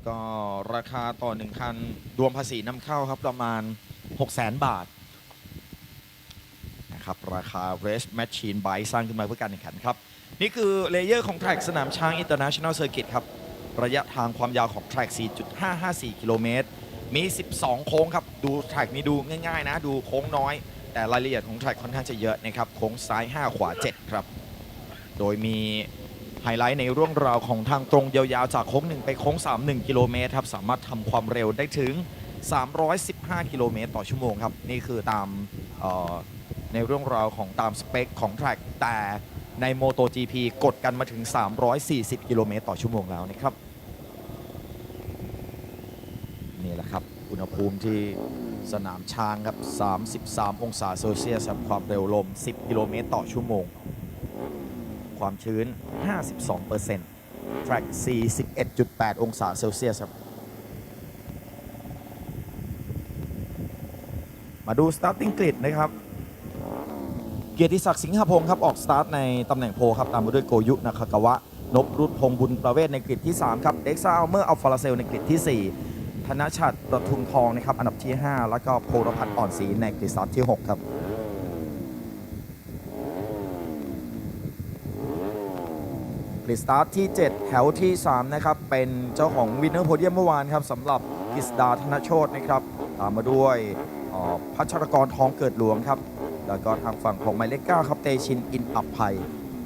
ก็ราคาต่อ1คันรวมภาษีนำเข้าครับประมาณ 600,000 บาทนะครับราคา Race Machine Bike สร้างขึ้นมาเพื่อการแข่งขันครับนี่คือเลเยอร์ของแทร็กสนามช้าง International Circuit ครับระยะทางความยาวของแทร็ก 4.554 กิโลเมตรมี 12 โค้งครับดูแทร็กนี้ดูง่ายๆนะดูโค้งน้อยแต่รายละเอียดของแทร็กค่อนข้างจะเยอะนะครับโค้งซ้าย 5 ขวา 7 ครับโดยมีไฮไลท์ในเรื่องราวของทางตรงยาวๆจากโค้ง1ไปโค้ง3 1 กิโลเมตรครับสามารถทำความเร็วได้ถึง 315 กิโลเมตรต่อชั่วโมงครับนี่คือตามในเรื่องราวของตามสเปคของแทร็กแต่ใน MotoGP กดกันมาถึง 340 กิโลเมตรต่อชั่วโมงแล้วนะครับนี่แหละครับอุณหภูมิที่สนามช้างครับ33 องศาเซลเซียสความเร็วลม 10 กิโลเมตรต่อชั่วโมงความชื้น 52% แทร็ก 41.8 องศาเซลเซียสครับมาดู starting grid นะครับเกียรติศักดิ์สิงหพงศ์ครับออกสตาร์ทในตำแหน่งโพครับตามมาด้วยโกยุนาคากาวะนพรุตพงษ์บุญประเวศในกริดที่3ครับเด็กซ่าอัลเมอร์อัลฟาราเซลในกริดที่4ธนชัดประทุมทองนะครับอันดับที่5แล้วก็โพรพัฒน์อ่อนศรีในกริดสตาร์ทที่6ครับกริดสตาร์ทที่7แถวที่3นะครับเป็นเจ้าของวินเนอร์โพเดียมเมื่อวานครับสำหรับกฤษดาธนโชตินะครับตามมาด้วยพัชรกรทองเกิดหลวงครับแล้วก็ทางฝั่งของหมายเลข9ครับเตชินอินอับภัย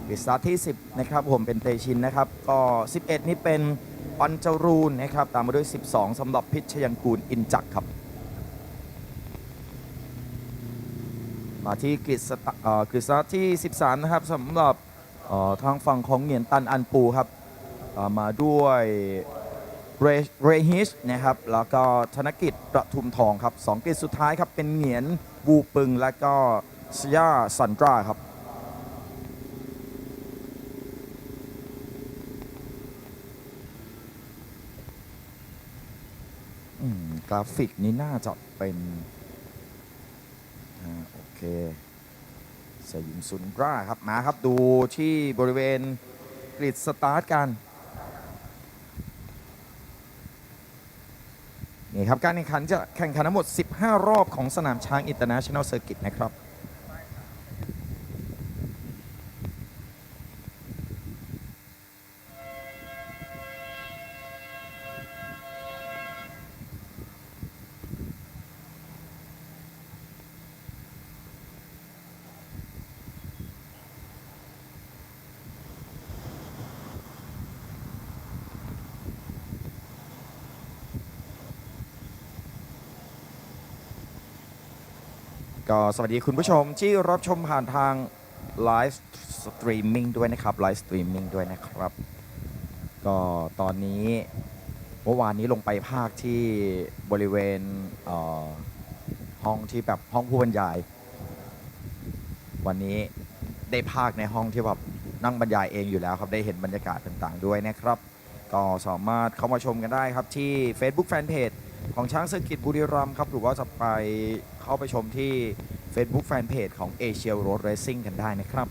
กฤษดาที่10นะครับผมเป็นเตชินนะครับก็11นี่เป็นปัญจรูนนะครับตามมาด้วย12สำหรับพิชยันกูลอินจักรครับมาที่กฤษดาที่13นะครับสำหรับทางฝั่งของเหงียนตันอันปูครับมาด้วยเรฮิชนะครับแล้วก็ธนกิจประทุมทองครับ2กฤษสุดท้ายครับเป็นเหงียนบูปึงและก็สยาซันตราครับกราฟิกนี้น่าจะเป็นโอเคสยิมซุนตราครับมาครับดูที่บริเวณกริดสตาร์ทกันนี่ครับการแข่งขันจะแข่งขันทั้งหมด15รอบของสนามช้าง International Circuit นะครับก็สวัสดีคุณผู้ชมที่รับชมผ่านทางไลฟ์สตรีมมิ่งด้วยนะครับไลฟ์สตรีมมิ่งด้วยนะครับก็ตอนนี้เมื่อวานนี้ลงไปภาคที่บริเวณห้องที่แบบห้องผู้บรรยายวันนี้ได้ภาคในห้องที่แบบนั่งบรรยายเองอยู่แล้วครับได้เห็นบรรยากาศต่างๆด้วยนะครับก็สามารถเข้ามาชมกันได้ครับที่ Facebook Fanpage ของช้างเซอร์กิตบุรีรัมย์ครับหรือว่าจะไปเข้าไปชมที่ Facebook Fanpage ของ Asia Road Racing กันได้นะครับ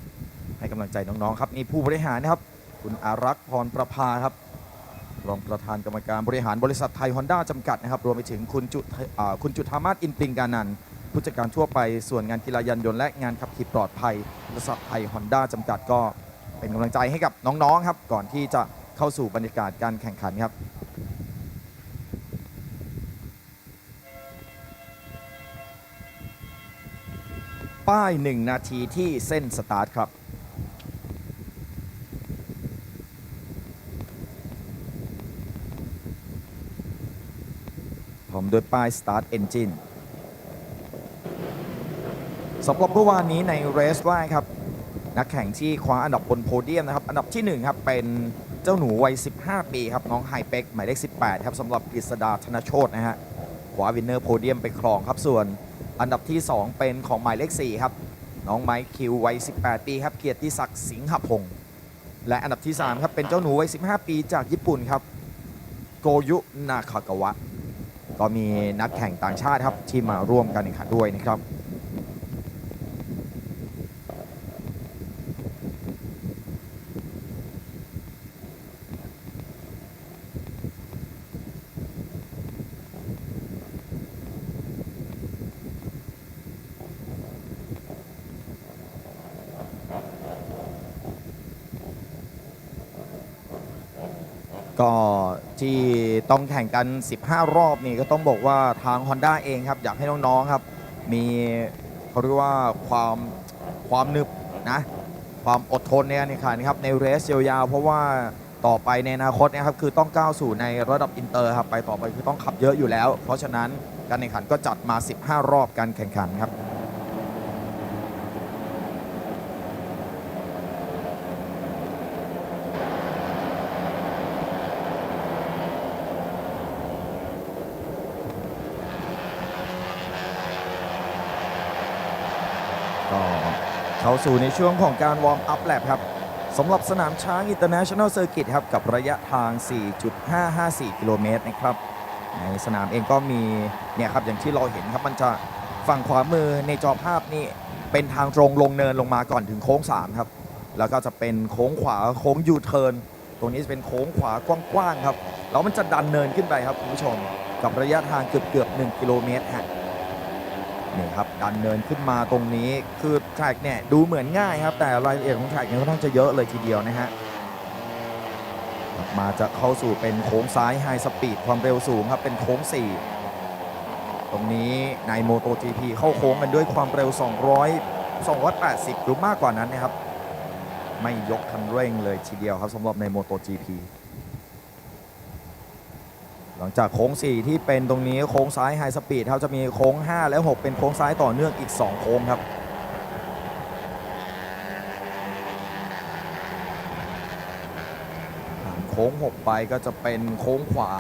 ให้กำลังใจน้องๆครับนี่ผู้บริหารนะครับคุณอารักษ์พรประภาครับรองประธานกรรมการบริหารบริษัทไทยฮอนด้าจำกัดนะครับรวมไปถึงคุณจุธามาศอินปริงกานันท์ผู้จัดการทั่วไปส่วนงานกีฬายานยนต์และงานขับขี่ปลอดภัยบริษัทไทยฮอนด้าจำกัดก็เป็นกำลังใจให้กับน้องๆครับก่อนที่จะเข้าสู่บรรยากาศการแข่งขันครับป้าย1นาทีที่เส้นสตาร์ทครับพร้อมด้วยป้าย Start Engine สำหรับเมื่อวานนี้ในเรสแรกครับนักแข่งที่คว้าอันดับบนโพเดียมนะครับอันดับที่1ครับเป็นเจ้าหนูวัย15 ปีครับน้องไฮเป็กหมายเลข18ครับสำหรับกฤษดาธนโชตินะฮะคว้าวินเนอร์โพเดียมไปครองครับส่วนอันดับที่2เป็นของหมายเลข4ครับน้องไมค์คิววัย18 ปีครับเกียรติศักดิ์สิงหพงศ์และอันดับที่3ครับเป็นเจ้าหนูวัย15 ปีจากญี่ปุ่นครับโกยุนาคากาวะก็มีนักแข่งต่างชาติครับที่มาร่วมกันแข่งขันด้วยนะครับ ก็ที่ต้องแข่งกัน 15 รอบนี่ก็ต้องบอกว่าทาง Honda เองครับอยากให้น้องๆครับมีเขาเรียกว่าความหนึบนะความอดทนในการแข่งขันครับในเรสยาวๆเพราะว่าต่อไปในอนาคตนะครับคือต้องก้าวสู่ในระดับอินเตอร์ครับไปต่อไปคือต้องขับเยอะอยู่แล้วเพราะฉะนั้นการแข่งขันก็จัดมา 15 รอบการแข่งขันครับเข้าสู่ในช่วงของการวอร์มอัพแลปครับสำหรับสนามช้าง International Circuit ครับกับระยะทาง 4.554 กิโลเมตรนะครับในสนามเองก็มีเนี่ยครับอย่างที่เราเห็นครับมันจะฝั่งขวามือในจอภาพนี่เป็นทางตรงลงเนินลงมาก่อนถึงโค้ง3ครับแล้วก็จะเป็นโค้งขวาโค้งยูเทิร์นตรงนี้จะเป็นโค้งขวากว้างๆครับแล้วมันจะดันเนินขึ้นไปครับคุณผู้ชมกับระยะทางเกือบ1 กิโลเมตรฮะนี่ครับดันเนินขึ้นมาตรงนี้คือแทร็กเนี่ยดูเหมือนง่ายครับแต่รายละเอียดของแทร็กเนี่ยค่อนข้างจะเยอะเลยทีเดียวนะฮะมาจะเข้าสู่เป็นโค้งซ้ายไฮสปีดความเร็วสูงครับเป็นโค้ง4ตรงนี้ใน MotoGP เข้าโค้งกันด้วยความเร็ว280หรือมากกว่านั้นนะครับไม่ยกคันเร่งเลยทีเดียวครับสำหรับใน MotoGP หลังจากโค้ง4ที่เป็นตรงนี้โค้งซ้ายไฮสปีดครับจะมีโค้ง5และ6เป็นโค้งซ้ายต่อเนื่องอีก2โค้งครับโค้ง6ไปก็จะเป็นโค้งขวา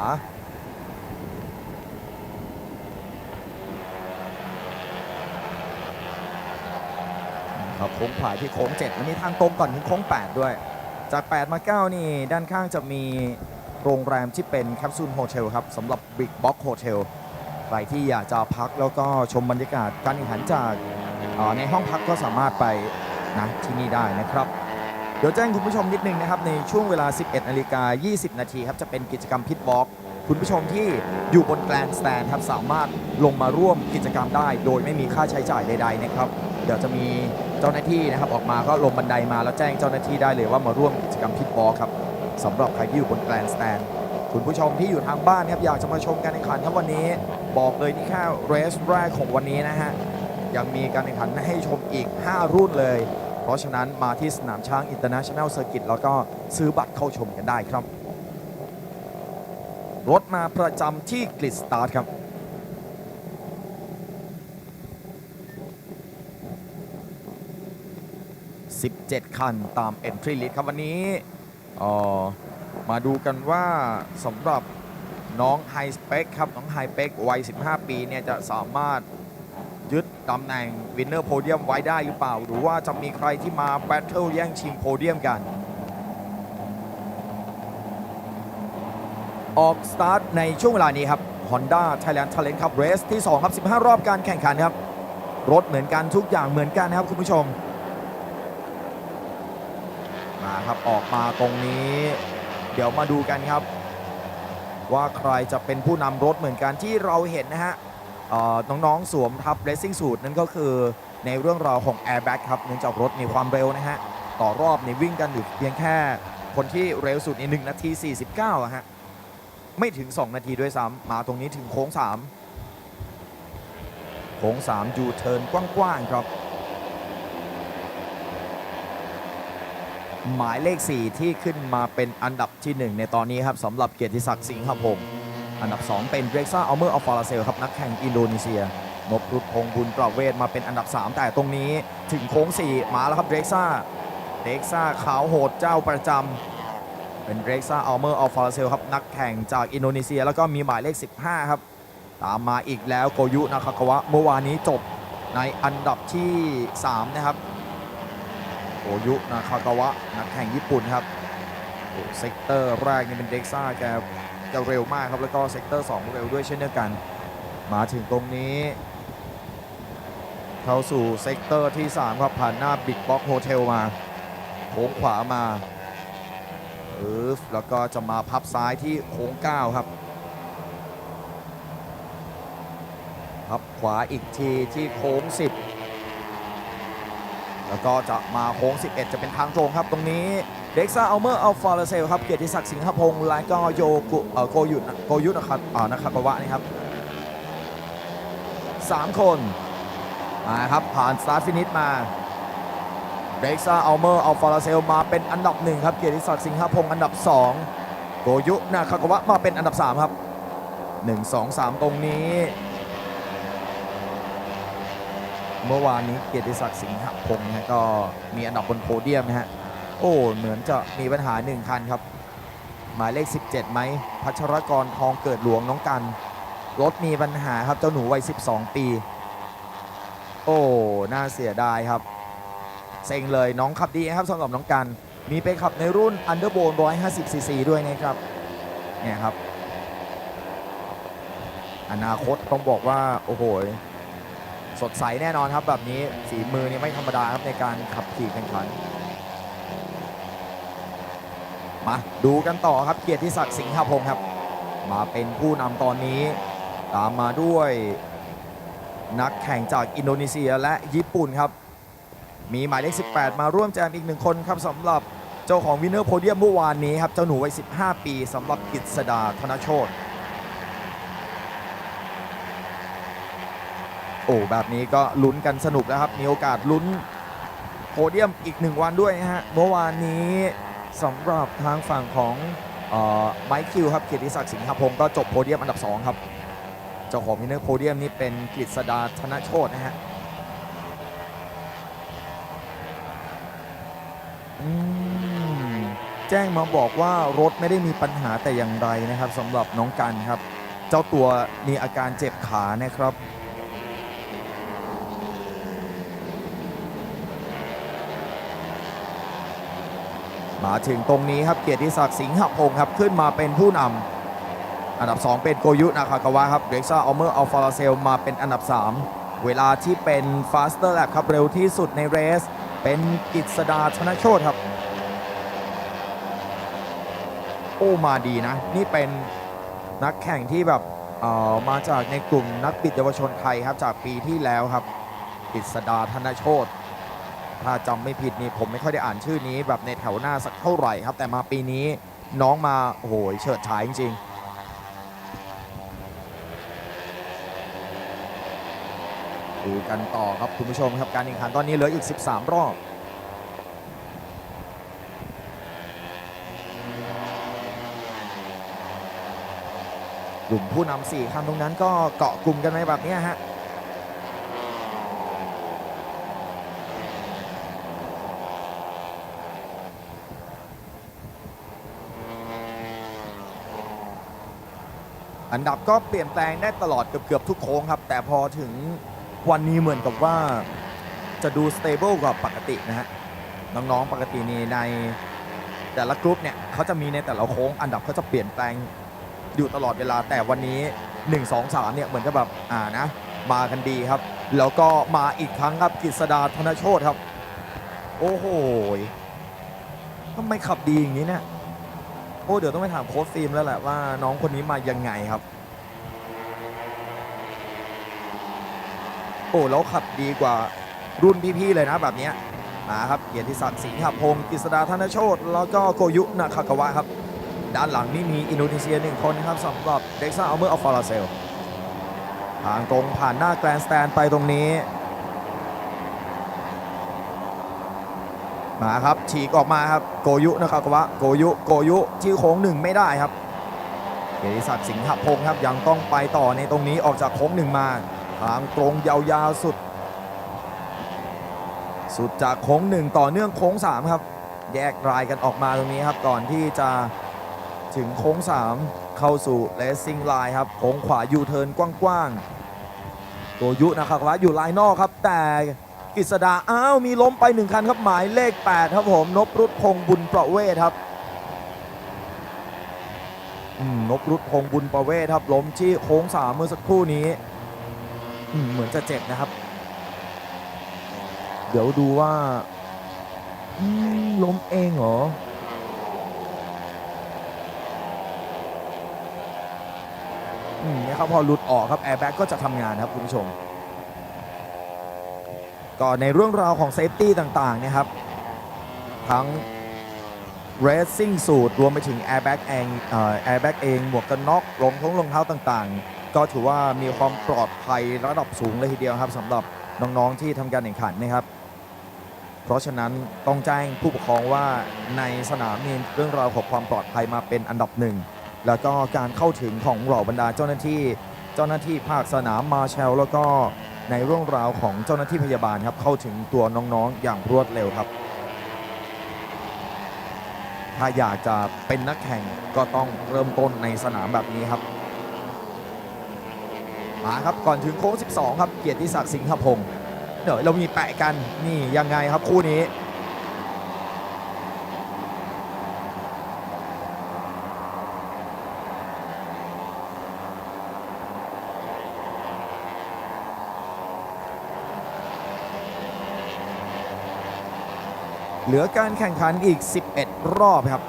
ครับโค้งขวาที่โค้ง7มันมีทางตรงก่อนถึงโค้ง8ด้วยจาก8มา9นี่ด้านข้างจะมีโรงแรมที่เป็นแคปซูลโฮเทลครับสำหรับ Big Box Hotel ใครที่อยากจะพักแล้วก็ชมบรรยากาศการแข่งขันจากในห้องพักก็สามารถไปนะที่นี่ได้นะครับเดี๋ยวแจ้งคุณผู้ชมนิดนึงนะครับในช่วงเวลา 11:20 นาทีครับจะเป็นกิจกรรมพิทวอล์กคุณผู้ชมที่อยู่บนแกรนด์สแตนด์ครับสามารถลงมาร่วมกิจกรรมได้โดยไม่มีค่าใช้จ่ายใดๆนะครับเดี๋ยวจะมีเจ้าหน้าที่นะครับออกมาก็ลงบันไดมาแล้วแจ้งเจ้าหน้าที่ได้เลยว่ามาร่วมกิจกรรมพิทวอล์กครับสำหรับใครที่อยู่บนแกรนด์สแตนด์คุณผู้ชมที่อยู่ทางบ้านครับอยากจะมาชมการแข่งขันครับวันนี้บอกเลยนี่แค่เรสแรกของวันนี้นะฮะยังมีการแข่งขันให้ชมอีก5รุ่นเลยเพราะฉะนั้นมาที่สนามช้าง International Circuit แล้วก็ซื้อบัตรเข้าชมกันได้ครับรถมาประจำที่กริดสตาร์ทครับ17 คันตาม Entry List ครับวันนี้มาดูกันว่าสำหรับน้องไฮสเปคครับน้องไฮสเปควัย 15 ปีเนี่ยจะสามารถยึดตำแหน่งวินเนอร์โพเดียมไว้ได้หรือเปล่าหรือว่าจะมีใครที่มาแบทเทิลแย่งชิงโพเดียมกันออกสตาร์ทในช่วงเวลานี้ครับ Honda Thailand Talent Cup Race ที่ 2 ครับ 15 รอบการแข่งขันครับรถเหมือนกันทุกอย่างเหมือนกันนะครับคุณผู้ชมมาครับออกมาตรงนี้เดี๋ยวมาดูกันครับว่าใครจะเป็นผู้นำรถเหมือนกันที่เราเห็นนะฮะน้องๆสวมทับ Racing Suit นั่นก็คือในเรื่องราวของ Airbag ครับเนื่องจากรถมีความเร็วนะฮะต่อรอบนี่วิ่งกันอยู่เพียงแค่คนที่เร็วสุดใน1 นาที 49ฮะไม่ถึง2 นาทีด้วยซ้ำมาตรงนี้ถึงโค้ง3โค้ง3ยูเทิร์นกว้างๆครับหมายเลข4ที่ขึ้นมาเป็นอันดับที่1ในตอนนี้ครับสำหรับเกียรติศักดิ์สิงห์พงศ์อันดับ2เป็นเร็กซ่าอัลเมอร์อัลฟาราเซลครับนักแข่งอินโดนีเซียนพรุษพงษ์บุญประเวศมาเป็นอันดับ3แต่ตรงนี้ถึงโค้ง4มาแล้วครับเร็กซ่าขาวโหดเจ้าประจำเป็นเร็กซ่าอัลเมอร์อัลฟาราเซลครับนักแข่งจากอินโดนีเซียแล้วก็มีหมายเลข15ครับตามมาอีกแล้วโกยุนาคากาวะเมื่อวานนี้จบในอันดับที่3นะครับโกยุนาคากาวะนักแข่งญี่ปุ่นครับเซกเตอร์แรกนี่เป็นเร็กซ่าแกเร็วมากครับแล้วก็เซกเตอร์2เร็วด้วยเช่นเดียวกันมาถึงตรงนี้เข้าสู่เซกเตอร์ที่3ครับผ่านหน้า Big Box Hotel มาโค้งขวามาแล้วก็จะมาพับซ้ายที่โค้ง9ครับพับขวาอีกทีที่โค้ง10 แล้วก็จะมาโค้ง11จะเป็นทางตรงครับตรงนี้เด็กซ่าอัลเมอร์อัลฟาเซลครับเกียรติศักดิ์สิงหพงษ์และก็โกยุนะครับนะครับกวะนี่ครับ3 คนมาครับผ่านสตาร์ทฟินิชมาเด็กซ่าอัลเมอร์อัลฟาเซลมาเป็นอันดับ1ครับเกียรติศักดิ์สิงหพงษ์อันดับ2โกยุนะครับกวะมาเป็นอันดับ3ครับ1 2 3ตรงนี้เมื่อวานนี้เกียรติศักดิ์สิงหพงษ์นะก็มีอันดับบนโพเดียมนะฮะโอ้เหมือนจะมีปัญหา1 คันครับหมายเลข17ไหมพัชรกรทองเกิดหลวงน้องกันรถมีปัญหาครับเจ้าหนูวัย12 ปีโอ้น่าเสียดายครับเซ็งเลยน้องขับดีครับสำหรับน้องกันมีไปขับในรุ่นอันเดอร์โบน150 ซีซีด้วยนะครับเนี่ยครับอนาคตต้องบอกว่าโอ้โหสดใสแน่นอนครับแบบนี้ฝีมือนี่ไม่ธรรมดาครับในการขับขี่แข่งขันมาดูกันต่อครับเกียรติศักดิ์สิงหพงษ์ครับมาเป็นผู้นำตอนนี้ตามมาด้วยนักแข่งจากอินโดนีเซียและญี่ปุ่นครับมีหมายเลข18มาร่วมแจมอีก1 คนครับสำหรับเจ้าของวินเนอร์โพเดียมเมื่อวานนี้ครับเจ้าหนูวัย15 ปีสำหรับกฤษดาธนโชติโอ้แบบนี้ก็ลุ้นกันสนุกนะครับมีโอกาสลุ้นโพเดียมอีก1 วันด้วยนะฮะเมื่อวานนี้สำหรับทางฝั่งของไมค์คิวครับเกียรติศักดิ์สิงหพงษ์ก็จบโพเดียมอันดับ2ครับเจ้าของวินเนอร์โพเดียมนี่เป็นกฤษดาธนโชตินะฮะแจ้งมาบอกว่ารถไม่ได้มีปัญหาแต่อย่างไรนะครับสำหรับน้องกันครับเจ้าตัวมีอาการเจ็บขานะครับมาถึงตรงนี้ครับเกียรติศักดิ์สิงหพงษ์ครับขึ้นมาเป็นผู้นำอันดับ2เป็นโกยุนะครับกวะครับเด็กซ่าอัลเมอร์อัลฟาเซลมาเป็นอันดับ3เวลาที่เป็น Faster Lap ครับเร็วที่สุดในเรสเป็นกฤษดาธนโชติครับโอ้มาดีนะนี่เป็นนักแข่งที่แบบมาจากในกลุ่มนักบิดเยาวชนไทยครับจากปีที่แล้วครับกฤษดาธนโชติถ้าจำไม่ผิดนี่ผมไม่ค่อยได้อ่านชื่อนี้แบบในแถวหน้าสักเท่าไหร่ครับแต่มาปีนี้น้องมาโอ้โหเฉิดฉายจริงๆดูกันต่อครับคุณผู้ชมครับการแข่งขันตอนนี้เหลืออีก13 รอบกลุ่มผู้นำ4 คันตรงนั้นก็เกาะกลุ่มกันในแบบนี้ฮะอันดับก็เปลี่ยนแปลงได้ตลอดเกือบทุกโค้งครับแต่พอถึงวันนี้เหมือนกับว่าจะดูสเตเบิลกว่าปกตินะฮะน้องๆปกตินี่ในแต่ละกรุ๊ปเนี่ยเขาจะมีในแต่ละโค้งอันดับเขาจะเปลี่ยนแปลงอยู่ตลอดเวลาแต่วันนี้1 2 3เนี่ยเหมือนกับแบบนะมากันดีครับแล้วก็มาอีกครั้งครับกฤษดาธนโชติครับโอ้โหทำไมขับดีอย่างนี้เนี่ยโอ้เดี๋ยวต้องไปถามโค้ชฟิล์มแล้วแหละว่าน้องคนนี้มายังไงครับโอ้แล้วขับดีกว่ารุ่นพี่ๆเลยนะแบบนี้มาครับเกียรติศักดิ์สิงหพงษ์กฤษดาธนโชติแล้วก็โกยุนะครับกวะครับด้านหลังนี่มีอินโดนีเซีย1 คนนะครับสำหรับเด็กซ่าอัลเมอร์อัลฟาเซลทางตรงผ่านหน้าแกรนด์สแตนไปตรงนี้มาครับฉีกออกมาครับโกยุนะครับกวะโกยุที่โค้ง1ไม่ได้ครับเกียรติศักดิ์สิงหพงษ์ครับยังต้องไปต่อในตรงนี้ออกจากโค้ง1มาทางตรงยาวๆสุดจากโค้ง1ต่อเนื่องโค้ง3ครับแยกรายกันออกมาตรงนี้ครับก่อนที่จะถึงโค้ง3เข้าสู่เลสซิ่งไลน์ครับโค้งขวายูเทิร์นกว้างๆโกยุนะครับว่าอยู่ไลน์นอกครับแต่กฤษดามีล้มไป1 คันครับหมายเลข8ครับผมนพรุตพงษ์บุญประเวศครับนพรุตพงษ์บุญประเวศครับล้มที่โค้ง3เมื่อสักครู่นี้เหมือนจะเจ็บนะครับเดี๋ยวดูว่าล้มเองเหรอนี่ครับพอหลุดออกครับแอร์แบ็กก็จะทำงานครับคุณผู้ชม ก็ในเรื่องราวของเซฟตี้ต่างๆนะครับทั้ง Racing Suit รวมไปถึง Airbag เองหมวกกันน็อกรองเท้าต่างๆก็ถือว่ามีความปลอดภัยระดับสูงเลยทีเดียวครับสำหรับน้องๆที่ทำการแข่งขันนะครับเพราะฉะนั้นต้องแจ้งผู้ปกครองว่าในสนามมีเรื่องราวของความปลอดภัยมาเป็นอันดับหนึ่งแล้วก็การเข้าถึงของเหล่าบรรดาเจ้าหน้าที่ภาคสนามมาแชลแล้วก็ในเรื่องราวของเจ้าหน้าที่พยาบาลครับเข้าถึงตัวน้องๆอย่างรวดเร็วครับถ้าอยากจะเป็นนักแข่งก็ต้องเริ่มต้นในสนามแบบนี้ครับมาครับก่อนถึงโค้ง12ครับเกียรติศักดิ์สิงหพงศ์เดี๋ยวเรามีแปะกันนี่ยังไงครับคู่นี้เหลือการแข่งขันอีก11รอบครับ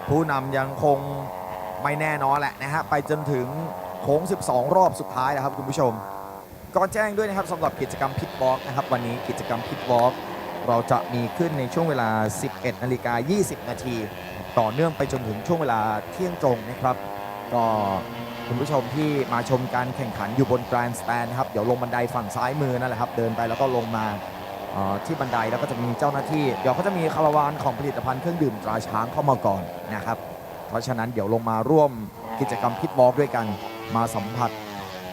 ผู้นำยังคงไม่แน่นอนแหละนะฮะไปจนถึงโค้ง12รอบสุดท้ายนะครับคุณผู้ชมก็แจ้งด้วยนะครับสำหรับกิจกรรมพิทวอล์กนะครับวันนี้กิจกรรมพิทวอล์กเราจะมีขึ้นในช่วงเวลา 11:20 นาทีต่อเนื่องไปจนถึงช่วงเวลาเที่ยงตรงนะครับก็คุณผู้ชมที่มาชมการแข่งขันอยู่บนแกรนด์สแตนด์ครับเดี๋ยวลงบันไดฝั่งซ้ายมือนั่นแหละครับเดินไปแล้วก็ลงมาที่บันไดแล้วก็จะมีเจ้าหน้าที่เดี๋ยวเขาจะมีคาราวานของผลิตภัณฑ์เครื่องดื่มตราช้างเข้ามาก่อนนะครับเพราะฉะนั้นเดี๋ยวลงมาร่วมกิจกรรมพิทวอล์กด้วยกันมาสัมผัส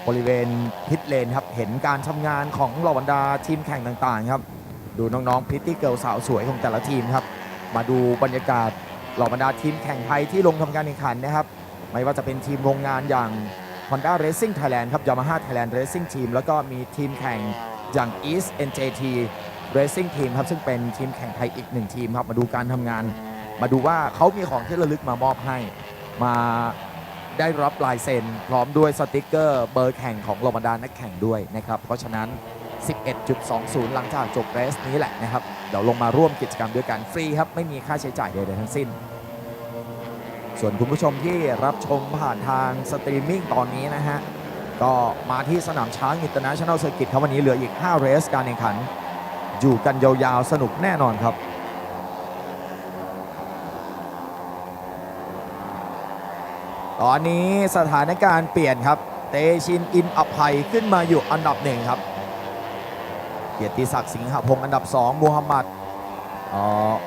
บริเวณพิทเลนครับเห็นการทำงานของเหล่าบรรดาทีมแข่งต่างๆครับดูน้องๆพริตตี้เกิร์ลสาวสวยของแต่ละทีมครับมาดูบรรยากาศเหล่าบรรดาทีมแข่งไทยที่ลงทำการแข่งขันนะครับไม่ว่าจะเป็นทีมโรงงานอย่าง Honda Racing Thailand ครับ Yamaha Thailand Racing Team แล้วก็มีทีมแข่งอย่าง East NJT Racing Team ครับซึ่งเป็นทีมแข่งไทยอีกหนึ่งทีมครับมาดูการทำงานมาดูว่าเขามีของที่ระลึกมามอบให้มาได้รับลายเซ็นพร้อมด้วยสติกเกอร์เบอร์แข่งของเหล่าบรรดานักแข่งด้วยนะครับเพราะฉะนั้น 11.20 หลังจากจบเรสนี้แหละนะครับเดี๋ยวลงมาร่วมกิจกรรมด้วยกันฟรีครับไม่มีค่าใช้จ่ายใดๆทั้งสิ้นส่วนคุณผู้ชมที่รับชมผ่านทางสตรีมมิ่งตอนนี้นะฮะก็มาที่สนามช้างอินเตอร์เนชั่นแนลเซอร์กิตครับวันนี้เหลืออีก5เรสการแข่งขันอยู่กันยาวๆสนุกแน่นอนครับตอนนี้สถานการณ์เปลี่ยนครับเตชินอินอภัยขึ้นมาอยู่อันดับ1ครับเกียรติศักดิ์สิงหพงศ์อันดับ2มูฮัมหมัด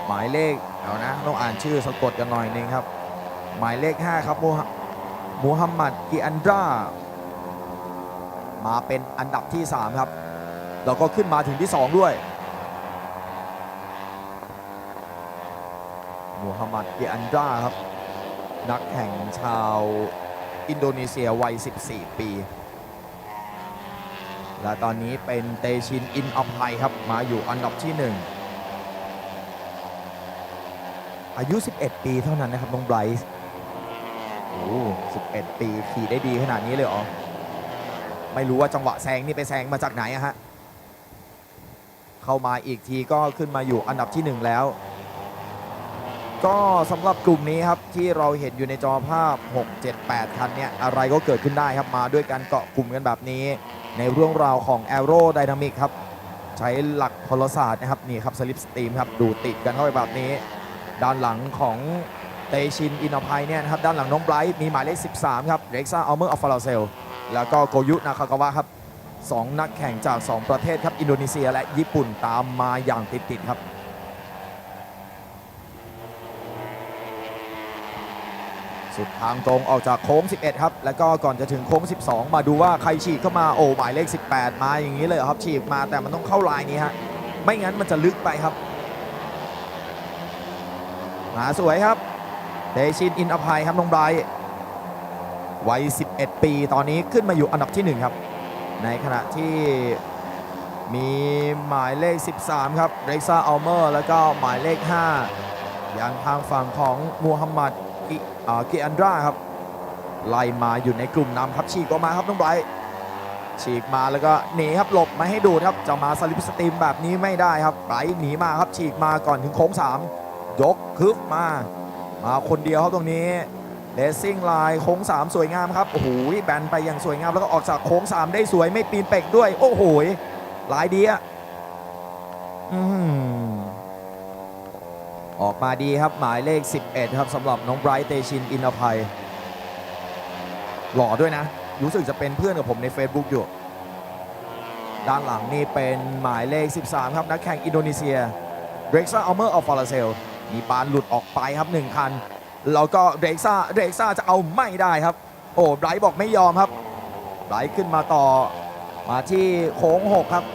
หมายเลขเดี๋ยวนะต้องอ่านชื่อสะกดกันหน่อยนึงครับหมายเลข5ครับมูฮัมหมัดกิอันดรามาเป็นอันดับที่3ครับแล้วก็ขึ้นมาถึงที่2ด้วยมูฮัมหมัดกิอันดราครับนักแข่งชาวอินโดนีเซียวัย14 ปีและตอนนี้เป็นเตชินอินอภัยครับมาอยู่อันดับที่1อายุ11 ปีเท่านั้นนะครับน้องไบรท์โอ้11 ปีขี่ได้ดีขนาดนี้เลยเหรอไม่รู้ว่าจังหวะแซงนี่ไปแซงมาจากไหนอะฮะเข้ามาอีกทีก็ขึ้นมาอยู่อันดับที่1แล้วก็สำหรับกลุ่มนี้ครับที่เราเห็นอยู่ในจอภาพ6 7 8คันเนี่ยอะไรก็เกิดขึ้นได้ครับมาด้วยการเกาะกลุ่มกันแบบนี้ในเรื่องราวของแอโรไดนามิกครับใช้หลักพลศาสตร์นะครับนี่ครับสลิปสตรีมครับดูติดกันเข้าไปแบบนี้ด้านหลังของเตชินอินอภัยเนี่ยนะครับด้านหลังน้องไบรท์มีหมายเลข13ครับเร็กซ่าอัลเมอร์อัลฟาลาเซลแล้วก็โกยุนาคากาวะครับ2นักแข่งจาก2ประเทศครับอินโดนีเซียและญี่ปุ่นตามมาอย่างติดๆครับสุดทางตรงออกจากโค้ง11ครับแล้วก็ก่อนจะถึงโค้ง12มาดูว่าใครฉีกเข้ามาโอ้หมายเลข18มาอย่างนี้เลยครับฉีกมาแต่มันต้องเข้าลายนี้ฮะไม่งั้นมันจะลึกไปครับมาสวยครับเตชินอินอภัยครับน้องไบรท์วัย11 ปีตอนนี้ขึ้นมาอยู่อันดับที่1ครับในขณะที่มีหมายเลข13ครับเร็กซ่าอัลเมอร์แล้วก็หมายเลข5อย่างทางฝั่งของมูฮัมหมัดกิอันดราครับไล่มาอยู่ในกลุ่มนำครับฉีกออกมาครับน้องไบรท์ฉีกมาแล้วก็หนีครับหลบมาให้ดูครับจะมาสลิปสตรีมแบบนี้ไม่ได้ครับไบรท์หนีมาครับฉีกมาก่อนถึงโค้ง3ยกคึบมา มาคนเดียวครับตรงนี้เลสซิ่งไลน์โค้ง3สวยงามครับโอ้โหแบนไปอย่างสวยงามแล้วก็ออกจากโค้ง3ได้สวยไม่ปีนเป็กด้วยโอ้โหลายดีอะออกมาดีครับหมายเลข11ครับสำหรับน้องไบรท์เตชินอินทภัยหล่อด้วยนะรู้สึกจะเป็นเพื่อนกับผมใน Facebook อยู่ด้านหลังนี่เป็นหมายเลข13ครับนักแข่งอินโดนีเซียเร็กซ่าอัลเมอร์อัลฟาลาเซลมีปานหลุดออกไปครับ1คันแล้วก็เร็กซ่าจะเอาไม่ได้ครับโอ้ไบรท์บอกไม่ยอมครับไบรท์ขึ้นมาต่อมาที่โค้ง6ครับ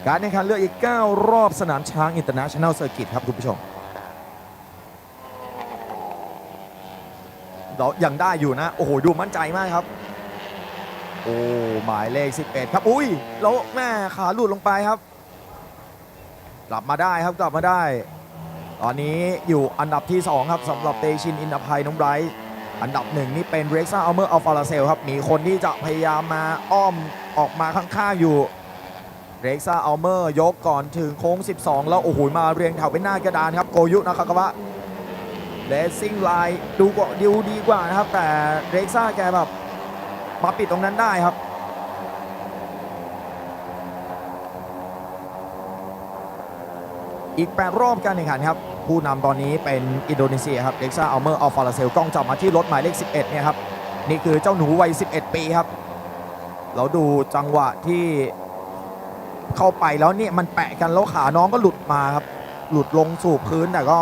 การแข่งขันเรืออีก9รอบสนามช้างอินเตอร์เนชั่นแนลเซอร์กิตครับคุณผู้ชมเรายังได้อยู่นะโอ้โหดูมั่นใจมากครับโอ้หมายเลข11ครับอุ้ยแล้วแม่ขาหลุดลงไปครับกลับมาได้ครับกลับมาได้ตอนนี้อยู่อันดับที่2ครับสำหรับเตชินอินทภัยน้องไบรท์อันดับ1นี่เป็นเร็กซ่าอัลเมอร์อัลฟาลาเซลครับมีคนที่จะพยายามมาอ้อมออกมาข้างๆอยู่เร็กซ่าอัลเมอร์ยกก่อนถึงโค้ง12แล้วโอ้โหมาเรียงแถวเป็นหน้ากระดานครับโกยุนะครับเลสซิ่งไลน์ดูดีกว่านะครับแต่เร็กซ่าแกแบบมาปิดตรงนั้นได้ครับอีก8รอบการแข่งขันครับผู้นำตอนนี้เป็นอินโดนีเซียครับเร็กซ่าอัลเมอร์อัลฟาลาเซลกล้องจับมาที่รถหมายเลข11เนี่ยครับนี่คือเจ้าหนูวัย11ปีครับเราดูจังหวะที่เข้าไปแล้วเนี่ยมันแปะกันแล้วขาน้องก็หลุดมาครับหลุดลงสู่พื้นแต่ก็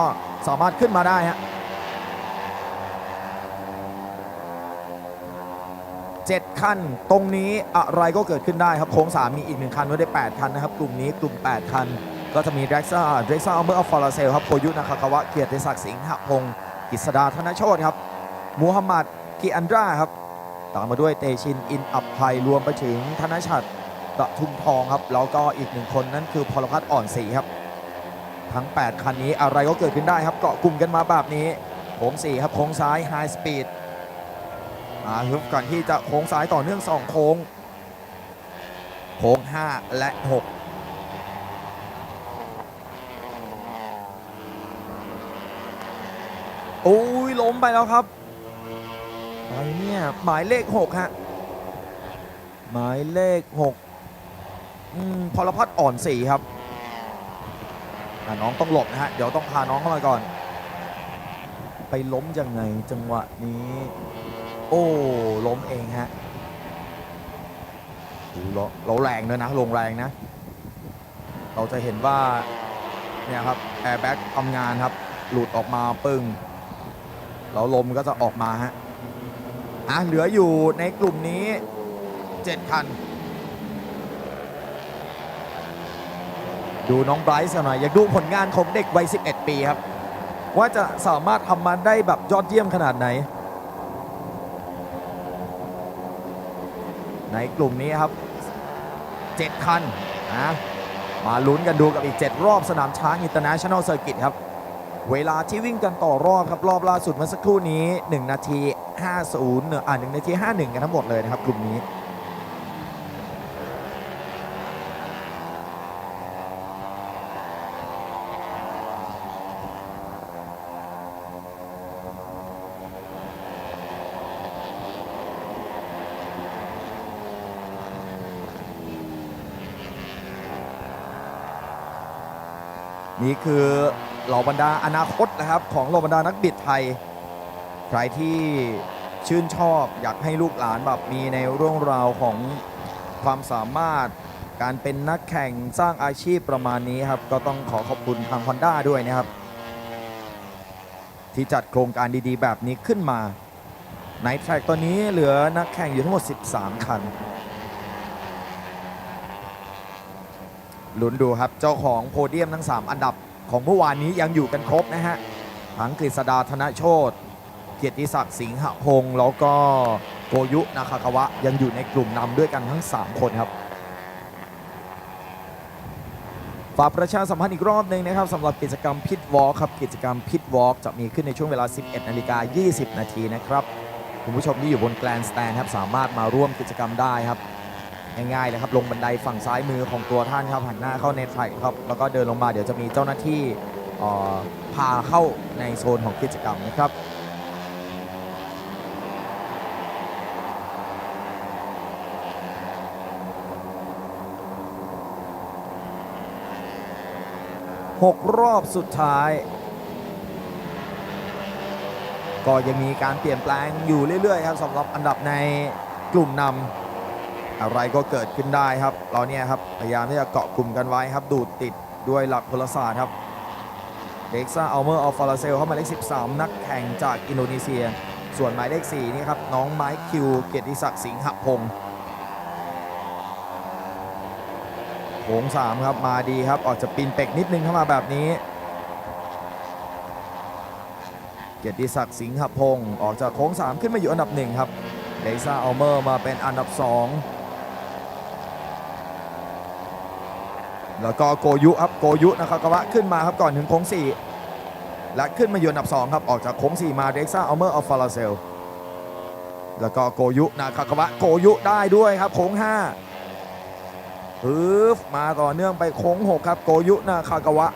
สามารถขึ้นมาได้ฮะ7คันตรงนี้อะไรก็เกิดขึ้นได้ครับโค้ง3มีอีก1คันไว้ได้8คันนะครับกลุ่มนี้กลุ่ม8คันก็จะมีเร็กซ่าอัลเมอร์อัลฟาลาเซลครับโคยุนาคากาวะเกียรติศักดิ์สิงหพงศ์กฤษดาธนโชติครับมูฮัมหมัดกิอันดราครับตามมาด้วยเตชินอินอัพภัยรวมไปถึงธนชัดปทุมทองครับแล้วก็อีก1คนนั่นคือพลพัฒน์อ่อนศรีครับทั้ง8คันนี้อะไรก็เกิดขึ้นได้ครับเกาะกลุ่มกันมาแบบนี้โค้ง4ครับโค้งซ้ายไฮสปีดฮึบก่อนที่จะโค้งซ้ายต่อเนื่อง2โค้ง5และ6โอ้ยล้มไปแล้วครับไปเนี่ยหมายเลข6ฮะหมายเลข6พลพัฒน์อ่อนศรีครับน้องต้องหลบนะฮะเดี๋ยวต้องพาน้องเข้ามาก่อนไปล้มยังไงจังหวะนี้โอ้ล้มเองฮะเราแรงด้วยนะลงแรงนะเราจะเห็นว่าเนี่ยครับแอร์แบ็กทำงานครับหลุดออกมาปึ้งแล้วลมก็จะออกมาฮะเหลืออยู่ในกลุ่มนี้7คันดูน้องไบรท์หน่อยอยากดูผลงานของเด็กวัย11ปีครับว่าจะสามารถทำมันได้แบบยอดเยี่ยมขนาดไหนในกลุ่มนี้ครับ7คันมาลุ้นกันดูกับอีก7รอบสนามช้างอินเตอร์เนชั่นแนลเซอร์กิตครับเวลาที่วิ่งกันต่อรอบครับรอบล่าสุดเมื่อสักครู่นี้1นาที501นาที51กันทั้งหมดเลยนะครับกลุ่มนี้นี่คือเหล่าบรรดาอนาคตนะครับของเหล่าบรรดานักบิดไทยใครที่ชื่นชอบอยากให้ลูกหลานแบบมีในเรื่องราวของความสามารถการเป็นนักแข่งสร้างอาชีพประมาณนี้ครับก็ต้องขอขอบคุณทาง Honda ด้วยนะครับที่จัดโครงการดีๆแบบนี้ขึ้นมาในแทร็กตัวนี้เหลือนักแข่งอยู่ทั้งหมด13คันลุ้นดูครับเจ้าของโพเดียมทั้ง3อันดับของเมื่อวานนี้ยังอยู่กันครบนะฮะทั้งกฤษดาธนโชติเกียรติศักดิ์สิงหพงศ์แล้วก็โกยุนาคากาวะยังอยู่ในกลุ่มนำด้วยกันทั้ง3คนครับฝากประชาสัมพันธ์อีกรอบหนึ่งนะครับสำหรับกิจกรรมพิทวอล์กครับกิจกรรมพิทวอล์กจะมีขึ้นในช่วงเวลา 11:20 นาทีนะครับคุณผู้ชมที่อยู่บนแกรนด์สแตนด์ครับสามารถมาร่วมกิจกรรมได้ครับง่ายๆเลยครับลงบันไดฝั่งซ้ายมือของตัวท่านครับหันหน้าเข้าในไทยครับแล้วก็เดินลงมาเดี๋ยวจะมีเจ้าหน้าที่ พาเข้าในโซนของกิจกรรมนะครับ6 รอบสุดท้ายก็ยังมีการเปลี่ยนแปลงอยู่เรื่อยๆครับสำหรับอันดับในกลุ่มนำอะไรก็เกิดขึ้นได้ครับเราเนี่ยครับพยายามที่จะเกาะกลุ่มกันไว้ครับดูดติดด้วยหลักพลศาสตร์ครับเด็กซ่าอัลเมอร์อัลฟาราเซลเข้ามาเลข13นักแข่งจากอินโดนีเซียส่วนหมายเลข4นี่ครับน้องไมค์คิวเกียรติศักดิ์สิงหพงศ์โค้ง3ครับมาดีครับออกจะปีนเป็กนิดนึงเข้ามาแบบนี้เกียรติศักดิ์สิงหพงศ์ออกจากโค้ง3ขึ้นมาอยู่อันดับ1ครับเด็กซ่าอัลเมอร์มาเป็นอันดับ2แล้วก็โกยุครับโกยุนะครับกวะขึ้นมาครับก่อนถึงโค้ง4และขึ้นมาอยู่อันดับ2ครับออกจากโค้ง4มาเด็กซ่าอัลเมอร์อัลฟาราเซลแล้วก็โกยุนะครับกวะโกยุได้ด้วยครับโค้ง5ปึ๊บมาต่อเนื่องไปโค้ง6ครับโกยุนะครับกวะ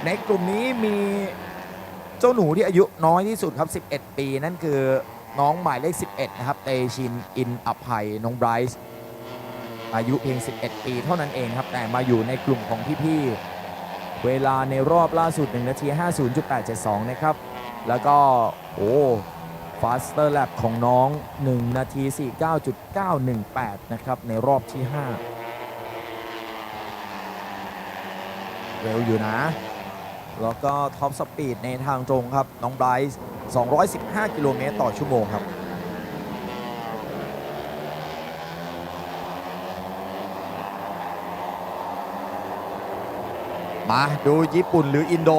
ในกลุ่มนี้มีเจ้าหนูที่อายุน้อยที่สุดครับ11 ปีนั่นคือน้องหมายเลข11นะครับเตชินอินอภัยน้องไบรซ์อายุเพียง11 ปีเท่านั้นเองครับแต่มาอยู่ในกลุ่มของพี่ๆเวลาในรอบล่าสุด1 นาที 50.872 นะครับแล้วก็faster lap ของน้อง1 นาที 49.918 นะครับในรอบที่5เร็วอยู่นะแล้วก็ท็อปสปีดในทางตรงครับน้องไบรซ์215 กิโลเมตรต่อชั่วโมงครับมาดูญี่ปุ่นหรืออินโด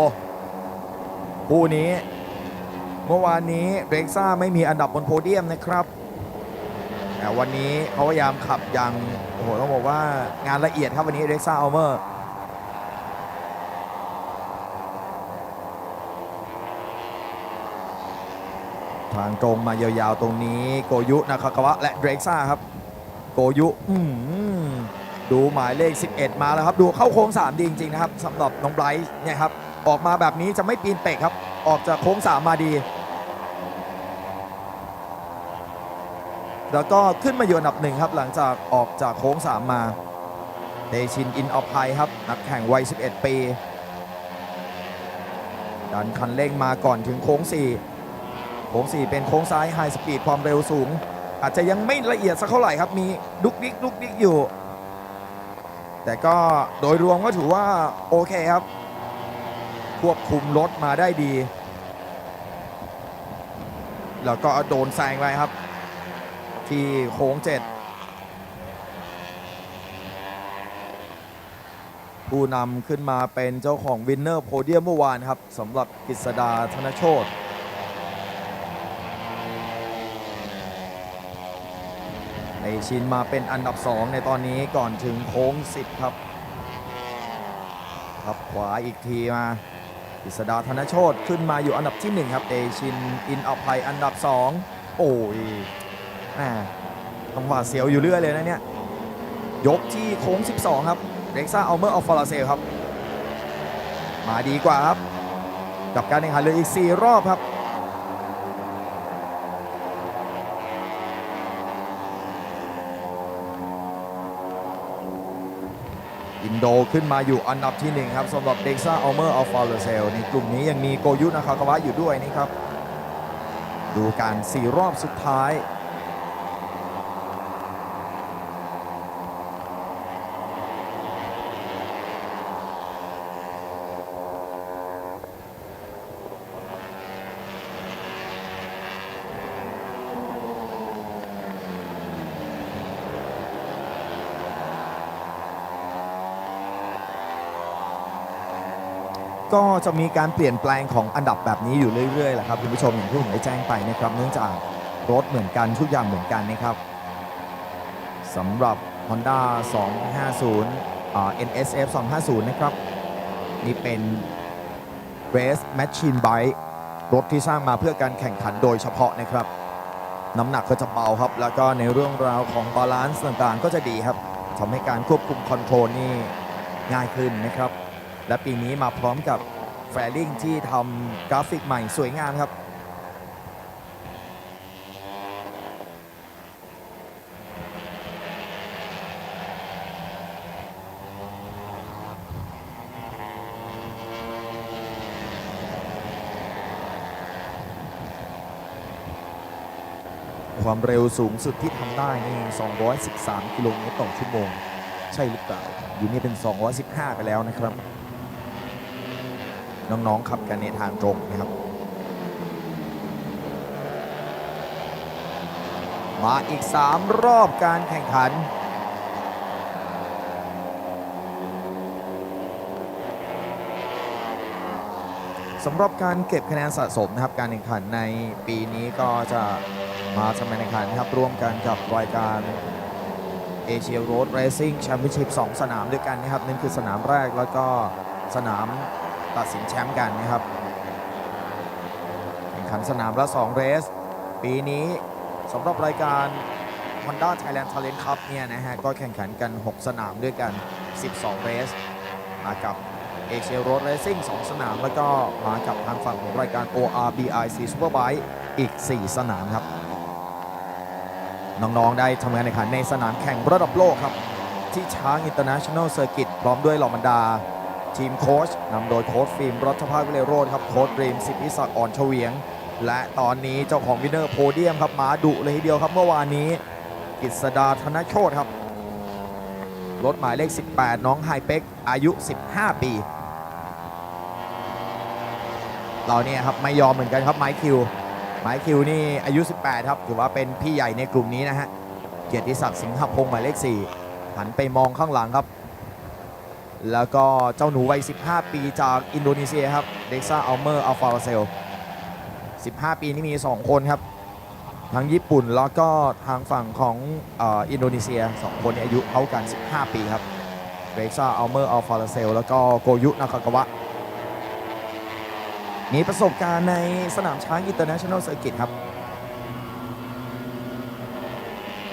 คู่นี้เมื่อวานนี้เร็กซ่าไม่มีอันดับบนโพเดียมนะครับแต่วันนี้เขาพยายามขับอย่างต้องบอกว่างานละเอียดครับวันนี้เร็กซ่าอัลเมอร์ทางตรงมายาวๆตรงนี้โกยุนะครับกวะและเร็กซ่าครับโกยุดูหมายเลข11มาแล้วครับดูเข้าโค้ง3ดีจริงๆนะครับสำหรับน้องไบรท์เนี่ยครับออกมาแบบนี้จะไม่ปีนเป็กครับออกจากโค้ง3มาดีแล้วก็ขึ้นมาอยู่อันดับ1ครับหลังจากออกจากโค้ง3มาเตชินอินอภัยครับนักแข่งวัย11 ปีดันคันเร่งมาก่อนถึงโค้ง4โค้ง4เป็นโค้งซ้ายไฮสปีดความเร็วสูงอาจจะยังไม่ละเอียดสักเท่าไหร่ครับมีดุกดิกอยู่แต่ก็โดยรวมก็ถือว่าโอเคครับควบคุมรถมาได้ดีแล้วก็โดนแซงไปครับที่โค้ง7ผู้นำขึ้นมาเป็นเจ้าของวินเนอร์โพเดียมเมื่อวานครับสำหรับกฤษดาธนโชติในชินมาเป็นอันดับ2ในตอนนี้ก่อนถึงโค้ง10ครับขับขวาอีกทีมากฤษดาธนโชติขึ้นมาอยู่อันดับที่1ครับเตชินอินอภัยอันดับ2โอ้ยต้องหวาดเสียวอยู่เรื่อยเลยนะเนี่ยยกที่โค้ง12ครับเร็กซ่าอัลเมอร์อัลฟาราเซลครับมาดีกว่าครับกับการแข่งขันเหลืออีก4 รอบครับอินโดขึ้นมาอยู่อันดับที่1ครับสำหรับเด็กซ่าอัลเมอร์อัลฟาราเซลในกลุ่มนี้ยังมีโกยุนะครับกวะอยู่ด้วยนี่ครับดูการ4 รอบสุดท้ายก็จะมีการเปลี่ยนแปลงของอันดับแบบนี้อยู่เรื่อยๆแหละครับคุณผู้ชมอย่างที่ผมได้แจ้งไปนะครับเนื่องจากรถเหมือนกันทุกอย่างเหมือนกันนะครับสำหรับ Honda 250 NSF 250นะครับนี่เป็น Race Machine Bike รถที่สร้างมาเพื่อการแข่งขันโดยเฉพาะนะครับน้ำหนักก็จะเบาครับแล้วก็ในเรื่องราวของบาลานซ์ต่างๆก็จะดีครับทำให้การควบคุมคอนโทรลนี่ง่ายขึ้นนะครับ และปีนี้มาพร้อมกับแฟลิ่งที่ทำกราฟิกใหม่สวยงามครับความเร็วสูงสุดที่ทำได้นี่213 กิโลเมตรต่อชั่วโมงใช่หรือเปล่าอยู่นี่เป็น215ไปแล้วนะครับน้องๆขับกันในทางตรงนะครับมาอีก3รอบการแข่งขันสำหรับการเก็บคะแนนสะสมนะครับการแข่งขันในปีนี้ก็จะมาทำการแข่งขันครับร่วมกันกับรายการเอเชียโรดเรซิ่งแชมเปี้ยนชิพ2 สนามด้วยกันนะครับนั่นคือสนามแรกแล้วก็สนามตัดสินแชมป์กันนะครับแข่งขันสนามละ2เรสปีนี้สำหรับรายการ Honda Thailand Talent Cup เนี่ยนะฮะก็แข่งขันกัน6 สนามด้วยกัน12เรสมากับเอเชียโรดเรซิ่ง2 สนามแล้วก็มากับทางฝั่งของรายการ ORBIC Superbike อีก4 สนามครับน้องๆได้ทำการแข่งขันในสนามแข่งระดับโลกครับที่ช้าง International Circuit พร้อมด้วยเหล่าบรรดาทีมโค้ชนำโดยโค้ชฟิล์มรัฐภาควิเลโรจน์ครับโค้ชดรีมสิทธิศักดิ์อ่อนเฉวียงและตอนนี้เจ้าของวินเนอร์โพเดียมครับมาดุเลยทีเดียวครับเมื่อวานนี้กฤษดาธนโชติครับรถหมายเลข18น้องไฮเป็กอายุ15 ปีเราเนี่ยครับไม่ยอมเหมือนกันครับไมค์คิวนี่อายุ18ครับถือว่าเป็นพี่ใหญ่ในกลุ่มนี้นะฮะเกียรติศักดิ์สิงหพงศ์หมายเลข4หันไปมองข้างหลังครับแล้วก็เจ้าหนูวัย15 ปีจากอินโดนีเซียครับเด็กซ่าอัลเมอร์อัลฟาราเซล15 ปีนี่มี2 คนครับทั้งญี่ปุ่นแล้วก็ทางฝั่งของอินโดนีเซีย2 คนอายุเท่ากัน15 ปีครับเด็กซ่าอัลเมอร์อัลฟาราเซลแล้วก็โกยุนาคากาวะมีประสบการณ์ในสนามช้าง International Circuit ครับ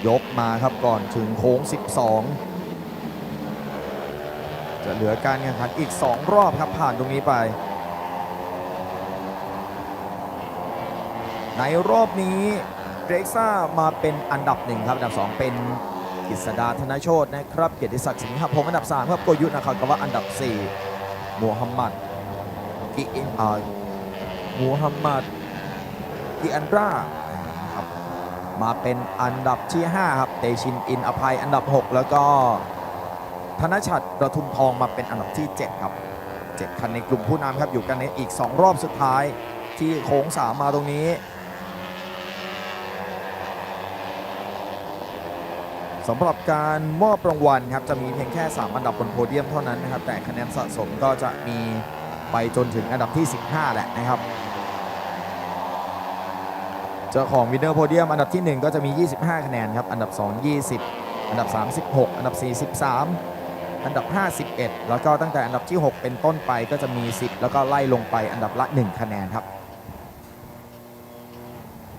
ยกมาครับก่อนถึงโค้ง12จะเหลือการแข่งขันอีก2 รอบครับผ่านตรงนี้ไปในรอบนี้เรกซ่ามาเป็นอันดับ1ครับอันดับ2เป็นกฤษดาธนโชตินะครับเกียรติศักดิ์สิงหพงศ์อันดับ3ครับโกยุนาคากาวะอันดับ4มูฮัมหมัดกิอันดราครับมาเป็นอันดับที่5ครับเตชินอินอภัยอันดับ6แล้วก็ธนชัดประทุมทองมาเป็นอันดับที่7ครับ7 คันในกลุ่มผู้นำครับอยู่กันในอีก2 รอบสุดท้ายที่โค้ง3มาตรงนี้สำหรับการมอบรางวัลครับจะมีเพียงแค่3 อันดับบนโพเดียมเท่านั้นนะครับแต่คะแนนสะสมก็จะมีไปจนถึงอันดับที่15แหละนะครับเจ้าของวินเนอร์โพเดียมอันดับที่1ก็จะมี25 คะแนนครับอันดับ2 20อันดับ3 16อันดับ4 13อันดับ5 11แล้วก็ตั้งแต่อันดับที่6เป็นต้นไปก็จะมี10แล้วก็ไล่ลงไปอันดับละ1 คะแนนครับ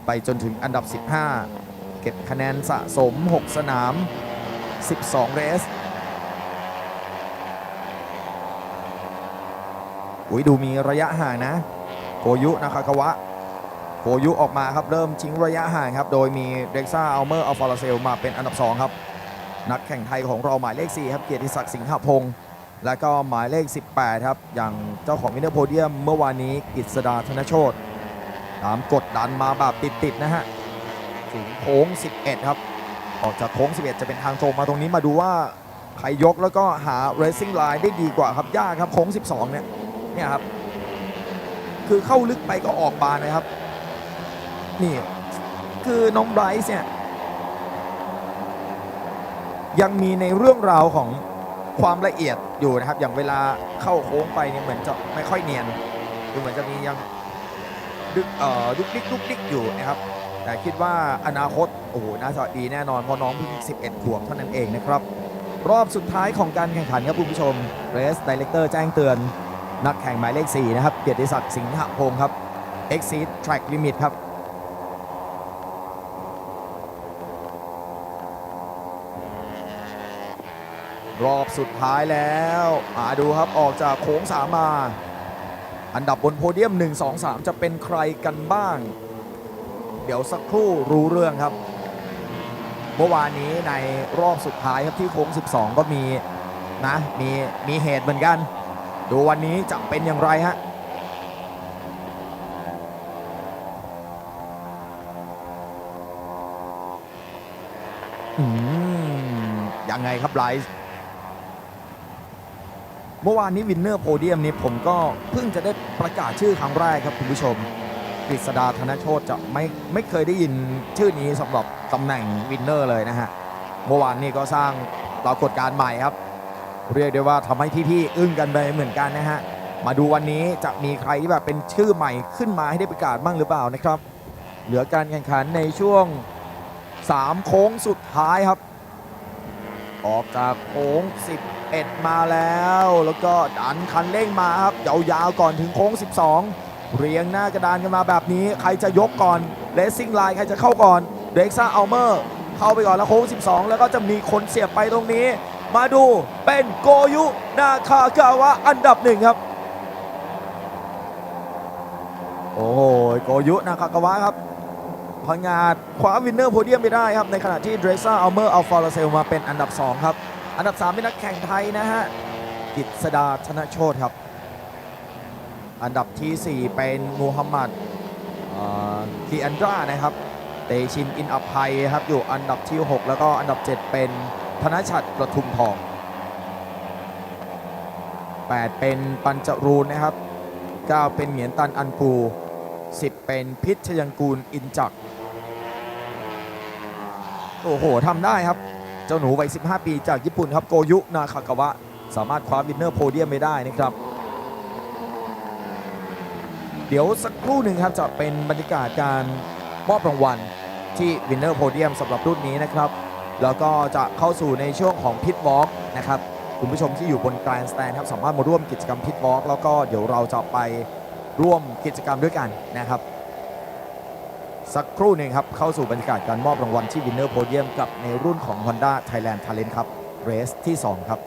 ไปจนถึงอันดับ15เก็บคะแนนสะสม6 สนาม12เรสดูมีระยะห่างนะโกยุนาคากาวะโกยุออกมาครับเริ่มทิ้งระยะห่างครับโดยมีเด็กซ่าอัลเมอร์อัลฟาราเซลมาเป็นอันดับ2ครับนักแข่งไทยของเราหมายเลข4ครับเกียรติศักดิ์สิงหพงศ์และก็หมายเลข18ครับอย่างเจ้าของวินเนอร์โพเดียมเมื่อวานนี้กฤษดาธนโชติตามกดดันมาแบบติดๆนะฮะถึงโค้ง11ครับออกจากโค้ง11จะเป็นทางตรงมาตรงนี้มาดูว่าใครยกแล้วก็หาเรซซิ่งไลน์ได้ดีกว่าครับยากครับโค้ง12เนี่ยครับคือเข้าลึกไปก็ออกบานนะครับนี่คือน้องไบรซ์เนี่ยยังมีในเรื่องราวของความละเอียดอยู่นะครับอย่างเวลาเข้าโค้งไปเนี่ยเหมือนจะไม่ค่อยเนียนดูเหมือนจะมียังดุกดิกอยู่นะครับแต่คิดว่าอนาคตน่าจะดีแน่นอนเพราะน้องเพิ่ง11 ขวบเท่านั้นเองนะครับรอบสุดท้ายของการแข่งขันครับคุณผู้ชม Race Director แจ้งเตือนนักแข่งหมายเลข4นะครับเกียรติศักดิ์สิงหพงศ์ครับ Exceed Track Limit ครับ รอบสุดท้ายแล้วมาดูครับออกจากโค้ง3มาอันดับบนโพเดียม1 2 3จะเป็นใครกันบ้างเดี๋ยวสักครู่รู้เรื่องครับเมื่อวานนี้ในรอบสุดท้ายครับที่โค้ง12ก็มีนะมีเหตุเหมือนกันดูวันนี้จะเป็นอย่างไรฮะยังไงครับไลฟ์เมื่อวานนี้วินเนอร์โพเดียมนี้ผมก็เพิ่งจะได้ประกาศชื่อครั้งแรกครับคุณผู้ชมกฤษดาธนโชติจะไม่เคยได้ยินชื่อนี้สำหรับตำแหน่งวินเนอร์เลยนะฮะเมื่อวานนี้ก็สร้างปรากฏการณ์ใหม่ครับเรียกได้ว่าทำให้พี่ๆอึ้งกันไปเหมือนกันนะฮะมาดูวันนี้จะมีใครที่แบบเป็นชื่อใหม่ขึ้นมาให้ได้ประกาศบ้างหรือเปล่านะครับเหลือการแข่งขันในช่วง3โค้งสุดท้ายครับออกจากโค้ง11มาแล้วก็ดันคันเร่งมาครับยาวๆก่อนถึงโค้ง12เรียงหน้ากระดานกันมาแบบนี้ใครจะยกก่อนเลสซิ่งไลน์ใครจะเข้าก่อนเด็กซ่าอัลเมอร์เข้าไปก่อนแล้วโค้ง12แล้วก็จะมีคนเสียบไปตรงนี้มาดูเป็นโกยุนาคากาวะอันดับ1ครับโอ้โหโกยุนาคากาวะครับพังงาดคว้าวินเนอร์โพเดียมไปได้ครับในขณะที่เดรซ่าอัลเมอร์อัลฟาลาเซลมาเป็นอันดับ2ครับอันดับ3เป็นนักแข่งไทยนะฮะกฤษดาธนโชติครับอันดับที่4เป็นมูฮัมหมัดคีอันดรานะครับเตชินอินอภัยครับอยู่อันดับที่6แล้วก็อันดับ7เป็นธนชัดประทุมทอง8เป็นปัญจรูนนะครับ9เป็นเหงียนตันอันปู10เป็นพิชยังกูลอินจักโอ้โหทำได้ครับเจ้าหนูวัย15ปีจากญี่ปุ่นครับโกยุนาคากาวะสามารถคว้าวินเนอร์โพเดียมไปได้นะครับเดี๋ยวสักครู่หนึ่งครับจะเป็นบรรยากาศการมอบรางวัลที่วินเนอร์โพเดียมสำหรับรุ่นนี้นะครับแล้วก็จะเข้าสู่ในช่วงของพิทวอล์กนะครับคุณผู้ชมที่อยู่บนแกรนด์สแตนด์ครับสามารถมาร่วมกิจกรรมพิทวอล์กแล้วก็เดี๋ยวเราจะไปร่วมกิจกรรมด้วยกันนะครับสักครู่หนึ่งครับเข้าสู่บรรยากาศการมอบรางวัลที่วินเนอร์โพเดียมกับในรุ่นของ Honda Thailand Talent ครับเรสที่2ครับ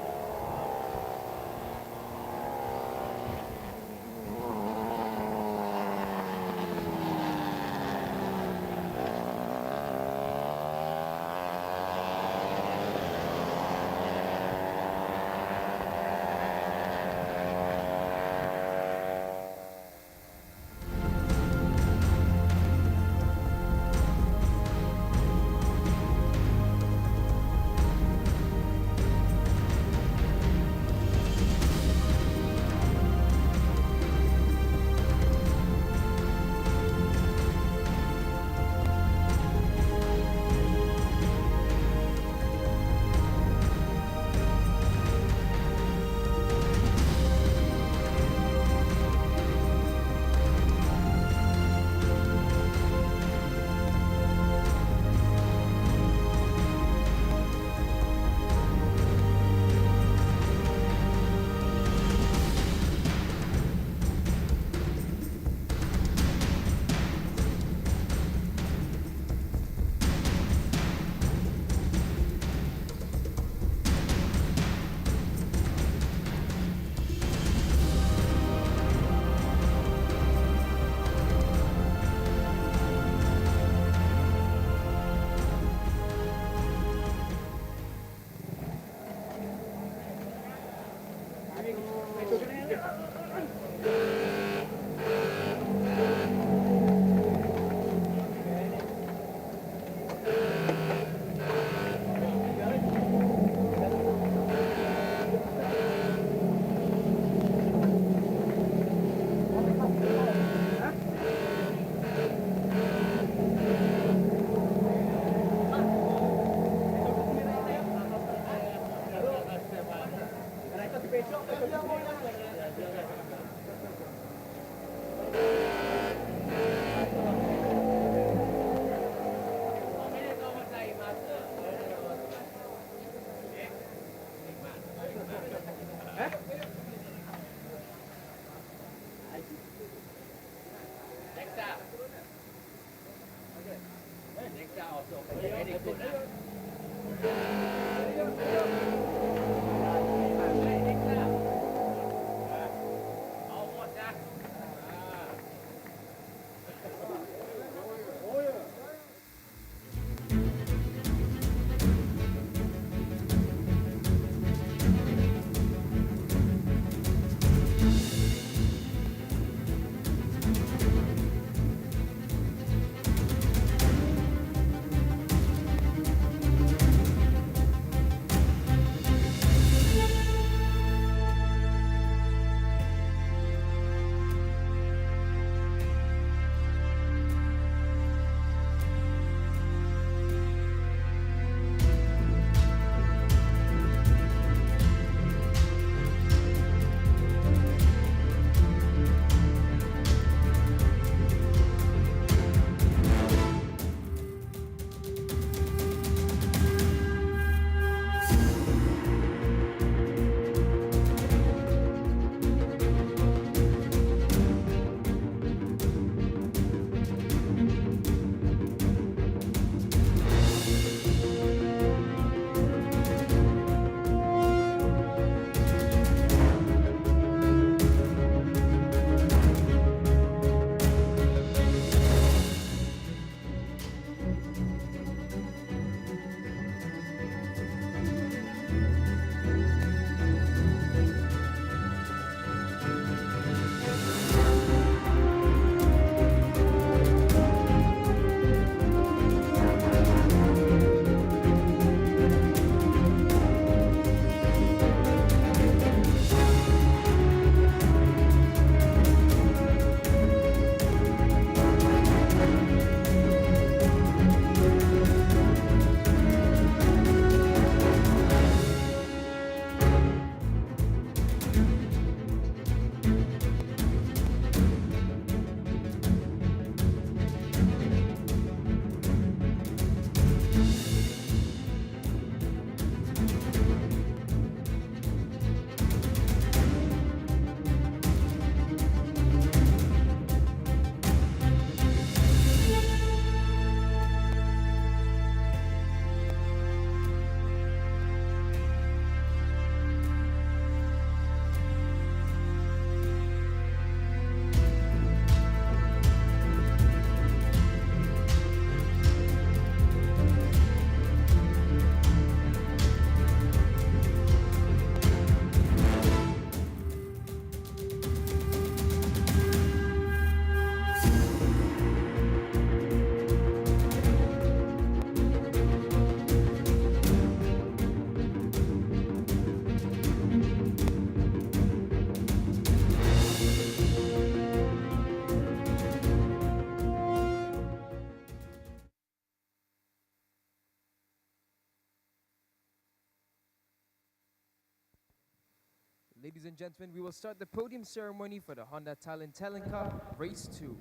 Ladies and gentlemen, we will start the podium ceremony for the Honda Talent Cup Race 2.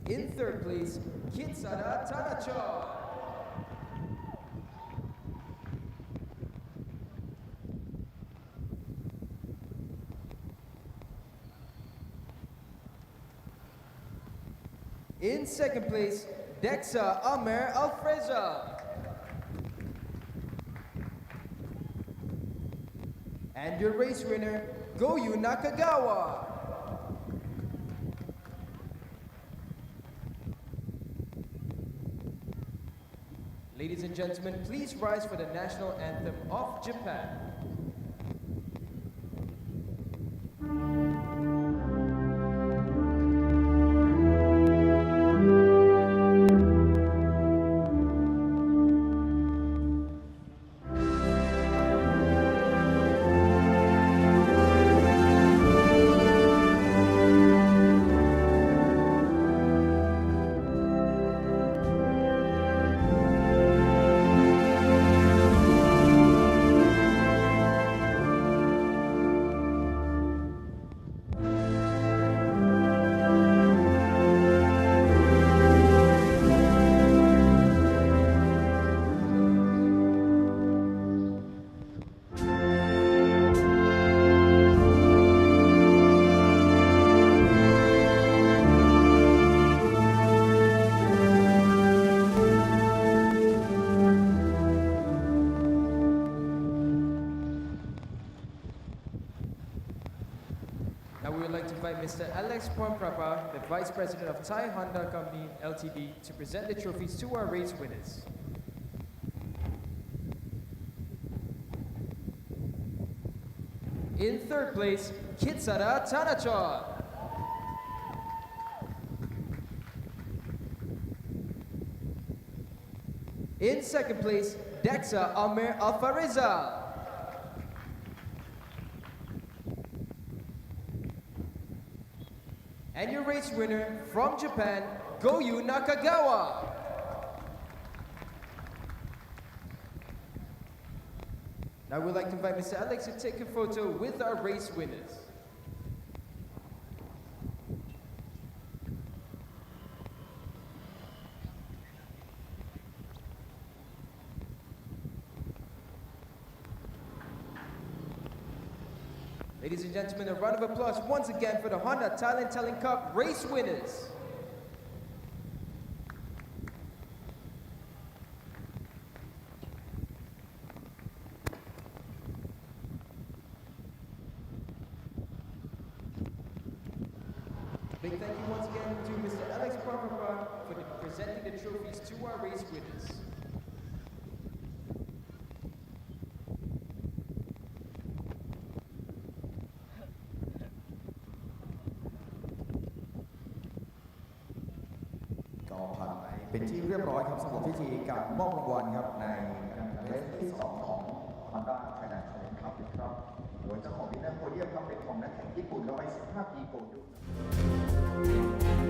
In third place, Kitsara Tanacho. In second place, Dexa Amer Alfreza. And your race winner, Goyu Nakagawa. Ladies and gentlemen, please rise for the national anthem of Japan. Now we would like to invite Mr. Alex Pomprapa, the Vice President of Thai Honda Company Ltd, to present the trophies to our race winners. In third place, Kitsara Tanachon. In second place, Dexa Amer Alfareza. And your race winner from Japan, Goyu Nakagawa. Now we'd like to invite Mr. Alex to take a photo with our race winners. Ladies and gentlemen, a round of applause once again for the Honda Talent Cup race winners. Big thank you once again to Mr. Alex Pomprapa for presenting the trophies to our race winners.เป็นที่เรียบร้อยครับสำหรับพิธีการมอบรางวัลครับในการแข่งขันเรสที่2ของ Honda Thailand Challenge Cup ครับโดยเจ้าของที่นั่งโพเดียมครับเป็นของนักแข่งญี่ปุ่นวัย15 ปีโกยุ Thank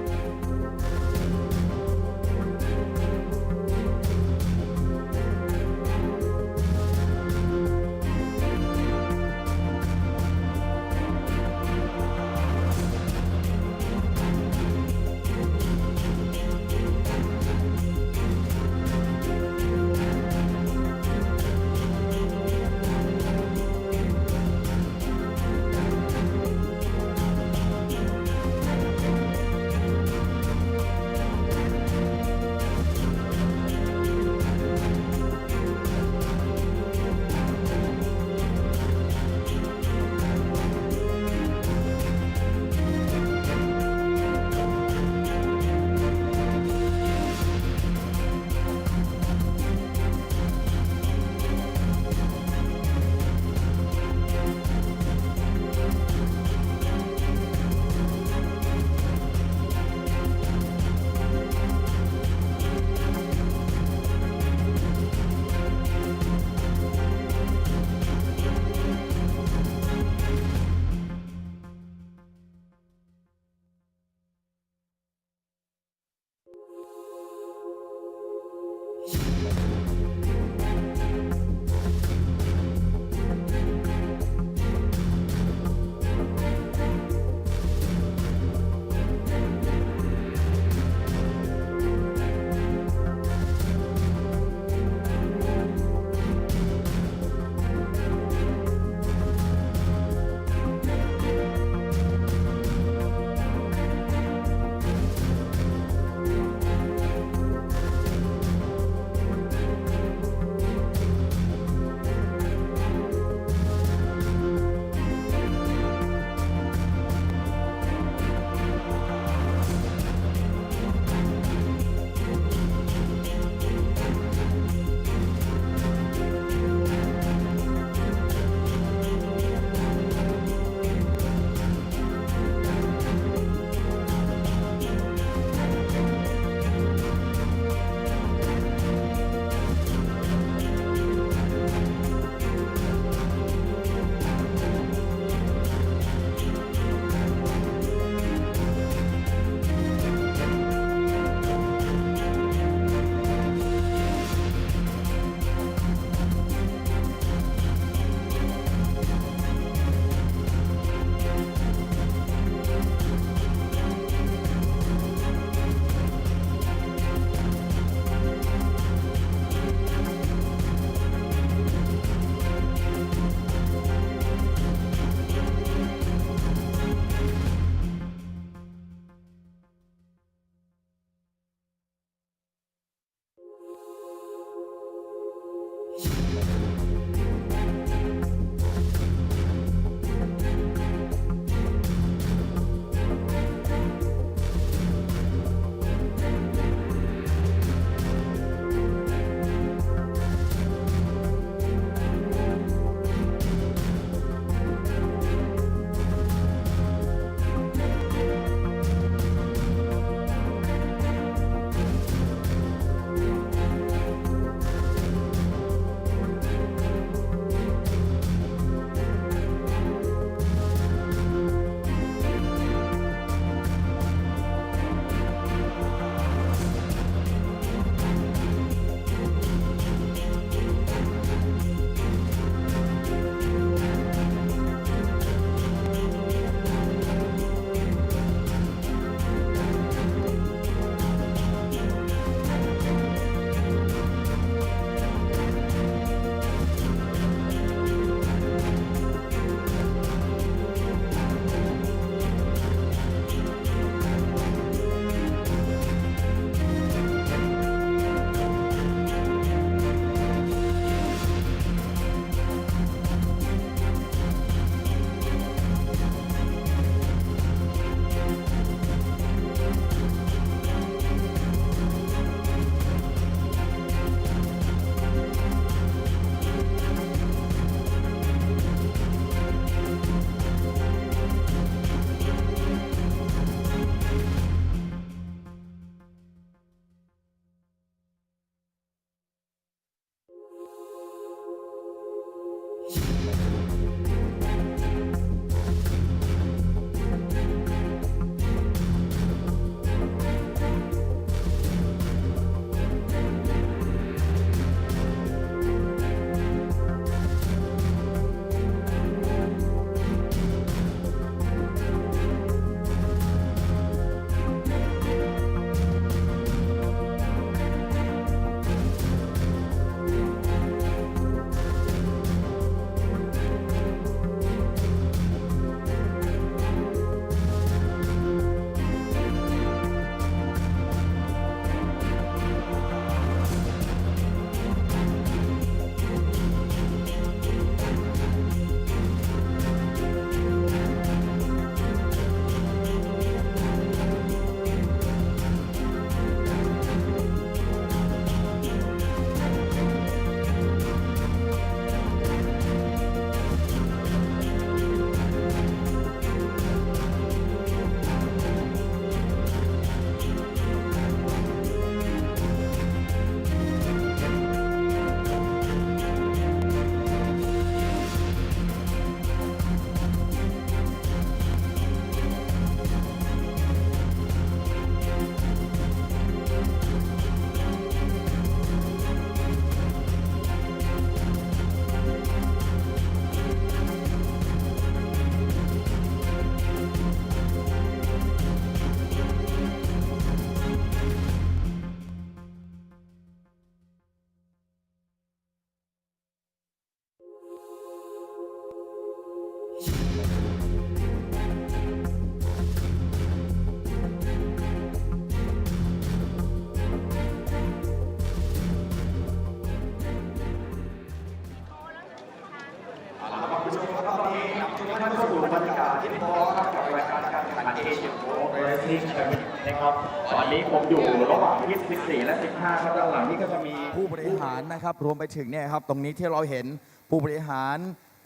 นี้ผมอยู่ระหว่างที่14 และ 15 ครับด้านหลังนี้ก็จะมีผู้บริหารนะครับรวมไปถึงเนี่ยครับตรงนี้ที่เราเห็นผู้บริหาร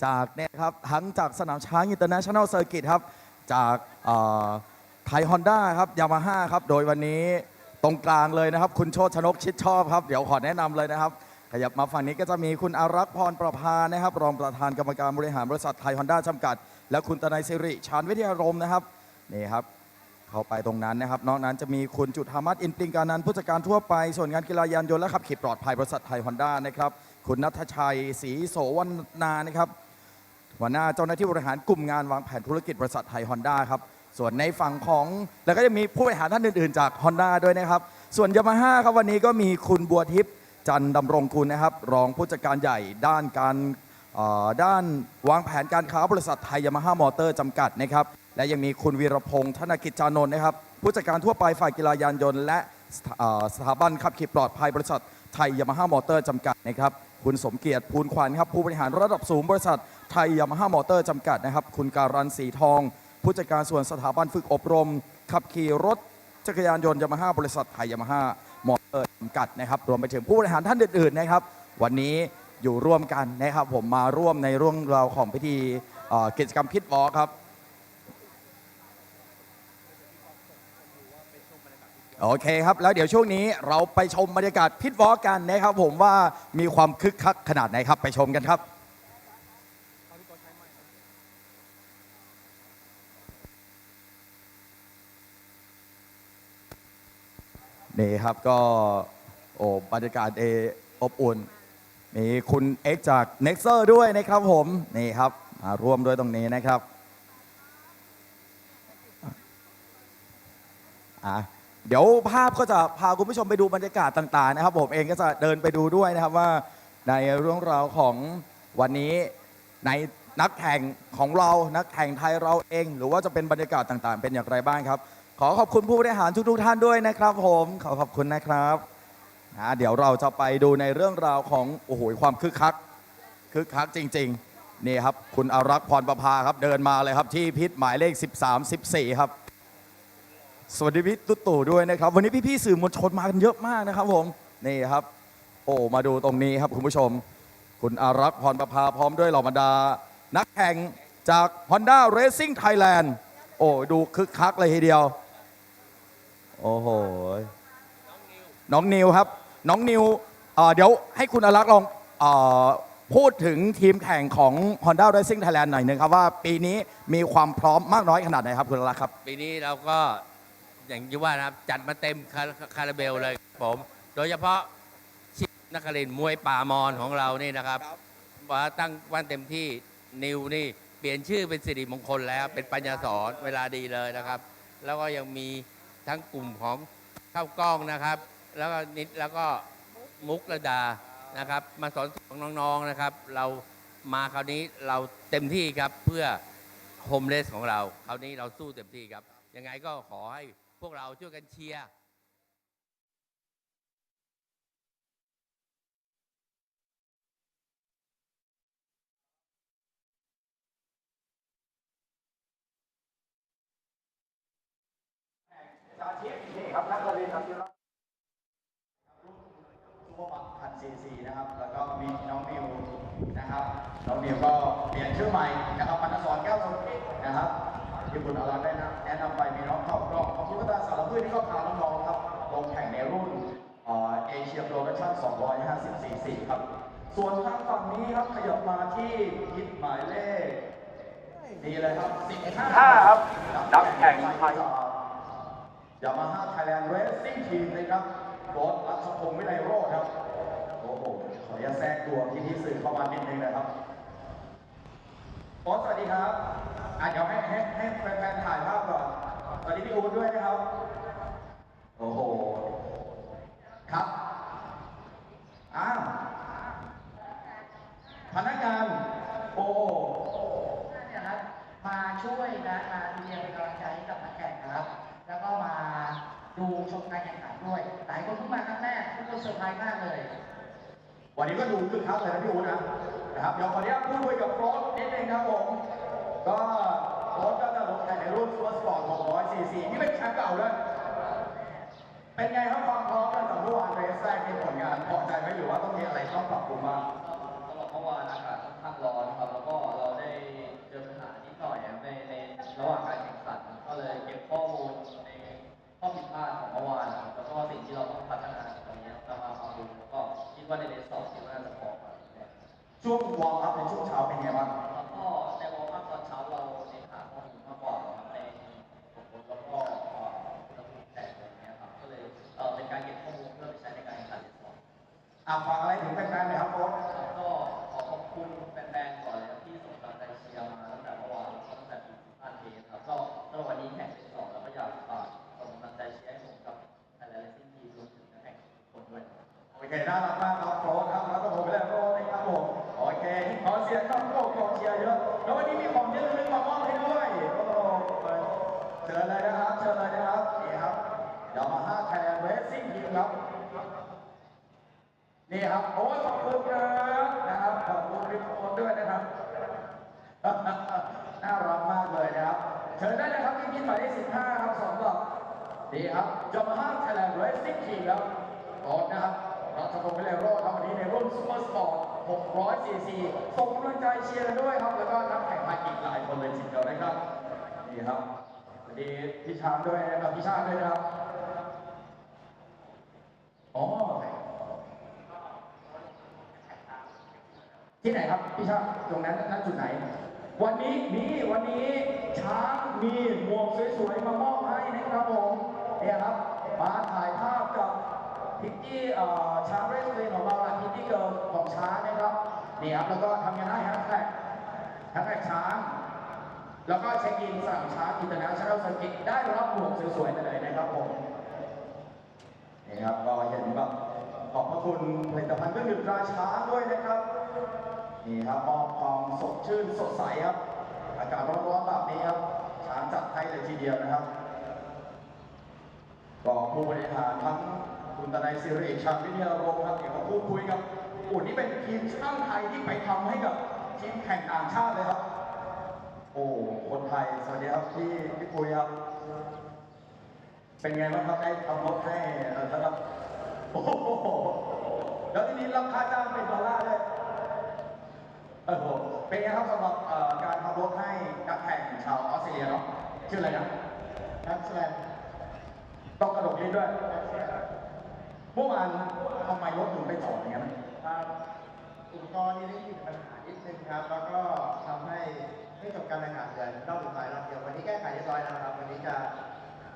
จากเนี่ยครับทั้งจากสนามช้างอินเตอร์เนชั่นแนลเซอร์กิตครับจากไทยฮอนด้าครับยามาฮ่าครับโดยวันนี้ตรงกลางเลยนะครับคุณโชติชนกชิดชอบครับเดี๋ยวขอแนะนำเลยนะครับขยับมาฝั่งนี้ก็จะมีคุณอารักษ์พรประภานะครับรองประธานกรรมการบริหารบริษัทไทยฮอนด้าจำกัดและคุณตนัยสิริชาญวิทยารมณ์นะครับนี่ครับเข้าไปตรงนั้นนะครับนอกนั้นจะมีคุณจุฑามัตอินปริงการนันท์ผู้จัดการทั่วไปส่วนงานกีฬายานยนต์และขับขี่ปลอดภัยบริษัทไทยฮอนด้านะครับคุณณัฐชัยศรีโสวรรณานะครับหัวหน้าเจ้าหน้าที่บริหารกลุ่มงานวางแผนธุรกิจบริษัทไทยฮอนด้าครับส่วนในฝั่งของแล้วก็จะมีผู้บริหารท่านอื่นๆจากฮอนด้าด้วยนะครับส่วนยามาฮ่าครับวันนี้ก็มีคุณบัวทิพย์จันดำรงคุณนะครับรองผู้จัดการใหญ่ด้านวางแผนการค้าบริษัทไทยยามาฮ่ามอเตอร์จำกัดนะครับและยังมีคุณวีรพงษ์ธนกิจจานนท์นะครับผู้จัดการทั่วไปฝ่ายกีฬายานยนต์และสถาบันขับขี่ปลอดภัยบริษัทไทยยามาฮ่ามอเตอร์จำกัดนะครับคุณสมเกียรติภูลขวัญครับผู้บริหารระดับสูงบริษัทไทยยามาฮ่ามอเตอร์จำกัดนะครับคุณการันสีทองผู้จัดการส่วนสถาบันฝึกอบรมขับขี่รถจักรยานยนต์ยามาฮ่าบริษัทไทยยามาฮ่ามอเตอร์จำกัดนะครับรวมไปถึงผู้บริหารท่านอื่นๆนะครับวันนี้อยู่ร่วมกันนะครับผมมาร่วมในเรื่องราวของพิธีกิจกรรมพิทวอล์คครับโอเคครับแล้วเดี๋ยวช่วงนี้เราไปชมบรรยากาศพิทวอล์กกันนะครับผมว่ามีความคึกคักขนาดไหนครับไปชมกันครับนี่ครับก็บรรยากาศอบอุ่นมีคุณเอ็กจากเน็กเซอร์ด้วยนะครับผมนี่ครับมาร่วมด้วยตรงนี้นะครับเดี๋ยวภาพก็จะพาคุณผู้ชมไปดูบรรยากาศต่างๆนะครับผมเองก็จะเดินไปดูด้วยนะครับว่าในเรื่องราวของวันนี้ในนักแข่งของเรานักแข่งไทยเราเองหรือว่าจะเป็นบรรยากาศต่างๆเป็นอย่างไรบ้างครับขอขอบคุณผู้บริหารทุกๆท่านด้วยนะครับผมขอบคุณนะครับเดี๋ยวเราจะไปดูในเรื่องราวของโอ้โหความคึกคักจริงๆนี่ครับคุณอารักษ์พรประภาครับเดินมาเลยครับที่พิษหมายเลข13-14ครับสวัสดีพี่ตุ๊ตู่ด้วยนะครับวันนี้พี่ๆสื่อมวลชนมากันเยอะมากนะครับผมนี่ครับมาดูตรงนี้ครับคุณผู้ชมคุณอารักษ์พรประภาพร้อมด้วยเหล่าบรรดานักแข่งจาก Honda Racing Thailand ดูคึกคักเลยทีเดียวโอ้โหน้องนิวครับน้องนิวเดี๋ยวให้คุณอารักษ์ลองพูดถึงทีมแข่งของ Honda Racing Thailand หน่อยนึงครับว่าปีนี้มีความพร้อมมากน้อยขนาดไหนครับคุณอารักษ์ครับปีนี้เราก็อย่างที่ว่านะครับจัดมาเต็มคาราเบลเลยผมโดยเฉพาะชิปนักเรียนมวยป่ามอนของเรานี่นะครับว่าตั้งวันเต็มที่นิวนี่เปลี่ยนชื่อเป็นสิริมงคลแล้วเป็นปัญญาสอนเวลาดีเลยนะครับแล้วก็ยังมีทั้งกลุ่มของข้าวกล้องนะครับแล้วก็นิดแล้วก็มุกระดานะครับมาสอนน้องๆนะครับเรามาคราวนี้เราเต็มที่ครับเพื่อโฮมเลสของเราคราวนี้เราสู้เต็มที่ครับยังไงก็ขอให้พวกเราช่วยกันเชียร์จาทิพย์นี่ครับนักเรียนครับซูเปอร์บัคคันซีนะครับแล้วก็มีน้องนิวนะครับน้องนิวก็เปลี่ยนชื่อใหม่นะครับปัณสอนแก้วสมคิดนะครับที่คุณอารักษ์ได้นะแนะนำไปมีน้องเข้ารอบของทุกตาสารพืชที่ก็พาน้องๆครับลงแข่งในรุ่นเอเชียโปรดักชั่น250 cc ครับส่วนทางฝั่งนี้ครับขยับมาที่พิษหมายเลขดีเลยครับ15ครับนักแข่งไทยยามาฮ่าไทยแลนด์เรสซิ่งทีมนะครับโค้ชรัชพงศ์วิไลโรจน์ครับโอ้โหขออนุญาตแทรกตัวพี่สื่อเข้ามานิดนึงนะครับโค้ชสวัสดีครับเดี๋ยวให้แฟนๆถ่ายภาพก่อนสวัสดีพี่อู๊ดด้วยนะครับโอ้โหครับพนักงานโอ้เนี่ยครับมาช่วยนะมาเรียนเป็นกำลังใจให้กับนักแข่งนะครับแล้วก็มาดูชมการแข่งขันด้วยหลายคนเพิ่งมาครั้งแรกทุกคนเซอร์ไพรส์มากเลยวันนี้ก็ดูคึกคักเลยนะพี่อู๊ดนะครับเดี๋ยวขออนุญาตพูดคุยกับโค้ชนิดนึงครับผมก็โค้ชก็จะลงแข่งในรุ่นซูเปอร์สปอร์ต600 cc นี่เป็นแชมป์เก่าด้วย มีอะไรต้องปรับปรุงบ้าง สำหรับเมื่อวานอากาศค่อนข้างร้อนครับแล้วก็เราได้เจอปัญหานิดหน่อยในระหว่างการแข่งขันก็เลยเก็บข้อมูลในข้อผิดพลาดของเมื่อวานนะครับแล้วก็สิ่งที่เราต้องพัฒนาตรงนี้เรามาปรับปรุงแล้วก็คิดว่าในเดย์สองคิดว่าน่าจะพอครับ ช่วงวอร์มอัพในช่วงเช้าเป็นไงบ้าง แล้วก็ในวอร์มอัพตอนเช้าเราเน้นหาข้อมูลมากกว่าครับในผลแล้วก็ระบบแตกอะไรอย่างเงี้ยครับก็เลยเป็นการเก็บข้อมูลเพื่อไปใช้ในการแข่งขันเดย์สอง ฝากอะไรถึงแฟนๆหน่อยครับโค้ช ก็ขอขอบคุณแฟนๆก่อนเลยครับที่ส่งกำลังใจเชียร์มาตั้งแต่เมื่อวานแล้วก็ตั้งแต่ปี2000เทสครับก็สำหรับวันนี้แข่งเป็นสองแล้วก็อยากฝากส่งกำลังใจเชียร์ให้ผมกับไทยแลนด์เลสซิ่งทีมรวมถึงนักแข่งทุกคนด้วยครับ โอเคน่ารักมากครับโค้ชครับแล้วก็ผมไปแล้วโค้ชนะครับผมโอเคขอเสียงครับโค้ชกองเชียร์เยอะแล้ววันนี้มีของที่ระลึกมามอบให้ด้วยโอ้โหเชิญเลยนะครับเชิญเลยนะครับนี่ครับยามาฮ่าไทยแลนด์เรซซิ่งทีมครับนี่ครับโอ้ยขอบคุณนะครับขอบคุณพี่โค้ชด้วยนะครับ น่ารักมากเลยนะครับเชิญได้เลยครับที่กินหมายเลข15ครับสำหรับนี่ครับยามาฮ่าไทยแลนด์เรซซิ่งทีมครับโค้ชนะครับรัชพงศ์วิเลโรจน์ครับวันนี้ในรุ่นซูเปอร์สปอร์ต600 cc ส่งกำลังใจเชียร์กันด้วยครับแล้วก็นักแข่งขันอีกหลายคนเลยทีเดียวนะครับนี่ครับสวัสดีพี่ชามด้วยนะครับพี่ชาติด้วยนะครับอ๋อที่ไหนครับพี่ชาติตรงนั้นนั่นจุดไหน วันนี้ช้างมีหมวกสวยๆมามอบให้นะครับผมเนี่ยครับมาถ่ายภาพกับพิกกี้ช้างเรสเลนของเราและพิกกี้เกิร์ลของช้างนะครับนี่ครับแล้วก็ทำงานให้แฮชแท็กช้างแล้วก็เช็คอินสั่งช้างอินเตอร์เนชั่นแนลเซอร์กิตได้รับหมวกสวยๆไปเลยนะครับผมนี่ครับก็เห็นแบบขอบพระคุณผลิตภัณฑ์เครื่องดื่มตราช้างด้วยนะครับนี่ครับมอบความสดชื่นสดใสครับอากาศร้อนๆแบบนี้ครับช้างจัดให้เลยทีเดียวนะครับก็ผู้บริหารทั้งคุณตนายสิริชาญวิทยารงค์ครับเดี๋ยวมาพูดคุยกับนี่เป็นทีมช่างไทยที่ไปทำให้กับทีมแข่งต่างชาติเลยครับโอ้คนไทยสวัสดีครับพี่ปุ้ยครับเป็นไงบ้างครับได้ทำรถให้นะครับโอ้โหแล้วทีนี้รับค่าจ้างเป็นดอลลาร์ด้วยเป็นไงครับสำหรับการทำรถให้นักแข่งชาวออสเตรเลียเนาะชื่ออะไรนะนักแสดงต้องกระโดดลิ้นด้วยเมื่อวานทำไมรถถึงไปจอดอย่างนั้น อุปกรณ์นี้ได้มีปัญหานิดนึงครับ แล้วก็ทำให้ไม่จบการแข่งขันเลยรอบสุดท้ายรอบเดียววันนี้แก้ไขเรียบร้อยแล้วครับ วันนี้จะ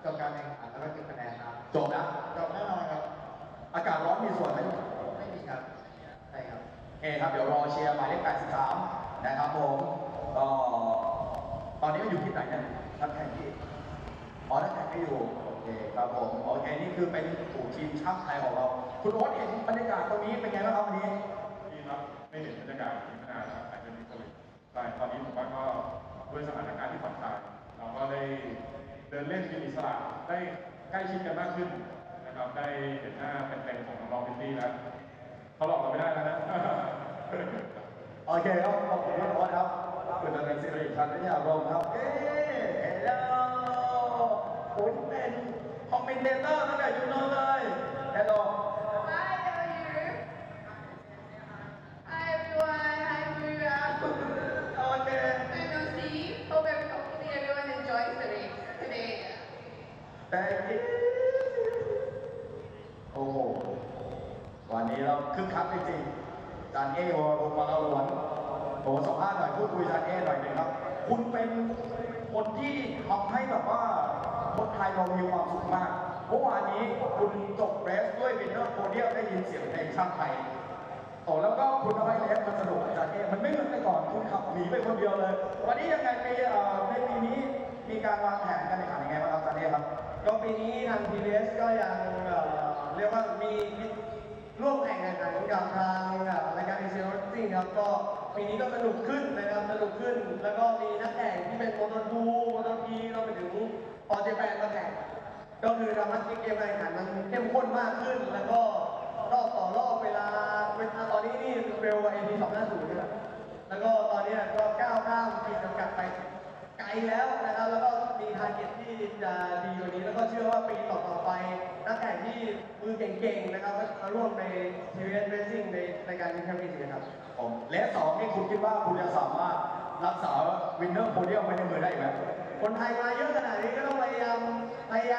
จบการแข่งขันแล้วก็เก็บคะแนนครับ จบนะ จบแน่นอนครับ อากาศร้อนมีส่วนไหม ไม่มีครับใช่ครับ โอเคครับเดี๋ยวรอเชียร์หมายเลข83นะครับผมก็ตอนนี้ก็อยู่ที่ไหนเนี่ยนักแข่งที่นักแข่งไม่อยู่โอเคครับผมโอเคนี่คือเป็นทีมช่างไทยของเราคุณโอ๊ตเห็นบรรยากาศตรงนี้เป็นไงบ้างครับวันนี้ ดีครับไม่เห็นบรรยากาศที่ขนาดอาจจะมีโควิดใช่ตอนนี้ผมว่าก็ด้วยสถานการณ์ที่ผ่อนคลายเราก็ได้เดินเล่นกินอิสระได้ใกล้ชิดกันมากขึ้นนะครับได้เห็นหน้าเป็นๆของน้องพิตตี้แล้วเขาหลอกเราไม่ได้แล้วนะ โอเคครับขอบคุณพี่โอ๊ตครับคุณนันท์สิริชันวิทยารมณ์ครับเฮ้เฮลโลคุณเป็นคอมเมนเตเตอร์ตั้งแต่ยูโนเลยเฮลโล Hi, how are you? Hi everyone, hi Buriram. โอเค I'm Lucy. Hopefully everyone enjoys the race today. Thank you โอ้วันนี้เราคึกคักจริงๆจานเอวรมาลาหลวนโอ้สัมภาษณ์หน่อยพูดคุยจานเอหน่อยหนึ่งครับ คุณเป็นคนที่ทำให้แบบว่าคนไทยเรามีความสุขมากเมื่อวานนี้คุณจบเรสด้วยวินเนอร์โพเดียมได้ยินเสียงเพลงชาติไทยแล้วก็คุณทำให้เรสมันสนุกจานเอมันไม่เหมือนแต่ก่อนคุณขับหนีไปคนเดียวเลย วันนี้ยังไงในปีนี้มีการวางแผนการแข่งขันยังไงบ้างครับจานเอครับ ก็ปีนี้ทาง PBS ก็ยังเรียกว่ามีร่วมแข่งขันกับทางรายการเอเชียรถซิ่งครับก็ปีนี้ก็สนุกขึ้นนะครับสนุกขึ้น แล้วก็มีนักแข่งที่เป็นโมโตทูโมโตพีเราไปถึงออเจแปนมาแข่งก็คือทำให้เกมการแข่งขันมันเข้มข้นมากขึ้น แล้วก็รอบต่อรอบเวลาตอนนี้นี่เร็วกว่า AP 250นะครับแล้วก็ตอนนี้ก็ก้าวข้ามขีดจำกัดไปไกลแล้วนะครับแล้วก็มีทาร์เก็ตที่จะดีกว่านี้แล้วก็เชื่อว่าปีต่อๆไปนักแข่งที่มือเก่งๆนะครับเรา ร่วมใน TVS Racing ในรายการชิงแชมป์เอเชียครับ ผมเลส2นี่คุณคิดว่าคุณจะสามารถรักษาวินเนอร์โพเดียมไว้ในมือได้ไหม คนไทยมาเยอะขนาดนี้ก็ต้องพยาย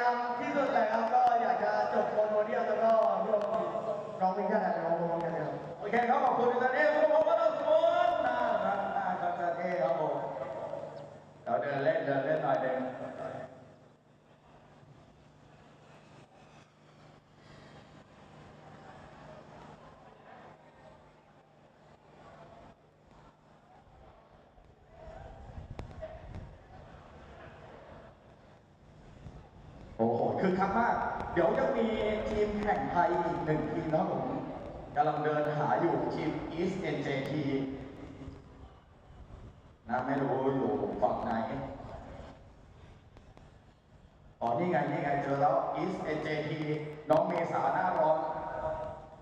ามที่สุดแหละครับก็อยากจะจบโพเดียมแล้วก็ร่วมร้องเพลงชาติไทยของวงกันครับ โอเคครับขอบคุณอาจารย์เอคุณผมก็ต้องสุดน่ารักมากครับอาจารย์เอครับผมเดี๋ยวเดินเล่นหน่อยเดินโอ้โหคือคักมาก เดี๋ยวยังมีทีมแข่งไทยอีกหนึ่งทีมนะครับผมกำลังเดินหาอยู่ทีม East NJT นะไม่รู้อยู่ฝั่งไหนอ๋อนี่ไงเจอแล้ว East NJT น้องเมษาหน้าร้อน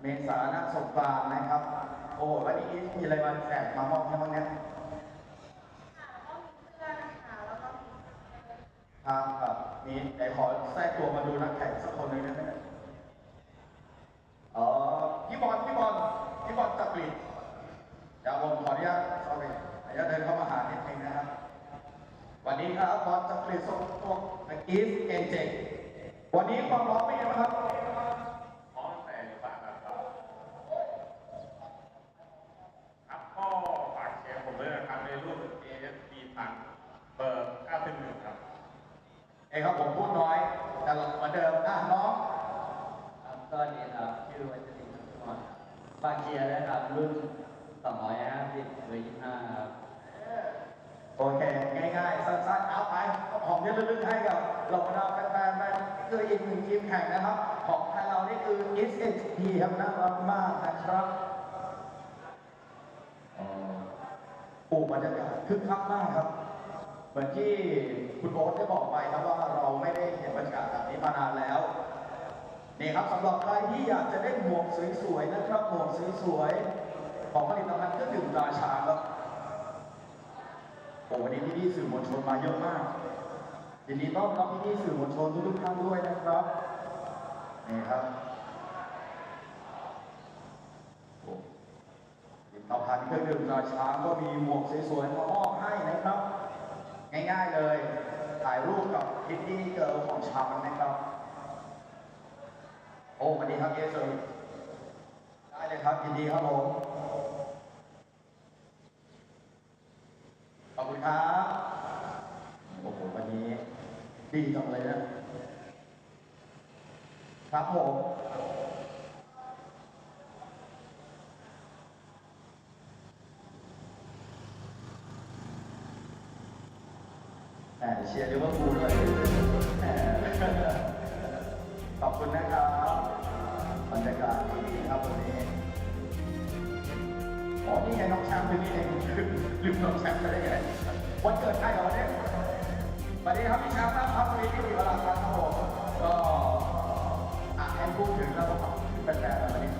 เมษาหน้าสงกรานต์นะครับ โอ้วันนี้ East มีอะไรมาแจกมามอบให้บ้างเนี่ยครับมีไหนขอแทรกตัวมาดูนักแข่งสักคนหนึ่งได้ไหมพี่บอลจักรีเดี๋ยวผมขออนุญาตเข้าไปเดินเข้ามาหานิดนึงนะครับวันนี้ครับบอลจักรีส่งตัวอีสเอ็นเจวันนี้ความพร้อมเป็นยังไงครับพร้อมแต่ฝากครับก็ฝากเชียร์ผมด้วยนะครับในรุ่น AFP พันเบอร์91ครับครับผมพูดน้อยแต่เหมือนเดิมน้องครับก็นี่ครับชื่อวัชรินทร์ทุกคนฝากเชียร์ด้วยครับรุ่น250เบอร์25ครับ โอเคง่ายๆสั้นๆเอาไปหอมเยอะลึกๆให้กับเหล่าบรรดาแฟนๆนี่คืออีกหนึ่งทีมแข่งนะครับของไทยเรานี่คือ SHP ครับน่ารักมากนะครับโอ้บรรยากาศคึกคักมากครับเหมือนที่คุณโอ๊ตได้บอกไปครับว่าเราไม่ได้เห็นบรรยากาศแบบนี้มานานแล้วนี่ครับสำหรับใครที่อยากจะได้หมวกสวยๆนะครับหมวกสวยๆของผลิตภัณฑ์เครื่องดื่มราชาครับโอ้วันนี้พี่ๆสื่อมวลชนมาเยอะมากยินดีต้อนรับพี่ๆสื่อมวลชนทุกท่านด้วยนะครับนี่ครับโอ้ผลิตภัณฑ์เครื่องดื่มราชาก็มีหมวกสวยๆมามอบให้นะครับง่ายๆเลยถ่ายรูปกับพิตตี้เกิร์ลของชางนะครับโอ้สวัสดีครับเยสเลยได้เลยครับยินดีครับผมขอบคุณครับโอ้โหวันนี้ดีจังเลยนะครับผมเชียร์ลิเวอร์พูลเลยขอบคุณนะครับบรรยากาศดีครับวันนี้อ๋อนี่ไงน้องแชมป์เป็นนี่เองลืมน้องแชมป์ไปได้ไงวันเกิดใครเหรอวันนี้สวัสดีครับพี่แชมป์นะครับวันนี้ที่มีพลังกันครับผมก็ให้พูดถึงแล้วก็เป็นแบบวันนี้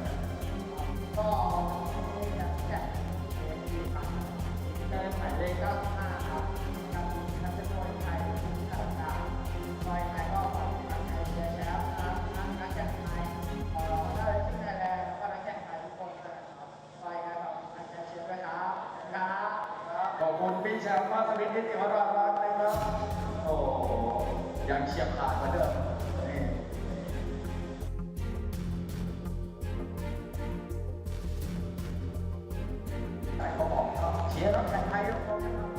ก็อยากแจกเดินหมายเลข95ครับกับนักเตะมวยไทยต่างๆมวยไทยก็นักแข่งเชียร์แชมป์นักแข่งไทยได้ที่ไทยแลนด์ก็นักแข่งไทยทุกคนนะครับไปกันครับนักแข่งเชียร์ด้วยครับขอบคุณพี่แชมป์มาสวิทย์นิติวรารัตน์นะครับโอ้ยังเฉียบขาดเหมือนเดิมนี่แต่เขาบอกเชียร์นักแข่งไทยทุกคนนะครับ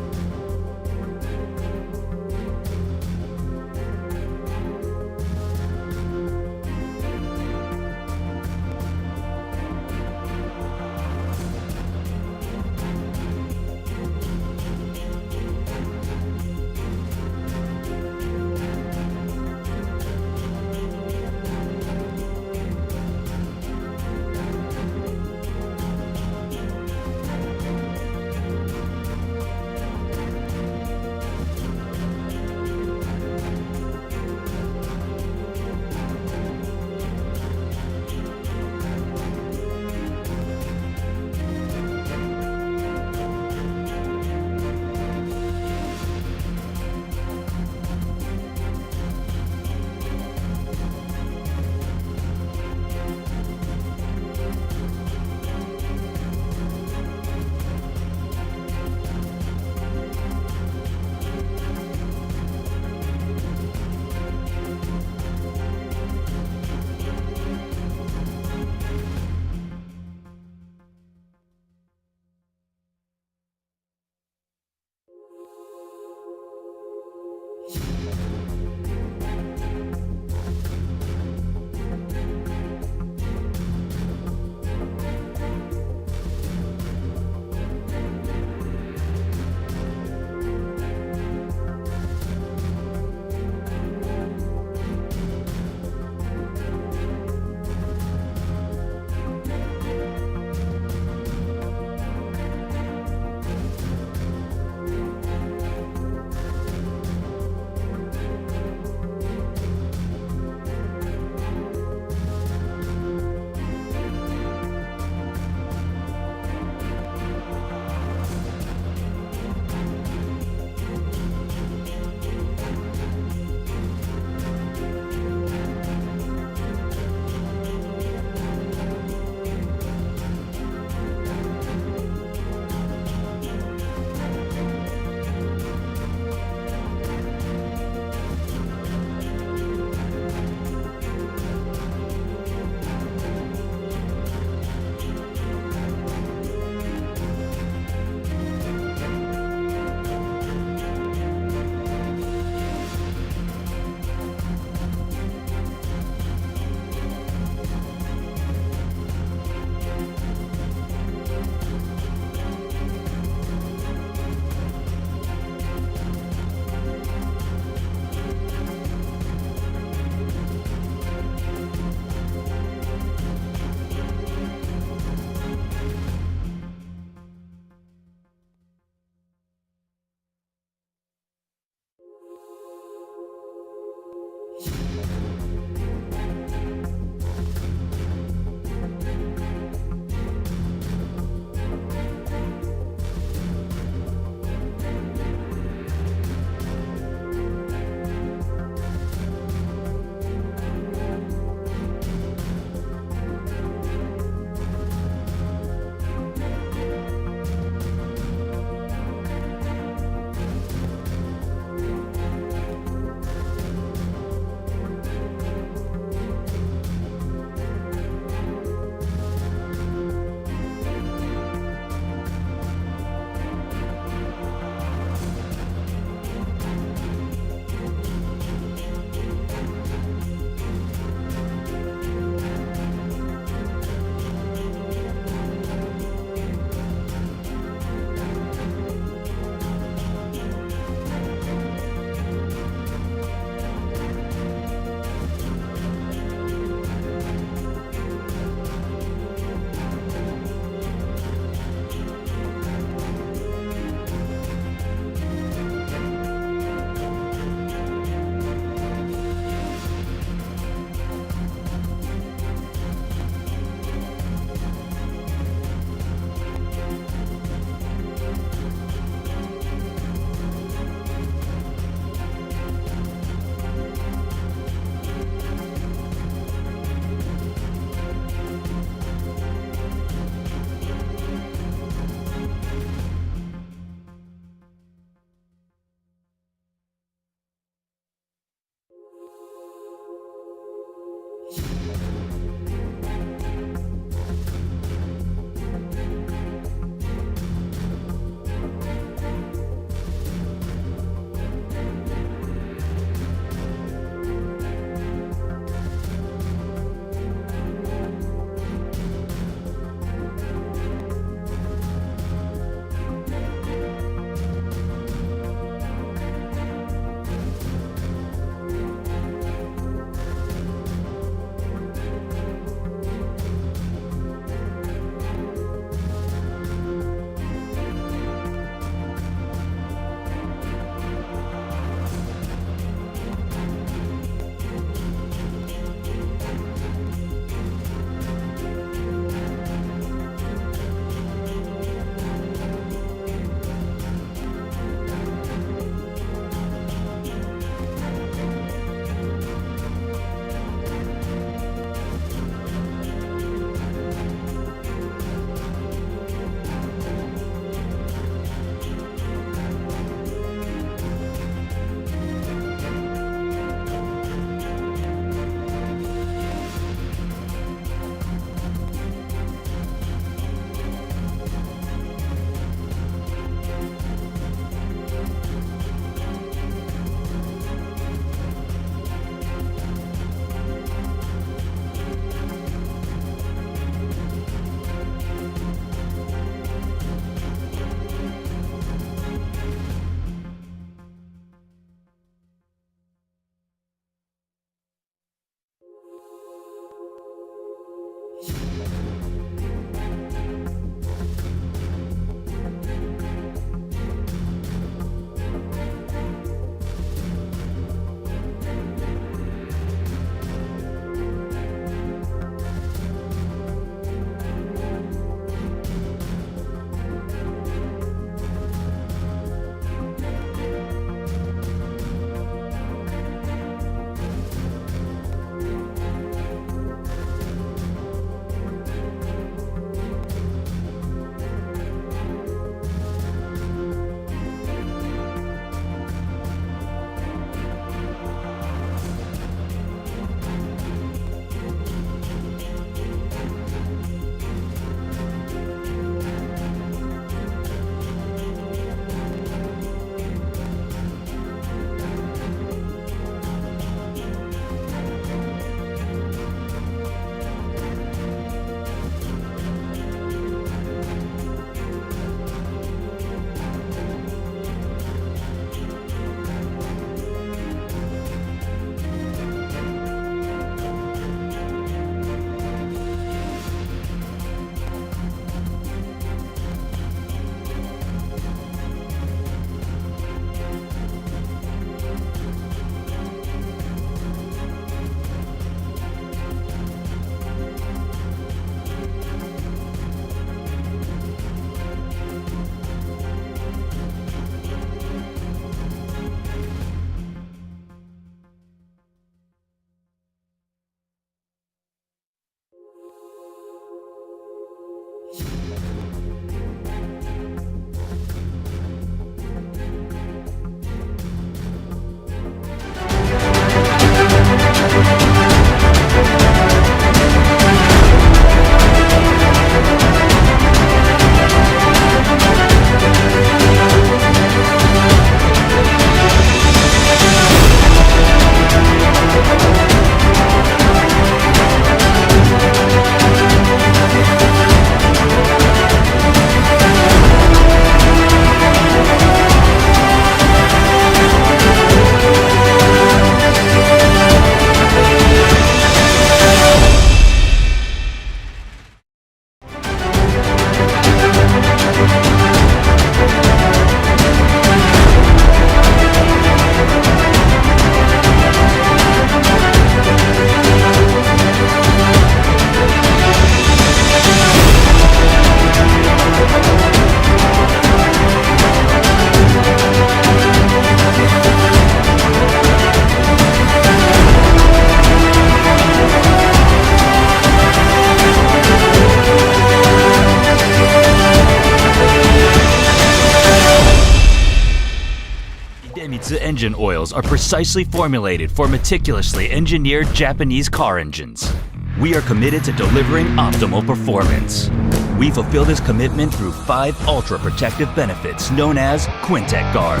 IDEMITSU engine oils are precisely formulated for meticulously engineered Japanese car engines. We are committed to delivering optimal performance. We fulfill this commitment through 5 ultra-protective benefits known as Quintec Guard.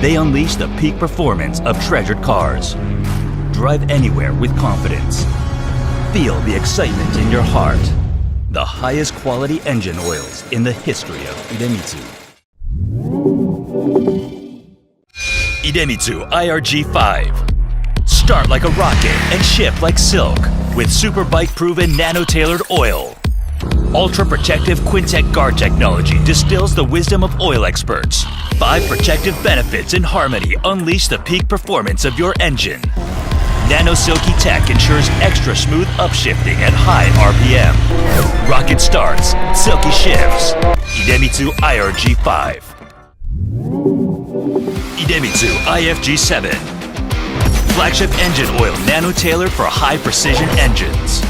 They unleash the peak performance of treasured cars. Drive anywhere with confidence. Feel the excitement in your heart. The highest quality engine oils in the history of IDEMITSU. IDEMITSU IRG5. Start like a rocket and ship like silk with super bike proven nano-tailored oil. Ultra protective Quintec Guard technology distills the wisdom of oil experts. 5 protective benefits in harmony unleash the peak performance of your engine. Nano Silky Tech ensures extra smooth upshifting at high RPM. Rocket starts, silky shifts. IDEMITSU IRG5. IDEMITSU IFG7. Flagship engine oil nano-tailored for high-precision engines.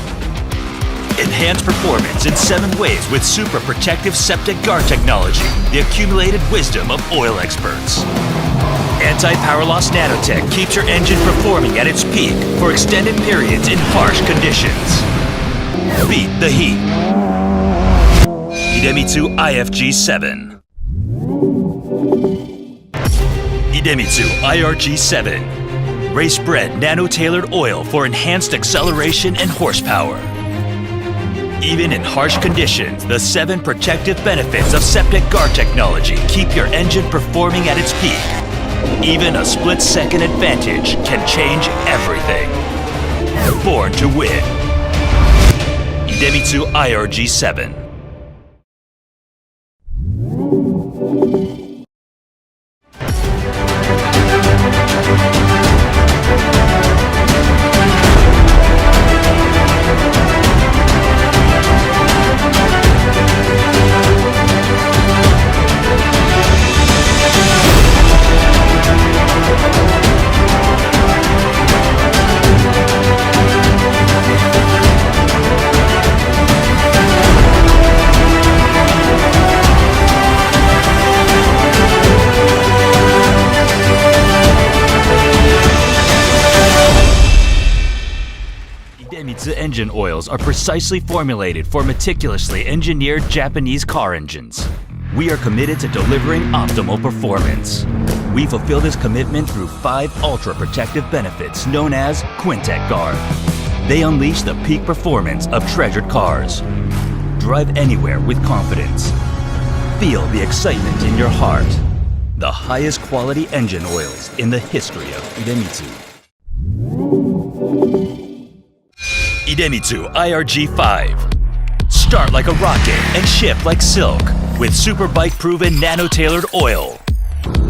Enhance performance in 7 ways with super protective septic guard technology, the accumulated wisdom of oil experts. Anti-power loss nanotech keeps your engine performing at its peak for extended periods in harsh conditions. Beat the heat. IDEMITSU IFG7. IDEMITSU IRG7. Race-bred nano-tailored oil for enhanced acceleration and horsepower. Even in harsh conditions, the 7 protective benefits of septic guard technology keep your engine performing at its peak. Even a split-second advantage can change everything. Born to win. IDEMITSU IRG7. IDEMITSU engine oils are precisely formulated for meticulously engineered Japanese car engines. We are committed to delivering optimal performance. We fulfill this commitment through 5 ultra-protective benefits known as Quintec Guard. They unleash the peak performance of treasured cars. Drive anywhere with confidence. Feel the excitement in your heart. The highest quality engine oils in the history of IDEMITSU. IDEMITSU IRG5. Start like a rocket and ship like silk with super bike proven nano-tailored oil.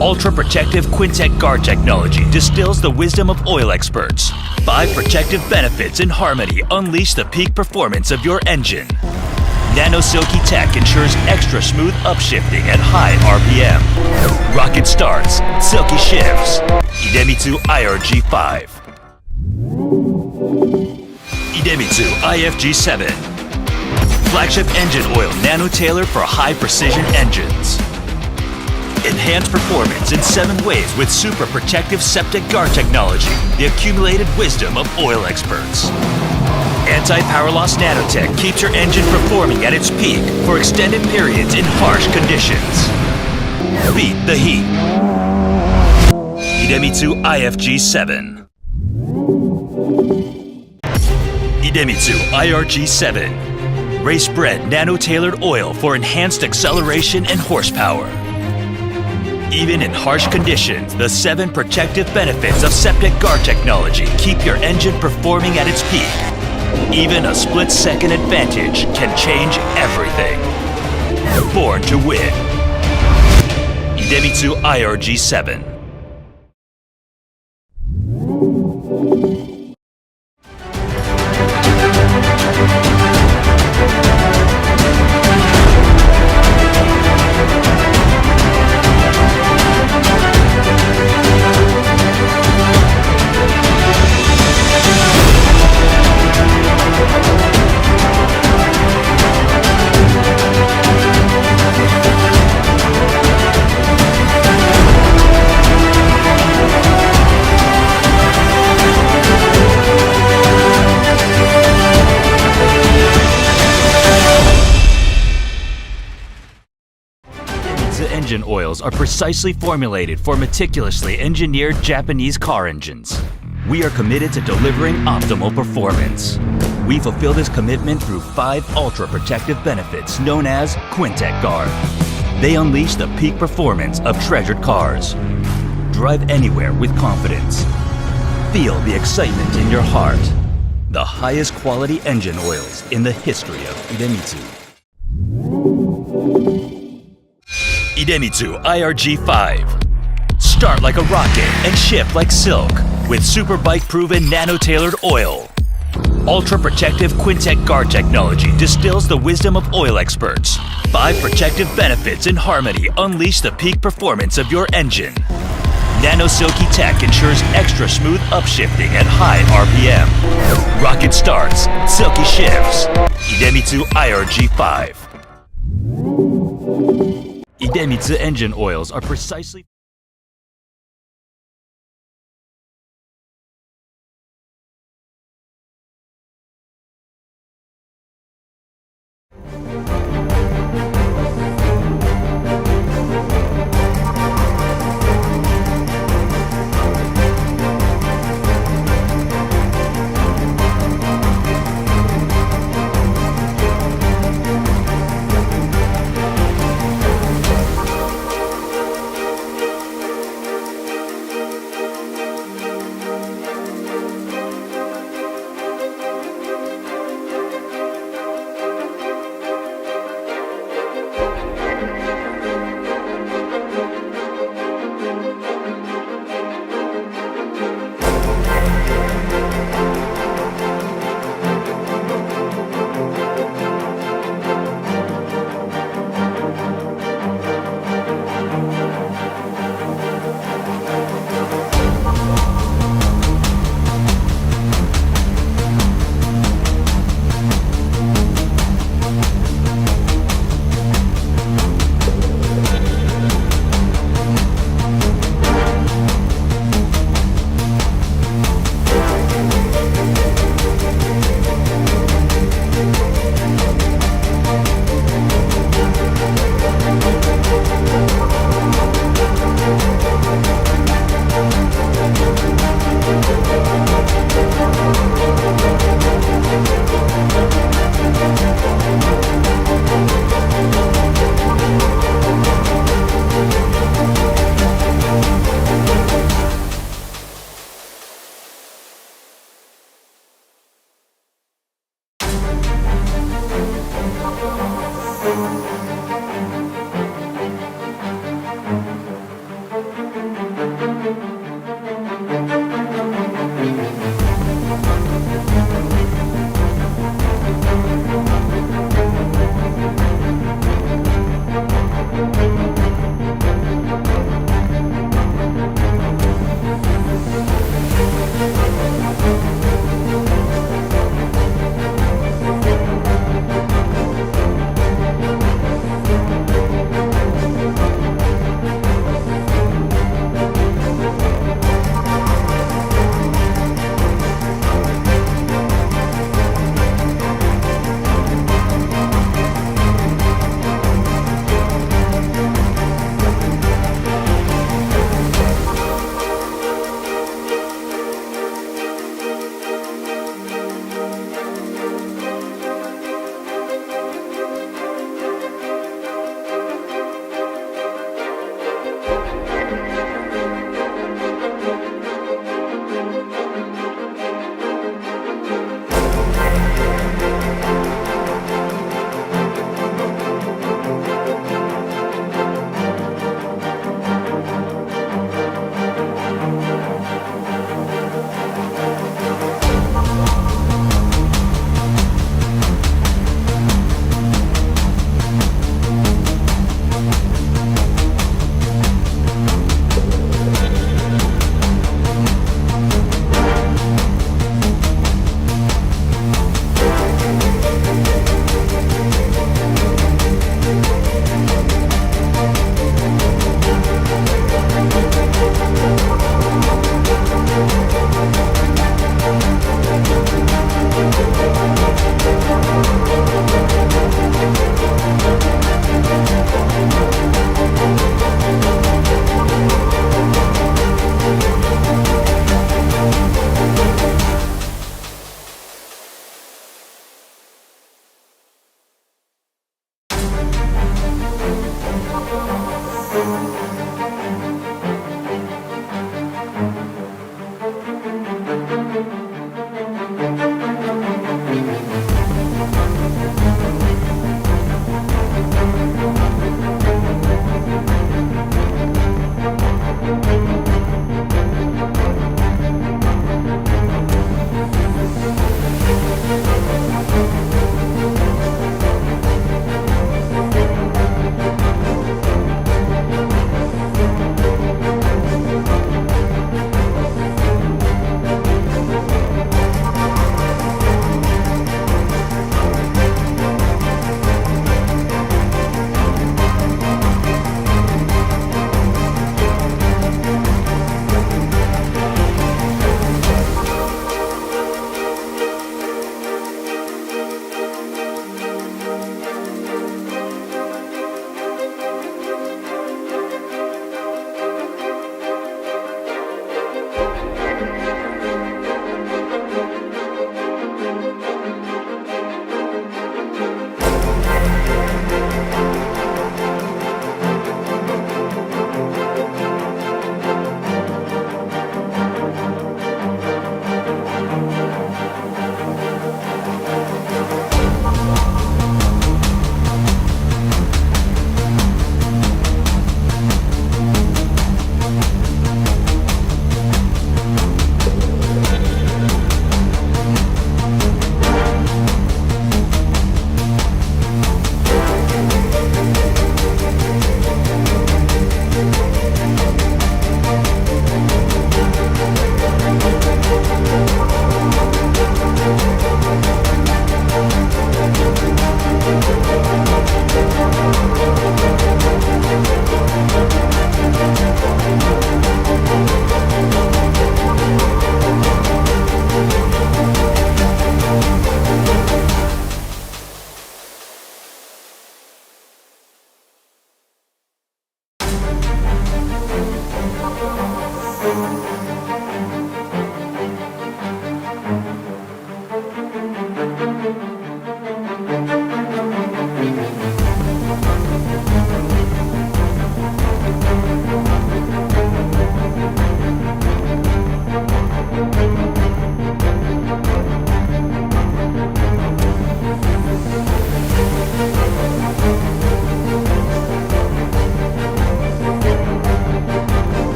Ultra protective Quintec Guard technology distills the wisdom of oil experts. 5 protective benefits in harmony unleash the peak performance of your engine. Nano Silky Tech ensures extra smooth upshifting at high RPM. Rocket starts, silky shifts. IDEMITSU IRG5. IDEMITSU IFG7. Flagship engine oil nano-tailored for high-precision engines. Enhance performance in 7 ways with super protective septic guard technology, the accumulated wisdom of oil experts. Anti-power loss nanotech keeps your engine performing at its peak for extended periods in harsh conditions. Beat the heat. IDEMITSU IFG7. IDEMITSU IRG7. Race-bred nano-tailored oil for enhanced acceleration and horsepower. Even in harsh conditions, the 7 protective benefits of septic guard technology keep your engine performing at its peak. Even a split-second advantage can change everything. Born to win. IDEMITSU IRG7. engine oils are precisely formulated for meticulously engineered Japanese car engines. We are committed to delivering optimal performance. We fulfill this commitment through 5 ultra-protective benefits known as Quintec Guard. They unleash the peak performance of treasured cars. Drive anywhere with confidence. Feel the excitement in your heart. The highest quality engine oils in the history of IDEMITSU. IDEMITSU IRG5. Start like a rocket and ship like silk with super bike proven nano-tailored oil. Ultra protective Quintec Guard technology distills the wisdom of oil experts. 5 protective benefits in harmony unleash the peak performance of your engine. Nano Silky Tech ensures extra smooth upshifting at high RPM. Rocket starts, silky shifts. IDEMITSU IRG5. IDEMITSU engine oils are precisely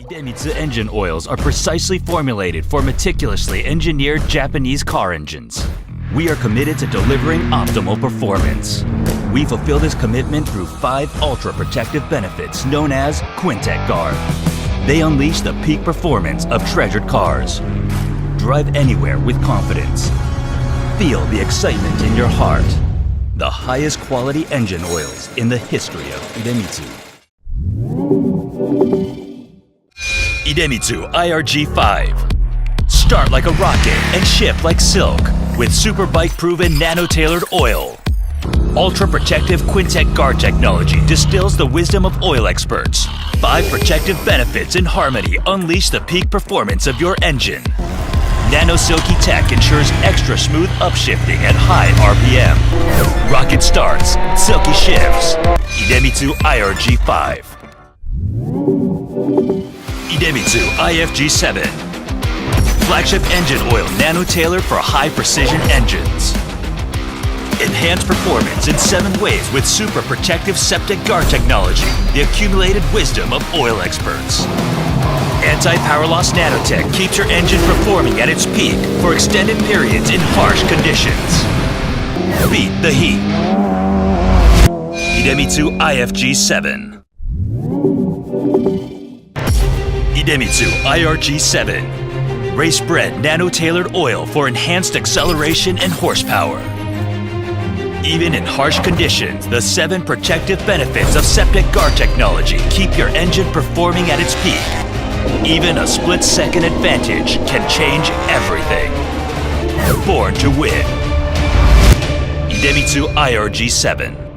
IDEMITSU engine oils are precisely formulated for meticulously engineered Japanese car engines. We are committed to delivering optimal performance. We fulfill this commitment through 5 ultra-protective benefits known as Quintec Guard. They unleash the peak performance of treasured cars. Drive anywhere with confidence. Feel the excitement in your heart. The highest quality engine oils in the history of IDEMITSU. IDEMITSU IRG5. Start like a rocket and ship like silk with super bike proven nano-tailored oil. Ultra protective Quintec Guard technology distills the wisdom of oil experts. 5 protective benefits in harmony unleash the peak performance of your engine. Nano Silky Tech ensures extra smooth upshifting at high RPM. Rocket starts, silky shifts. IDEMITSU IRG5. IDEMITSU IFG7. Flagship engine oil nano-tailored for high-precision engines. Enhance performance in 7 ways with super protective septic guard technology, the accumulated wisdom of oil experts. Anti-power loss nanotech keeps your engine performing at its peak for extended periods in harsh conditions. Beat the heat. IDEMITSU IFG7. IDEMITSU IRG7. Race-bred nano-tailored oil for enhanced acceleration and horsepower. Even in harsh conditions, the 7 protective benefits of septic guard technology keep your engine performing at its peak. Even a split-second advantage can change everything. Born to win. IDEMITSU IRG7.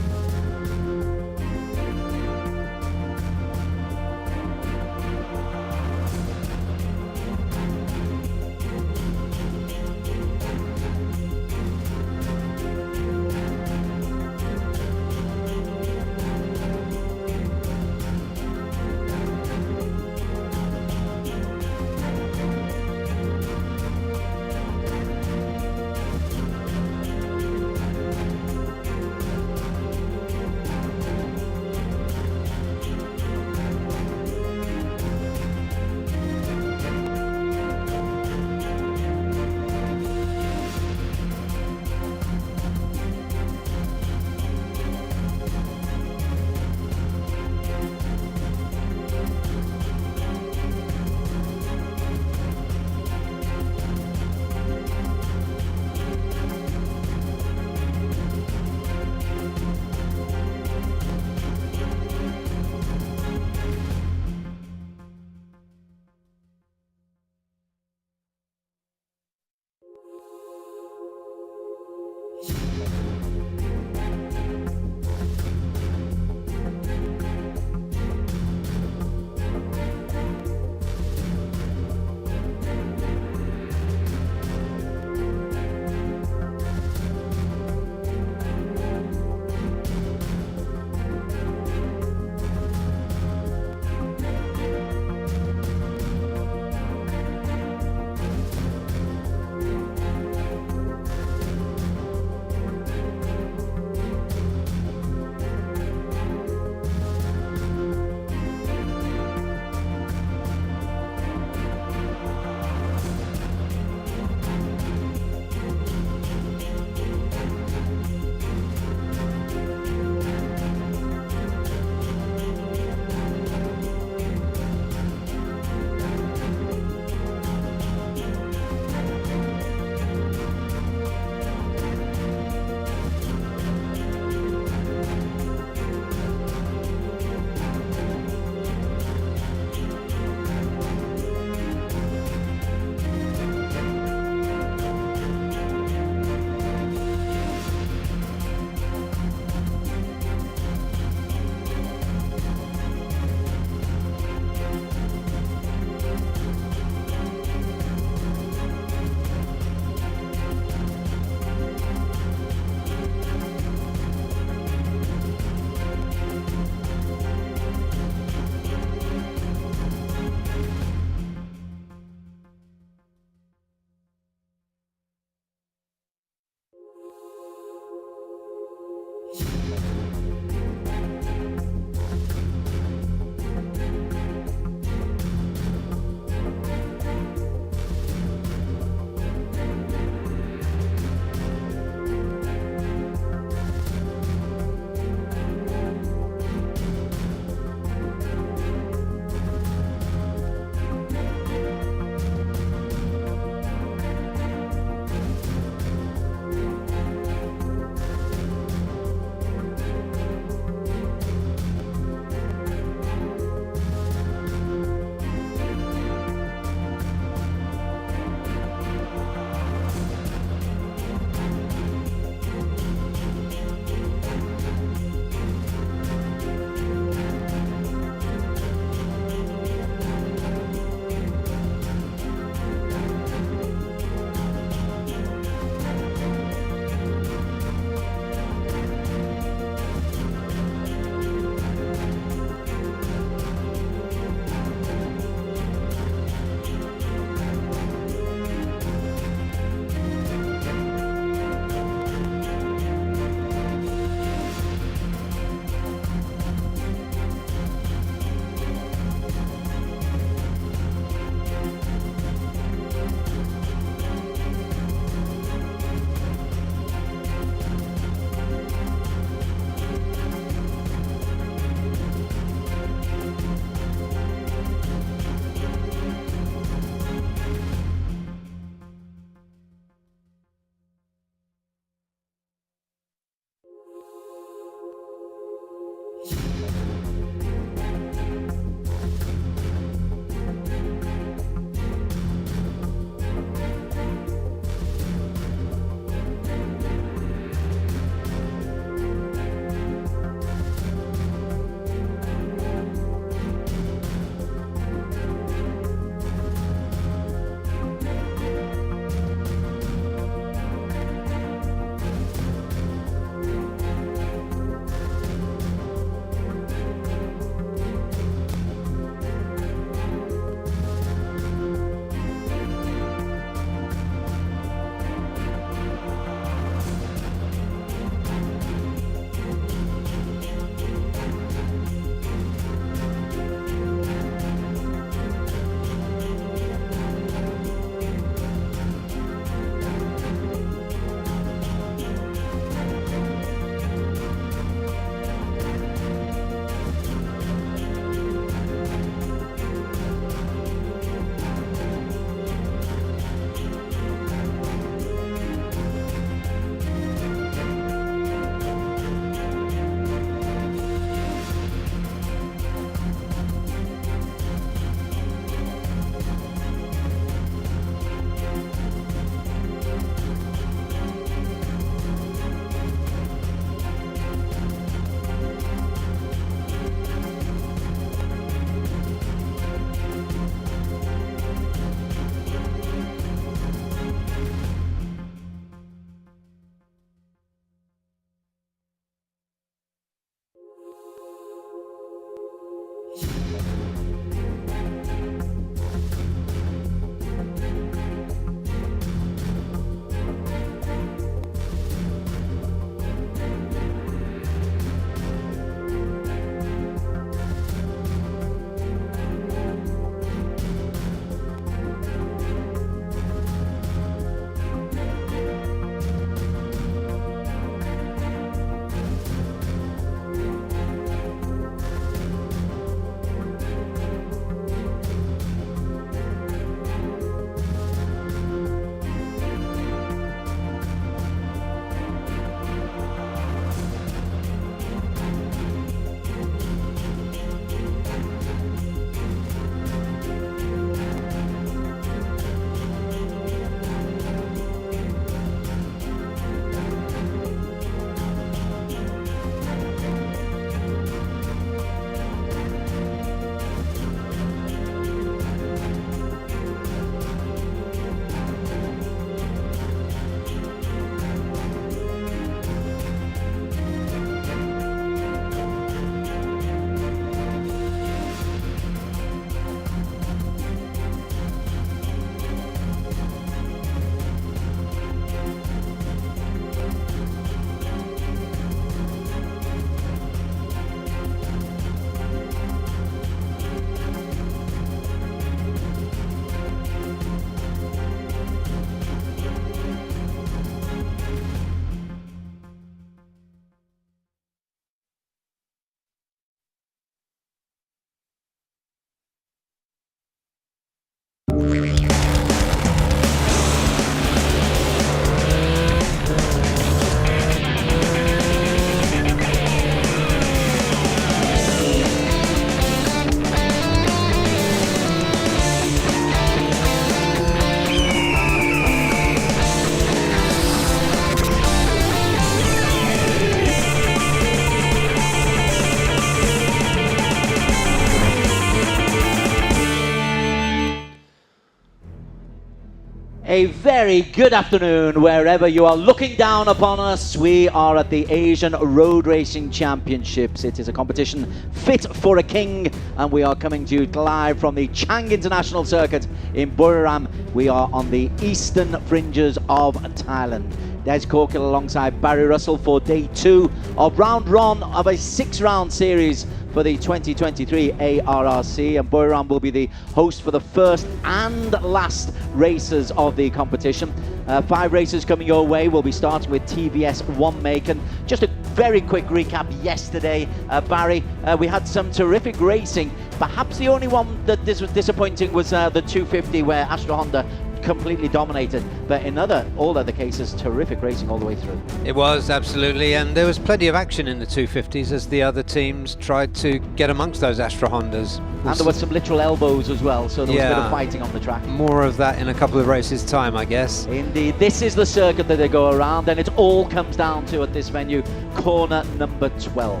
A very good afternoon wherever you are looking down upon us. We are at the Asian Road Racing Championships. It is a competition fit for a king, and we are coming to you live from the Chang International Circuit in Buriram. We are on the eastern fringes of Thailand. Des Corkill alongside Barry Russell for day 2 of round 1 of a 6-round series for the 2023 ARRC, and Buriram will be the host for the first and last races of the competition. 5 races coming your way. We'll be starting with TVS 1 make, and just a very quick recap yesterday, Barry, we had some terrific racing. Perhaps the only one that was disappointing was the 250, where Astra Honda completely dominated, but in all other cases, terrific racing all the way through. It was, absolutely, and there was plenty of action in the 250s as the other teams tried to get amongst those Astra Hondas. And there were some literal elbows as well, so there was a bit of fighting on the track. More of that in a couple of races' time, I guess. Indeed. This is the circuit that they go around, and it all comes down to, at this venue, corner number 12.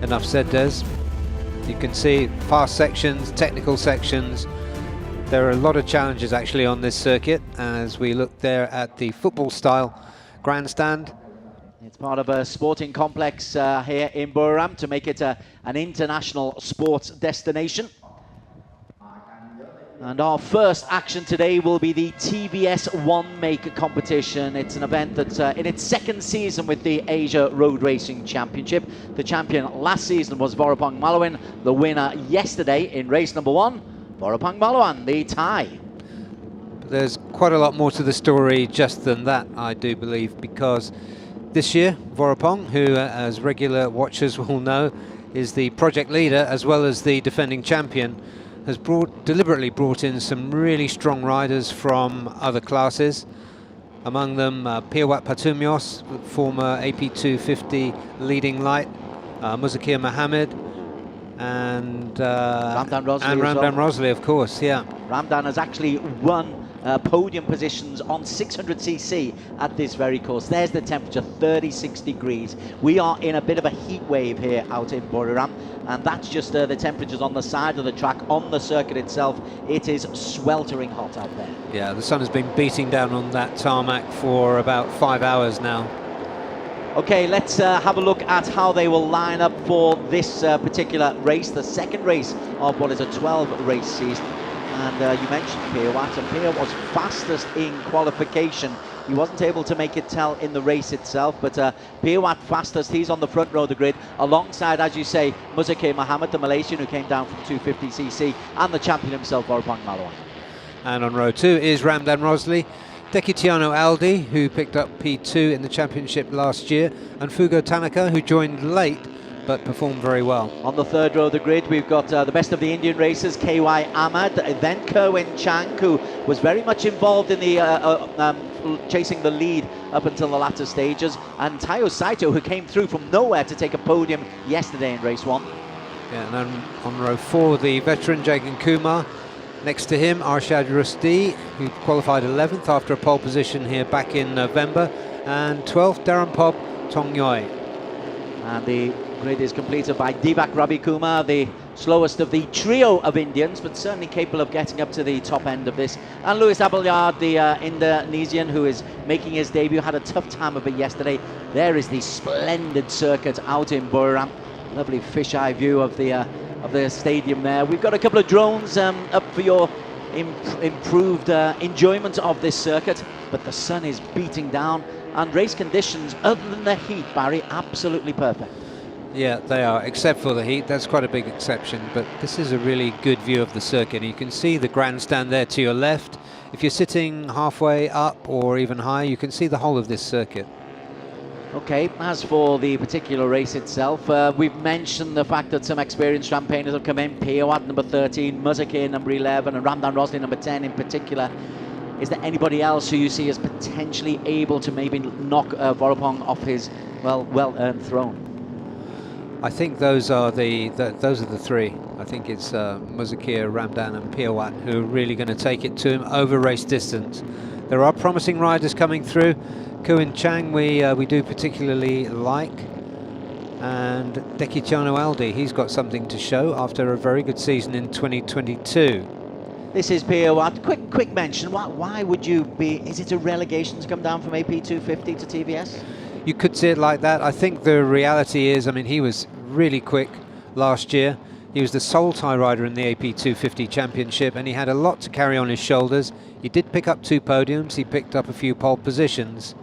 Enough said, Des. You can see fast sections, technical sections. There are a lot of challenges actually on this circuit as we look there at the football style grandstand. It's part of a sporting complex here in Buriram to make it an international sports destination. And our first action today will be the TVS 1 make competition. It's an event that's in its 2nd season with the Asia Road Racing Championship. The champion last season was Vorapong Malawan. The winner yesterday in race number 1, Vorapong Malawan, the Thai. There's quite a lot more to the story just than that, I do believe, because this year Vorapong, who as regular watchers will know is the project leader as well as the defending champion, has deliberately brought in some really strong riders from other classes. Among them Piawat Patumyos, former AP250 leading light, Muzakir Mohammed, and Ramdan Rosley, of course, yeah. Ramdan has actually won podium positions on 600cc at this very course. There's the temperature, 36 degrees. We are in a bit of a heat wave here out in Buriram, and that's just the temperatures on the side of the track. On the circuit itself, it is sweltering hot out there. Yeah, the sun has been beating down on that tarmac for about 5 hours now. Okay, let's have a look at how they will line up for this particular race, the 2nd race of what is a 12-race season. And you mentioned Piawat, and Piawat was fastest in qualification. He wasn't able to make it tell in the race itself, but Piawat fastest. He's on the front row of the grid, alongside, as you say, Muzakir Mohammed, the Malaysian who came down from 250cc, and the champion himself, Vorapong Malawan. And on row 2 is Ramdan Rosley, Dekitiano Aldi, who picked up P2 in the championship last year, and Fugo Tanaka, who joined late but performed very well. On the 3rd row of the grid, we've got the best of the Indian racers, KY Ahmad, then Kerwin Chang, who was very much involved in the chasing the lead up until the latter stages, and Tayo Saito, who came through from nowhere to take a podium yesterday in race 1. Yeah, and then on row 4, the veteran Jagan Kumar. Next to him, Arshad Rusti, who qualified 11th after a pole position here back in November, and 12th, Darren Pob Tongyoi. And the grid is completed by Deepak Ravi Kumar, the slowest of the trio of Indians, but certainly capable of getting up to the top end of this. And Louis Abelyard, the Indonesian, who is making his debut, had a tough time of it yesterday. There is the splendid circuit out in Buriram. Lovely fisheye view of the stadium there. We've got a couple of drones up for your improved enjoyment of this circuit, but the sun is beating down, and race conditions, other than the heat, Barry, absolutely perfect. Yeah, they are, except for the heat. That's quite a big exception, but this is a really good view of the circuit. You can see the grandstand there to your left. If you're sitting halfway up or even high, you can see the whole of this circuit. Okay, as for the particular race itself, we've mentioned the fact that some experienced campaigners have come in. Piawat number 13, Muzakir number 11, and Ramdan Rosley number 10 in particular. Is there anybody else who you see as potentially able to maybe knock Vorapong off his well-earned throne? I think those are the three. I think it's Muzakir, Ramdan and Piawat who are really going to take it to him over race distance. There are promising riders coming through. Kerwin Chang we do particularly like, and Dekitiano Aldi, he's got something to show after a very good season in 2022. This is Piawat. Quick mention. Why would you be? Is it a relegation to come down from AP 250 to TVS? You could see it like that. I think the reality is, I mean, he was really quick last year. He was the sole tie rider in the AP 250 Championship, and he had a lot to carry on his shoulders. He did pick up 2 podiums. He picked up a few pole positions,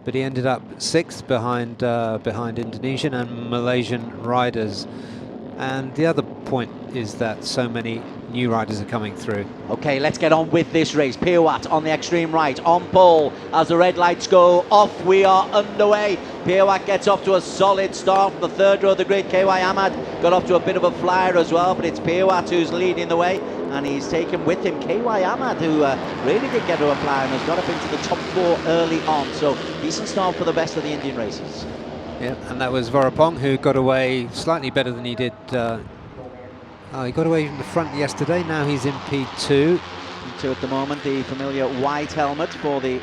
but he ended up 6th behind Indonesian and Malaysian riders. And the other point is that so many new riders are coming through. Okay, let's get on with this race. Piawat on the extreme right, on pole. As the red lights go off, we are underway. Piawat gets off to a solid start from the third row of the grid. KY Ahmad got off to a bit of a flyer as well, but it's Piawat who's leading the way, and he's taken with him KY Ahmad, who really did get to a flyer and has got up into the top 4 early on. So decent start for the best of the Indian races. Yeah, and that was Vorapong, who got away slightly better than he did. He got away in the front yesterday. Now he's in P2. P2 at the moment, the familiar white helmet for the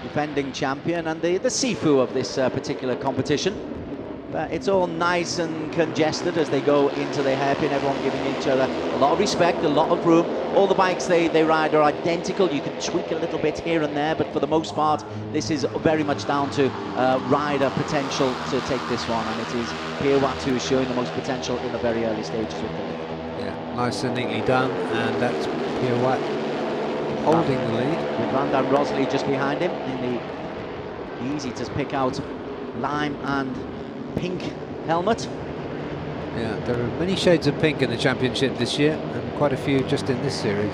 defending champion and the Sifu of this particular competition. But it's all nice and congested as they go into the hairpin, everyone giving each other a lot of respect, a lot of room. All the bikes they ride are identical. You can tweak a little bit here and there, but for the most part, this is very much down to rider potential to take this one, and it is Piawat who is showing the most potential in the very early stages with the lead. Yeah, nice and neatly done, and that's Piawat holding the lead. With Randan Rosley just behind him in the easy to pick out lime and pink helmet. Yeah, there are many shades of pink in the championship this year, and quite a few just in this series.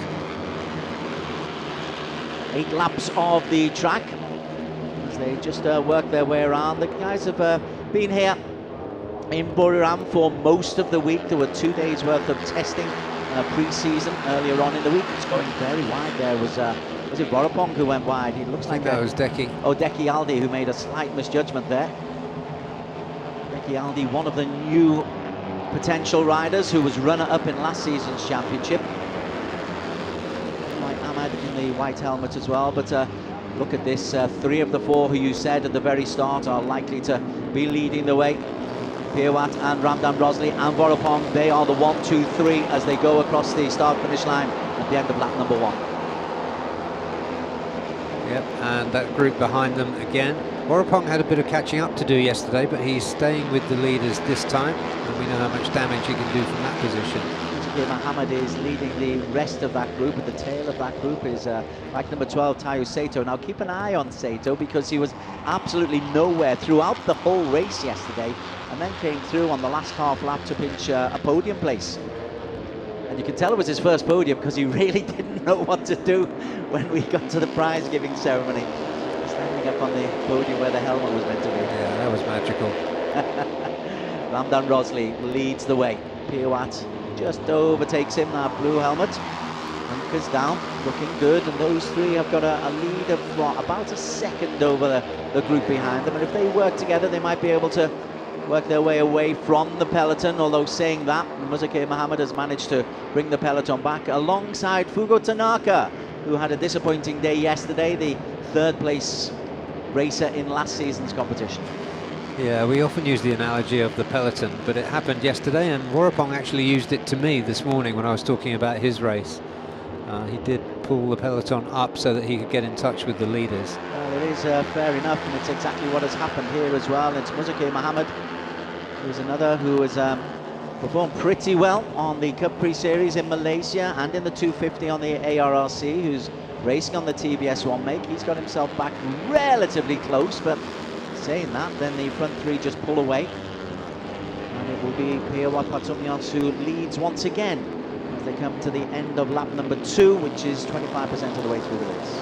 8 laps of the track as they just work their way around. The guys have been here in Buriram for most of the week. There were 2 days worth of testing pre-season earlier on in the week. It's going very wide there. Was it Vorapong who went wide? It looks like that was Deki. Oh, Deki Aldi, who made a slight misjudgment there. Deki Aldi, one of the new potential riders who was runner-up in last season's championship. Like Ahmad in the white helmet as well, but look at this. 3 of the 4 who you said at the very start are likely to be leading the way. Piawat and Ramdan Rosley and Vorapong, they are the 1, 2, 3 as they go across the start-finish line at the end of lap number 1. Yep, and that group behind them again. Vorapong had a bit of catching up to do yesterday, but he's staying with the leaders this time, and we know how much damage he can do from that position. Mohammed is leading the rest of that group. At the tail of that group is bike number 12, Tayo Sato. Now keep an eye on Sato because he was absolutely nowhere throughout the whole race yesterday, and then came through on the last half lap to pinch a podium place. And you can tell it was his first podium because he really didn't know what to do when we got to the prize giving ceremony. Standing up on the podium where the helmet was meant to be. Yeah, that was magical. Ramdan Rosley leads the way. Piawat just overtakes him, that blue helmet. Anchors down, looking good, and those 3 have got a lead of about a second over the group behind them. And if they work together, they might be able to work their way away from the peloton, although saying that, Muzake Mohammed has managed to bring the peloton back alongside Fugo Tanaka, who had a disappointing day yesterday, the 3rd place racer in last season's competition. Yeah, we often use the analogy of the peloton, but it happened yesterday, and Vorapong actually used it to me this morning when I was talking about his race. He did pull the peloton up so that he could get in touch with the leaders. Well, it is fair enough, and it's exactly what has happened here as well. It's Muzake Mohammed, who's another who has performed pretty well on the Cup Pre-Series in Malaysia and in the 250 on the ARRC, who's racing on the TBS 1 make. He's got himself back relatively close, but saying that, then the front 3 just pull away. And it will be Piawat Patumyans who leads once again as they come to the end of lap number 2, which is 25% of the way through the race.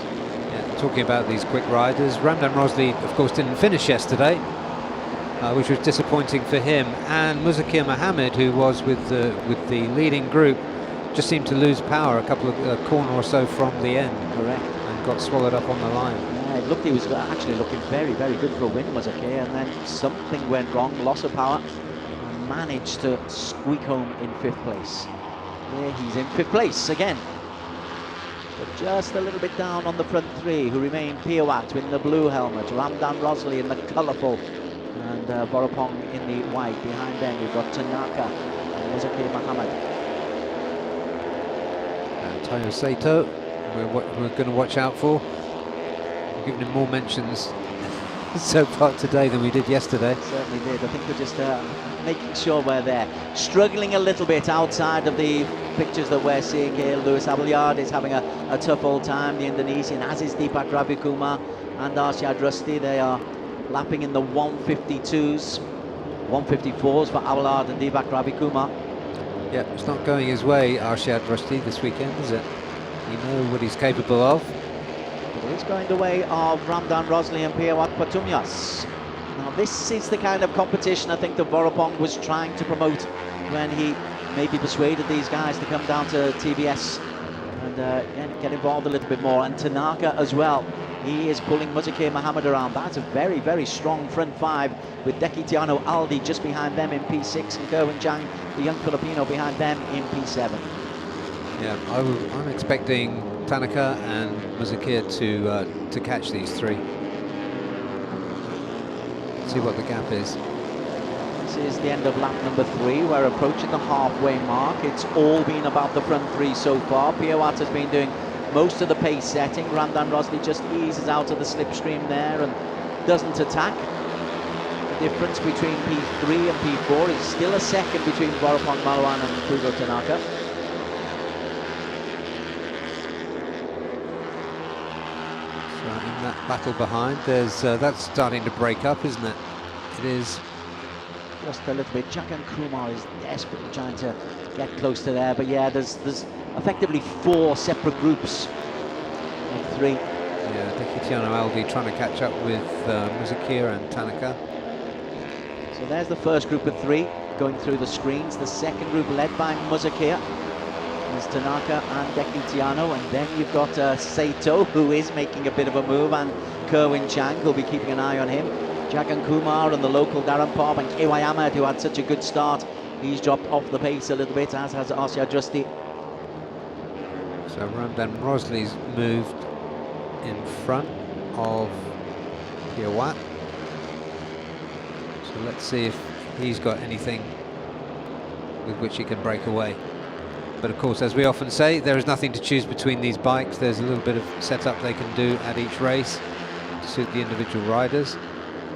Yeah, talking about these quick riders, Ramdan Rosley, of course, didn't finish yesterday, which was disappointing for him. And Muzakir Mohammed, who was with the leading group, just seemed to lose power a couple of corner or so from the end. Correct. And got swallowed up on the line. Yeah, it looked, he was actually looking very, very good for a win, Muzakir, and then something went wrong, loss of power, and managed to squeak home in 5th place. Yeah, he's in 5th place again. But just a little bit down on the front 3, who remain Piawat in the blue helmet, Ramdan Rosley in the colourful, and Vorapong in the white. Behind them, we've got Tanaka and Muzakir Mohammed. And Tayo Sato, we're going to watch out for. We're giving him more mentions so far today than we did yesterday. Certainly did. I think we're just making sure we're there. Struggling a little bit outside of the pictures that we're seeing here. Lewis Abelyard is having a tough old time, the Indonesian, as is Deepak Ravikumar and Arshad Rusty. They are lapping in the 152s, 154s for Abelyard and Deepak Ravikumar. Yeah, it's not going his way, Arshad Rusty, this weekend, is it? You know what he's capable of. But it's going the way of Ramdan Rosley and Piawat Patumyas. Now this is the kind of competition I think that Vorapong was trying to promote when he maybe persuaded these guys to come down to TBS and get involved a little bit more. And Tanaka as well. He is pulling Muzakir Mohammed around. That's a very, very strong front five with Deki Tiano Aldi just behind them in P6 and Kerwin Chang, the young Filipino, behind them in P7. Yeah, I'm expecting Tanaka and Muzakir to catch these three. See what the gap is. This is the end of lap number 3. We're approaching the halfway mark. It's all been about the front three so far. Piawat has been doing most of the pace setting. Ramdan Rosley just eases out of the slipstream there and doesn't attack. The difference between P3 and P4 is still a second between Vorapong Malawan and Fugo Tanaka. So in that battle behind, there's that's starting to break up, isn't it? It is. Just a little bit. Jagan Kumar is desperately trying to get close to there, but yeah, there's effectively 4 separate groups of 3. Yeah, Dekitiano Aldi trying to catch up with Muzakir and Tanaka. So there's the first group of 3 going through the screens. The second group led by Muzakir is Tanaka and Dekitiano, and then you've got Saito, who is making a bit of a move, and Kerwin Chang, who'll be keeping an eye on him. Jagan Kumar and the local Darren Pop, and KY Ahmed, who had such a good start. He's dropped off the pace a little bit, as has Arshad Rusty. So Ramdan Rosley's moved in front of Piawat. So let's see if he's got anything with which he can break away. But of course, as we often say, there is nothing to choose between these bikes. There's a little bit of setup they can do at each race to suit the individual riders,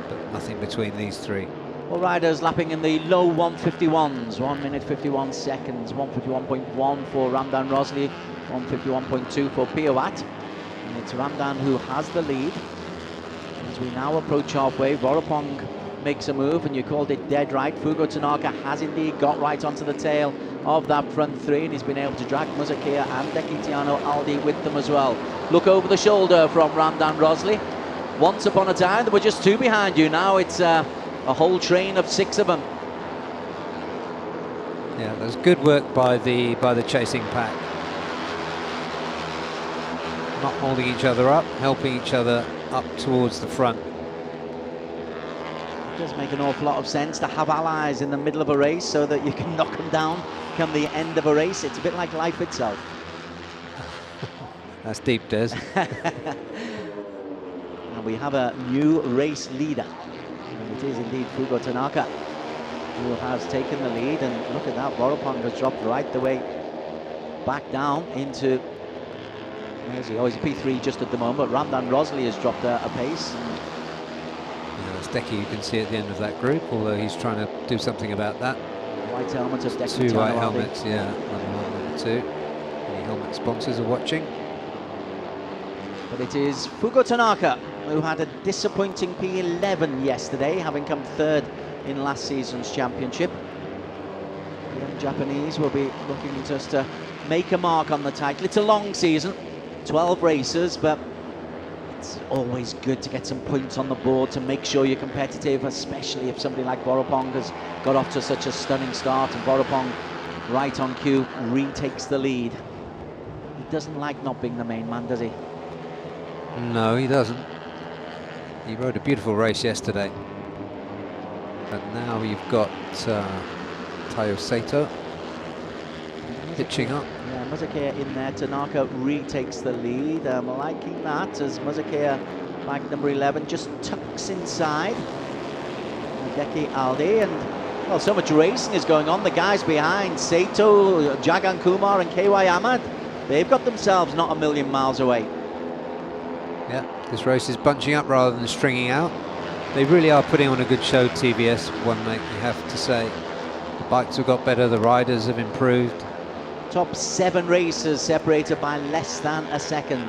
but nothing between these three. Well, riders lapping in the low 151s, 1 minute 51 seconds, 151.1 for Ramdan Rosley, 151.2 for Piawat. And it's Ramdan who has the lead. As we now approach halfway, Vorapong makes a move, and you called it dead right. Fugo Tanaka has indeed got right onto the tail of that front 3, and he's been able to drag Muzakir and Dekitiano Aldi with them as well. Look over the shoulder from Ramdan Rosley. Once upon a time, there were just 2 behind you. Now it's a whole train of 6 of them. Yeah, there's good work by the chasing pack. Not holding each other up, helping each other up towards the front. It does make an awful lot of sense to have allies in the middle of a race so that you can knock them down come the end of a race. It's a bit like life itself. That's deep, Des. And we have a new race leader. And it is indeed Fugo Tanaka, who has taken the lead. And look at that, Vorapong has dropped right the way back down into... Where's he? Oh, he's P3 just at the moment. Ramdan Rosley has dropped a pace. Yeah, it's Deki you can see at the end of that group, although he's trying to do something about that. White helmet of Deki. 2 white helmets, yeah, number 2. Any helmet sponsors are watching. But it is Fugo Tanaka, who had a disappointing P11 yesterday, having come 3rd in last season's championship. The young Japanese will be looking just to make a mark on the title. It's a long season, 12 races, but it's always good to get some points on the board to make sure you're competitive, especially if somebody like Vorapong has got off to such a stunning start, and Vorapong, right on cue, retakes the lead. He doesn't like not being the main man, does he? No, he doesn't. He rode a beautiful race yesterday. But now you've got Tayo Sato hitching up. Yeah, Muzakir in there. Tanaka retakes the lead. I'm liking that as Muzakir, bike number 11, just tucks inside Deki Aldi. And well, so much racing is going on. The guys behind, Sato, Jagan Kumar and KY Ahmed, they've got themselves not a million miles away. Yeah, this race is bunching up rather than stringing out. They really are putting on a good show, TVS, one mate, you have to say. The bikes have got better, the riders have improved. Top 7 racers separated by less than a second.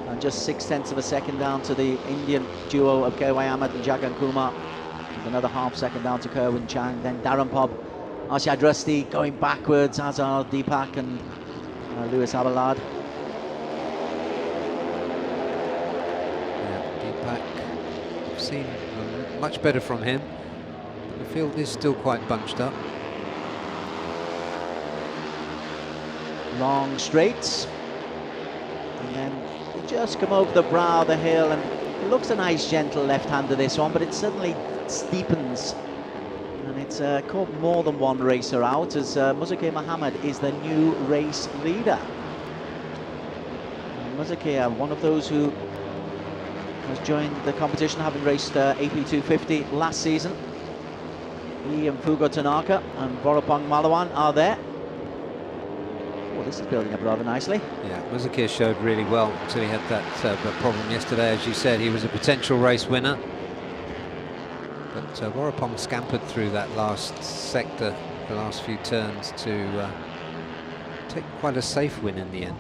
And just 0.6 of a second down to the Indian duo of KY Ahmed and Jagan Kumar. With another half second down to Kerwin Chang. Then Darren Pob, Arshad Rusty going backwards, as are Deepak and Lewis Abelard. Yeah, Deepak, I've seen much better from him. The field is still quite bunched up. Long straights. And then they just come over the brow of the hill, and it looks a nice gentle left-hander this one, but it suddenly steepens. And it's caught more than one racer out, as Muzakir Mohammed is the new race leader. Muzakir, one of those who has joined the competition, having raced AP 250 last season. He and Fugo Tanaka and Vorapong Malawan are there. Well, this is building up rather nicely. Yeah, Muzakir showed really well until he had that problem yesterday. As you said, he was a potential race winner. But Vorapong scampered through that last sector, the last few turns, to take quite a safe win in the end.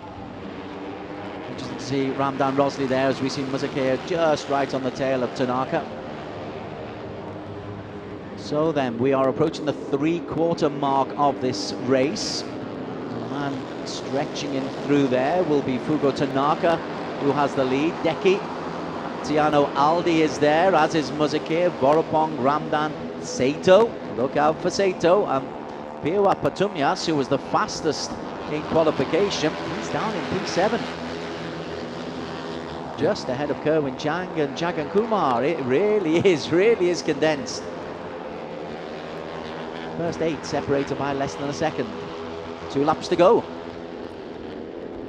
Interesting to see Ramdan Rosley there, as we see Muzakir just right on the tail of Tanaka. So then, we are approaching the 3/4 mark of this race. And stretching in through there will be Fugo Tanaka, who has the lead. Deki Tiano Aldi is there, as is Muzakir, Vorapong, Ramdan, Saito. Look out for Saito. And Piwa Patumyas, who was the fastest in qualification, he's down in P7. Just ahead of Kerwin Chang and Jagan Kumar. It really is condensed. First 8 separated by less than a second. 2 laps to go.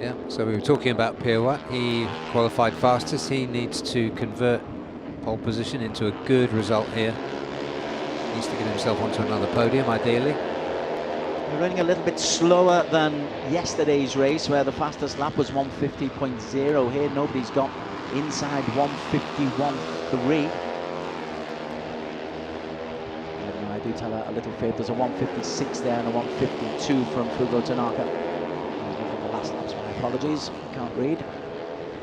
Yeah, so we were talking about Piwa. He qualified fastest. He needs to convert pole position into a good result here. He needs to get himself onto another podium, ideally. We're running a little bit slower than yesterday's race, where the fastest lap was 150.0. Here, nobody's got inside 151.3. I do tell a little fib. There's a 156 there and a 152 from Fugo Tanaka. The last lap's my apologies, can't read.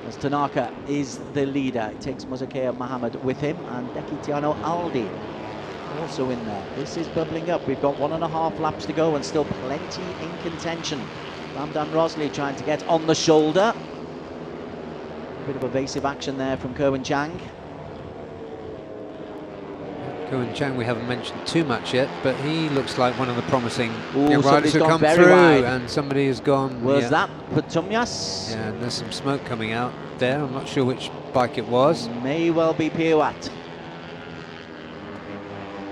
As Tanaka is the leader, it takes Muzakir Mohammed with him, and Deki Tiano Aldi also in there. This is bubbling up. We've got 1.5 laps to go and still plenty in contention. Ramdan Rosley trying to get on the shoulder. A bit of evasive action there from Kerwin Chang. Kerwin Chang we haven't mentioned too much yet, but he looks like one of the promising young riders who come through, wide. and somebody has gone. Was that Patumyas? Yeah, and there's some smoke coming out there. I'm not sure which bike it was. May well be Piwat,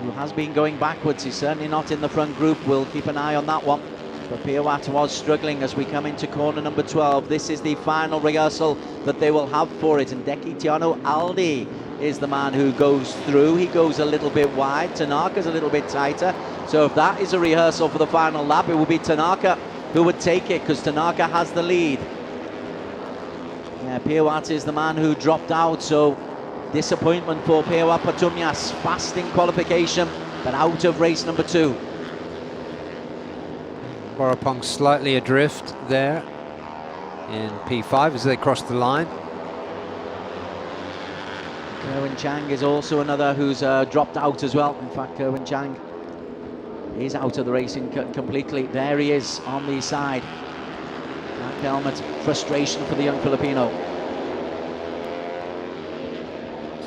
who has been going backwards. He's certainly not in the front group. We'll keep an eye on that one. But Piwat was struggling as we come into corner number 12. This is the final rehearsal that they will have for it. And Deki Tiano Aldi is the man who goes through. He goes a little bit wide. Tanaka's a little bit tighter. So if that is a rehearsal for the final lap, it will be Tanaka who would take it, because Tanaka has the lead. Yeah, Piwat is the man who dropped out. So disappointment for Piwat Patumyas. Fast in qualification, but out of race number 2. Vorapong slightly adrift there in P5 as they cross the line. Kerwin Chang is also another who's dropped out as well. In fact, Kerwin Chang is out of the racing completely. There he is on the side. Black helmet, frustration for the young Filipino.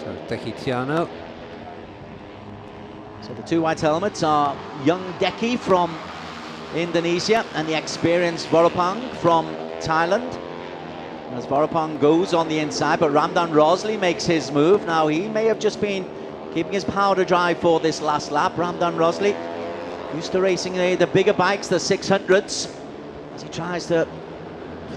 So Deki Tiano. So the 2 white helmets are young Deki from Indonesia and the experienced Vorapong from Thailand. As Vorapong goes on the inside, but Ramdan Rosley makes his move. Now, he may have just been keeping his powder dry for this last lap. Ramdan Rosley, used to racing the bigger bikes, the 600s. As he tries to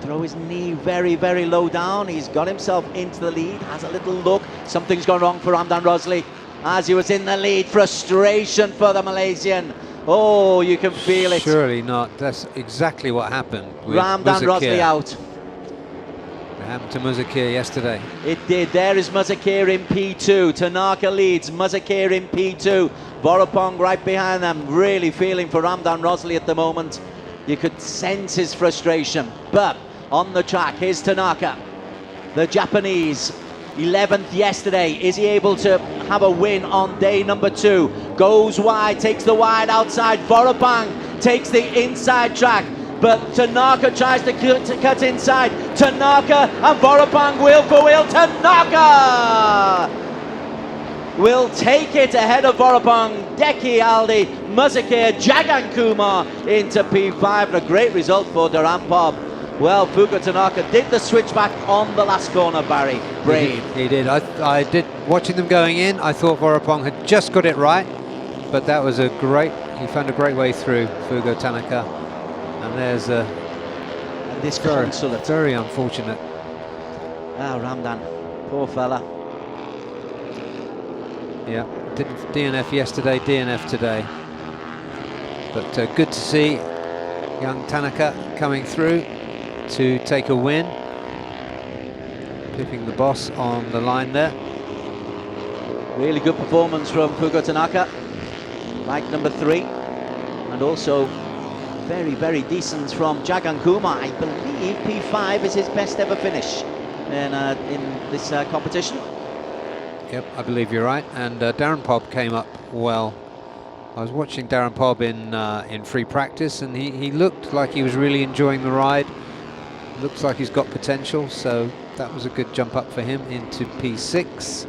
throw his knee very, very low down. He's got himself into the lead, has a little look. Something's gone wrong for Ramdan Rosley as he was in the lead. Frustration for the Malaysian. Oh, you can feel it. Surely not. That's exactly what happened with Ramdan Rosley Muzakir. out. It happened to Muzakir yesterday. It did. There is Muzakir in P2. Tanaka leads. Muzakir in P2. Vorapong right behind them. Really feeling for Ramdan Rosley at the moment. You could sense his frustration. But on the track, here's Tanaka. The Japanese, 11th yesterday. Is he able to have a win on day number 2? Goes wide, takes the wide outside. Vorapong takes the inside track. But Tanaka tries to cut inside. Tanaka and Vorapong wheel for wheel. Tanaka will take it ahead of Vorapong. Deki, Aldi, Muzakir, Jagan Kumar into P5. And a great result for Darampov. Well, Fugo Tanaka did the switchback on the last corner, Barry. Brave. He did. I did. Watching them going in, I thought Vorapong had just got it right. But that was he found a great way through, Fugo Tanaka. And there's this very unfortunate. Ah, Ramdan, poor fella. Yeah, didn't DNF yesterday, DNF today. But good to see young Tanaka coming through to take a win. Pipping the boss on the line there. Really good performance from Fugo Tanaka. Bike number 3. And also very, very decent from Jagan Kumar. I believe P5 is his best ever finish in this competition. Yep, I believe you're right. And Darampov came up well. I was watching Darampov in free practice, and he looked like he was really enjoying the ride. Looks like he's got potential, so that was a good jump up for him into P6,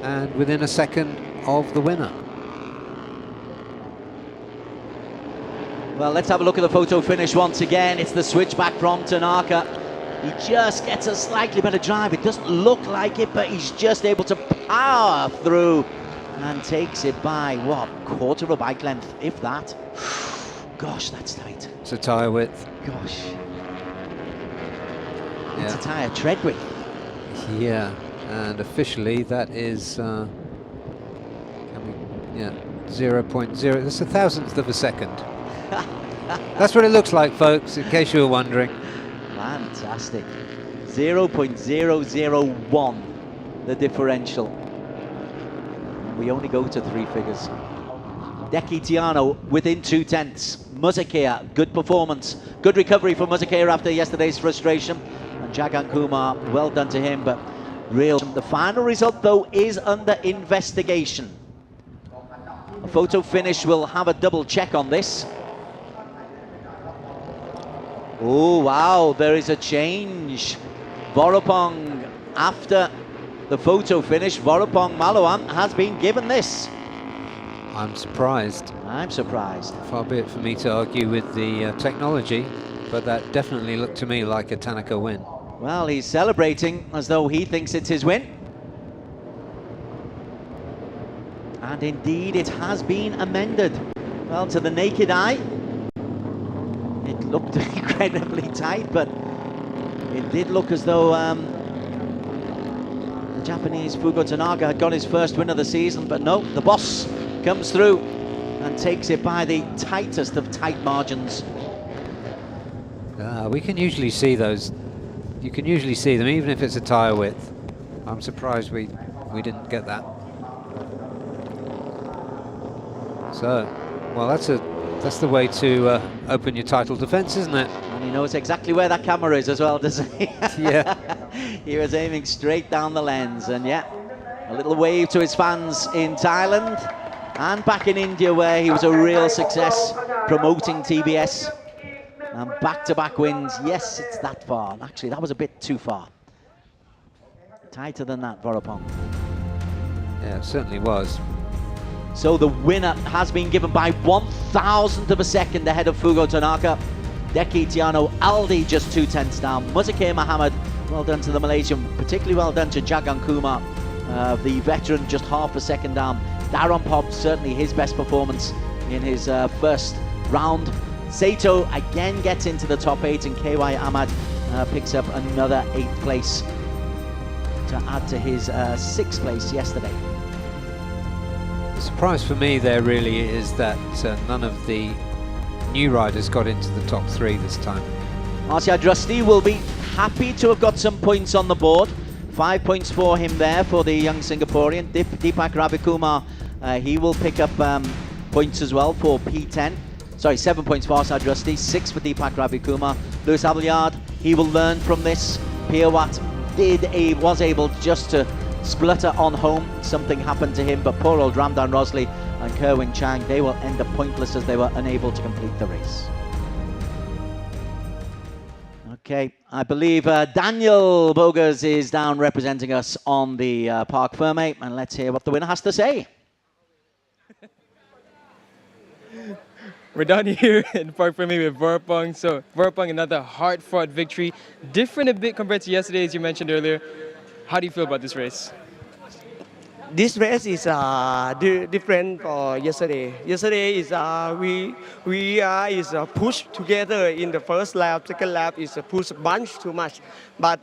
and within a second of the winner. Well, let's have a look at the photo finish once again. It's the switchback from Tanaka. He just gets a slightly better drive. It doesn't look like it, but he's just able to power through and takes it by, what, quarter of a bike length, if that. Gosh, that's tight. It's a tyre width. Gosh. Yeah. It's a tyre tread width. Yeah, and officially that is 0.0. That's a thousandth of a second. That's what it looks like, folks, in case you were wondering. Fantastic. 0.001, the differential. We only go to 3 figures. Deki Tiano within 2/10. Muzakir, good performance. Good recovery for Muzakir after yesterday's frustration. And Jagan Kumar, well done to him, but the final result, though, is under investigation. A photo finish will have a double check on this. Oh, wow, there is a change. Vorapong, after the photo finish, Vorapong Malawan has been given this. I'm surprised. I'm surprised. Far be it for me to argue with the technology, but that definitely looked to me like a Tanaka win. Well, he's celebrating as though he thinks it's his win. And indeed, it has been amended. Well, to the naked eye, it looked incredibly tight, but it did look as though the Japanese Fugo Tanaka had got his first win of the season, but no, the boss comes through and takes it by the tightest of tight margins. We can usually see those. You can usually see them, even if it's a tyre width. I'm surprised we didn't get that. So, well, that's the way to open your title defence, isn't it? And he knows exactly where that camera is as well, doesn't he? Yeah. He was aiming straight down the lens, and yeah, a little wave to his fans in Thailand and back in India, where he was a real success promoting TBS. And back-to-back wins. Yes, it's that far. Actually, that was a bit too far. Tighter than that, Vorapong. Yeah, it certainly was. So the winner has been given by 1,000th of a second ahead of Fugo Tanaka. Deki Tiano, Aldi just 2/10 down. Muzakir Mohammed, well done to the Malaysian. Particularly well done to Jagan Kumar, the veteran, just half a second down. Darampov, certainly his best performance in his first round. Sato again gets into the top 8, and KY Ahmad picks up another 8th place to add to his 6th place yesterday. The surprise for me there really is that none of the new riders got into the top 3 this time. Arshad Rusty will be happy to have got some points on the board. 5 points for him there for the young Singaporean. Deepak Ravikumar, he will pick up points as well for P10. Sorry, 7 points for Arshad Rusty, 6 for Deepak Ravikumar. Lewis Avillard, he will learn from this. Piawat was able just to splutter on home. Something happened to him, but poor old Ramdan Rosley and Kerwin Chang, they will end up pointless as they were unable to complete the race. Okay, I believe Daniel Bogas is down representing us on the Park Ferme, and let's hear what the winner has to say. We're down here in Park Ferme with Buriram. So Buriram, another hard-fought victory. Different a bit compared to yesterday, as you mentioned earlier. How do you feel about this race? This race is different for yesterday. Yesterday is we is push together in the first lap. Second lap is push bunch too much, but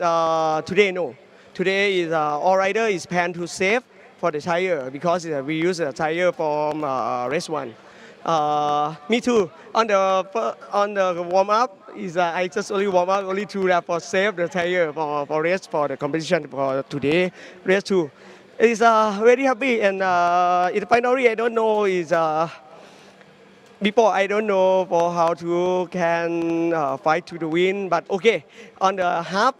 today no. Today is all rider is planned to save for the tire because we use a tire from race 1. Me too. On the warm up is I just only warm up only 2 laps for save the tire for race for the competition for today race 2. It's very happy, and in the finally I don't know is before I don't know for how to can fight to the win, but okay. On the half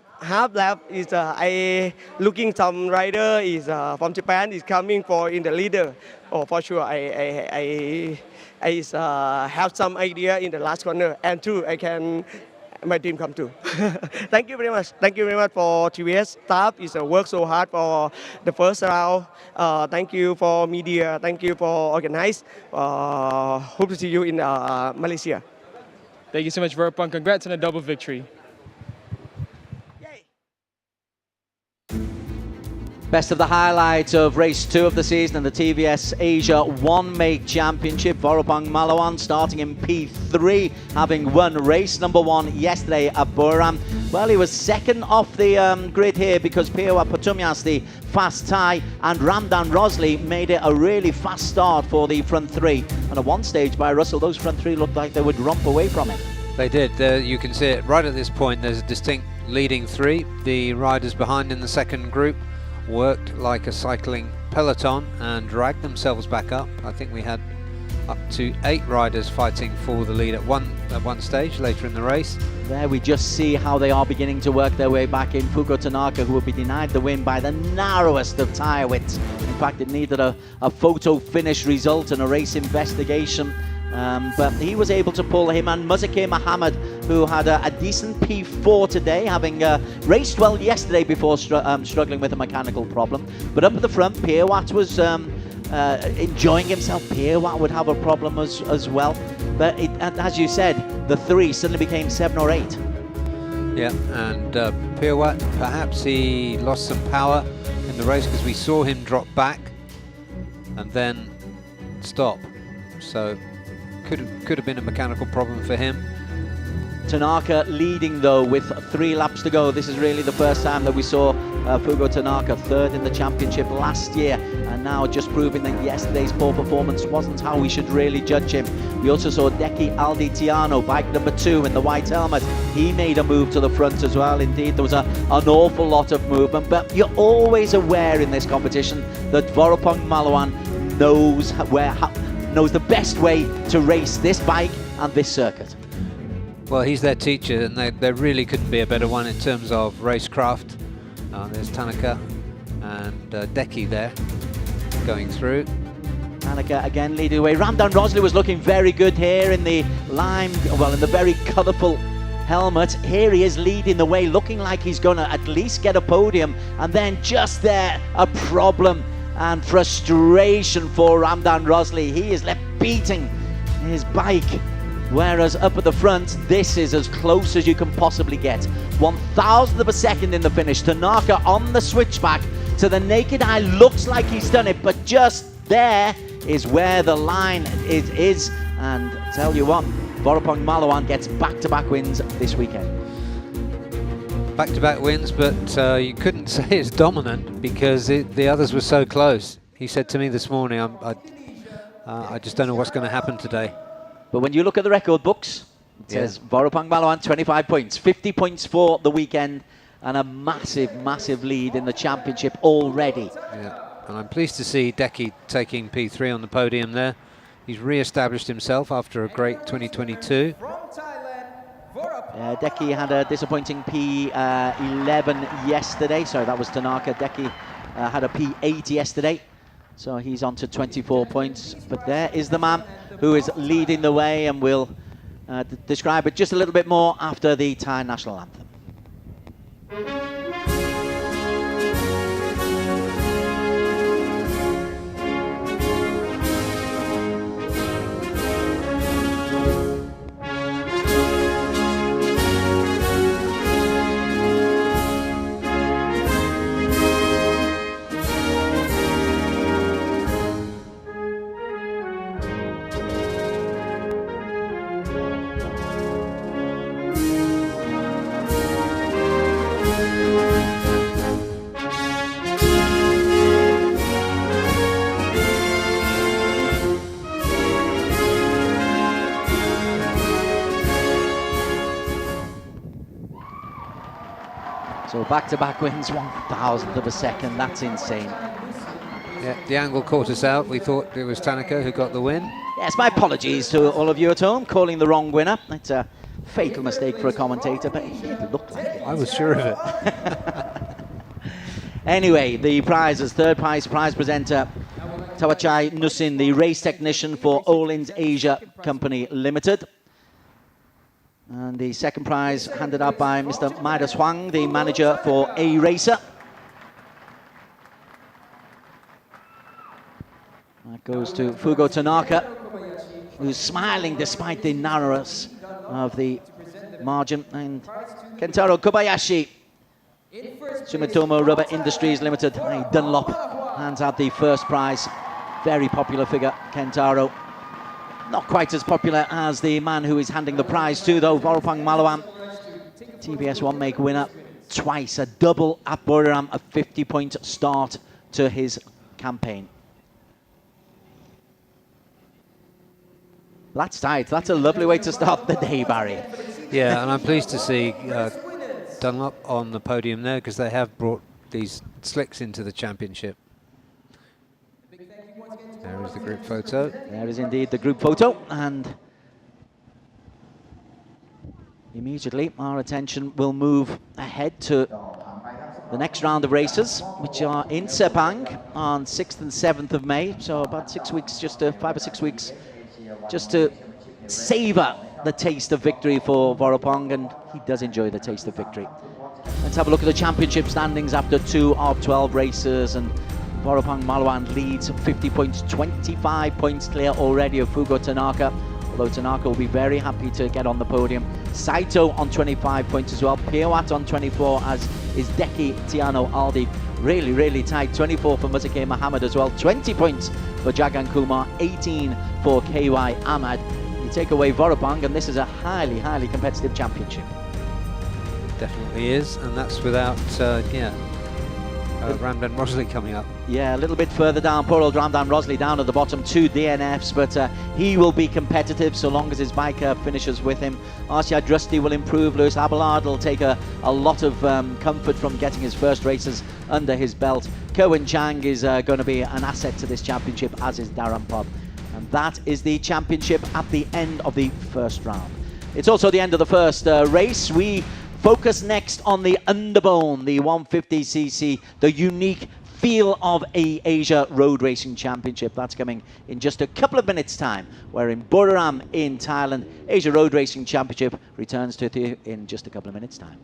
lap is I looking some rider is from Japan is coming for in the leader. Oh, for sure I have some idea in the last corner, and too I can. My dream come true. Thank you very much. Thank you very much for TVS staff. Is work so hard for the first round. Thank you for media. Thank you for organize. Hope to see you in Malaysia. Thank you so much, Buriram. Congrats on a double victory. Best of the highlights of race 2 of the season and the TVS Asia One Make Championship. Buriram Malawan starting in P3, having won race number 1 yesterday at Buriram. Well, he was second off the grid here because Piawat Putumyas, the fast tie, and Ramdan Rosley made it a really fast start for the front 3. And at one stage by Russell, those front 3 looked like they would romp away from it. They did. You can see it right at this point. There's a distinct leading 3. The riders behind in the second group worked like a cycling peloton and dragged themselves back up. I think we had up to 8 riders fighting for the lead at one stage later in the race. There we just see how they are beginning to work their way back in. Fugo Tanaka, who will be denied the win by the narrowest of tyre widths. In fact, it needed a photo finish result and a race investigation. But he was able to pull him, and Muzakir Muhammad, who had a decent P4 today, having raced well yesterday before struggling with a mechanical problem. But up at the front, Piawat was enjoying himself. Piawat would have a problem as well. But as you said, the 3 suddenly became 7 or 8. Yeah, and Piawat, perhaps he lost some power in the race because we saw him drop back and then stop. So could have been a mechanical problem for him. Tanaka leading though with 3 laps to go. This is really the first time that we saw Fugo Tanaka 3rd in the championship last year, and now just proving that yesterday's poor performance wasn't how we should really judge him. We also saw Deki Alditiano, bike number 2 in the white helmet. He made a move to the front as well. Indeed, there was an awful lot of movement, but you're always aware in this competition that Buriram Malawan knows the best way to race this bike and this circuit. Well, he's their teacher, and there really couldn't be a better one in terms of racecraft. There's Tanaka and Deki there going through. Tanaka again leading the way. Ramdan Rosley was looking very good here in the in the very colourful helmet. Here he is leading the way, looking like he's going to at least get a podium, and then just there, a problem and frustration for Ramdan Rosley. He is left beating his bike, whereas up at the front, this is as close as you can possibly get. 1,000th of a second in the finish. Tanaka on the switchback. To the naked eye, looks like he's done it, but just there is where the line is. And tell you what, Buriram Malawan gets back-to-back wins this weekend. Back-to-back wins, but you couldn't say it's dominant because the others were so close. He said to me this morning, I just don't know what's going to happen today. But when you look at the record books, it says Vorapang Malawan 25 points, 50 points for the weekend, and a massive, massive lead in the championship already. Yeah, and I'm pleased to see Deki taking P3 on the podium there. He's re-established himself after a great 2022. Deki had a disappointing P11 yesterday. Sorry, that was Tanaka. Deki had a P8 yesterday. So he's on to 24 points. But there is the man who is leading the way, and we'll describe it just a little bit more after the Thai national anthem. So back-to-back wins, 1,000th of a second. That's insane. Yeah, the angle caught us out. We thought it was Tanaka who got the win. Yes, my apologies to all of you at home, calling the wrong winner. It's a fatal mistake for a commentator, but it looked like it. I was sure of it. Anyway, the prizes. Third prize presenter, Tawachai Nusin, the race technician for Olins Asia Company Limited. And the second prize handed out by Mr. Midas Huang, the manager for A Racer. That goes to Fugo Tanaka, who's smiling despite the narrowness of the margin. And Kentaro Kobayashi, Sumitomo Rubber Industries Limited, Dunlop, hands out the first prize. Very popular figure, Kentaro. Not quite as popular as the man who is handing the prize to, though, Vorapang Malawan. TBS One Make winner twice, a double at Buriram, a 50-point start to his campaign. That's tight. That's a lovely way to start the day, Barry. Yeah, and I'm pleased to see Dunlop on the podium there, because they have brought these slicks into the championship. There is the group photo. There is indeed the group photo, and immediately our attention will move ahead to the next round of races, which are in Sepang on 6th and 7th of May. So about 6 weeks, just 5 or 6 weeks, just to savor the taste of victory for Vorapong, and he does enjoy the taste of victory. Let's have a look at the championship standings after 2 of 12 races, and Vorapang Malawan leads 50 points, 25 points clear already of Fugo Tanaka, although Tanaka will be very happy to get on the podium. Saito on 25 points as well, Piawat on 24, as is Deki Tiano Aldi. Really, really tight. 24 for Muzake Muhammad as well, 20 points for Jagan Kumar, 18 for KY Ahmad. You take away Vorapang, and this is a highly, highly competitive championship. It definitely is, and that's without, Ramdan Rosley coming up. Yeah, a little bit further down, poor old Ramdan Rosley down at the bottom, 2 DNFs, but he will be competitive so long as his bike finishes with him. Arshad Drusty will improve. Lewis Abelard will take a lot of comfort from getting his first races under his belt. Kerwin Chang is going to be an asset to this championship, as is Darren Pod. And that is the championship at the end of the first round. It's also the end of the first race. We focus next on the Underbone, the 150cc, the unique feel of a Asia Road Racing Championship. That's coming in just a couple of minutes' time. We're in Buriram in Thailand. Asia Road Racing Championship returns to you in just a couple of minutes' time.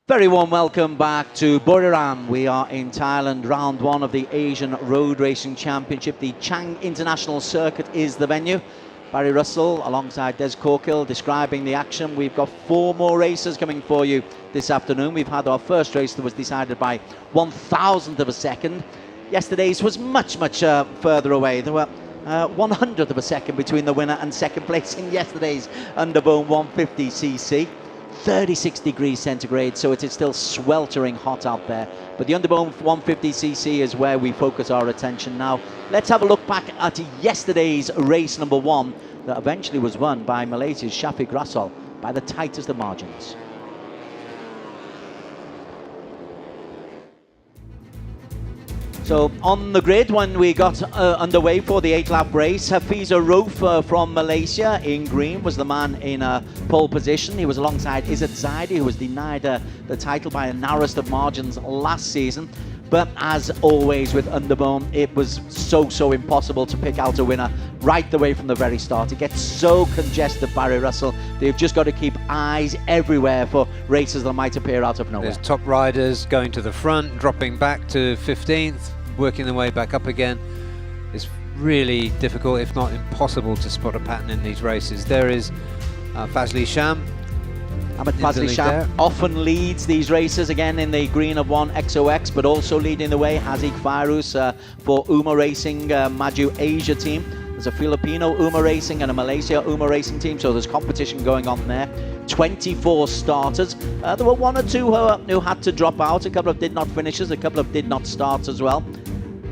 Very warm welcome back to Buriram. We are in Thailand, round one of the Asian Road Racing Championship. The Chang International Circuit is the venue. Barry Russell alongside Des Corkill describing the action. We've got 4 more races coming for you this afternoon. We've had our first race that was decided by 1,000th of a second. Yesterday's was much further away. There were 100th of a second between the winner and second place in yesterday's Underbone 150cc. 36 degrees centigrade, so it is still sweltering hot out there. But the Underbone 150cc is where we focus our attention now. Let's have a look back at yesterday's race number 1 that eventually was won by Malaysia's Shafiq Rasul by the tightest of margins. So on the grid when we got underway for the 8-lap race, Hafiza Rofa from Malaysia in green was the man in pole position. He was alongside Izzat Zaidi, who was denied the title by a narrowest of margins last season. But as always with Underbone, it was so impossible to pick out a winner right the way from the very start. It gets so congested, Barry Russell. They've just got to keep eyes everywhere for races that might appear out of nowhere. There's top riders going to the front, dropping back to 15th, working their way back up again. It's really difficult, if not impossible, to spot a pattern in these races. There is Fazli Sham. Ahmed Fazli Sham often leads these races, again in the green of 1 XOX, but also leading the way Haziq Fairuz for Uma Racing Maju Asia team. There's a Filipino Uma Racing and a Malaysia Uma Racing team, so there's competition going on there. 24 starters. There were 1 or 2 who had to drop out. A couple of did not finishers, a couple of did not start as well.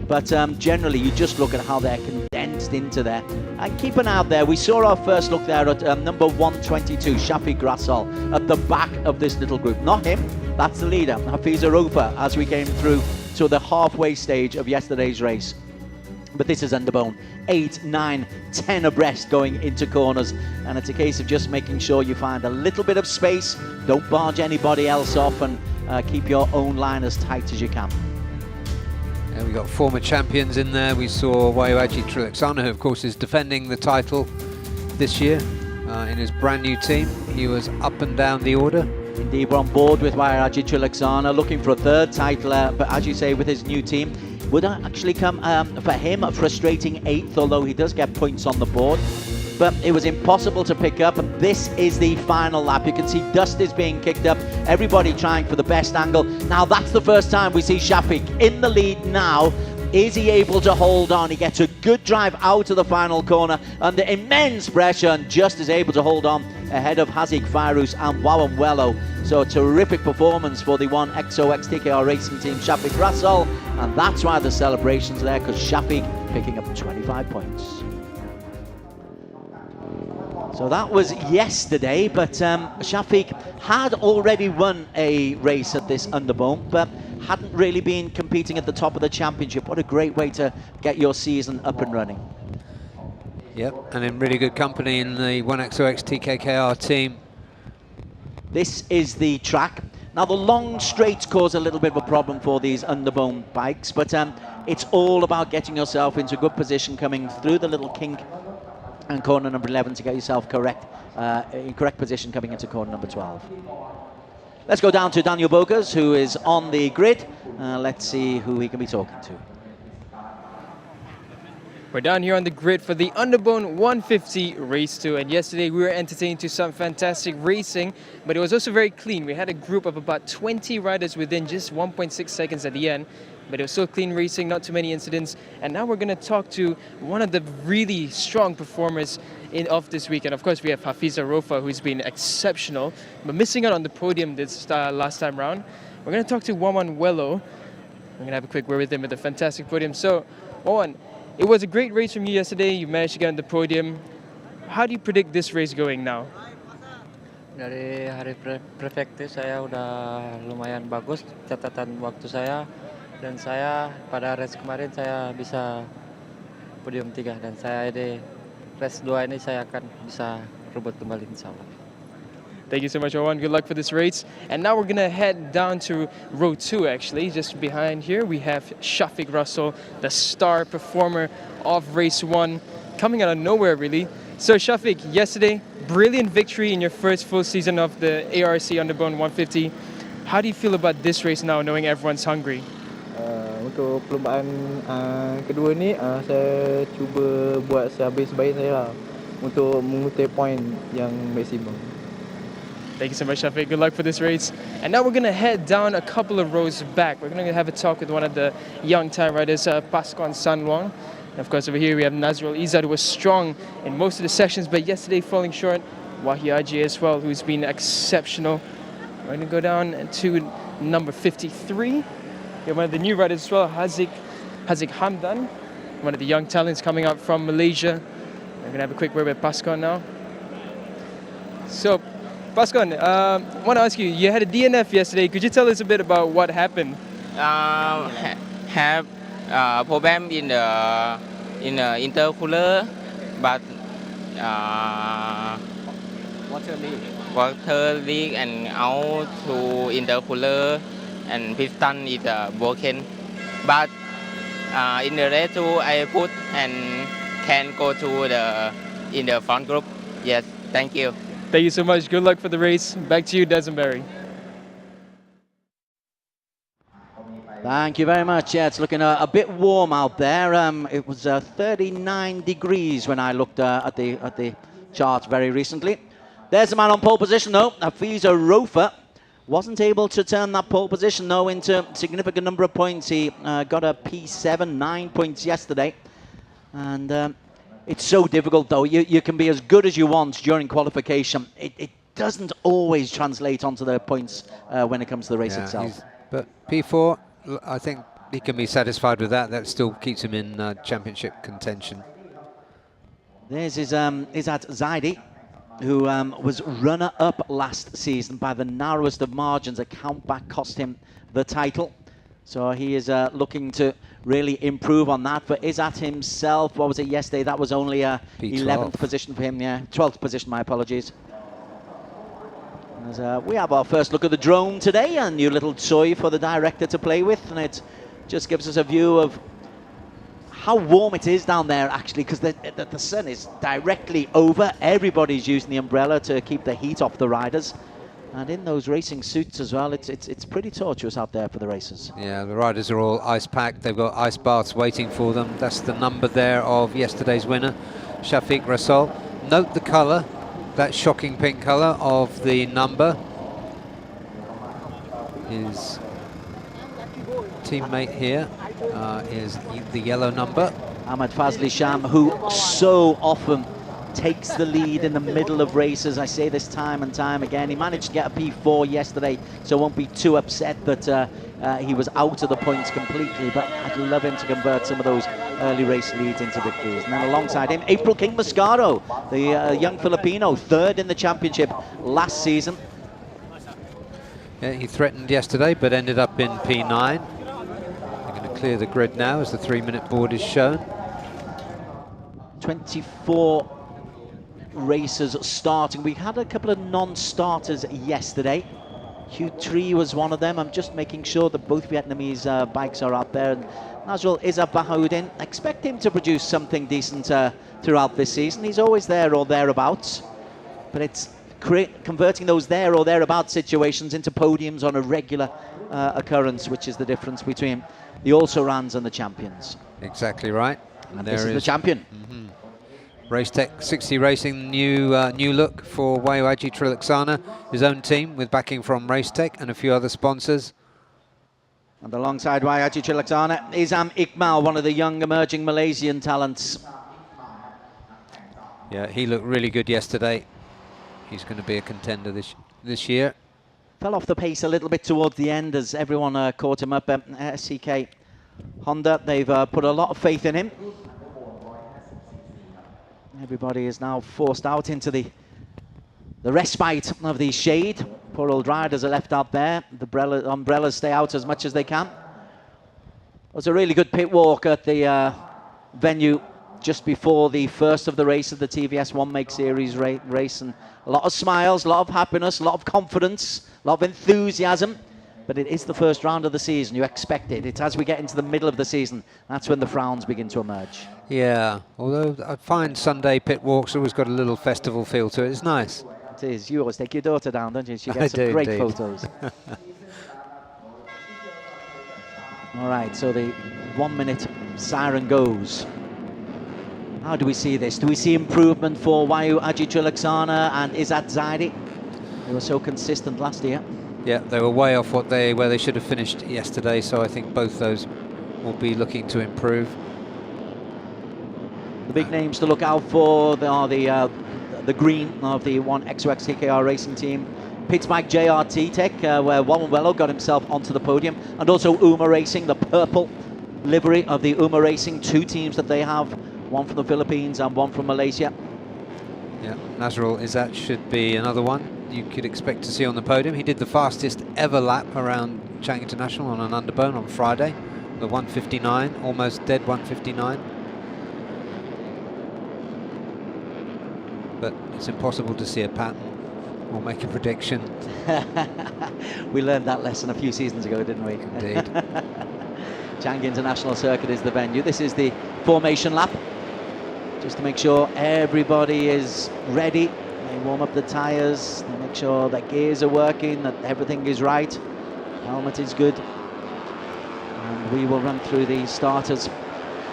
But generally, you just look at how they're condensed into there. And keep an eye out there. We saw our first look there at number 122, Shafiq Rasul, at the back of this little group. Not him, that's the leader, Hafiza Rofa, as we came through to the halfway stage of yesterday's race. But this is Underbone, 8, 9, 10 abreast going into corners. And it's a case of just making sure you find a little bit of space, don't barge anybody else off, and keep your own line as tight as you can. And we've got former champions in there. We saw Waiwaji Trilaksana, who of course is defending the title this year in his brand new team. He was up and down the order. Indeed, we're on board with Waiwaji Trilaksana, looking for a 3rd title, but as you say, with his new team, would actually come for him a frustrating 8th, although he does get points on the board. But it was impossible to pick up, and this is the final lap. You can see dust is being kicked up, everybody trying for the best angle. Now that's the first time we see Shafiq in the lead now. Is he able to hold on? He gets a good drive out of the final corner under immense pressure and just is able to hold on ahead of Haziq Fairuz and Wawamwelo. So a terrific performance for the 1 XOX TKR Racing Team, Shafiq Rasul, and that's why the celebration's there, because Shafiq picking up 25 points. So that was yesterday, but Shafiq had already won a race at this Underbone, but hadn't really been competing at the top of the championship. What a great way to get your season up and running. Yep, and in really good company in the 1XOX TKKR team. This is the track. Now the long straights cause a little bit of a problem for these Underbone bikes, but it's all about getting yourself into a good position coming through the little kink and corner number 11 to get yourself in correct position coming into corner number 12. Let's go down to Daniel Bogas, who is on the grid. Let's see who he can be talking to. We're down here on the grid for the Underbone 150 Race 2, and yesterday we were entertained to some fantastic racing, but it was also very clean. We had a group of about 20 riders within just 1.6 seconds at the end, but it was still clean racing, not too many incidents. And now we're going to talk to one of the really strong performers of this weekend. Of course, we have Hafiza Rofa, who's been exceptional, but missing out on the podium this last time round. We're going to talk to Wawamwelo. We're going to have a quick word with him at the fantastic podium. So, Wawan, it was a great race from you yesterday. You managed to get on the podium. How do you predict this race going now? Dari hari prefektif saya udah lumayan bagus catatan waktu saya, dan saya pada race kemarin saya bisa podium 3, dan saya di race 2 ini saya akan bisa rebut kembali insyaallah. Thank you so much, Wawan. Good luck for this race. And now we're going to head down to row 2, actually. Just behind here, we have Shafiq Rasul, the star performer of race 1, coming out of nowhere, really. So, Shafiq, yesterday, brilliant victory in your first full season of the ARC Underbone 150. How do you feel about this race now, knowing everyone's hungry? Untuk perlombaan kedua ni, saya cuba buat sehabis-baik saya lah untuk mengutip poin yang maksimum. Thank you so much, Shafiq. Good luck for this race. And now we're going to head down a couple of rows back. We're going to have a talk with one of the young time riders, Pascual Sanwong. And of course, over here we have Nazrul Izzat, who was strong in most of the sessions, but yesterday falling short. Wahiaji as well, who's been exceptional. We're going to go down to number 53. We have one of the new riders as well, Haziq Hamdan, one of the young talents coming up from Malaysia. We're going to have a quick word with Pascual now. So, Pascual, I want to ask you, you had a DNF yesterday. Could you tell us a bit about what happened? Have problem in the intercooler, but water leak and out to intercooler and piston is broken. But in the race two, I put and can go to in the front group. Yes, thank you. Thank you so much. Good luck for the race. Back to you, Desmond. Thank you very much. Yeah, it's looking a bit warm out there. It was 39 degrees when I looked at the charts very recently. There's a man on pole position though, Hafiza Rofa. Wasn't able to turn that pole position though into significant number of points. He got a P7, 9 points yesterday. And it's so difficult though. You can be as good as you want during qualification. It doesn't always translate onto the points when it comes to the race itself. But P4, I think he can be satisfied with that. That still keeps him in championship contention. There's Izzat Zaidi, who was runner-up last season by the narrowest of margins. A countback cost him the title. So he is looking to really improve on that. For Izzat himself, what was it yesterday? That was only a 11th position for him, yeah. 12th position, my apologies. As, we have our first look at the drone today, a new little toy for the director to play with, and it just gives us a view of how warm it is down there, actually, because the sun is directly over. Everybody's using the umbrella to keep the heat off the riders. And in those racing suits as well, it's pretty torturous out there for the racers. Yeah, the riders are all ice-packed. They've got ice baths waiting for them. That's the number there of yesterday's winner, Shafiq Rasool. Note the colour, that shocking pink colour of the number. His teammate here is the yellow number. Ahmed Fazli Sham, who so often takes the lead in the middle of races. I say this time and time again. He managed to get a P4 yesterday, so won't be too upset that he was out of the points completely, but I'd love him to convert some of those early race leads into victories. And then alongside him, April King Moscaro, the young Filipino, third in the championship last season. Yeah, he threatened yesterday, but ended up in P9. They're going to clear the grid now as the 3-minute board is shown. 24 racers starting. We had a couple of non-starters yesterday. Q3 was one of them. I'm just making sure that both Vietnamese bikes are out there. And Nazrul Izzat Bahoudin, expect him to produce something decent throughout this season. He's always there or thereabouts, but it's converting those there or thereabouts situations into podiums on a regular occurrence, which is the difference between the also-rans and the champions. Exactly right. And this is the champion. Racetech 60 Racing, new look for Wahiaji Trilaksana, his own team with backing from Racetech and a few other sponsors. And alongside Wahiaji Trilaksana, Izam Iqbal, one of the young emerging Malaysian talents. Yeah, he looked really good yesterday. He's going to be a contender this year. Fell off the pace a little bit towards the end as everyone caught him up. SCK Honda, they've put a lot of faith in him. Everybody is now forced out into the respite of the shade. Poor old riders are left out there. The umbrellas stay out as much as they can. It was a really good pit walk at the venue just before the first of the race of the TVS One Make Series race. And a lot of smiles, a lot of happiness, a lot of confidence, a lot of enthusiasm. But it is the first round of the season. You expect it. It's as we get into the middle of the season, that's when the frowns begin to emerge. Yeah, although I find Sunday pit walks always got a little festival feel to it. It's nice. It is. You always take your daughter down, don't you? She gets some great photos. All right, so the 1 minute siren goes. How do we see this? Do we see improvement for Wayu Ajichulaksana and Izzat Zaidi? They were so consistent last year. Yeah, they were way off where they should have finished yesterday, so I think both those will be looking to improve. The big names to look out for are the green of the 1XOX TKR racing team, Pittsbike JRT Tech, where Wamuwelo got himself onto the podium, and also Uma Racing, the purple livery of the Uma Racing, 2 teams that they have, one from the Philippines and one from Malaysia. Yeah, Nazrul Izzat should be another one you could expect to see on the podium. He did the fastest ever lap around Chang International on an underbone on Friday, the 1:59, almost dead 1:59. But it's impossible to see a pattern or make a prediction. We learned that lesson a few seasons ago, didn't we? Indeed. Chang International Circuit is the venue. This is the formation lap, just to make sure everybody is ready. They warm up the tyres, they make sure that gears are working, that everything is right, helmet is good. And we will run through the starters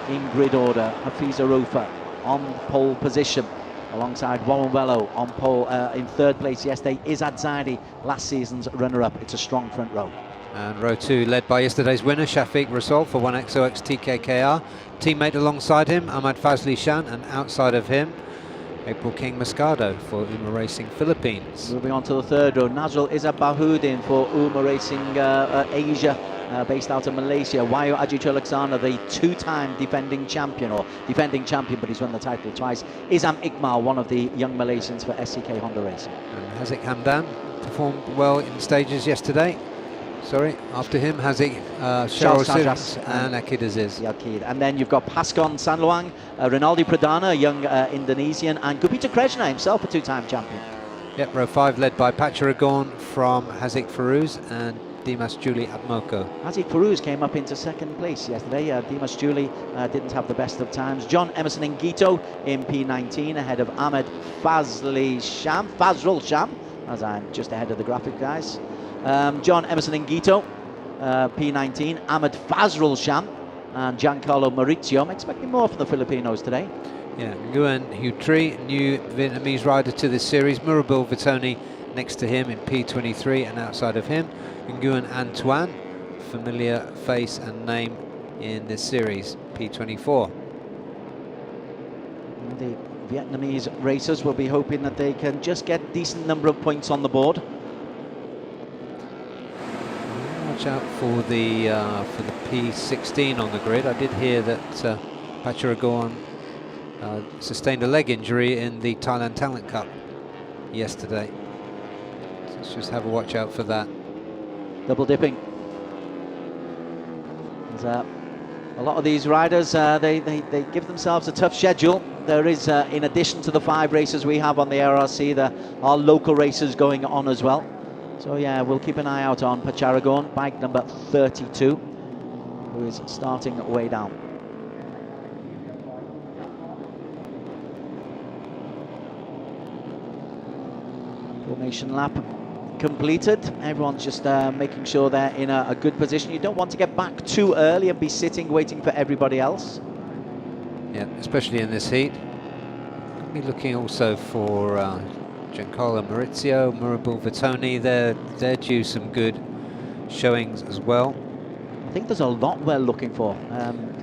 in grid order. Hafiza Rufa on pole position, alongside Wamuwelo on pole in 3rd place yesterday. Izzat Zaidi, last season's runner-up. It's a strong front row. And row 2 led by yesterday's winner, Shafiq Rasol for 1XOX TKKR. Teammate alongside him, Ahmad Fazli Shan, and outside of him, April King Moscado for Uma Racing Philippines. Moving on to the 3rd row, Nazrul Izzat Bahudin for Uma Racing Asia, based out of Malaysia. Wayu Ajichulaksana, the 2-time defending champion, but he's won the title twice. Izam Iqbal, one of the young Malaysians for SCK Honda Racing. And Haziq Hamdan performed well in stages yesterday. Sorry, after him, Haziq, Cheryl Sims and Akid Aziz. And then you've got Pascon Sanluang, Rinaldi Pradana, a young Indonesian, and Gupita Krishna himself, a 2-time champion. Yep, row 5 led by Pacharagon from Haziq Farouz and Dimas Juli Atmoko. Haziq Farouz came up into 2nd place yesterday. Dimas Juli didn't have the best of times. John Emerson Ngito in P19 ahead of Ahmed Fazrul Sham, as I'm just ahead of the graphic guys. John Emerson Ngito, P19, Ahmed Fazrul Sham, and Giancarlo Maurizio. I'm expecting more from the Filipinos today. Yeah, Nguyen Hue Tri, new Vietnamese rider to this series. Murabil Vitoni next to him in P23, and outside of him, Nguyen Antoine, familiar face and name in this series, P24. And the Vietnamese racers will be hoping that they can just get a decent number of points on the board. Watch out for the P16 on the grid. I did hear that Pacharagon sustained a leg injury in the Thailand Talent Cup yesterday. So let's just have a watch out for that. Double dipping. There's a lot of these riders, they give themselves a tough schedule. There is, in addition to the 5 races we have on the RRC, there are local races going on as well. So yeah, we'll keep an eye out on Pacharagon, bike number 32, who is starting way down. Formation lap completed. Everyone's just making sure they're in a good position. You don't want to get back too early and be sitting waiting for everybody else. Yeah, especially in this heat. Could be looking also for Giancarlo Maurizio, Murabil Vitoni. They're due some good showings as well. I think there's a lot we're looking for.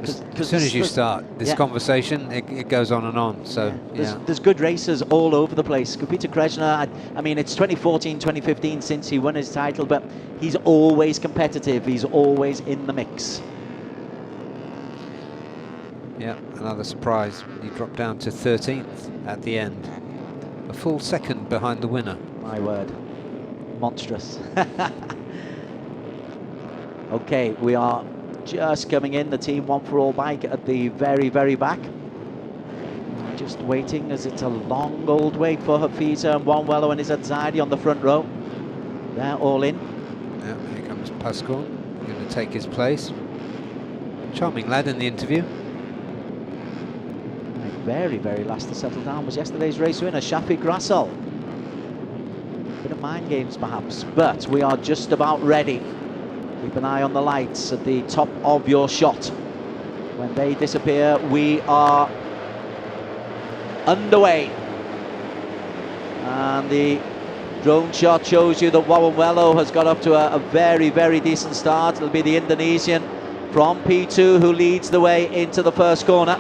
As soon as you start this conversation, it goes on and on. So there's good racers all over the place. Gupita Krishna, I mean, it's 2014, 2015 since he won his title, but he's always competitive. He's always in the mix. Yeah, another surprise. He dropped down to 13th at the end. A full second behind the winner. My word. Monstrous. Okay, we are just coming in. The Team One for All bike at the very, very back. Just waiting, as it's a long old wait for Hafiza and Wamuwelo and Izzat Zaidi on the front row. They're all in. Yeah, here comes Pascal, going to take his place. Charming lad in the interview. Very, very last to settle down was yesterday's race winner, Shafiq Rasol. Bit of mind games perhaps, but we are just about ready Keep an eye on the lights at the top of your shot. When they disappear, we are underway. And the drone shot shows you that Wawanwelo has got up to a very, very decent start. It'll be the Indonesian from P2 who leads the way into the first corner.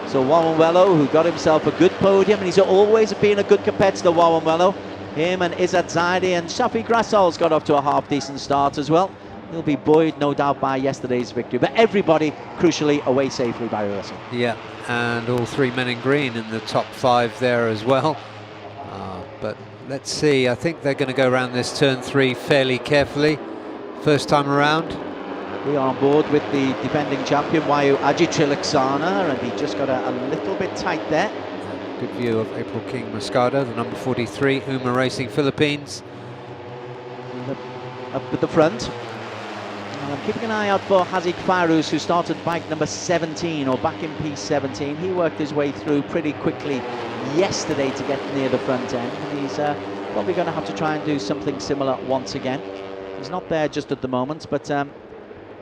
So Wawanwelo, who got himself a good podium, and he's always been a good competitor, Wawanwelo. Him and Izzat Zaidi, and Shafi Grasol's got off to a half-decent start as well. He'll be buoyed, no doubt, by yesterday's victory. But everybody, crucially, away safely, Barry Russell. Yeah, and all three men in green in the top 5 there as well. But let's see, I think they're going to go around this turn 3 fairly carefully. First time around. We are on board with the defending champion, Wayu Aji Trilaksana, and he just got a little bit tight there. Good view of April King Moscada, the number 43, Uma Racing Philippines. Up at the front. And I'm keeping an eye out for Haziq Fairuz, who started bike number 17, or back in P17. He worked his way through pretty quickly yesterday to get near the front end. And he's probably going to have to try and do something similar once again. He's not there just at the moment, but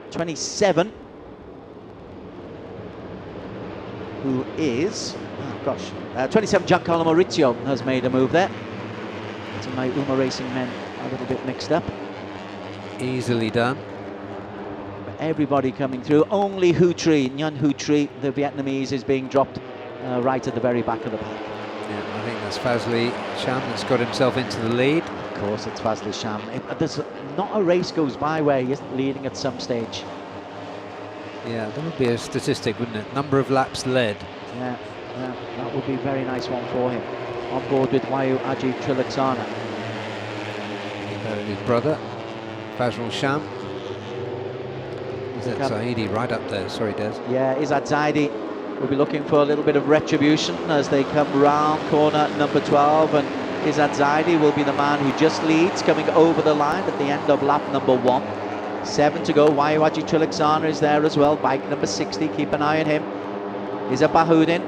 27, who is, 27, Giancarlo Maurizio has made a move there. To my Uma Racing men a little bit mixed up. Easily done. Everybody coming through. Only Nhan Hu Tri, the Vietnamese, is being dropped right at the very back of the pack. Yeah, I think that's Fazli Sham that's got himself into the lead. Of course, it's Fazli Sham. There's not a race goes by where he isn't leading at some stage. Yeah, that would be a statistic, wouldn't it? Number of laps led. Yeah, that would be a very nice one for him. On board with Wayu Aji Trilaksana. His brother, Fazrul Sham. Izzat Zaidi right up there, sorry Des. Yeah, Izzat Zaidi will be looking for a little bit of retribution as they come round corner number 12, and Izzat Zaidi will be the man who just leads, coming over the line at the end of lap number 1. 7 to go. Wayu Aji Trilaksana is there as well, bike number 60, keep an eye on him. Izzat Bahudin,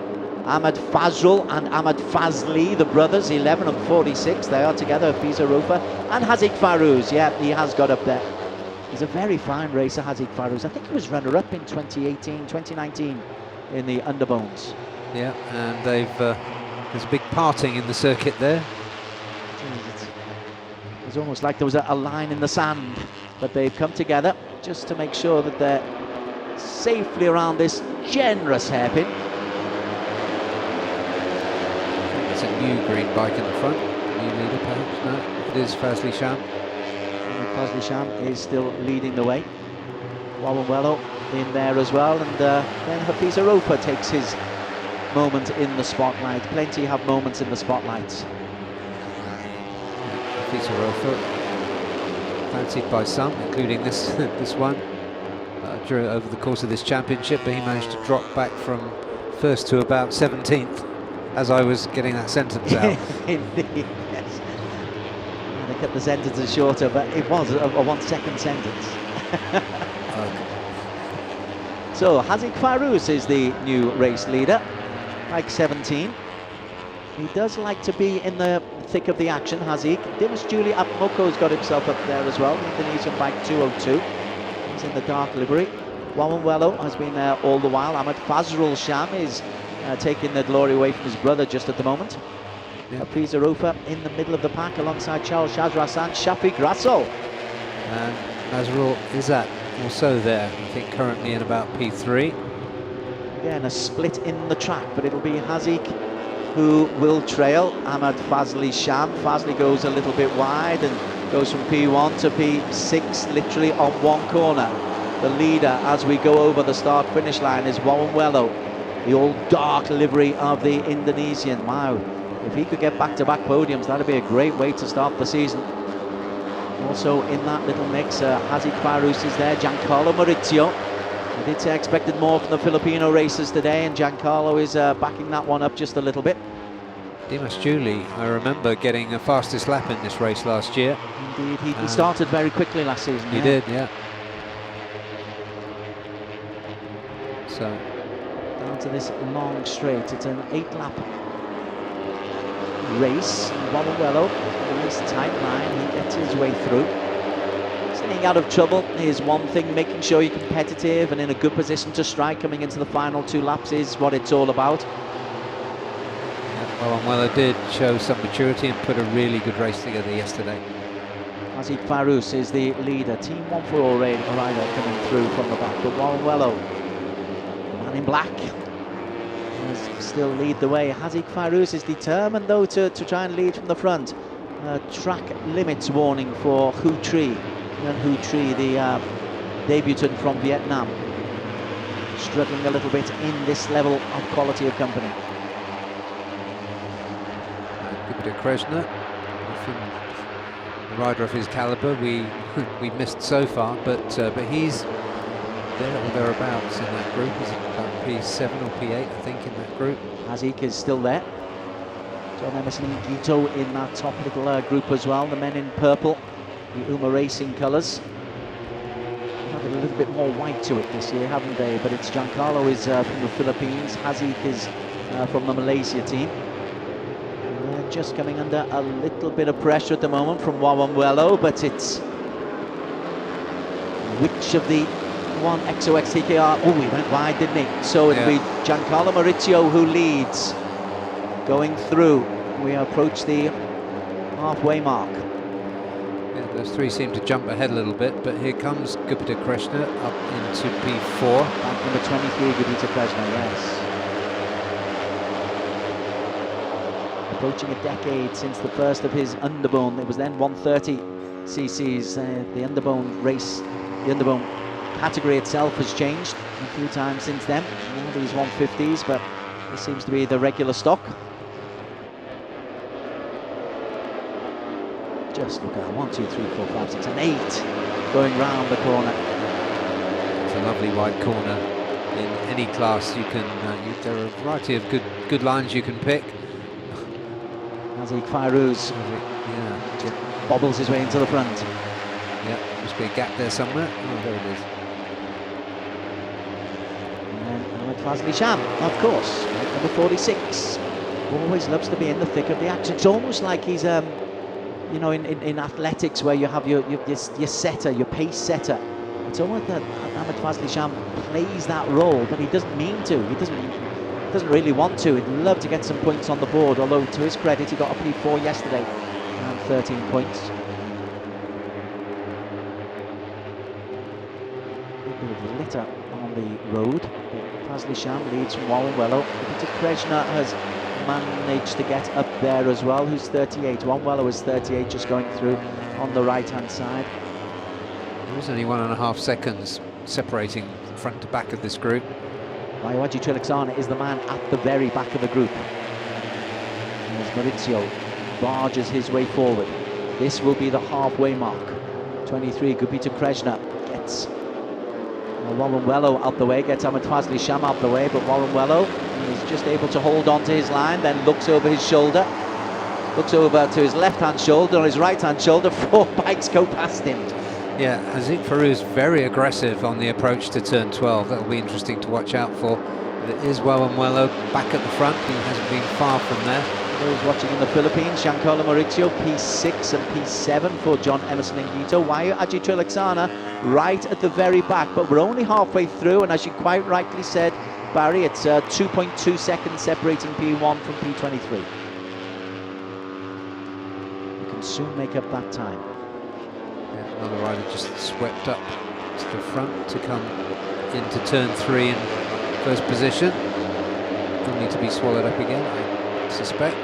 Ahmad Fazrul and Ahmad Fazli, the brothers, 11 and 46, they are together, Fiza Rofa, and Haziq Fairuz, yeah, he has got up there. He's a very fine racer, Haziq Fairuz. I think he was runner-up in 2018, 2019 in the Underbones. Yeah, and there's a big parting in the circuit there. It's almost like there was a line in the sand, but they've come together just to make sure that they're safely around this generous hairpin. It's a new green bike in the front. New leader, perhaps? No, it is Fazli Sham. Fazli Sham is still leading the way. Wawanwelo in there as well, and then Hafiza Ropa takes his moment in the spotlight. Plenty have moments in the spotlights. Hafiza Ropa, fancied by some, including this this one, over the course of this championship, but he managed to drop back from first to about 17th as I was getting that sentence out. Indeed, yes. They kept the sentences shorter, but it was a 1 second sentence. So Haziq Fairuz is the new race leader, bike 17. He does like to be in the thick of the action, Haziq. Dimas Juli Apmoko's got himself up there as well, Indonesian bike 202. He's in the dark livery. Wawanwelo has been there all the while. Ahmad Fazrul Sham is taking the glory away from his brother just at the moment. Hafiza Rofa in the middle of the pack alongside Charles Shazras and Shafi Grasol. And Nazrul Izzat also there, I think currently in about P3. Again, a split in the track, but it'll be Haziq who will trail Ahmad Fazli Sham. Fazli goes a little bit wide and goes from P1 to P6, literally on one corner. The leader as we go over the start-finish line is Wawanwelo, the old dark livery of the Indonesian. Wow, if he could get back-to-back podiums, that'd be a great way to start the season. Also in that little mix, Haziq Fairuz is there, Giancarlo Maurizio. I did say I expected more from the Filipino racers today, and Giancarlo is backing that one up just a little bit. Dimas Juli, I remember getting the fastest lap in this race last year. Indeed, he started very quickly last season. He did, yeah. So down to this long straight, it's an 8-lap race. Wawanwelo, a nice tight line, he gets his way through. staying out of trouble is one thing. Making sure you're competitive and in a good position to strike coming into the final 2 laps is what it's all about. Well, I did show some maturity and put a really good race together yesterday. Azik Farouz is the leader. Team 1-4 rider coming through from the back. But Warren, man in black, still lead the way. Hazik Farouz is determined though to try and lead from the front. Track limits warning for Hu Tri. Hu Tri, the debutant from Vietnam, struggling a little bit in this level of quality of company. Good bit of Kreshner, the rider of his caliber. We missed so far, but he's there or thereabouts in that group. He's about P7 or P8, I think, in that group. Hazik is still there. John Emerson and Guito in that top little group as well. The men in purple, the Uma Racing colours. Added a little bit more white to it this year, haven't they? But it's Giancarlo is from the Philippines. Hazik is from the Malaysia team. They're just coming under a little bit of pressure at the moment from Wawamwelo, but it's which of the one XOX TKR. Oh, he went wide, didn't he? So it'll be Giancarlo Maurizio who leads. Going through, we approach the halfway mark. Yeah, those 3 seem to jump ahead a little bit, but here comes Gupita Krishna up into P4. Back number 23, Gupita Krishna, yes. Approaching a decade since the first of his underbone. It was then 130 cc's. The underbone race, the underbone category itself has changed a few times since then. Now these 150s, but this seems to be the regular stock. Just look at 1, 2, 3, 4, 5, 6, and 8 going round the corner. It's a lovely wide corner. In any class, you can. There are a variety of good lines you can pick. Azik Farouz bobbles his way into the front. Yeah, must be a gap there somewhere. Oh, there it is. And then Ahmed Fazli Sham, of course, number 46. Always loves to be in the thick of the action. It's almost like he's you know, in athletics where you have your setter, your pace setter. It's almost that Ahmed Fazli Sham plays that role, but he doesn't mean to. He doesn't really want to. He'd love to get some points on the board, although to his credit, he got a P4 yesterday and 13 points. A bit of litter on the road. Fazli Sham leads from Warren. Peter Kreshner has managed to get up there as well, who's 38. Warren is 38, just going through on the right-hand side. There is only 1.5 seconds separating front to back of this group. Mayuaji Trilaksana is the man at the very back of the group. As Maurizio barges his way forward. This will be the halfway mark. 23, Gupita Kreshner gets Warren out the way, gets Ahmed Fazli Sham out the way, but Warren is just able to hold on to his line, then looks over his shoulder, looks over to his left-hand shoulder, on his right-hand shoulder, 4 bikes go past him. Yeah, Azik Farouz very aggressive on the approach to turn 12. That'll be interesting to watch out for. But it is Warren back at the front. He hasn't been far from there. Those watching in the Philippines, Giancarlo Maurizio, P6 and P7 for John Emerson and Guito. Mayuaji Trilaksana right at the very back, but we're only halfway through, and as you quite rightly said, Barry, it's 2.2 seconds separating P1 from P23. You can soon make up that time. Yeah, another rider just swept up to the front to come into turn 3 in first position, only to be swallowed up again, I suspect.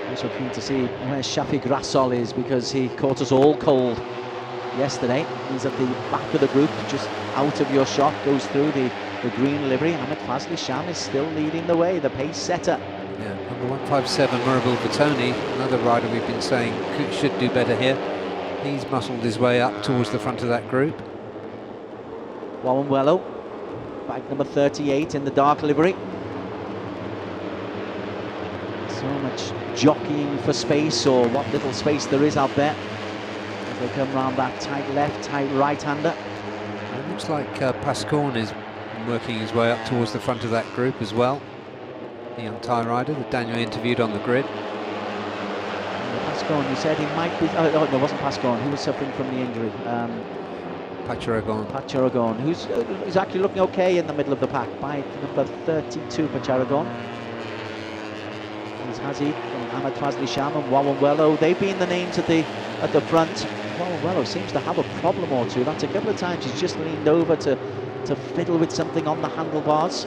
Also keen to see where Shafiq Rassol is, because he caught us all cold yesterday. He's at the back of the group, just out of your shot, goes through the green livery. Ahmed Fazli Sham is still leading the way, the pace setter. Yeah, number 157, Murabil Vitoni, another rider we've been saying should do better here. He's muscled his way up towards the front of that group. Warren bike number 38 in the dark livery. So much jockeying for space, or what little space there is out there, as they come round that tight left, tight right-hander. It looks like Pascorn is working his way up towards the front of that group as well. The young Thai rider that Daniel interviewed on the grid. Pascon, you said he might be... Oh, no, it wasn't Pascon. He was suffering from the injury. Pacharagon, who's actually looking okay in the middle of the pack by number 32, Pacharagon. There's Haziq and Ahmed Fazli Sham and Wawanwello. They've been the names at the front. Wawanwello seems to have a problem or two. That's a couple of times he's just leaned over to fiddle with something on the handlebars.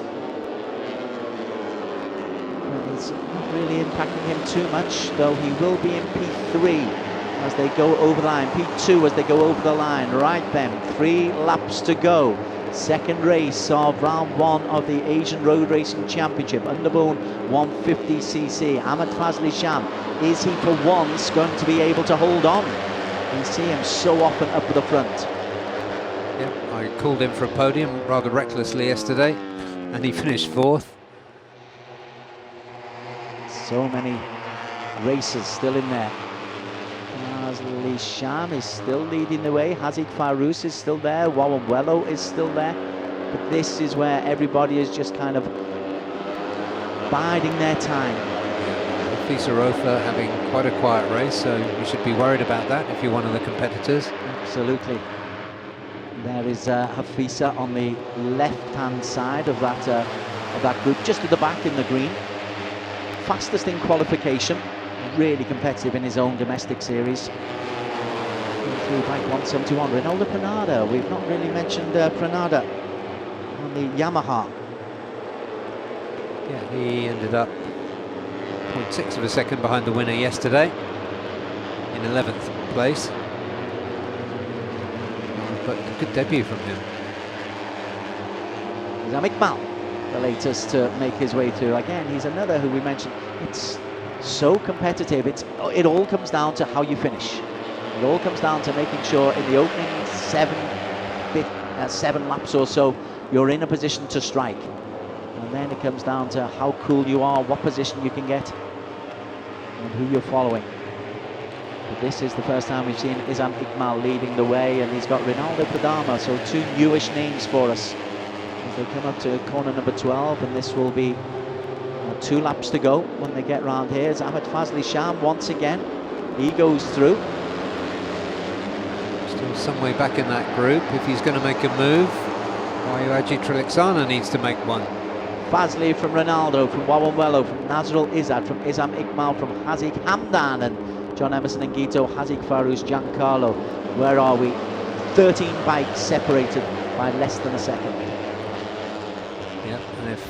But it's not really impacting him too much, though he will be in P3 as they go over the line. P2 as they go over the line. Right then, 3 laps to go. Second race of round 1 of the Asian Road Racing Championship, Underbone 150cc. Ahmed Fazli Sham, is he for once going to be able to hold on? We see him so often up at the front. Yep, I called him for a podium rather recklessly yesterday, and he finished 4th. So many racers still in there. Fazli Sham is still leading the way. Haziq Farouz is still there. Wawanwello is still there. But this is where everybody is just kind of biding their time. Fisa Rofa having quite a quiet race, so you should be worried about that if you're one of the competitors. Absolutely. There is Hafisa on the left-hand side of that group, just at the back in the green. Fastest in qualification, really competitive in his own domestic series. Through bike 171, Ronaldo Pranada. We've not really mentioned Pranada on the Yamaha. Yeah, he ended up 0.6 of a second behind the winner yesterday, in 11th place. But a good debut from him. Iqbal, the latest to make his way through. Again, he's another who we mentioned. It's so competitive. It all comes down to how you finish. It all comes down to making sure in the opening 7 laps or so, you're in a position to strike. And then it comes down to how cool you are, what position you can get, and who you're following. But this is the first time we've seen Izam Iqbal leading the way, and he's got Ronaldo Padama, so 2 newish names for us. As they come up to corner number 12, and this will be 2 laps to go when they get round here. It's Ahmed Fazli Sham once again. He goes through. Still some way back in that group. If he's going to make a move, Wayuaji Triliksana needs to make one. Fazli from Ronaldo, from Wawanwello, from Nazrul Izzat, from Izam Iqbal, from Haziq Hamdan, and John Emerson and Gito, Haziq Farouz, Giancarlo. Where are we? 13 bikes separated by less than a second. Yeah, and if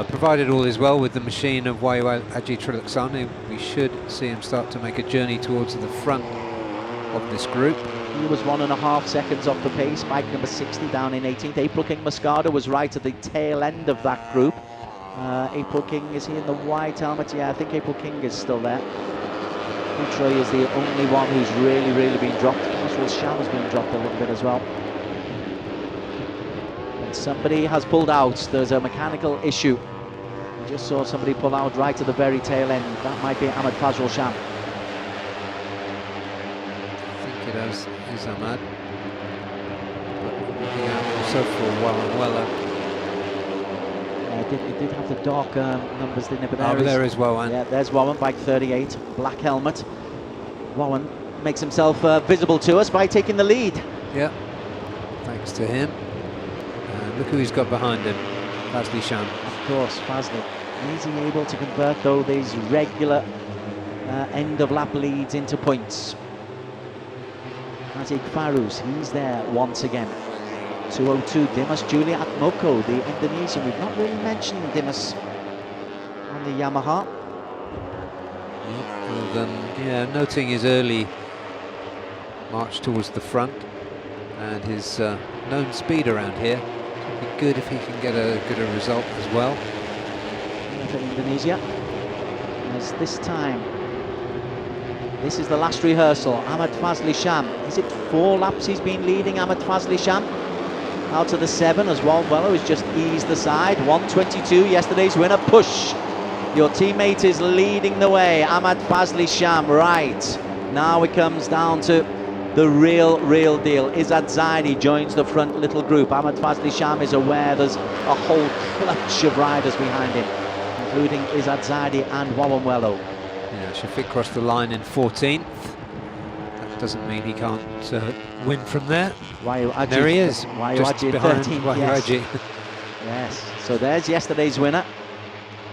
provided all is well with the machine of Wayuaji Triliksana, we should see him start to make a journey towards the front of this group. He was 1.5 seconds off the pace. Bike number 60 down in 18th. April King Moscada was right at the tail end of that group. April King, is he in the white helmet? Yeah, I think April King is still there. Utroy is the only one who's really been dropped. Nazrul Sham has been dropped a little bit as well. And somebody has pulled out. There's a mechanical issue. I just saw somebody pull out right at the very tail end. That might be Ahmed Fazrul Sham. I think it is Ahmad. But looking out also for Wawanwello. It did have the dark numbers, didn't it? But there is Wawan. Yeah, there's Wawan, bike 38, black helmet. Wawan makes himself visible to us by taking the lead. Yeah, thanks to him. Look who he's got behind him, Fazli Sham. Of course, Fazli. Is he able to convert, though, these regular end-of-lap leads into points? Haziq Farouz, he's there once again. 202, Dimas Julia Atmoko, the Indonesian. We've not really mentioned Dimas on the Yamaha. Yeah, noting his early march towards the front and his known speed around here. It would be good if he can get a good result as well. For Indonesia, as this time, this is the last rehearsal. Ahmed Fazli Sham, is it 4 laps he's been leading, Ahmed Fazli Sham? Out of the 7 as Wawanwello has just eased the side. 122, yesterday's winner. Push. Your teammate is leading the way. Ahmed Fazli Sham, right. Now it comes down to the real deal. Izzat Zaidi joins the front little group. Ahmed Fazli Sham is aware there's a whole clutch of riders behind him, including Izzat Zaidi and Wawanwello. Yeah, Yeah, Shafiq crossed the line in 14th. That doesn't mean he can't win from there. There he is, just behind 13th, yes. Wahiaji. Yes, so there's yesterday's winner,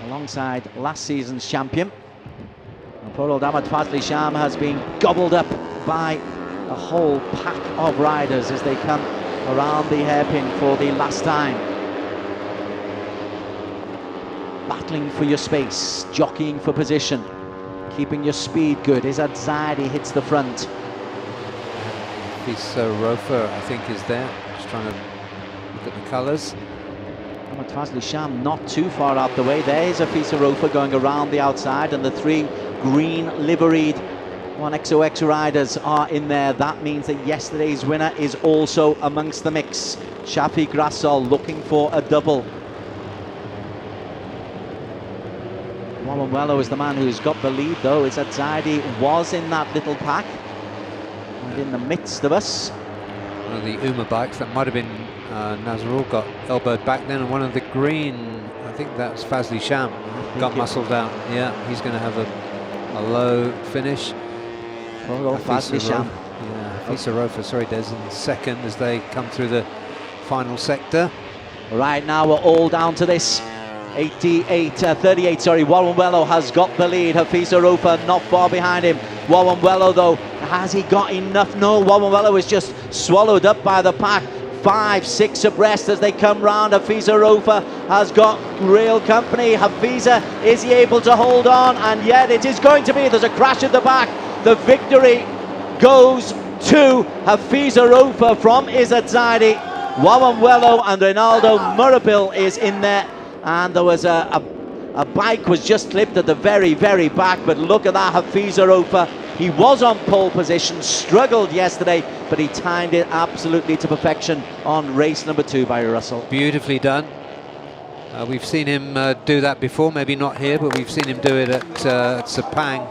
alongside last season's champion. And poor old Ahmad Fazli Sham has been gobbled up by a whole pack of riders as they come around the hairpin for the last time. Battling for your space, jockeying for position, keeping your speed good. Izzat Zaidi hits the front. Rofer, I think, is there. Just trying to look at the colours. Ahmad Fazli Sham not too far out the way. There's Afisa Rofer going around the outside, and the three green liveried 1XOX riders are in there. That means that yesterday's winner is also amongst the mix. Shafiq Rassol looking for a double. Wallenwello is the man who's got the lead, though. Izzat Zaidi was in that little pack and in the midst of us. One of the Uma bikes, that might have been Nazrul, got elbowed back then, and one of the green, I think that's Fazli Sham, got muscled out. Yeah, he's going to have a low finish. Fazli Sham. Yeah, Afisa Rofer, sorry, Des, in second as they come through the final sector. Right now we're all down to this. 38, sorry, Wallenwello has got the lead. Hafisa Rofer not far behind him. Wallenwello, though, has he got enough? No, Wallenwello is just swallowed up by the pack. 5, 6 abreast as they come round. Hafisa Rofer has got real company. Hafisa, is he able to hold on? And yet it is going to be. There's a crash at the back. The victory goes to Hafisa Rofer from Izzat Zaidi. Wallenwello and Ronaldo Murabil is in there. And there was a bike was just clipped at the very, very back, but look at that, Hafisa Rofer. He was on pole position, struggled yesterday, but he timed it absolutely to perfection on race number 2 by Russell. Beautifully done. We've seen him do that before, maybe not here, but we've seen him do it at Sepang.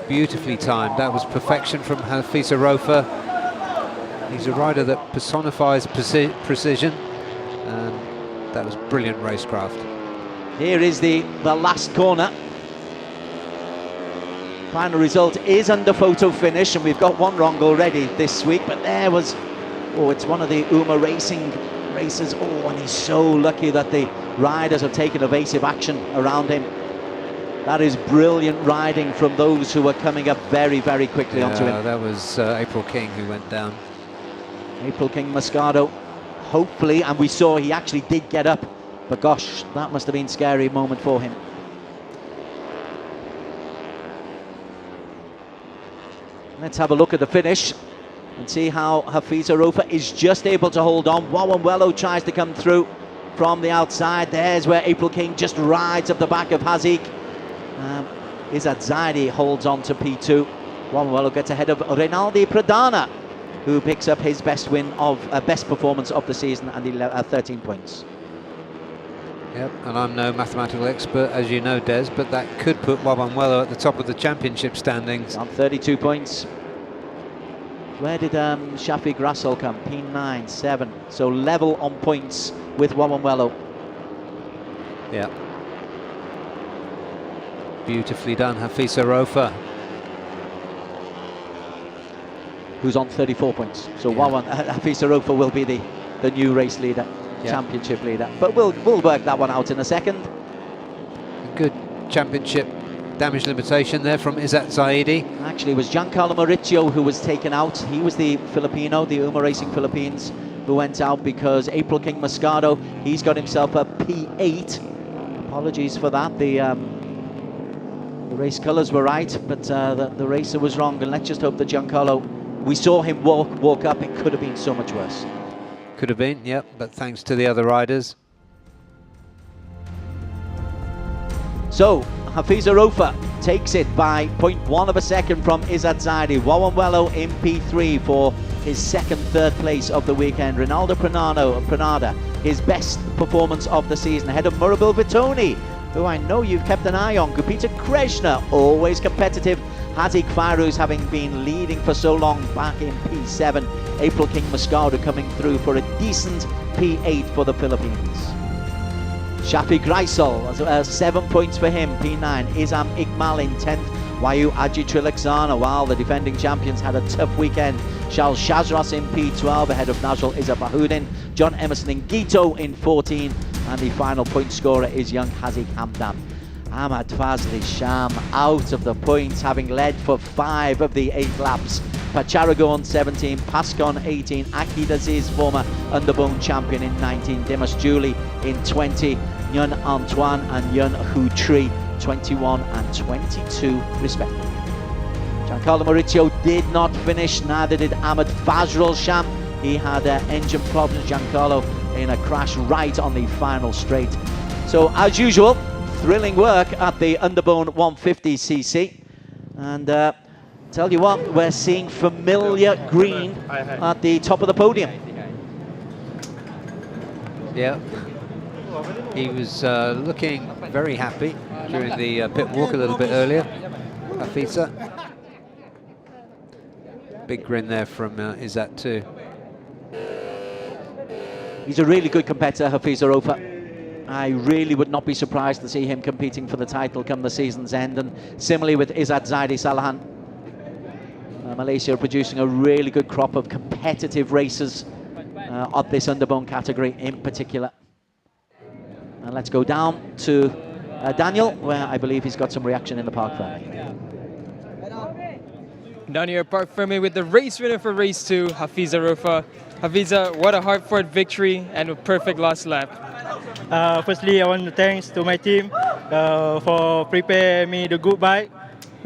Beautifully timed. That was perfection from Hafisa Rofer. He's a rider that personifies precision, and that was brilliant racecraft. Here is the last corner. Final result is under photo finish, and we've got one wrong already this week, but there was, it's one of the Uma Racing races. And he's so lucky that the riders have taken evasive action around him. That is brilliant riding from those who were coming up very, very quickly onto him. That was April King who went down. April King Moscato, hopefully, and we saw he actually did get up, but gosh, that must have been a scary moment for him. Let's have a look at the finish and see how Hafisa Rofer is just able to hold on. Wallenwello tries to come through from the outside. There's where April King just rides up the back of Haziq. Izzat Zaidi holds on to P2. Wallenwello gets ahead of Rinaldi Pradana, who picks up his best win of best performance of the season and 13 points. Yep, and I'm no mathematical expert, as you know, Des, but that could put Wallenwello at the top of the championship standings. On 32 points. Where did Shafiq Rassol come? P9, 7. So level on points with Wallenwello. Yeah. Beautifully done, Hafisa Rofer. Who's on 34 points. So Hafisa Rofer will be the new race leader, championship leader. But we'll work that one out in a second. A good championship damage limitation there from Izzat Zaidi. Actually, it was Giancarlo Maurizio who was taken out. He was the Filipino, the Uma Racing Philippines, who went out because April King Moscato, he's got himself a P8. Apologies for that. The race colours were right, but the racer was wrong. And let's just hope that Giancarlo, we saw him walk up. It could have been so much worse. Could have been, yep, but thanks to the other riders. So, Hafisa Rofer takes it by 0.1 of a second from Izzat Zaidi. Wallenwello in P3 for his third place of the weekend. Ronaldo Pranada, his best performance of the season, ahead of Murabil Vitoni, who I know you've kept an eye on. Gupita Kreshna, always competitive. Haziq Fairuz, having been leading for so long, back in P7. April King Moscato coming through for a decent P8 for the Philippines. Shafiq Raisal, 7 points for him, P9. Izam Iqmal in 10th. Wayu Aji Trilaksana, while the defending champions had a tough weekend. Charles Shazras in P12 ahead of Najul Izzabahudin. John Emerson in Gito in 14. And the final point scorer is young Hazik Hamdan. Ahmad Fazli Sham out of the points, having led for 5 of the 8 laps. Pacharagon 17, Pascon 18, Akid Aziz, former Underbone champion in 19, Dimas Julie in 20, Yun Antoine and Yun Hu Tri 21 and 22 respectively. Giancarlo Maurizio did not finish, neither did Ahmad Fazrul Sham. He had engine problems, Giancarlo, in a crash right on the final straight. So as usual, thrilling work at the Underbone 150cc. And tell you what, we're seeing familiar green at the top of the podium. Yeah, he was looking very happy during the pit walk a little bit earlier. Hafisa. Big grin there from Izzat too. He's a really good competitor, Hafiz Arofa. I really would not be surprised to see him competing for the title come the season's end. And similarly with Izzat Zaidi Salahan. Malaysia are producing a really good crop of competitive racers of this Underbone category in particular. And let's go down to Daniel, where I believe he's got some reaction in the Park Fermi. Down here at Park Fermi with the race winner for race 2, Hafiza Rofa. Hafiza, what a hard-fought victory and a perfect last lap. Firstly, I want to thanks to my team for preparing me the good bike.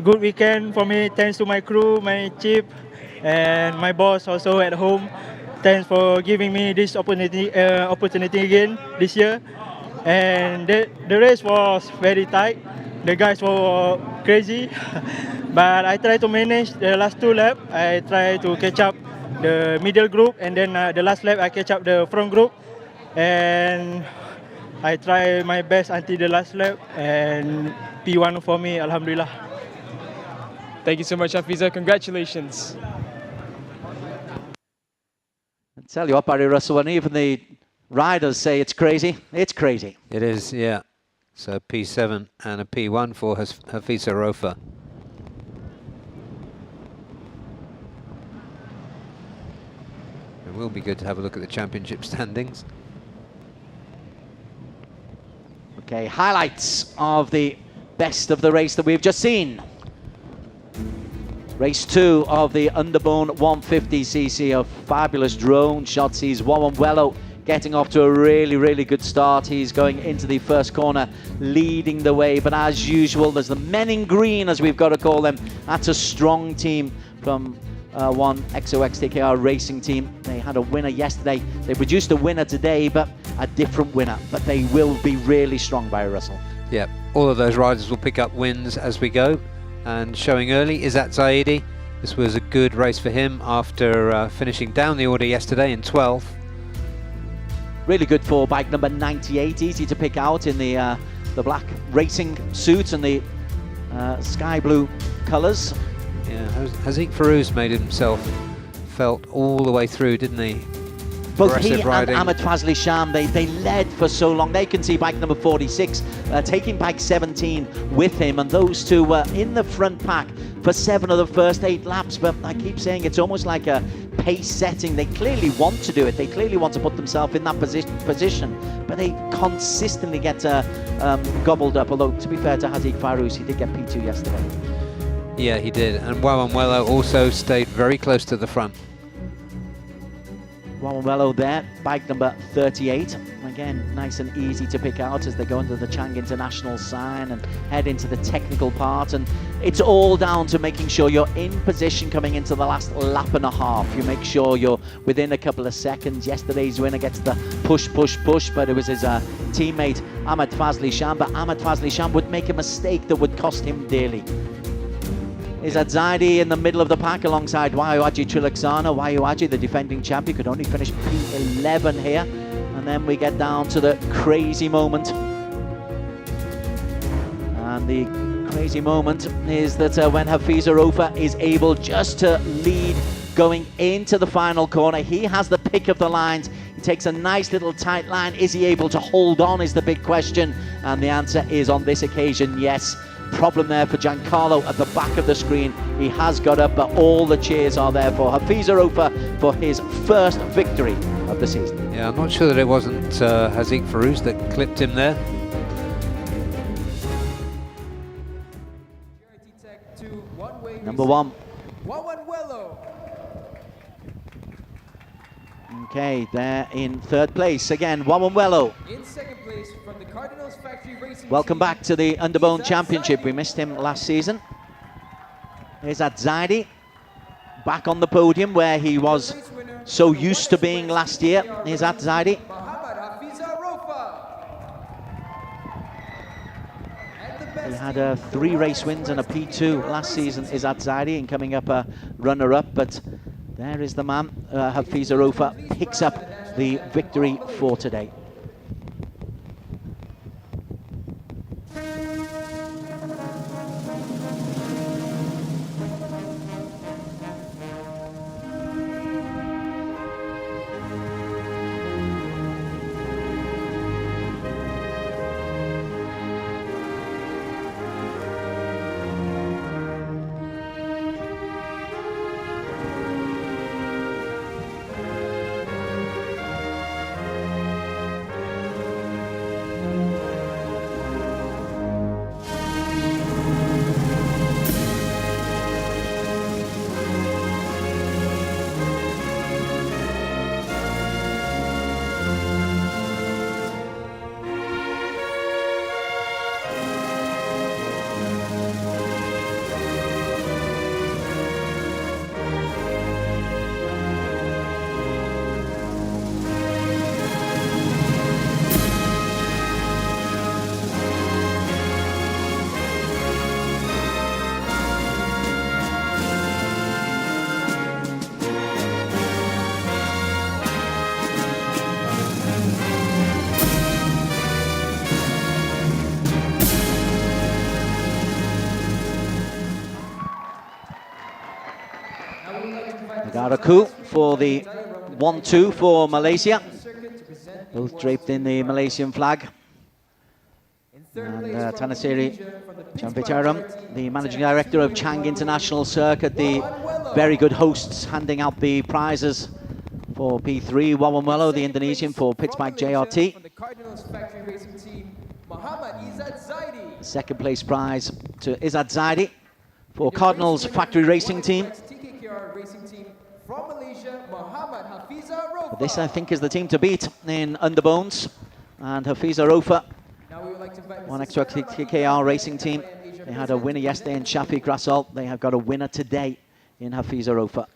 Good weekend for me. Thanks to my crew, my chief, and my boss also at home. Thanks for giving me this opportunity again this year. And the race was very tight. The guys were crazy, but I tried to manage the last 2 laps. I tried to catch up the middle group, and then the last lap I catch up the front group. And I try my best until the last lap, and P1 for me, alhamdulillah. Thank you so much, Hafiza. Congratulations. I tell you what, Barry Russell, when even the riders say it's crazy, it's crazy. It is, yeah. So P7 and a P1 for Hafisa Rofa. It will be good to have a look at the championship standings. Okay, highlights of the best of the race that we've just seen. Race 2 of the Underbone 150cc, a fabulous drone shot sees Wawan getting off to a really good start. He's going into the first corner, leading the way, but as usual, there's the men in green, as we've got to call them. That's a strong team from one XOXTKR racing team. They had a winner yesterday. They produced a winner today, but a different winner. But they will be really strong, Barry Russell. Yeah, all of those riders will pick up wins as we go. And showing early is Izzat Zaidi. This was a good race for him after finishing down the order yesterday in 12th. Really good for bike number 98, easy to pick out in the black racing suit and the sky blue colours. Yeah, Hazik Farouz made himself felt all the way through, didn't he? Both he and Ahmad Fazli Sham, they led for so long. They can see bike number 46 taking bike 17 with him, and those two were in the front pack for 7 of the first 8 laps. But I keep saying it's almost like a pace setting. They clearly want to do it. They clearly want to put themselves in that position, but they consistently get gobbled up. Although, to be fair to Hazik Farouz, he did get P2 yesterday. Yeah, he did. And Wawanwelo also stayed very close to the front. Wawanwelo there, bike number 38. Again, nice and easy to pick out as they go under the Chang International sign and head into the technical part. And it's all down to making sure you're in position coming into the last lap and a half. You make sure you're within a couple of seconds. Yesterday's winner gets the push, but it was his teammate Ahmad Fazli Sham. But Ahmad Fazli Sham would make a mistake that would cost him dearly. Izzat Zaidi in the middle of the pack alongside Wayu Aji Trilaksana. Wayu Aji, the defending champion, could only finish P11 here. And then we get down to the crazy moment. And the crazy moment is that when Hafiza Rofa is able just to lead going into the final corner, he has the pick of the lines. He takes a nice little tight line. Is he able to hold on is the big question. And the answer is on this occasion, yes. problem there for Giancarlo at the back of the screen. He has got up, but all the cheers are there for Hafiz Arofa for his first victory of the season. Yeah, I'm not sure that it wasn't Haziq Farouz that clipped him there. Number one. Okay, they're in third place again. Wawanwelo. In second place from the Cardinals Factory Racing Welcome back to the Underbone Championship. We missed him last season. Here's Zaidi back on the podium where he was so used to being last year. Here's Zaidi. He had 3 race wins and a P2 last season, is Zaidi, and coming up a runner-up, but there is the man, Hafiz Arofa, picks up the victory for today. Negaraku for the 1-2 for Malaysia. Both draped in the Malaysian flag. And Tanasiri Champitaram, the managing director of Chang International Circuit, the very good hosts, handing out the prizes for P3. Wawanwelo, the Indonesian, for Pittsburgh JRT. Second place prize to Izzat Zaidi for Cardinals Factory Racing Team. But this, I think, is the team to beat in Underbones. And Hafiz Arofa, one extra TKR Racing Team. They had a winner yesterday in Shafiq Rasul. They have got a winner today in Hafiz Arofa.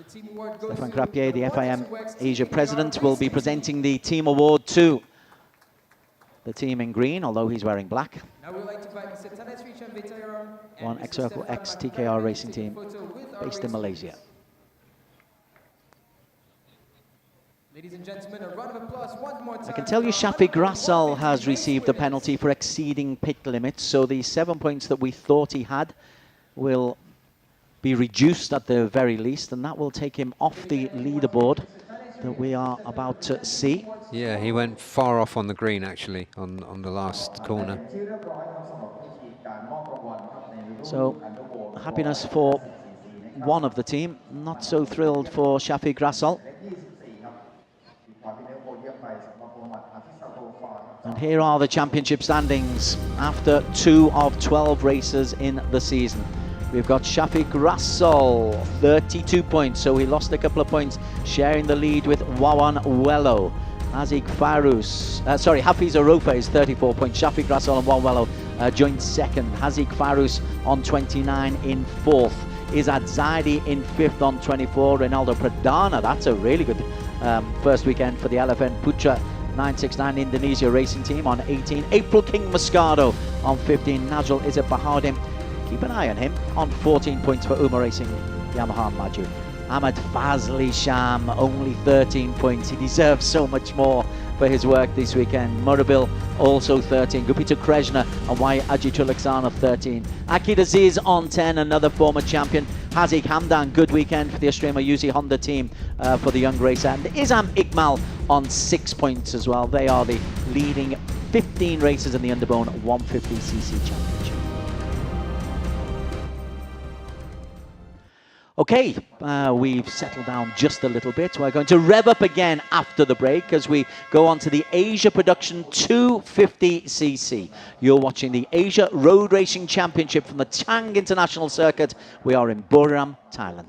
Stefan Krapier, the FIM Asia president, will be presenting the team award to the team in green, although he's wearing black. One ex-Circle X TKR Racing Team based in Malaysia. Ladies and gentlemen, a round of applause one more time. I can tell you Shafiq Rasul has received a penalty for exceeding pit limits, so the 7 points that we thought he had will be reduced at the very least, and that will take him off the leaderboard that we are about to see. Yeah, he went far off on the green, actually, on the last corner. So, happiness for one of the team, not so thrilled for Shafiq Rasul. And here are the championship standings after 2 of 12 races in the season. We've got Shafiq Rasul, 32 points, so he lost a couple of points, sharing the lead with Wawanwelo. Hafiz Arofa is 34 points. Shafiq Rasul and Wawanwelo joint second. Haziq Farus on 29 in fourth. Izzat Zaidi in fifth on 24. Ronaldo Pradana, that's a really good first weekend for the LFN Putra 969 Indonesia Racing Team on 18. April King Moscado on 15. Najul Izzat Bahadim, keep an eye on him, on 14 points for Uma Racing Yamaha Maju. Ahmad Fazli Sham, only 13 points. He deserves so much more for his work this weekend. Murabil also 13. Gupita Kreshna and Y Ajitulaksana 13. Akid Aziz on 10, another former champion. Haziq Hamdan, good weekend for the Australia Uzi Honda team for the young racer. And Izam Iqmal on 6 points as well. They are the leading 15 racers in the Underbone 150cc championship. Okay, we've settled down just a little bit. We're going to rev up again after the break as we go on to the Asia Production 250cc. You're watching the Asia Road Racing Championship from the Chang International Circuit. We are in Buriram, Thailand.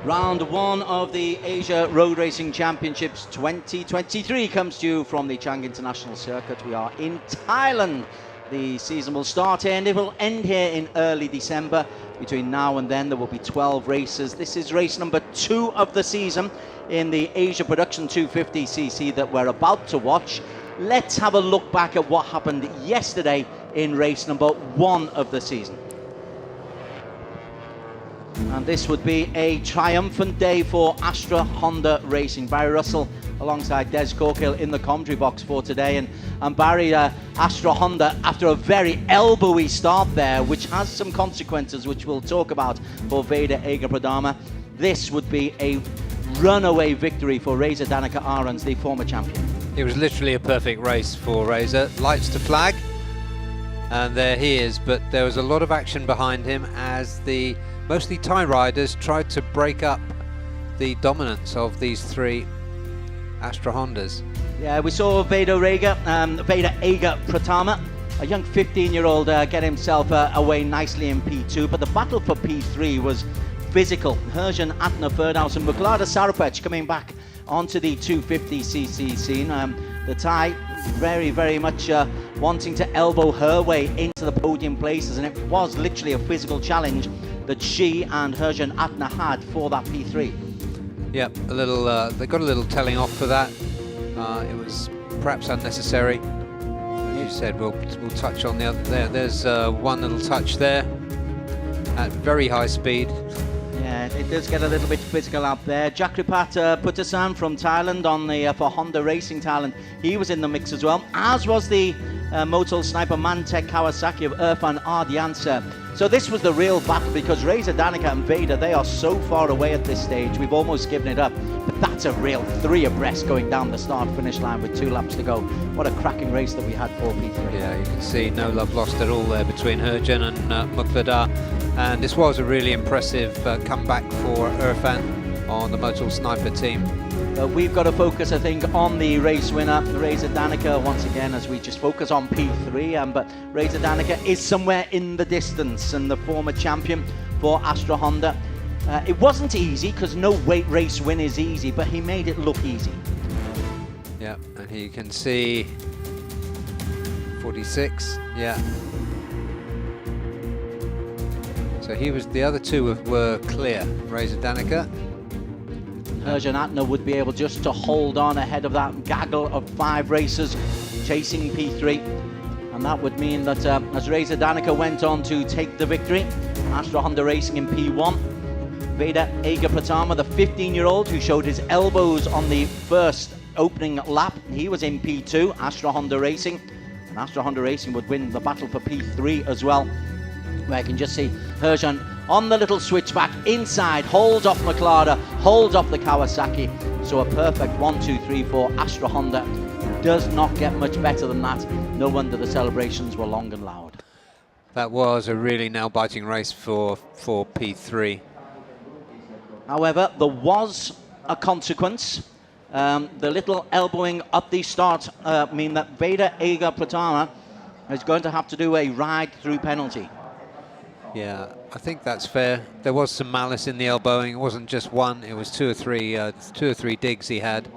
Round one of the Asia Road Racing Championships 2023 comes to you from the Chang International Circuit. We are in Thailand. The season will start here and it will end here in early December. Between now and then there will be 12 races. This is race number 2 of the season in the Asia Production 250cc that we're about to watch. Let's have a look back at what happened yesterday in race number 1 of the season. And this would be a triumphant day for Astra Honda Racing. Barry Russell alongside Des Corkill in the commentary box for today. And Barry, Astra Honda, after a very elbowy start there, which has some consequences, which we'll talk about for Veda Ega Pradama, this would be a runaway victory for Reza Danica Arons, the former champion. It was literally a perfect race for Reza. Lights to flag, and there he is. But there was a lot of action behind him as the mostly Thai riders tried to break up the dominance of these 3 Astra Hondas. Yeah, we saw Veda Ega Pratama, a young 15-year-old, get himself away nicely in P2, but the battle for P3 was physical. Herjan Atna Ferdhaus and Muklada Sarapech coming back onto the 250cc scene. The Thai very, very much wanting to elbow her way into the podium places, and it was literally a physical challenge that she and Herjan Atna had for that P3. Yep, a little. They got a little telling off for that. It was perhaps unnecessary. As you said, we'll touch on the other. There's one little touch there at very high speed. Yeah, it does get a little bit physical out there. Jakripat Puttasan from Thailand on the for Honda Racing Thailand. He was in the mix as well, as was the Motul sniper Mantek Kawasaki of Irfan Ardiansa. So this was the real battle because Reza Danica and Veda, they are so far away at this stage. We've almost given it up. But that's a real 3 abreast going down the start-finish line with 2 laps to go. What a cracking race that we had for P3. Yeah, you can see no love lost at all there between Herjan and Muklada. And this was a really impressive comeback for Irfan on the Motul Sniper team. But we've got to focus, I think, on the race winner, Reza Danica, once again, as we just focus on P3. But Reza Danica is somewhere in the distance, and the former champion for Astra Honda. It wasn't easy, because no race win is easy, but he made it look easy. Yeah, and here you can see 46, yeah. So the other two were clear, Reza Danica. Herjan Atner would be able just to hold on ahead of that gaggle of 5 racers chasing P3. And that would mean that as Reza Danica went on to take the victory, Astra Honda Racing in P1, Veda Ega Pratama, the 15-year-old who showed his elbows on the first opening lap, he was in P2, Astra Honda Racing. And Astra Honda Racing would win the battle for P3 as well, where I can just see Herjan on the little switchback inside, holds off McLaren, holds off the Kawasaki. So a perfect 1, 2, 3, 4 Astra Honda. Does not get much better than that. No wonder the celebrations were long and loud. That was a really nail-biting race for P3. However, there was a consequence. The little elbowing up the start mean that Veda Ega Pratama is going to have to do a ride-through penalty. Yeah, I think that's fair. There was some malice in the elbowing. It wasn't just one, it was two or three digs he had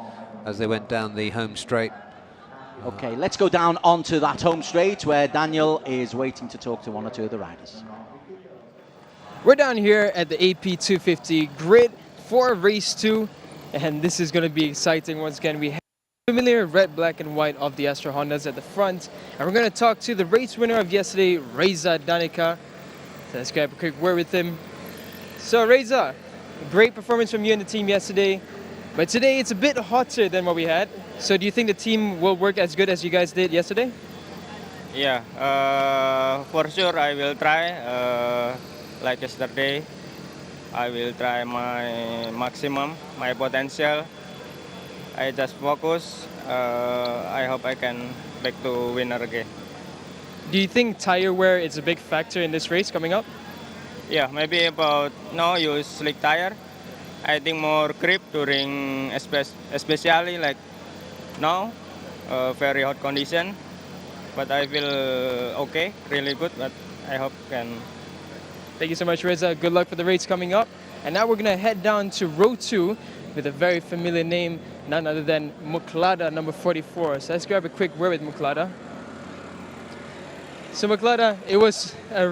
as they went down the home straight. Okay, let's go down onto that home straight where Daniel is waiting to talk to one or two of the riders. We're down here at the AP 250 grid for race 2, and this is going to be exciting. Once again, we have familiar red, black, and white of the Astra Hondas at the front, and we're going to talk to the race winner of yesterday, Reza Danica. So let's grab a quick word with him. So Reza, great performance from you and the team yesterday, but today it's a bit hotter than what we had. So do you think the team will work as good as you guys did yesterday? Yeah, for sure I will try. Like yesterday, I will try my maximum, my potential. I just focus. I hope I can back to winner again. Do you think tire wear is a big factor in this race coming up? Yeah, maybe about no use slick tire. I think more grip during especially like now, very hot condition. But I feel okay, really good. But I hope can. Thank you so much, Reza. Good luck for the race coming up. And now we're gonna head down to row 2 with a very familiar name, none other than Muklada, number 44. So let's grab a quick word with Muklada. So Muklada, it was a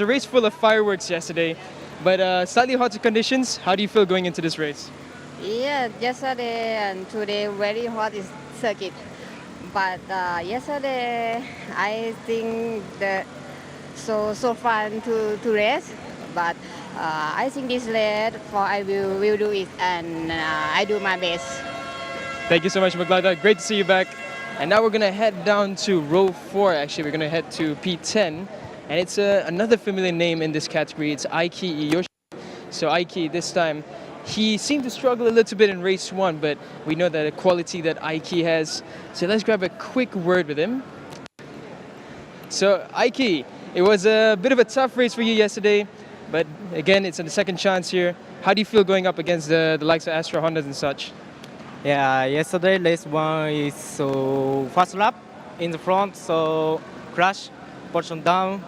race full of fireworks yesterday, but slightly hotter conditions. How do you feel going into this race? Yeah, yesterday and today very hot is circuit, but yesterday I think that so fun to race, but I think this race I will do it, and I do my best. Thank you so much, Muklada. Great to see you back. And now we're going to head down to row 4. Actually, we're going to head to P10. And it's another familiar name in this category. It's Aiki Iyoshi. So Aiki, this time, he seemed to struggle a little bit in race 1, but we know that the quality that Aiki has. So let's grab a quick word with him. So Aiki, it was a bit of a tough race for you yesterday, but again, it's a second chance here. How do you feel going up against the likes of Astra Hondas and such? Yeah, yesterday race 1 is so fast lap in the front, so crash, portion down,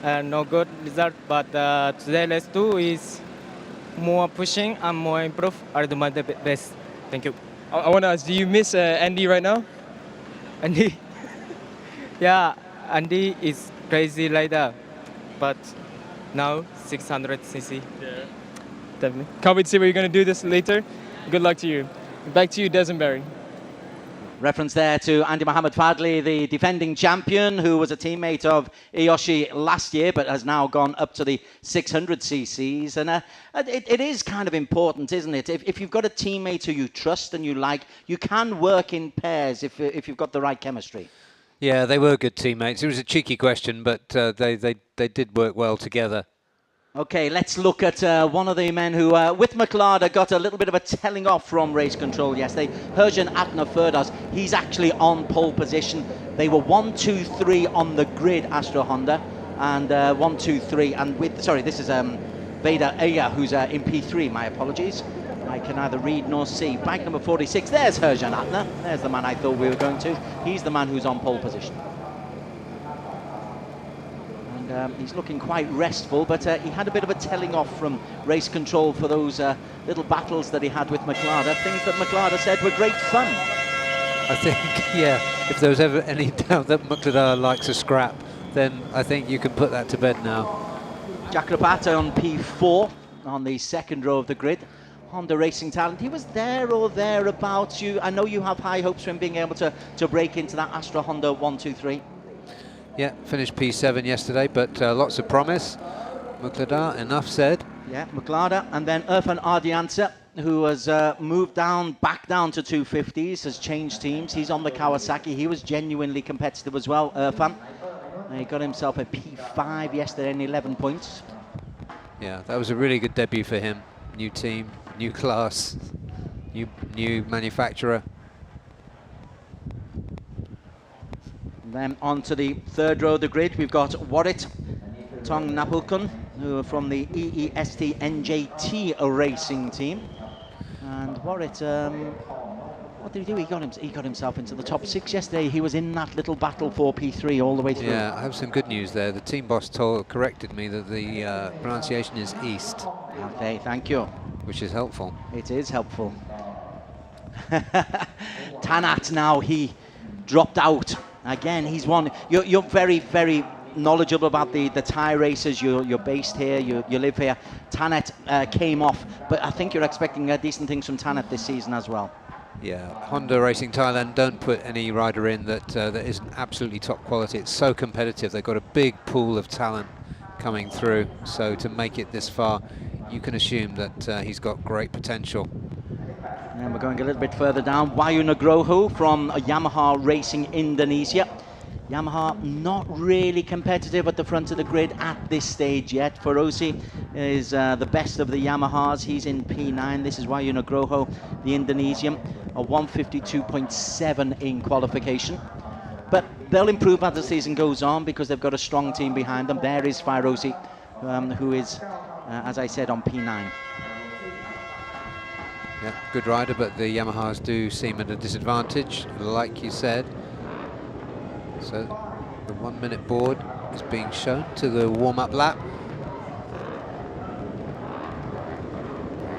and no good result. But today race 2 is more pushing and more improve. I'll do my best. Thank you. I want to ask, do you miss Andy right now? Andy? Yeah, Andy is crazy rider, but now 600cc. Yeah, definitely. Can't wait to see what you're going to do this later. Good luck to you. Back to you, Desenberry. Reference there to Andy Mohammed Fadli, the defending champion, who was a teammate of Iyoshi last year, but has now gone up to the 600cc's. And it is kind of important, isn't it? If you've got a teammate who you trust and you like, you can work in pairs if you've got the right chemistry. Yeah, they were good teammates. It was a cheeky question, but they did work well together. Okay, let's look at one of the men who, with McLaren, got a little bit of a telling off from race control yesterday. Herjan Atner Ferdas, he's actually on pole position. They were 1, 2, 3 on the grid, Astra Honda, and 1, 2, 3. And this is Veda Aya, who's in P3, my apologies. I can neither read nor see. Bike number 46, there's Herjan Atner. There's the man I thought we were going to. He's the man who's on pole position. And he's looking quite restful, but he had a bit of a telling off from race control for those little battles that he had with McLaren. Things that McLaren said were great fun. I think, yeah, if there was ever any doubt that McLaren likes a scrap, then I think you can put that to bed now. Jack Rapata on P4 on the second row of the grid. Honda Racing Talent, he was there or thereabouts. I know you have high hopes for him being able to break into that Astra Honda 123. Yeah, finished P7 yesterday, but lots of promise. McLaren, enough said. Yeah, McLaren, and then Irfan Ardiansa, who has moved back down to 250s, has changed teams. He's on the Kawasaki. He was genuinely competitive as well, Irfan. He got himself a P5 yesterday in 11 points. Yeah, that was a really good debut for him. New team, new class, new manufacturer. And then on to the third row of the grid, we've got Warrit Tong Napulkun, who are from the EEST NJT racing team. And Warrit, what did he do? He got himself into the top 6 yesterday. He was in that little battle for P3 all the way through. Yeah, I have some good news there. The team boss corrected me that the pronunciation is East. Okay, thank you. Which is helpful. It is helpful. Tanat now, he dropped out. Again, he's one. You're very, very knowledgeable about the Thai races. You're based here, you live here. Tanat came off, but I think you're expecting decent things from Tanat this season as well. Yeah, Honda Racing Thailand don't put any rider in that isn't absolutely top quality. It's so competitive. They've got a big pool of talent coming through. So to make it this far, you can assume that he's got great potential. And we're going a little bit further down. Wahyu Nugroho from Yamaha Racing Indonesia. Yamaha not really competitive at the front of the grid at this stage yet. Ferozi is the best of the Yamahas. He's in P9. This is Wahyu Nugroho, the Indonesian, a 152.7 in qualification. But they'll improve as the season goes on because they've got a strong team behind them. There is Ferozi, who is, as I said, on P9. Yeah, good rider, but the Yamahas do seem at a disadvantage, like you said. So the 1 minute board is being shown to the warm-up lap.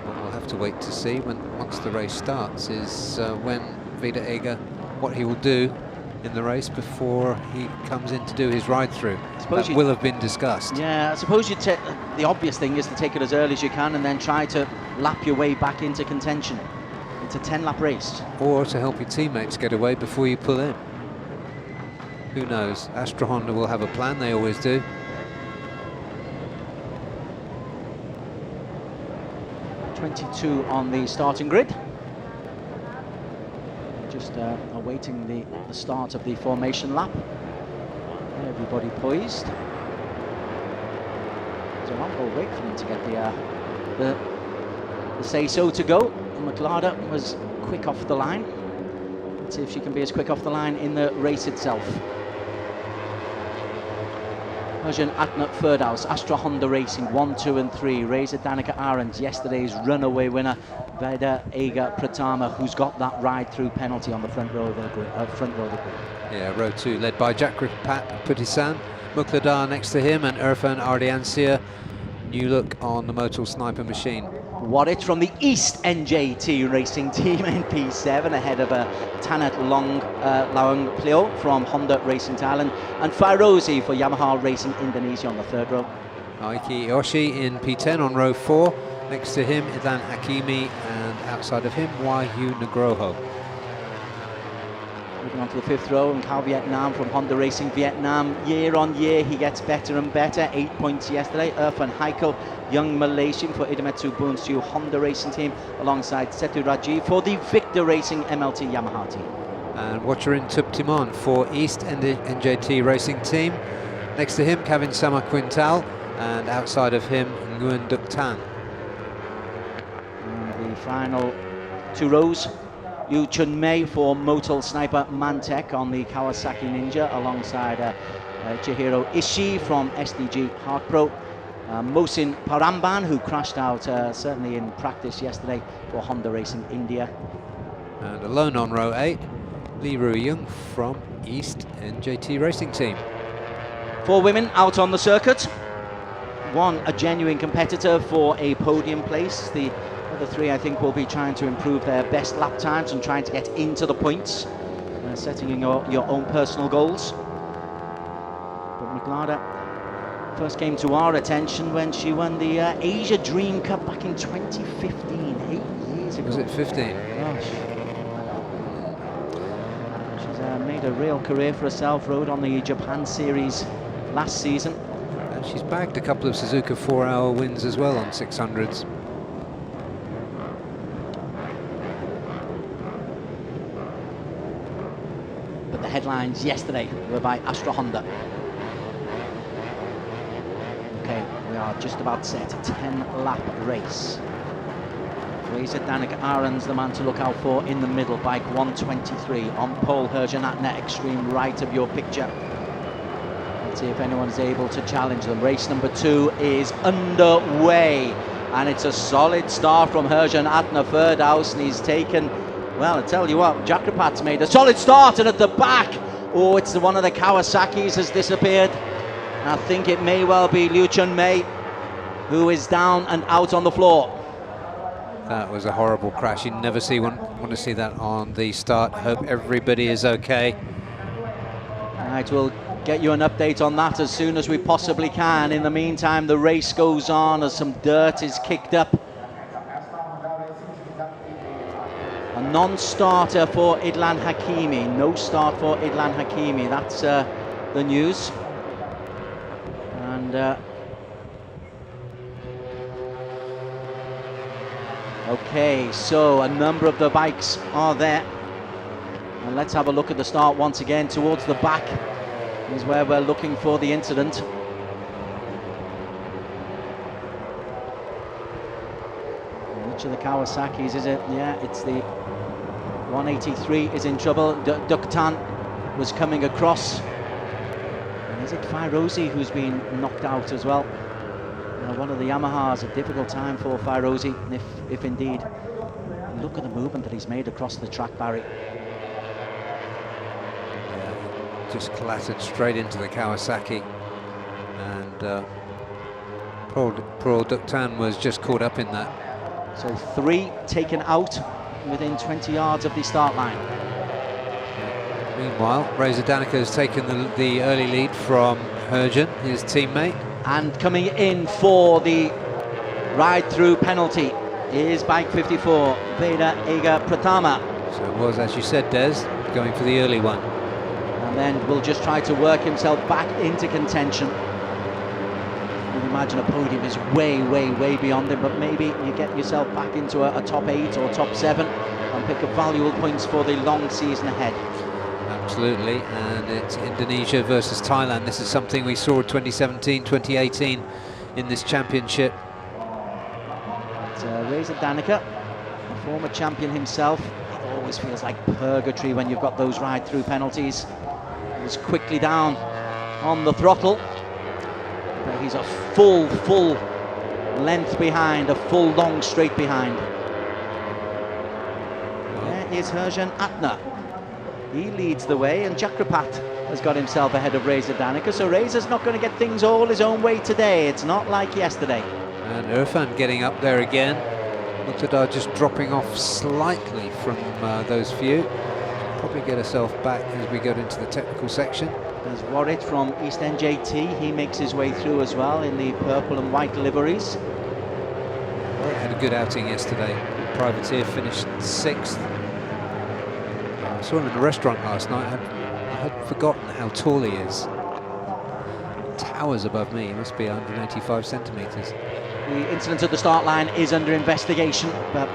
What we'll have to wait to see once the race starts is when Vida Ega, what he will do in the race before he comes in to do his ride-through. That will have been discussed. Yeah, I suppose the obvious thing is to take it as early as you can and then try to lap your way back into contention. It's a 10-lap race. Or to help your teammates get away before you pull in. Who knows? Astra Honda will have a plan, they always do. .22 on the starting grid. Just awaiting the start of the formation lap. Everybody poised. There's a long old wait for them to get the say-so to go. McLaren was quick off the line. Let's see if she can be as quick off the line in the race itself. Herjan Atner Ferdaus, Astra Honda Racing 1, 2 and 3. Reza Danica Ahrens, yesterday's runaway winner. Vida Ega Pratama, who's got that ride-through penalty on the front row of the grid. Yeah, row 2 led by Jack Putisan. Mukhladar next to him and Irfan Ardiansia. New look on the Motul Sniper machine. Warrit from the East NJT Racing team in P7 ahead of Tanat Lawang Pleo from Honda Racing Thailand and Ferozi for Yamaha Racing Indonesia on the third row. Aiki Yoshi in P10 on row 4. Next to him, Ilan Hakimi, and outside of him, Wahyu Nugroho. Moving on to the fifth row, and Khao Vietnam from Honda Racing Vietnam. Year on year, he gets better and better. 8 points yesterday. Irfan Haikal, young Malaysian for IDEMITSU FIM Honda Racing team, alongside Setu Raji for the Victor Racing MLT Yamaha team. And Watcher in Tup Timon for East NJT Racing team. Next to him, Kevin Sama Quintal, and outside of him, Nguyen Duc Tan. And the final two rows. Yu Chun Mei for Motul Sniper Mantec on the Kawasaki Ninja, alongside Chihiro Ishii from SDG Hard Pro. Mohsin Paramban, who crashed out certainly in practice yesterday for Honda Racing India. And alone on row 8, Lee Rui-Young from East NJT Racing Team. 4 women out on the circuit. 1 a genuine competitor for a podium place. The other 3 I think will be trying to improve their best lap times and trying to get into the points, setting your own personal goals. But Miglada first came to our attention when she won the Asia Dream Cup back in 2015, 8 years ago. Was it 15? Gosh. She's made a real career for herself, rode on the Japan Series last season. And she's bagged a couple of Suzuka 4-hour wins as well on 600s. But the headlines yesterday were by Astra Honda. Okay, we are just about set, a 10-lap race. Fraser Danica Aaron's the man to look out for in the middle, bike 123. On pole, Herjan Atner, extreme right of your picture. Let's see if anyone is able to challenge them. Race number 2 is underway, and it's a solid start from Herjan Atner Ferdhaus, and he's taken, well, I tell you what, Jakrapat's made a solid start, and at the back, oh, it's one of the Kawasaki's has disappeared. I think it may well be Liu Chun Mei, who is down and out on the floor. That was a horrible crash. You never want to see that on the start. Hope everybody is okay. Right, we'll get you an update on that as soon as we possibly can. In the meantime, the race goes on as some dirt is kicked up. A non-starter for Idlan Hakimi. No start for Idlan Hakimi. That's the news. And okay, so a number of the bikes are there. And let's have a look at the start once again. Towards the back is where we're looking for the incident. Which of the Kawasaki's is it? Yeah, it's the 183 is in trouble. Duktan was coming across. And is it Fairozi who's been knocked out as well? One of the Yamahas, a difficult time for Fairozi, if indeed. Look at the movement that he's made across the track, Barry. Just clattered straight into the Kawasaki, and poor Duktan was just caught up in that. So 3 taken out within 20 yards of the start line. Meanwhile, Reza Danica has taken the early lead from Herjan, his teammate. And coming in for the ride-through penalty is bike 54, Veda Ega Pratama. So it was, as you said, Des, going for the early one. And then will just try to work himself back into contention. You imagine a podium is way, way, way beyond him, but maybe you get yourself back into a top 8 or top 7 and pick up valuable points for the long season ahead. Absolutely, and it's Indonesia versus Thailand. This is something we saw in 2017, 2018 in this championship. It's Reza Danica, a former champion himself. It always feels like purgatory when you've got those ride-through penalties. He's quickly down on the throttle. But he's a full length behind, a full long straight behind. There is Herjan Atner. He leads the way, and Jakrapat has got himself ahead of Reza Danica, so Reza's not going to get things all his own way today. It's not like yesterday. And Irfan getting up there again. Muqtada just dropping off slightly from those few. Probably get herself back as we get into the technical section. There's Warrit from East NJT. He makes his way through as well in the purple and white liveries. Warrit had a good outing yesterday. Privateer finished 6th. I saw him in a restaurant last night. I had forgotten how tall he is. He towers above me. He must be 185 centimetres. The incident at the start line is under investigation, but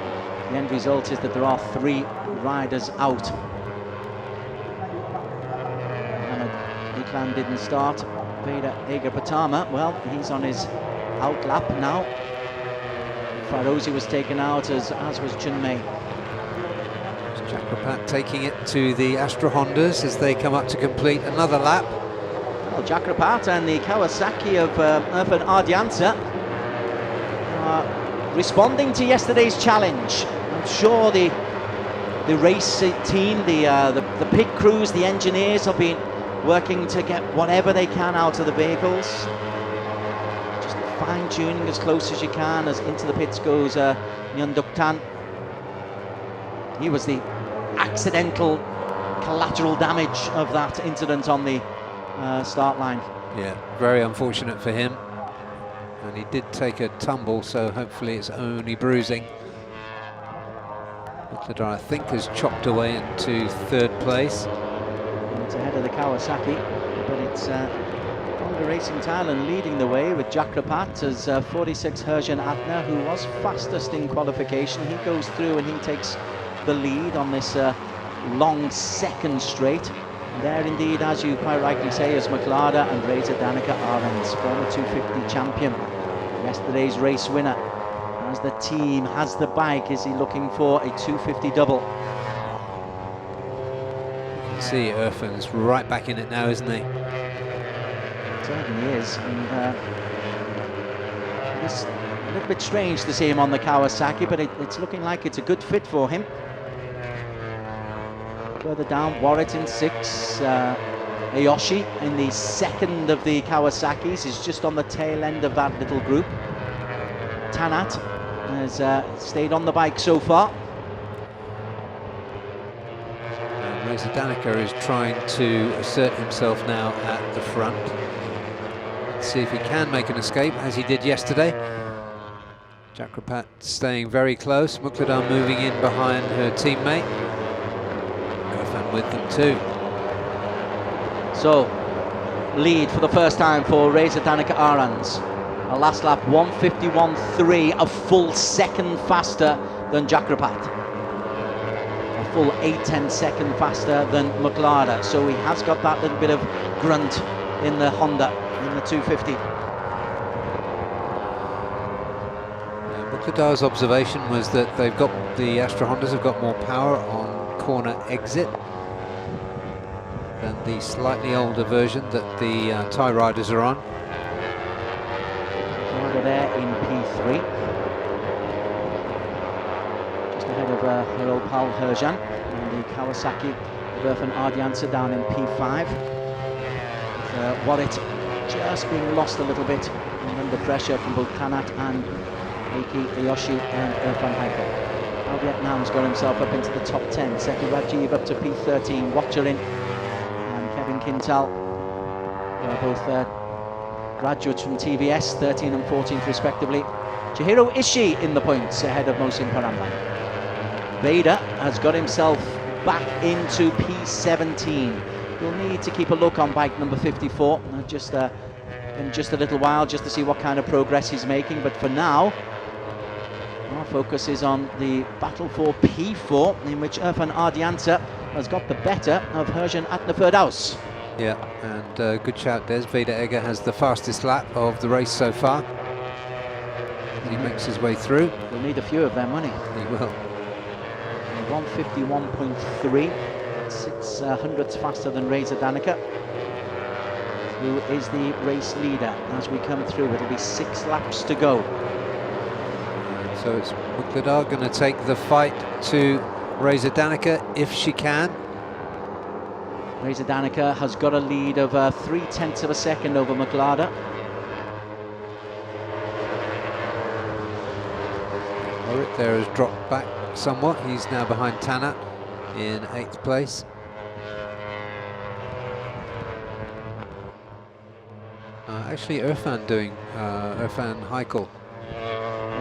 the end result is that there are 3 riders out. Iklan didn't start. Veda Ega Pratama, well, he's on his out lap now. Fairozi was taken out, as was Chun Mei. Jakrapat taking it to the Astra Hondas as they come up to complete another lap. Well, Jakrapat and the Kawasaki of Irfan Ardiansa are responding to yesterday's challenge. I'm sure the race team, the pit crews, the engineers have been working to get whatever they can out of the vehicles. Just fine-tuning as close as you can as into the pits goes Nyunduk Tan. He was the accidental collateral damage of that incident on the start line. Yeah, very unfortunate for him. And he did take a tumble, so hopefully it's only bruising. Muktadar, I think, has chopped away into third place. It's ahead of the Kawasaki, but it's Honda Racing Thailand leading the way with Jakrapat as 46 Herjan Atna, who was fastest in qualification. He goes through and he takes the lead on this long second straight. And there indeed, as you quite rightly say, is Maklada and Reza Danica Arends, former 250 champion, yesterday's race winner. As the team has the bike, is he looking for a 250 double? You can see Irfan's right back in it now, isn't he? Certainly is, and it's a little bit strange to see him on the Kawasaki, but it's looking like it's a good fit for him. Further down, Warwick in 6, Ayoshi in the second of the Kawasaki's is just on the tail end of that little group. Tanat has stayed on the bike so far. Reza Danica is trying to assert himself now at the front. Let's see if he can make an escape, as he did yesterday. Jakrapat staying very close. Muktadar moving in behind her teammate. Irfan with them too. So, lead for the first time for Reza Danica Arends. A last lap 1:51.3, a full second faster than Jakrapat. A full 8/10 second faster than Maklada. So he has got that little bit of grunt in the Honda, in the 250. Muktadar's observation was that they've got, the Astra Hondas have got more power on corner exit than the slightly older version that the Thai riders are on. Over there in P3, just ahead of her old pal Herjan, and the Kawasaki of Irfan Ardiansa down in P5. With Warwick just being lost a little bit and under pressure from both Kanat and Eiki Ayoshi and Irfan Haikal. Now Vietnam's got himself up into the top 10. Seki Rajiv up to P13, Watcherin and Kevin Quintal. They're both graduates from TVS, 13th and 14th respectively. Chihiro Ishii in the points ahead of Mohsin Paramban. Veda has got himself back into P17. We'll need to keep a look on bike number 54 in just a little while, just to see what kind of progress he's making. But for now, our focus is on the battle for P4, in which Irfan Ardiansa has got the better of Herjan Atna Firdaus. Yeah, and good shout, Des. Veda Egger has the fastest lap of the race so far. He makes his way through. He'll need a few of them, won't he? He will. 151.3, 6 hundredths faster than Reza Danica, who is the race leader. As we come through, it'll be 6 laps to go. So it's Muktadar going to take the fight to Reza Danica if she can. Reza Danica has got a lead of 0.3 of a second over Maklada. Warwick there has dropped back somewhat. He's now behind Tanat in 8th place. Actually, Irfan Haikal.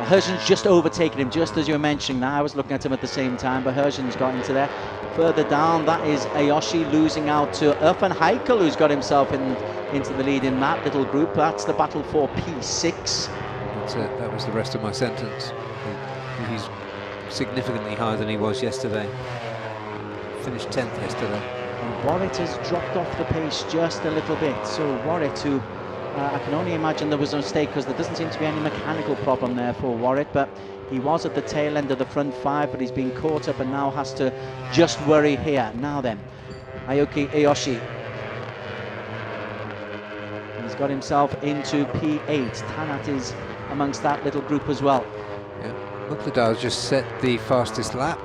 Herjan's just overtaken him, just as you were mentioning that. I was looking at him at the same time, but Herjan's got into there. Further down, that is Ayoshi losing out to Irfan Haikal, who's got himself into the lead in that little group. That's the battle for P6. That's it, that was the rest of my sentence. He's significantly higher than he was yesterday. Finished 10th yesterday. And Warwick has dropped off the pace just a little bit. So Warwick, who I can only imagine there was a mistake, because there doesn't seem to be any mechanical problem there for Warwick, but he was at the tail end of the front 5, but he's been caught up and now has to just worry here. Now then, Aoki Ayoshi. got himself into P8. Tanat is amongst that little group as well. Yeah, Mukladal's just set the fastest lap.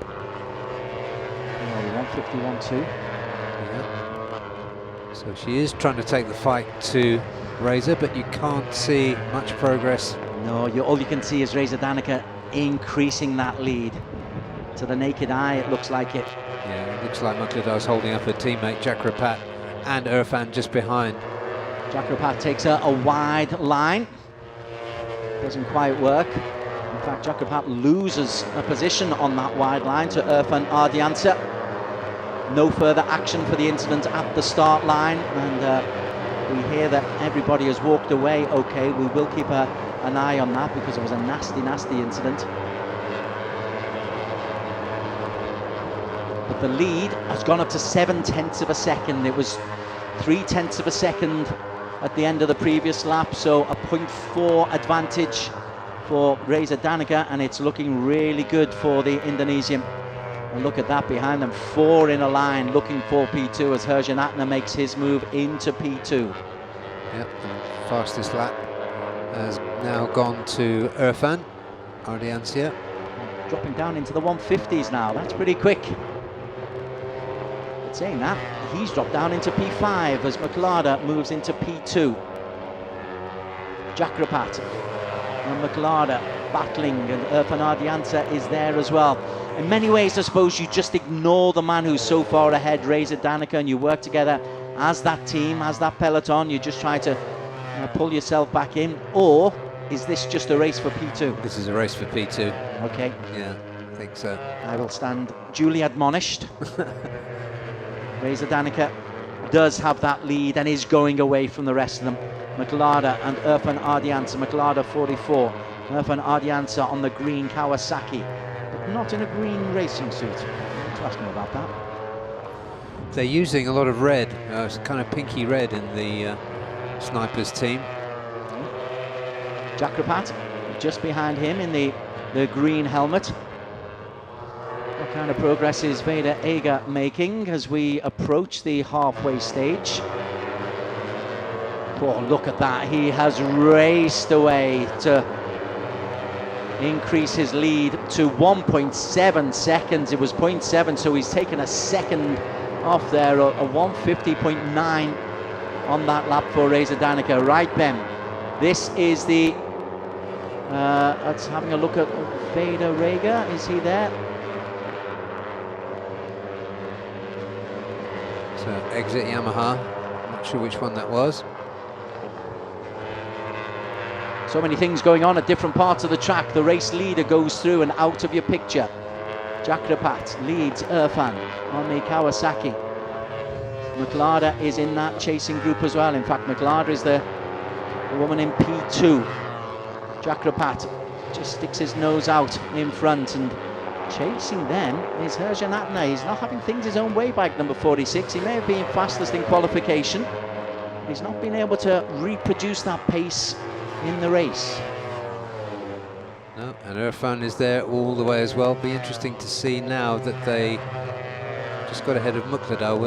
1:51.2. Yeah. So she is trying to take the fight to Reza, but you can't see much progress. No, all you can see is Reza Danica increasing that lead. To the naked eye, it looks like it. Yeah, it looks like Mukladal's holding up her teammate Chakrapat and Irfan just behind. Chakrapat takes a wide line. Doesn't quite work. In fact, Chakrapat loses a position on that wide line to Irfan Ardiansa. No further action for the incident at the start line, and we hear that everybody has walked away. Okay, we will keep an eye on that because it was a nasty, nasty incident. But the lead has gone up to 7/10 of a second. It was 3/10 of a second at the end of the previous lap, so a 0.4 advantage for Reza Danica, and it's looking really good for the Indonesian. And look at that behind them, 4 in a line looking for P2 as Herjan Atna makes his move into P2. Yep, the fastest lap has now gone to Irfan Ardiansa. Dropping down into the 150s now, that's pretty quick. But saying that, he's dropped down into P5 as Maklada moves into P2. Chakrapat and Maklada battling, and Irfan Ardiansa is there as well. In many ways, I suppose you just ignore the man who's so far ahead, Reza Danica, and you work together as that team, as that peloton. You just try to pull yourself back in. Or is this just a race for P2? This is a race for P2. Okay. Yeah, I think so. I will stand duly admonished. Reza Danica does have that lead and is going away from the rest of them. Maklada and Irfan Ardiansa. Maklada 44. Irfan Ardiansa on the green Kawasaki, but not in a green racing suit. To ask him about that. They're using a lot of red, it's kind of pinky red in the snipers team. Chakrapat just behind him in the green helmet. What kind of progress is Veda Ega making as we approach the halfway stage? Oh, look at that. He has raced away to increase his lead to 1.7 seconds. It was 0.7, so he's taken a second off there, a 150.9 on that lap for Reza Danica. Right, Ben, this is the let's having a look at Veda Rega. Is he there? So exit Yamaha, not sure which one that was. So many things going on at different parts of the track. The race leader goes through and out of your picture. Chakrapat leads Irfan on the Kawasaki. Maklada is in that chasing group as well. In fact, Maklada is the woman in P2. Chakrapat just sticks his nose out in front, and chasing them is Herjan Atna. He's not having things his own way, bike number 46. He may have been fastest in qualification, but he's not been able to reproduce that pace in the race. No, and Irfan is there all the way as well. Be interesting to see now that they just got ahead of Muklada,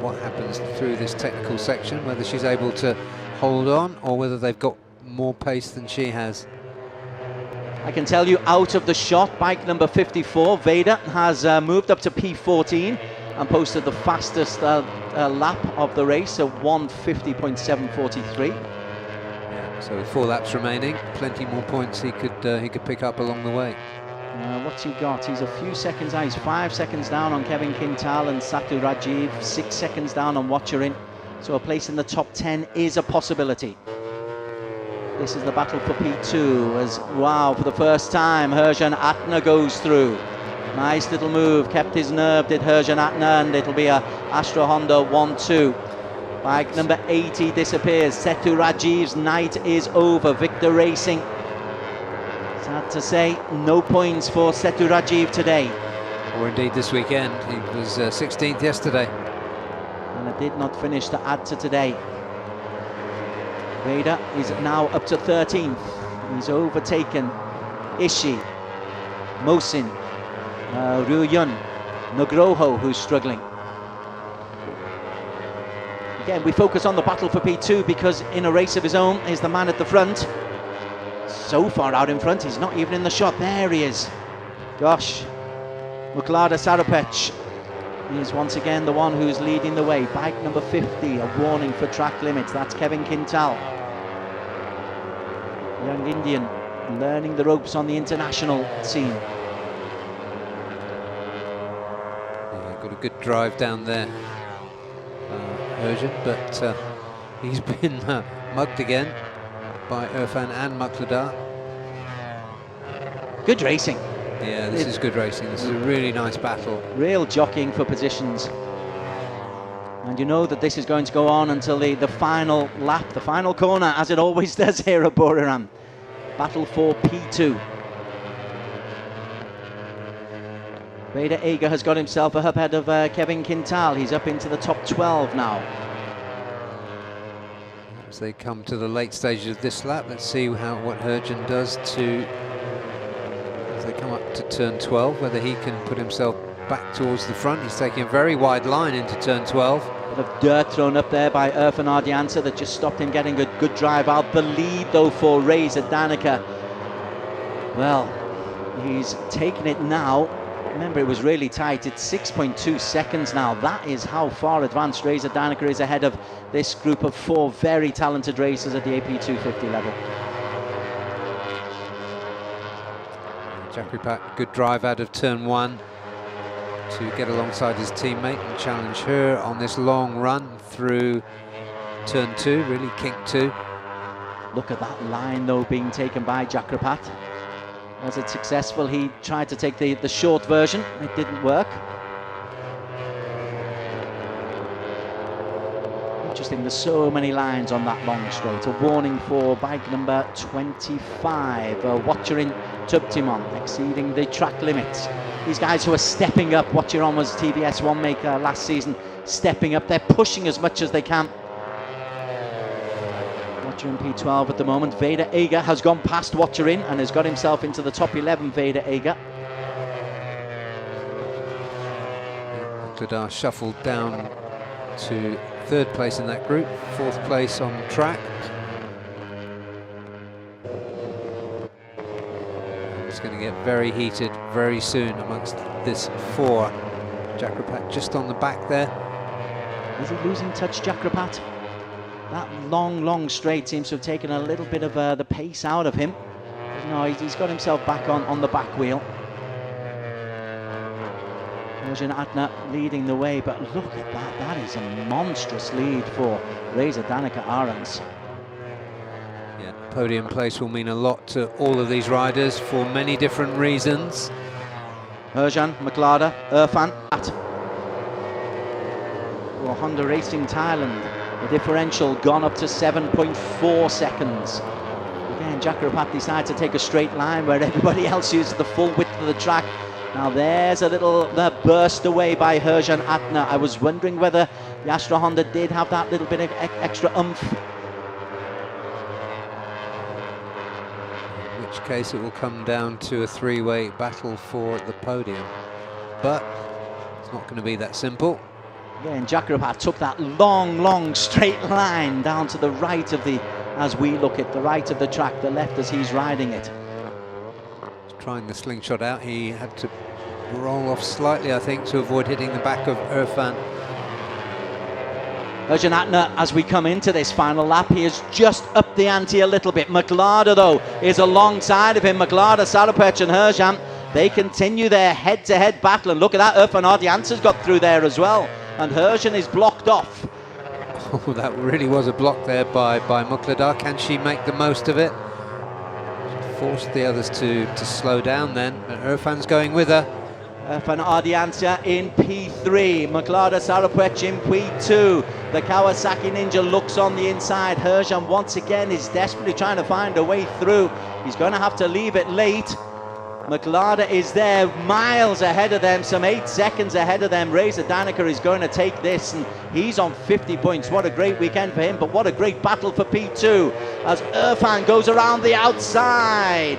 what happens through this technical section, whether she's able to hold on or whether they've got more pace than she has. I can tell you, out of the shot, bike number 54, Veda, has moved up to P14 and posted the fastest lap of the race, a 150.743. So with 4 laps remaining, plenty more points he could pick up along the way. What's he got? He's a few seconds down. He's 5 seconds down on Kevin Quintal and Satu Rajiv, 6 seconds down on Watcherin. So a place in the top 10 is a possibility. This is the battle for P2 as, wow, for the first time, Herjan Atna goes through. Nice little move, kept his nerve, did Herjan Atna, and it'll be a Astra Honda 1-2. Bike number 80 disappears. Setu Rajiv's night is over. Victor Racing, sad to say, no points for Setu Rajiv today. Or indeed this weekend. He was 16th yesterday. And it did not finish to add to today. Veda is now up to 13th. He's overtaken Ishi, Mosin, Ryuyun, Nugroho, who's struggling. Again, we focus on the battle for P2 because in a race of his own, he's the man at the front. So far out in front, he's not even in the shot. There he is. Gosh. Muklada Sarapech is once again the one who's leading the way. Bike number 50, a warning for track limits. That's Kevin Quintal. Young Indian, learning the ropes on the international scene. Yeah, got a good drive down there, Erjan, but he's been mugged again by Irfan and Muklada. Good racing. Yeah, this is good racing. This is a really nice battle. Real jockeying for positions. And you know that this is going to go on until the final lap, the final corner, as it always does here at Buriram. Battle for P2. Vader Ager has got himself ahead of Kevin Quintal. He's up into the top 12 now. As they come to the late stages of this lap, let's see what Erjan does to, as they come up to turn 12, whether he can put himself back towards the front. He's taking a very wide line into turn 12. Bit of dirt thrown up there by Irfan Ardiansa that just stopped him getting a good drive out. The lead though for Reza Danica. Well, he's taken it now. Remember, it was really tight. It's 6.2 seconds now. That is how far advanced Reza Danica is ahead of this group of 4 very talented racers at the AP 250 level. Jakripat, good drive out of turn 1 to get alongside his teammate and challenge her on this long run through turn 2, really kink 2. Look at that line though being taken by Jakripat. Was it successful? He tried to take the short version. It didn't work. Interesting, there's so many lines on that long straight. A warning for bike number 25, Watcherin Tubtimon, exceeding the track limits. These guys who are stepping up, Watcherin was TBS 1 maker last season, stepping up, they're pushing as much as they can. Watcherin P12 at the moment. Vader Ager has gone past Watcherin and has got himself into the top 11, Vader Ager. Muklada shuffled down to 3rd place in that group, 4th place on track. It's going to get very heated very soon amongst this 4. Jakripat just on the back there. Is he losing touch, Jakripat? That long straight seems to have taken a little bit of the pace out of him. No, he's got himself back on the back wheel. Erjan Atna leading the way, but look at that. That is a monstrous lead for Reza Danica Arons. Yeah, podium place will mean a lot to all of these riders for many different reasons. Erjan, Muklada, Irfan, for Honda Racing Thailand. The differential gone up to 7.4 seconds. Again, Jakripat decides to take a straight line where everybody else uses the full width of the track. Now there's a little burst away by Erjan Atna. I was wondering whether the Astra Honda did have that little bit of extra oomph. In which case it will come down to a 3-way battle for the podium. But it's not going to be that simple. Again, Jakripat took that long straight line down to the right of the, as we look at the right of the track, the left as he's riding it. Trying the slingshot out, he had to roll off slightly, I think, to avoid hitting the back of Irfan. Erjan Atna, as we come into this final lap, he has just upped the ante a little bit. Muklada, though, is alongside of him. Muklada, Sarapech and Erjan, they continue their head-to-head battle. And look at that, Irfan Ardiansa's got through there as well. And Erjan is blocked off. Oh, that really was a block there by Muklada. Can she make the most of it? She forced the others to slow down then, but Irfan's going with her. Irfan Ardiansa in P3, Muklada Sarapech in P2. The Kawasaki Ninja looks on the inside. Erjan once again is desperately trying to find a way through. He's going to have to leave it late. Muklada is there, miles ahead of them, some 8 seconds ahead of them. Reza Danica is going to take this, and he's on 50 points. What a great weekend for him, but what a great battle for P2 as Irfan goes around the outside.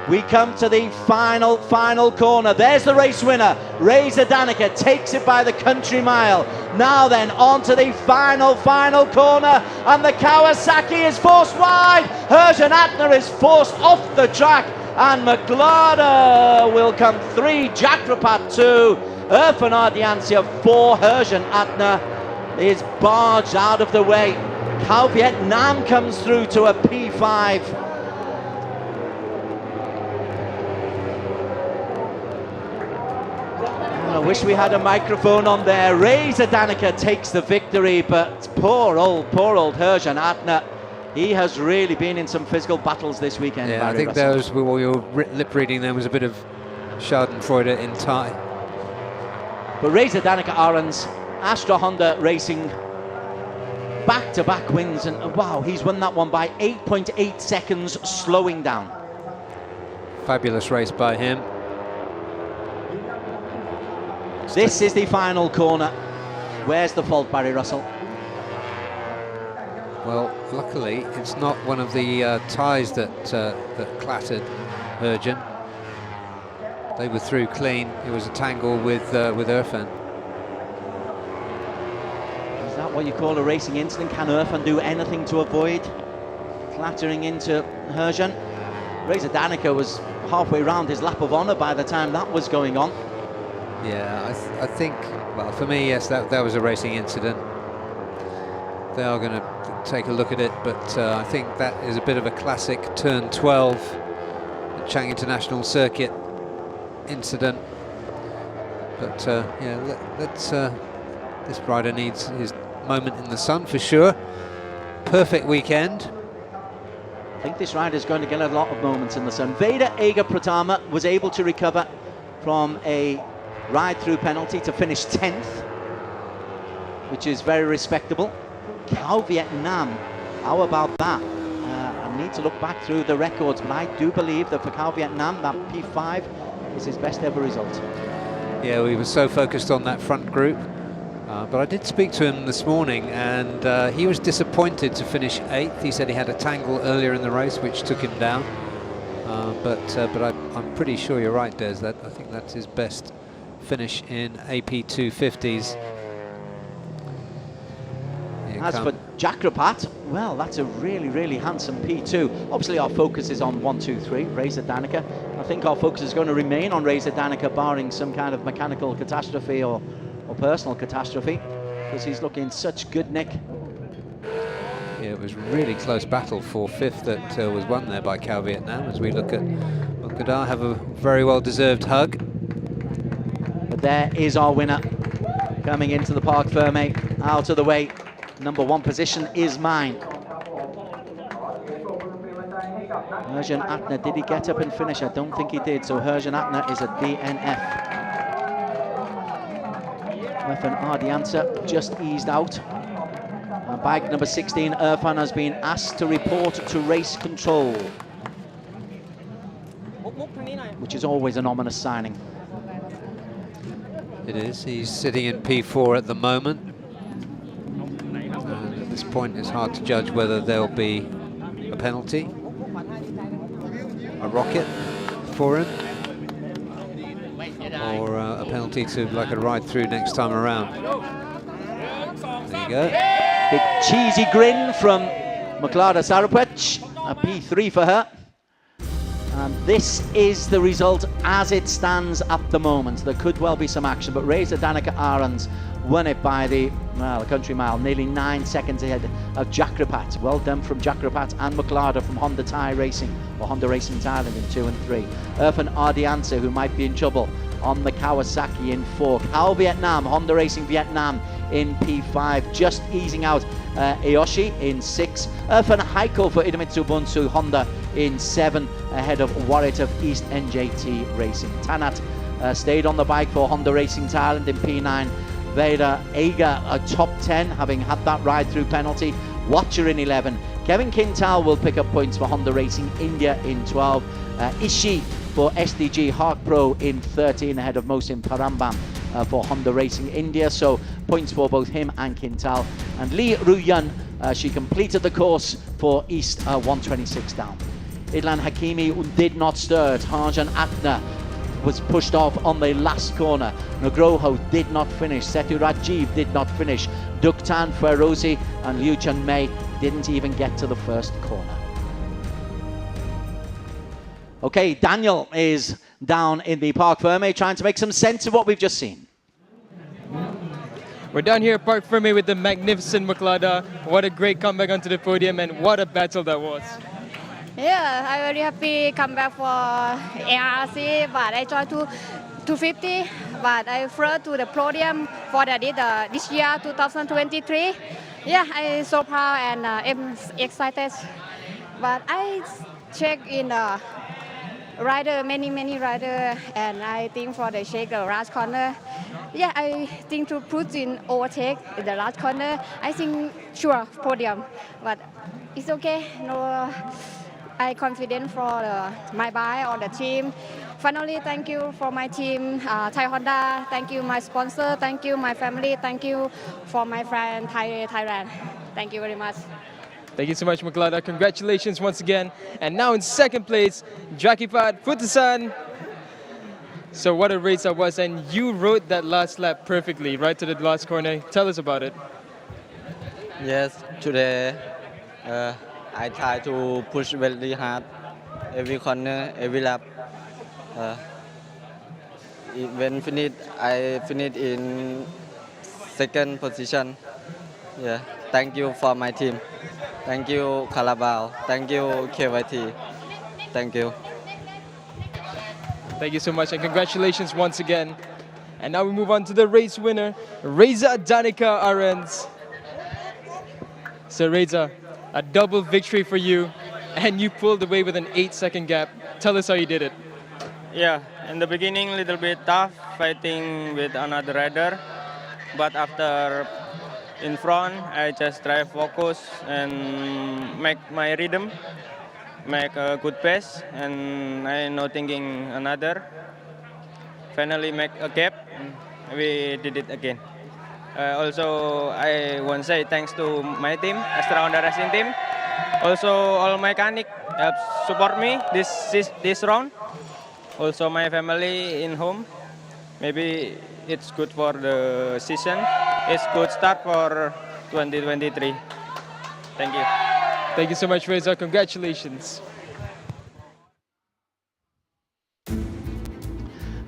We come to the final corner. There's the race winner. Reza Danica takes it by the country mile. Now then, on to the final corner. And the Kawasaki is forced wide. Herjan Atner is forced off the track. And McLaren will come 3. Jakrapat 2. Irfan Ardiancia 4. Herjan Atner is barged out of the way. Cal Vietnam comes through to a P5. I wish we had a microphone on there. Reza Danica takes the victory, but poor old Herjan Atner. He has really been in some physical battles this weekend. Yeah, I think those, while you were lip reading, there was a bit of Schadenfreude in Thai. But Reza Danica Arons, Astra Honda Racing, back-to-back wins, and wow, he's won that one by 8.8 seconds, slowing down. Fabulous race by him. This is the final corner. Where's the fault, Barry Russell? Well, luckily, it's not one of the tyres that clattered Herjan. They were through clean. It was a tangle with Irfan. Is that what you call a racing incident? Can Irfan do anything to avoid clattering into Herjan? Reza Danica was halfway round his lap of honour by the time that was going on. Yeah, I think, well, for me, yes, that was a racing incident. They are going to take a look at it, but I think that is a bit of a classic turn 12 at Chang International Circuit incident. But yeah, this rider needs his moment in the sun for sure. Perfect weekend. I think this rider is going to get a lot of moments in the sun. Veda Ega Pratama was able to recover from a ride-through penalty to finish 10th, which is very respectable. Cal Vietnam, how about that? I need to look back through the records, but I do believe that for Cal Vietnam, that P5 is his best ever result. Yeah, we were so focused on that front group, but I did speak to him this morning, and he was disappointed to finish 8th. He said he had a tangle earlier in the race, which took him down. But I'm pretty sure you're right, Des. That I think that's his best finish in AP 250s. As for Jakrapat, well, that's a really handsome P2. Obviously our focus is on 1, 2, 3, Reza Danica. I think our focus is going to remain on Reza Danica, barring some kind of mechanical catastrophe or personal catastrophe, because he's looking such good nick. Yeah, it was a really close battle for 5th that was won there by Cal Vietnam, as we look at Moncada have a very well-deserved hug. But there is our winner coming into the Parc Fermé, out of the way. Number 1 position is mine. Herjan Atner, did he get up and finish? I don't think he did, so Herjan Atner is a DNF. Irfan Ardiancia just eased out. Bike number 16, Irfan, has been asked to report to race control, which is always an ominous signing. It is. He's sitting in P4 at the moment. And at this point, it's hard to judge whether there'll be a penalty, a rocket for him, or a penalty to like a ride through next time around. There you go. Big cheesy grin from Maklada Sarapwech, a P3 for her. And this is the result as it stands at the moment. There could well be some action, but Reza Danica Arons won it by the country mile, nearly 9 seconds ahead of Jakrapat. Well done from Jakrapat and Maklada from Honda Thai Racing, or Honda Racing Thailand in 2 and 3. Irfan Ardiancia, who might be in trouble, on the Kawasaki in 4. Cal Vietnam, Honda Racing Vietnam in P5, just easing out Aoshi in 6. Irfan Heiko for IDEMITSU Bunsu Honda in 7, ahead of Warrit of East NJT Racing. Tanat stayed on the bike for Honda Racing Thailand in P9. Veda Ega a top 10, having had that ride-through penalty. Watcher in 11. Kevin Quintal will pick up points for Honda Racing India in 12. Ishii for SDG Hark Pro in 13, ahead of Mohsin Parambam for Honda Racing India. So points for both him and Quintal. And Lee Ruyun, she completed the course for East 126 down. Idlan Hakimi did not stir. Tarjan Akna was pushed off on the last corner. Nugroho did not finish. Setu Rajiv did not finish. Duktan, Ferozi and Liu Chun Mei didn't even get to the first corner. Okay, Daniel is down in the Parc Ferme trying to make some sense of what we've just seen. We're down here at Parc Ferme with the magnificent Maklada. What a great comeback onto the podium, and what a battle that was. Yeah, I'm very happy come back for ARC, but I joined to 250, but I flew to the podium for this year, 2023. Yeah, I'm so proud and I'm excited. But I check in the rider, many rider, and I think for the shake the last corner. Yeah, I think to put in overtake in the last corner, I think sure podium, but it's okay. No, I confident for my buy or the team. Finally, thank you for my team, Thai Honda. Thank you my sponsor. Thank you my family. Thank you for my friend Thailand. Thank you very much. Thank you so much, Maklada. Congratulations once again. And now in second place, Jakipat Putusan. So what a race that was, and you rode that last lap perfectly, right to the last corner. Tell us about it. Yes, today I try to push very hard every corner, every lap. When finished, I finished in second position. Yeah, thank you for my team. Thank you, Carabao. Thank you, KYT. Thank you. Thank you so much, and congratulations once again. And now we move on to the race winner, Reza Danica Arends. So Reza, a double victory for you, and you pulled away with an 8-second gap. Tell us how you did it. Yeah, in the beginning, a little bit tough fighting with another rider, but after in front, I just try focus and make my rhythm, make a good pace, and I no thinking another. Finally make a gap, we did it again. Also, I want to say thanks to my team, Astra Honda Racing team. Also, all mechanic help support me this round. Also, my family in home. Maybe it's good for the season. It's good start for 2023. Thank you. Thank you so much, Reza. Congratulations.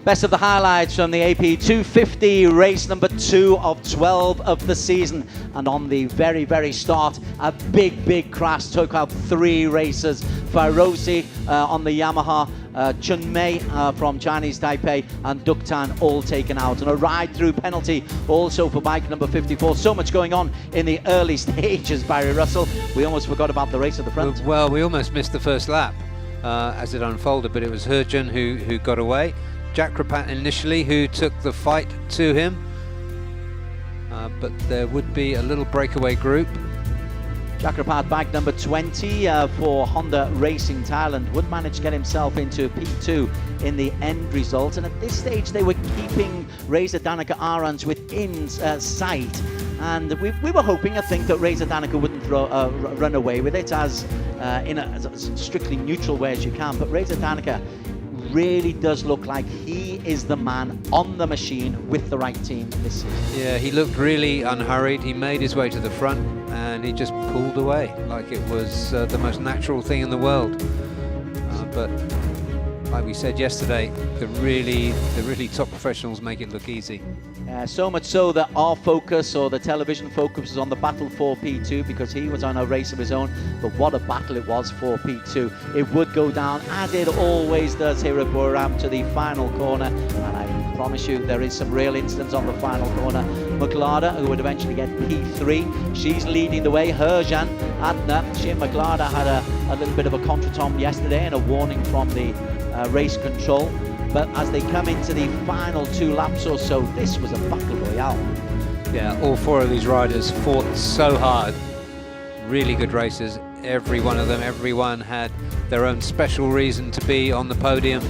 Best of the highlights from the AP 250 race number 2 of 12 of the season. And on the very start, a big crash took out 3 racers. Ferozi on the Yamaha, Chun Mei from Chinese Taipei, and Duktan all taken out. And a ride-through penalty also for bike number 54. So much going on in the early stages, Barry Russell. We almost forgot about the race at the front. Well, we almost missed the first lap as it unfolded, but it was Herjun who got away. Jack Rapat initially who took the fight to him, but there would be a little breakaway group. Jack Rapat, bike number 20 for Honda Racing Thailand, would manage to get himself into P2 in the end result. And at this stage, they were keeping Reza Danica Arends within sight. And we were hoping, I think, that Reza Danica wouldn't run away with it as in a strictly neutral way as you can. But Reza Danica really does look like he is the man on the machine with the right team this season. Yeah, he looked really unhurried. He made his way to the front and he just pulled away like it was the most natural thing in the world. But like we said yesterday, the really top professionals make it look easy. So much so that our focus, or the television focus, was on the battle for P2 because he was on a race of his own. But what a battle it was for P2. It would go down, as it always does here at Buriram, to the final corner. And I promise you there is some real incidents on the final corner. Maklada, who would eventually get P3, she's leading the way. Herjan Adna, she and Maklada had a little bit of a contretemps yesterday and a warning from the race control. But as they come into the final 2 laps or so, this was a battle royale. Yeah, all 4 of these riders fought so hard. Really good races, every one of them. Everyone had their own special reason to be on the podium.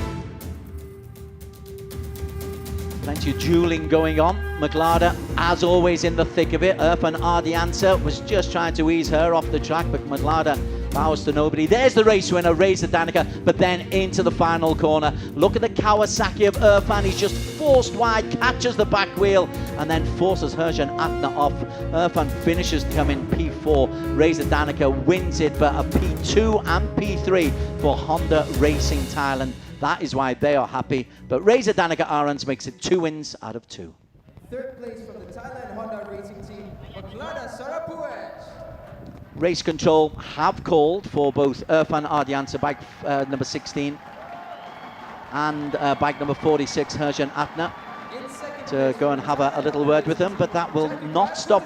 Plenty of dueling going on. Maklada, as always, in the thick of it. Irfan Ardiansa was just trying to ease her off the track, but Maklada bows to nobody. There's the race winner, Reza Danica, but then into the final corner. Look at the Kawasaki of Irfan. He's just forced wide, catches the back wheel, and then forces Herjan Atna off. Irfan finishes to come in P4. Reza Danica wins it, but a P2 and P3 for Honda Racing Thailand. That is why they are happy. But Reza Danica Arons makes it 2 wins out of 2. Third place from the Thailand Honda Racing team, Maklada Sarapuaj. Race control have called for both Irfan Ardiansa, bike number 16, and bike number 46, Herjan Atna, to go and have a little word with them, but that will not stop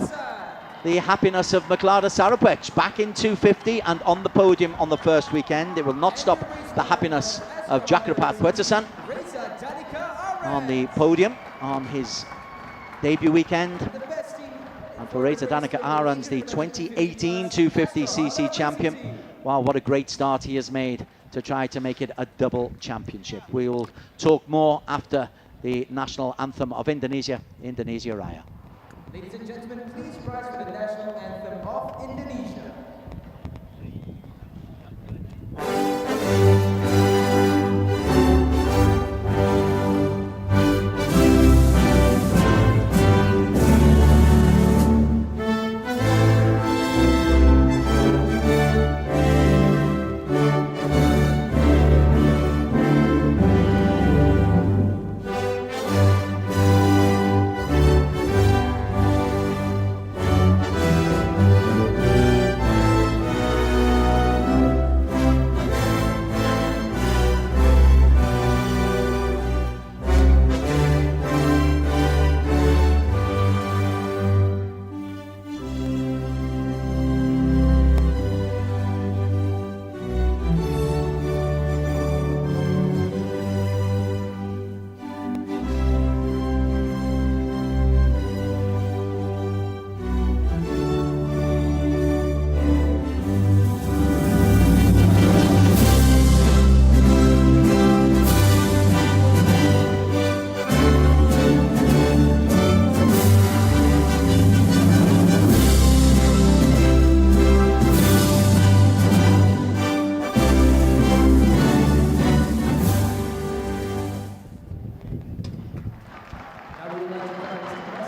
the happiness of Maklada Sarapech, back in 250 and on the podium on the first weekend. It will not stop the happiness of Jakrapat Puertasan on the podium on his debut weekend. And for Reza Danica Arons, the 2018 250cc champion, wow, what a great start he has made to try to make it a double championship. We will talk more after the national anthem of Indonesia, Indonesia Raya. Ladies and gentlemen, please rise for the national anthem of Indonesia.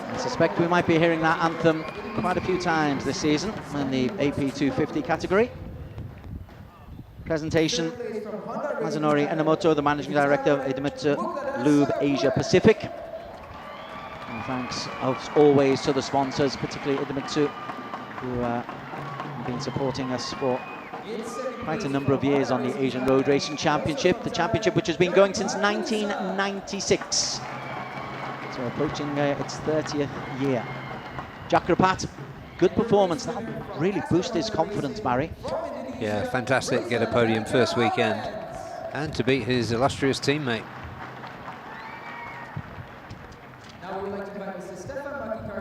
I suspect we might be hearing that anthem quite a few times this season in the AP 250 category. Presentation, Masanori Enomoto, the Managing Director of IDEMITSU Lube Asia Pacific. And thanks as always to the sponsors, particularly IDEMITSU, who have been supporting us for quite a number of years on the Asian Road Racing Championship, the championship which has been going since 1996. So approaching its 30th year. Jakrapat, good performance. That'll really boost his confidence, Barry. Yeah, fantastic to get a podium first weekend and to beat his illustrious teammate.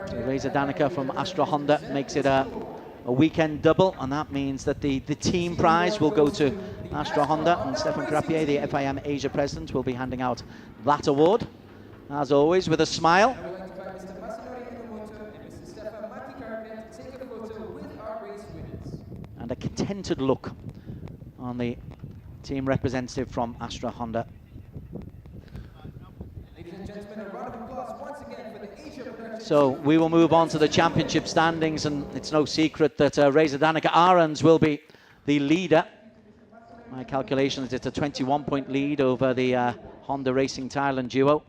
So Reza Danica from Astra Honda makes it a weekend double, and that means that the team prize will go to Astra Honda, and Stefan Krapier, the FIM Asia president, will be handing out that award. As always, with a smile. And a contented look on the team representative from Astra Honda. So we will move on to the championship standings, and it's no secret that Reza Danica Arons will be the leader. My calculations, it's a 21-point lead over the Honda Racing Thailand duo.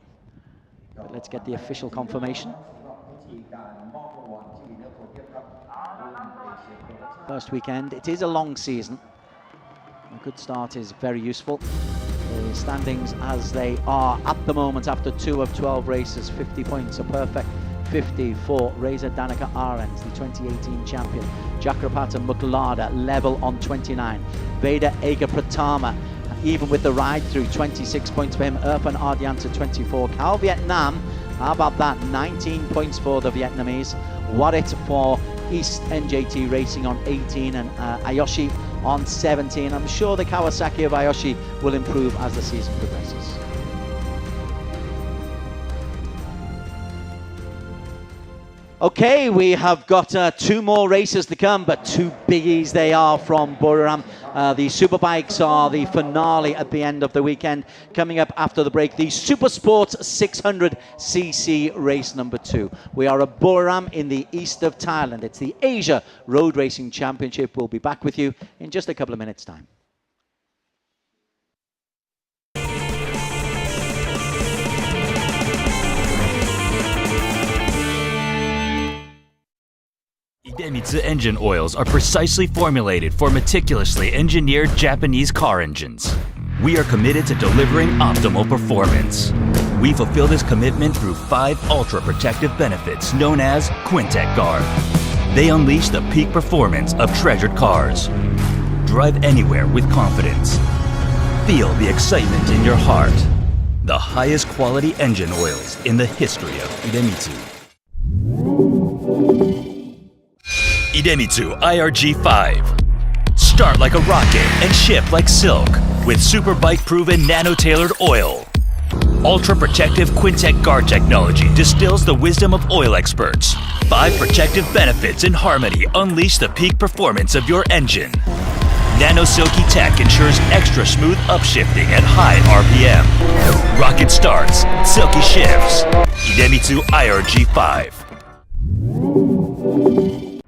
But let's get the official confirmation. First weekend, it is a long season. A good start is very useful. The standings as they are at the moment after 2 of 12 races, 50 points, a perfect 50 for Reza Danica Arons, the 2018 champion. Jakrapata Maklada level on 29. Veda Ega Pratama, even with the ride through, 26 points for him. Irfan Ardiansa 24. Cal Vietnam, how about that? 19 points for the Vietnamese. Warit for East NJT Racing on 18, and Ayoshi on 17. I'm sure the Kawasaki of Ayoshi will improve as the season progresses. Okay, we have got 2 more races to come, but 2 biggies they are from Buriram. The Superbikes are the finale at the end of the weekend. Coming up after the break, the Super Sports 600cc race number 2. We are at Buriram in the east of Thailand. It's the Asia Road Racing Championship. We'll be back with you in just a couple of minutes' time. IDEMITSU engine oils are precisely formulated for meticulously engineered Japanese car engines. We are committed to delivering optimal performance. We fulfill this commitment through 5 ultra-protective benefits known as Quintec Guard. They unleash the peak performance of treasured cars. Drive anywhere with confidence. Feel the excitement in your heart. The highest quality engine oils in the history of IDEMITSU. IDEMITSU IRG5. Start like a rocket and ship like silk with Superbike proven nano-tailored oil. Ultra-protective Quintec Guard technology distills the wisdom of oil experts. 5 protective benefits in harmony unleash the peak performance of your engine. Nano Silky Tech ensures extra smooth upshifting at high RPM. Rocket starts, silky shifts. IDEMITSU IRG5.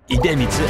IDEMITSU.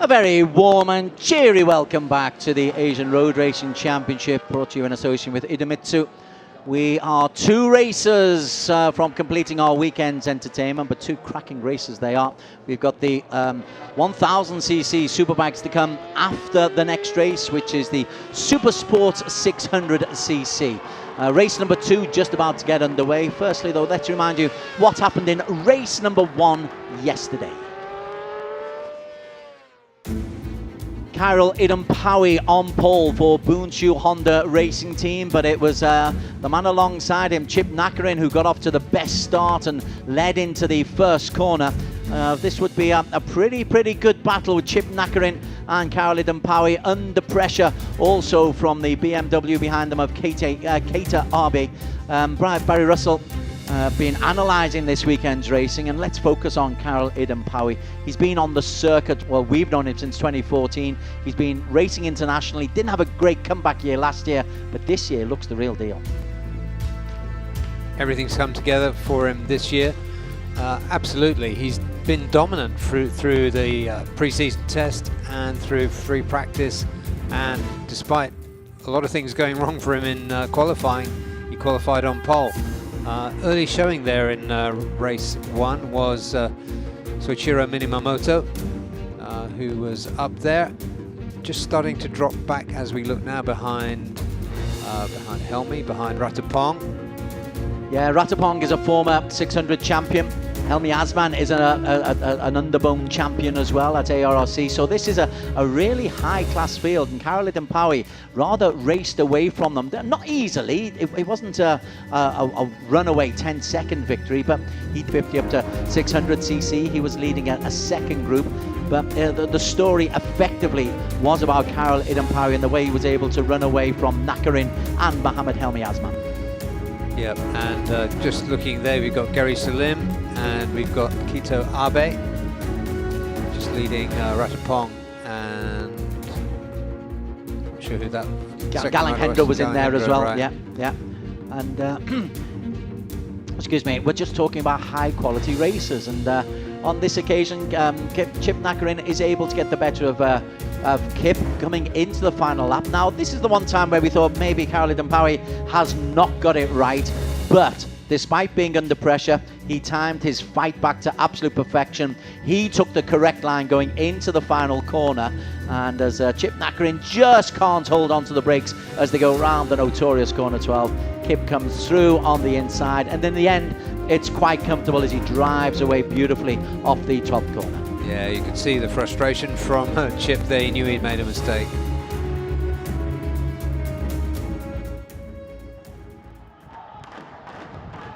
Very warm and cheery welcome back to the Asian Road Racing Championship, brought to you in association with IDEMITSU. We are 2 races from completing our weekend's entertainment, but 2 cracking races they are. We've got the 1000cc Superbikes to come after the next race, which is the Super Sports 600cc. Race number 2 just about to get underway. Firstly, though, let's remind you what happened in race number 1 yesterday. Kyril Idampawi on pole for Boonshu Honda Racing Team, but it was the man alongside him, Chip Nakarin, who got off to the best start and led into the first corner. This would be a pretty good battle with Chip Nakarin and Kyril Idampawi under pressure, also from the BMW behind them of Keita Abe. Barry Russell been analysing this weekend's racing, and let's focus on Kyril Idampawi. He's been on the circuit, well, we've known him since 2014. He's been racing internationally, didn't have a great comeback year last year, but this year looks the real deal. Everything's come together for him this year. Absolutely, he's been dominant through the pre-season test and through free practice, and despite a lot of things going wrong for him in qualifying, he qualified on pole. Early showing there in race 1 was Soichiro Minimamoto, who was up there, just starting to drop back as we look now behind Helmi, behind Ratapong. Yeah, Ratapong is a former 600 champion. Helmi Asman is an underbone champion as well at ARRC. So this is a really high-class field, and Kyril Idampawi rather raced away from them. Not easily. It wasn't a runaway 10-second victory, but heat 50 up to 600cc. He was leading a second group. But the story effectively was about Kyril Idampawi and the way he was able to run away from Nakarin and Mohammed Helmi Asman. Yep, and just looking there, we've got Gary Salim and we've got Keita Abe just leading Ratapong, and sure who that. Galanghender was in there as well. Right. Yeah. And excuse me, we're just talking about high quality races, and on this occasion, Chip Nakarin is able to get the better of Kip coming into the final lap. Now, this is the one time where we thought maybe Karol Idampawi has not got it right, but despite being under pressure, he timed his fight back to absolute perfection. He took the correct line going into the final corner, and as Chip Nakarin just can't hold on to the brakes as they go round the notorious corner 12, Kip comes through on the inside, and in the end, it's quite comfortable as he drives away beautifully off the 12th corner. Yeah, you could see the frustration from Chip there. He knew he'd made a mistake.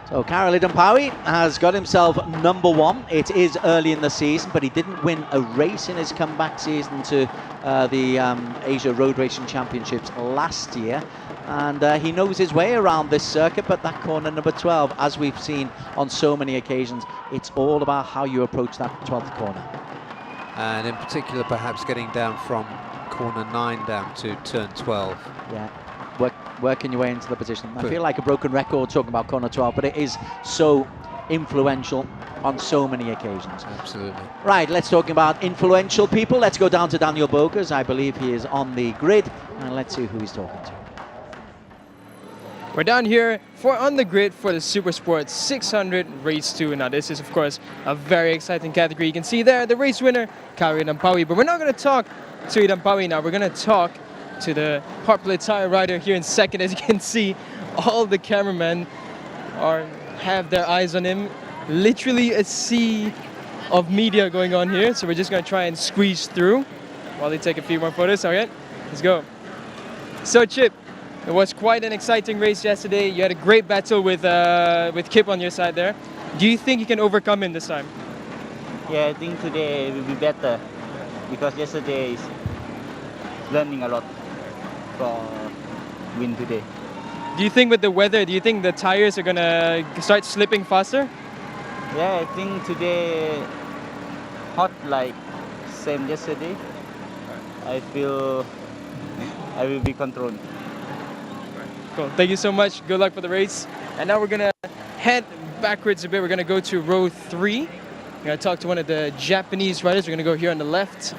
So Karol Idampawi has got himself #1. It is early in the season, but he didn't win a race in his comeback season to the Asia Road Racing Championships last year. And he knows his way around this circuit, but that corner number 12, as we've seen on so many occasions, it's all about how you approach that 12th corner. And in particular, perhaps getting down from corner 9 down to turn 12. Yeah. Working your way into the position. I feel like a broken record talking about corner 12, but it is so influential on so many occasions. Absolutely. Right, let's talk about influential people. Let's go down to Daniel Bogers. I believe he is on the grid, and let's see who he's talking to. We're down here on the grid for the Super Sports 600 Race 2. Now this is of course a very exciting category. You can see there the race winner, Karol Idampawi. But we're not going to talk to Idampawi now. We're going to talk to the Hartplay tire rider here in second. As you can see, all the cameramen have their eyes on him. Literally a sea of media going on here. So we're just going to try and squeeze through while they take a few more photos. All right, let's go. So Chip, it was quite an exciting race yesterday. You had a great battle with Kip on your side there. Do you think you can overcome him this time? Yeah, I think today will be better because yesterday is learning a lot for win today. Do you think with the weather, do you think the tires are gonna start slipping faster? Yeah, I think today hot like same yesterday. I feel I will be controlled. Cool. Thank you so much. Good luck for the race. And now we're gonna head backwards a bit. We're gonna go to row 3. We're gonna talk to one of the Japanese riders. We're gonna go here on the left.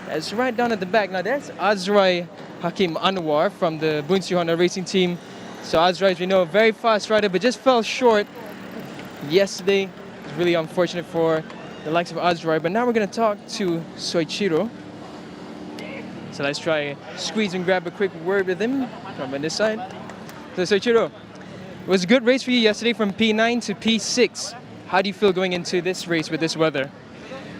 It's right down at the back. Now that's Azrai Hakim Anwar from the Bunsu Honda Racing Team. So Azrai, as we know, a very fast rider, but just fell short yesterday. It's really unfortunate for the likes of Azrai. But now we're gonna talk to Soichiro. So let's try squeeze and grab a quick word with him from on this side. So Soichiro, it was a good race for you yesterday from P9 to P6. How do you feel going into this race with this weather?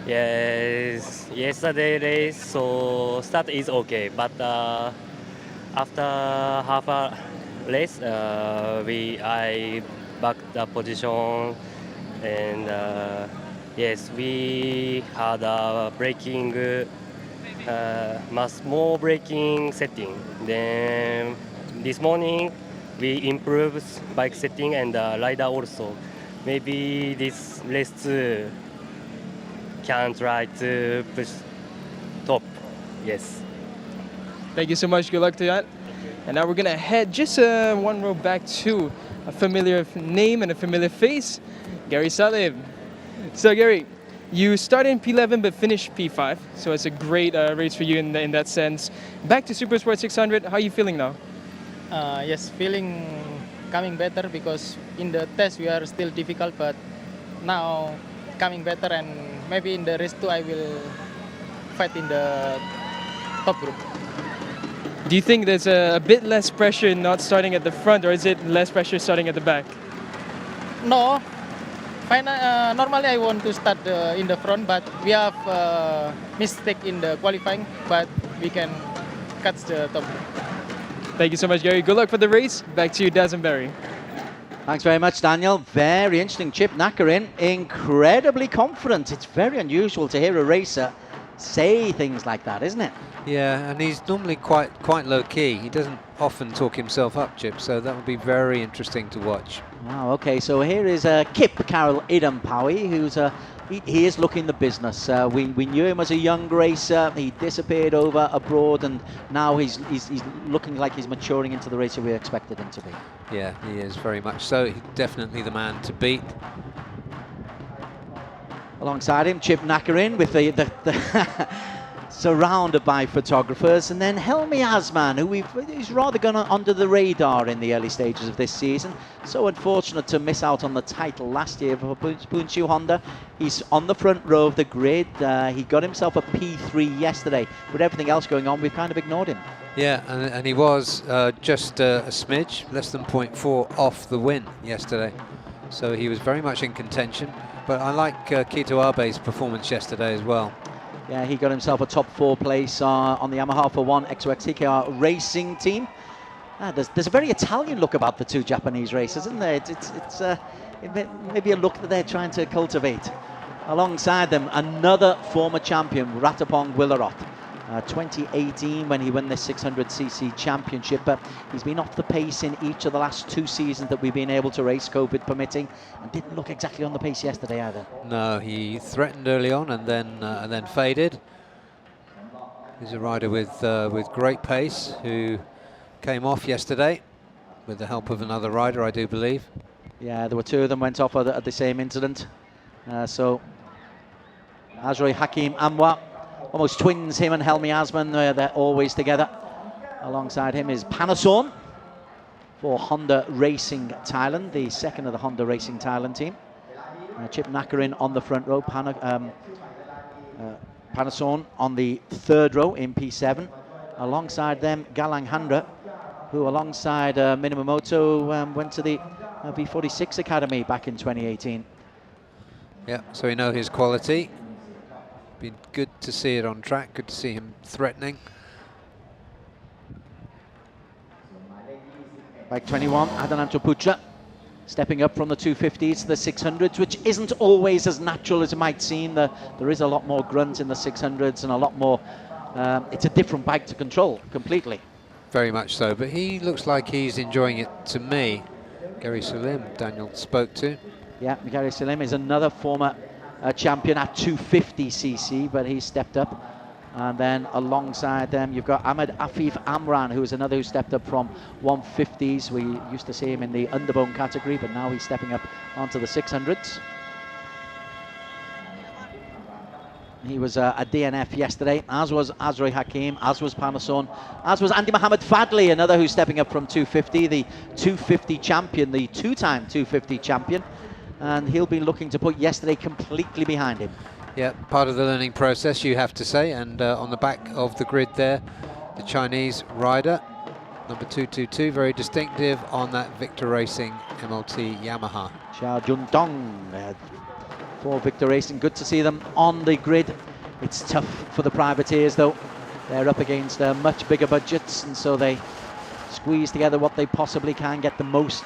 Yes, yesterday race, so start is okay, but after half a race, I back the position, and yes, we had a braking, more braking setting. Then this morning we improved bike setting and rider also. Maybe this race 2 can try to push top. Yes. Thank you so much. Good luck to that. And now we're gonna head just one row back to a familiar name and a familiar face, Gary Salib. So Gary, you started in P11 but finished P5, so it's a great race for you in that sense. Back to Super Sport 600, how are you feeling now? Yes, feeling coming better because in the test we are still difficult, but now coming better, and maybe in the race 2 I will fight in the top group. Do you think there's a bit less pressure not starting at the front, or is it less pressure starting at the back? No, normally I want to start in the front, but we have mistake in the qualifying, but we can catch the top group. Thank you so much, Gary. Good luck for the race. Back to you, Dazenberry. Thanks very much, Daniel. Very interesting. Chip Nakarin, incredibly confident. It's very unusual to hear a racer say things like that, isn't it? Yeah, and he's normally quite low-key. He doesn't often talk himself up, Chip, so that would be very interesting to watch. Wow, okay, so here is Karol Idampawi, who's He is looking the business. We knew him as a young racer. He disappeared over abroad, and now he's looking like he's maturing into the racer we expected him to be. Yeah, he is very much so. He's definitely the man to beat. Alongside him, Chip Nakarin with the surrounded by photographers, and then Helmi Asman, who he's rather gone under the radar in the early stages of this season. So unfortunate to miss out on the title last year for Buriram Honda. He's on the front row of the grid. He got himself a P3 yesterday. With everything else going on, we've kind of ignored him. Yeah, and he was just a smidge, less than 0.4 off the win yesterday. So he was very much in contention. But I like Kito Abe's performance yesterday as well. Yeah, he got himself a top 4 place on the Yamaha for One XOXTKR racing team. There's a very Italian look about the two Japanese racers, isn't there? It's maybe a look that they're trying to cultivate. Alongside them, another former champion, Ratapong Willaroth. 2018 when he won the 600cc championship, but he's been off the pace in each of the last 2 seasons that we've been able to race, COVID permitting, and didn't look exactly on the pace yesterday either. No, he threatened early on and then faded. He's a rider with great pace who came off yesterday with the help of another rider, I do believe. Yeah, there were 2 of them went off at the same incident. So Azroy Hakim Amwa, almost twins, him and Helmi Asman, they're always together. Alongside him is Panason for Honda Racing Thailand, the second of the Honda Racing Thailand team. Chip Nakarin on the front row, Panason on the 3rd row in P7. Alongside them, Galang Handra, who alongside Minamoto went to the V46 Academy back in 2018. Yeah, so we know his quality. Been good to see it on track, good to see him threatening. Bike 21, Adananto Putra, stepping up from the 250s to the 600s, which isn't always as natural as it might seem. There is a lot more grunt in the 600s and a lot more, it's a different bike to control completely. Very much so, but he looks like he's enjoying it to me. Gary Salim, Daniel spoke to. Yeah, Gary Salim is another former champion at 250cc, but he's stepped up. And then alongside them, you've got Ahmed Afif Amran, who is another who stepped up from 150s. We used to see him in the underbone category, but now he's stepping up onto the 600s. He was a DNF yesterday, as was Azroy Hakim, as was Panason, as was Andy Mohammed Fadli, another who's stepping up from 250, the 250 champion, the 2-time 250 champion. And he'll be looking to put yesterday completely behind him. Yeah, part of the learning process, you have to say. And on the back of the grid there, the Chinese rider, number 222, very distinctive on that Victor Racing MLT Yamaha. Xiao Juntong for Victor Racing. Good to see them on the grid. It's tough for the privateers, though. They're up against much bigger budgets, and so they squeeze together what they possibly can, get the most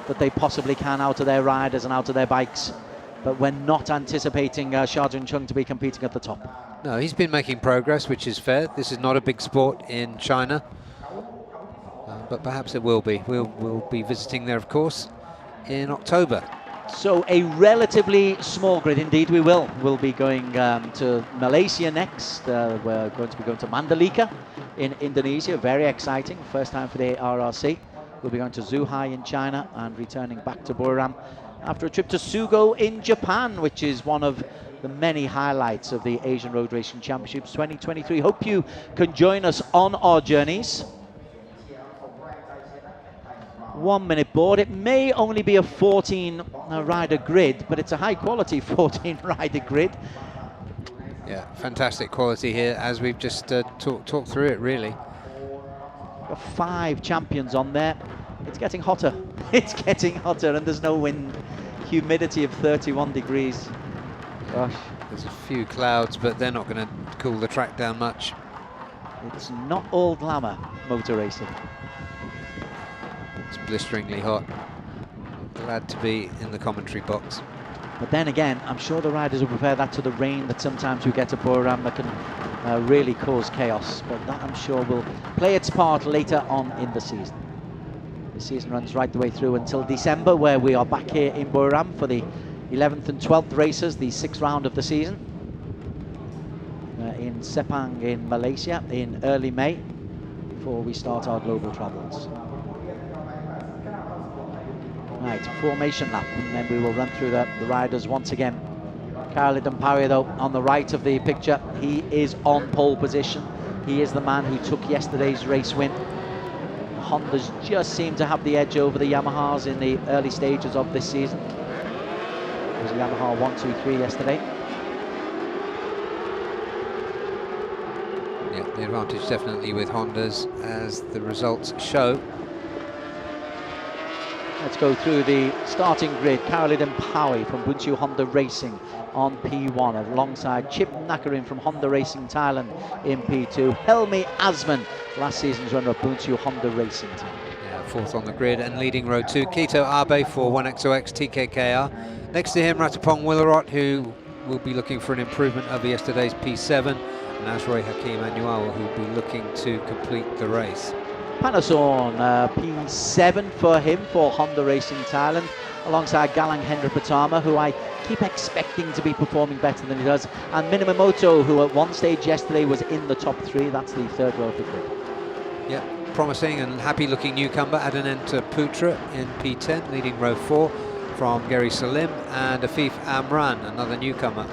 that they possibly can out of their riders and out of their bikes. But we're not anticipating Xia Juncheng to be competing at the top. No, he's been making progress, which is fair. This is not a big sport in China, but perhaps it will be. We'll be visiting there, of course, in October. So a relatively small grid indeed. We'll be going to Malaysia next. We're going to be going to Mandalika in Indonesia. Very exciting. First time for the RRC. We'll be going to Zhuhai in China and returning back to Buriram after a trip to Sugo in Japan, which is one of the many highlights of the Asian Road Racing Championships 2023. Hope you can join us on our journeys. 1 minute board. It may only be a 14 rider grid, but it's a high quality 14 rider grid. Yeah, fantastic quality here as we've just talked through it, really. Got 5 champions on there. It's getting hotter. It's getting hotter, and there's no wind. Humidity of 31 degrees. Gosh. There's a few clouds, but they're not going to cool the track down much. It's not all glamour, motor racing. It's blisteringly hot. Glad to be in the commentary box. But then again, I'm sure the riders will compare that to the rain that sometimes we get at Buriram that can really cause chaos. But that, I'm sure, will play its part later on in the season. The season runs right the way through until December, where we are back here in Buriram for the 11th and 12th races, the 6th round of the season, in Sepang in Malaysia in early May, before we start our global travels. Right, formation lap, and then we will run through the riders once again. Karel Idenpawe, though, on the right of the picture, he is on pole position. He is the man who took yesterday's race win. Hondas just seem to have the edge over the Yamahas in the early stages of this season. It was Yamaha 1, 2, 3 yesterday. Yeah, the advantage definitely with Hondas, as the results show. Let's go through the starting grid. Karel Idenpawe from Bunchu Honda Racing on P1, alongside Chip Nakarin from Honda Racing Thailand in P2. Helmi Asman, last season's runner-up Bunchu Honda Racing Team. Yeah, fourth on the grid, and leading row 2, Kito Abe for 1XOX TKKR. Next to him, Ratapong Willarot, who will be looking for an improvement over yesterday's P7, and Azroy Hakim Anuawa, who will be looking to complete the race. Panason, P7 for him for Honda Racing Thailand, alongside Galang Hendra Pratama, who I keep expecting to be performing better than he does, and Minamoto, who at one stage yesterday was in the top 3. That's the 3rd row of the grid. Yeah, promising and happy-looking newcomer Adananta Putra in P10, leading row 4 from Gary Salim, and Afif Amran, another newcomer.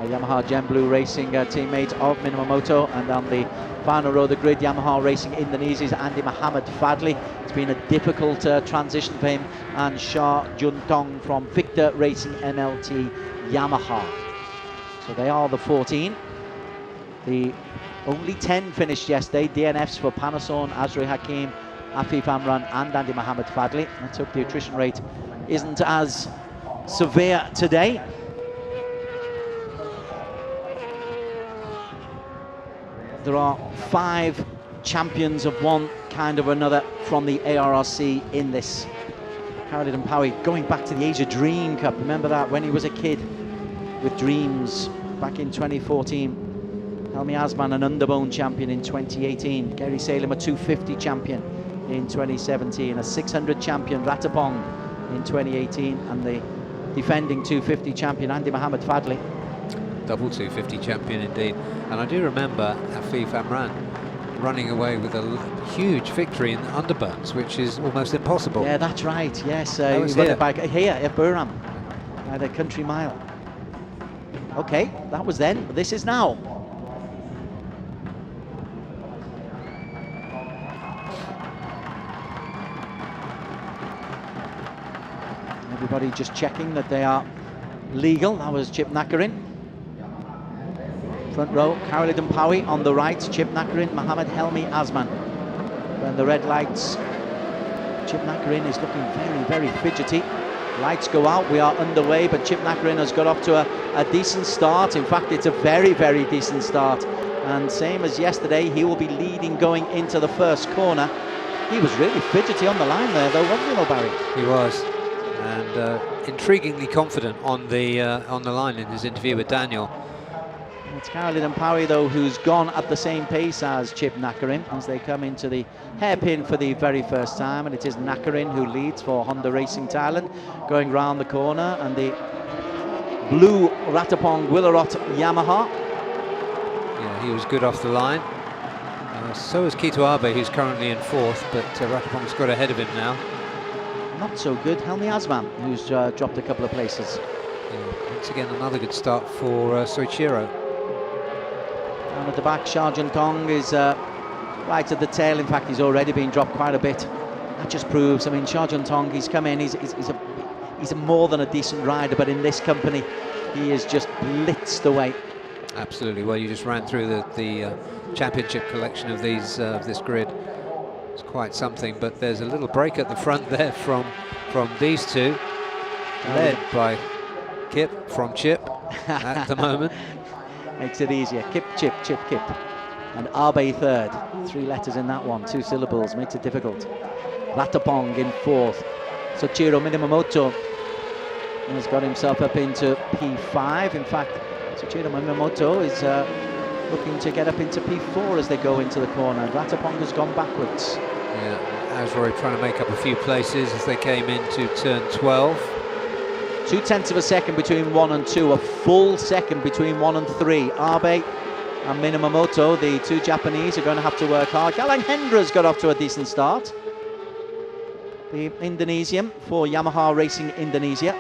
Yamaha Gen Blue Racing teammate of Minamoto, and on the final row of the grid, Yamaha Racing Indonesia's Andy Muhammad Fadli. It's been a difficult transition for him, and Shah Juntong from Victor Racing MLT Yamaha. So they are the 14. The only 10 finished yesterday. DNFs for Panason, Azri Hakim, Afif Amran and Andy Muhammad Fadli. Let's hope the attrition rate isn't as severe today. There are 5 champions of one kind or another from the ARRC in this. Karel Idenpawe going back to the Asia Dream Cup. Remember that, when he was a kid with Dreams back in 2014. Helmi Asman, an underbone champion in 2018. Gary Salem, a 250 champion in 2017. A 600 champion, Ratapong, in 2018. And the defending 250 champion, Andy Muhammad Fadli. Double 250 champion indeed. And I do remember Afif Amran running away with a huge victory in underburns, which is almost impossible. Yeah, that's right, yes. That was he won it back here at Buriram, by the country mile. Okay, that was then, this is now. Everybody just checking that they are legal. That was Chip Nakarin. Front row, Karel Idenpawe on the right, Chip Nakarin, Mohammed Helmi Asman. When the red lights, Chip Nakarin is looking very, very fidgety. Lights go out, we are underway, but Chip Nakarin has got off to a decent start. In fact, it's a very, very decent start. And same as yesterday, he will be leading going into the first corner. He was really fidgety on the line there, though, wasn't he, Barry? He was, and intriguingly confident on the line in his interview with Daniel. It's Karel Idenpawe, though, who's gone at the same pace as Chip Nakarin as they come into the hairpin for the very first time, and it is Nakarin who leads for Honda Racing Thailand, going round the corner, and the blue Ratapong Willarot Yamaha. Yeah, he was good off the line. So is Kito Abe, who's currently in 4th, but Ratapong's got ahead of him now. Not so good, Helmi Asman, who's dropped a couple of places. Yeah, once again, another good start for Soichiro. Down at the back, Shah Juntong is right at the tail. In fact, he's already been dropped quite a bit. That just proves, I mean, Shah Juntong, he's come in, he's a more than a decent rider, but in this company, he is just blitzed away. Absolutely. Well, you just ran through the championship collection of these this grid. It's quite something, but there's a little break at the front there from these two, led by Kip from Chip at the moment. Makes it easier. Kip, Chip, Chip, Kip. And Abe 3rd. 3 letters in that one, 2 syllables, makes it difficult. Ratapong in 4th. Soichiro Minamoto has got himself up into P5. In fact, Soichiro Minamoto is looking to get up into P4 as they go into the corner. Ratapong has gone backwards. Yeah, Azroy trying to make up a few places as they came into turn 12. 2/10 of a second between 1 and 2, a full second between 1 and 3. Abe and Minamoto, the two Japanese, are going to have to work hard. Galanghendra's got off to a decent start. The Indonesian for Yamaha Racing Indonesia.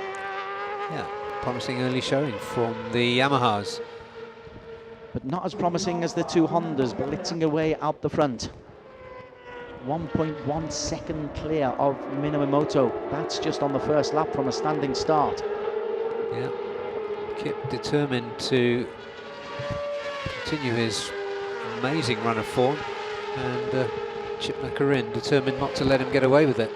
Yeah, promising early showing from the Yamahas. But not as promising as the two Hondas, blitzing away out the front. 1.1 second clear of Minamoto. That's just on the first lap from a standing start. Yeah, Kip determined to continue his amazing run of form, and Chip Nakarin determined not to let him get away with it.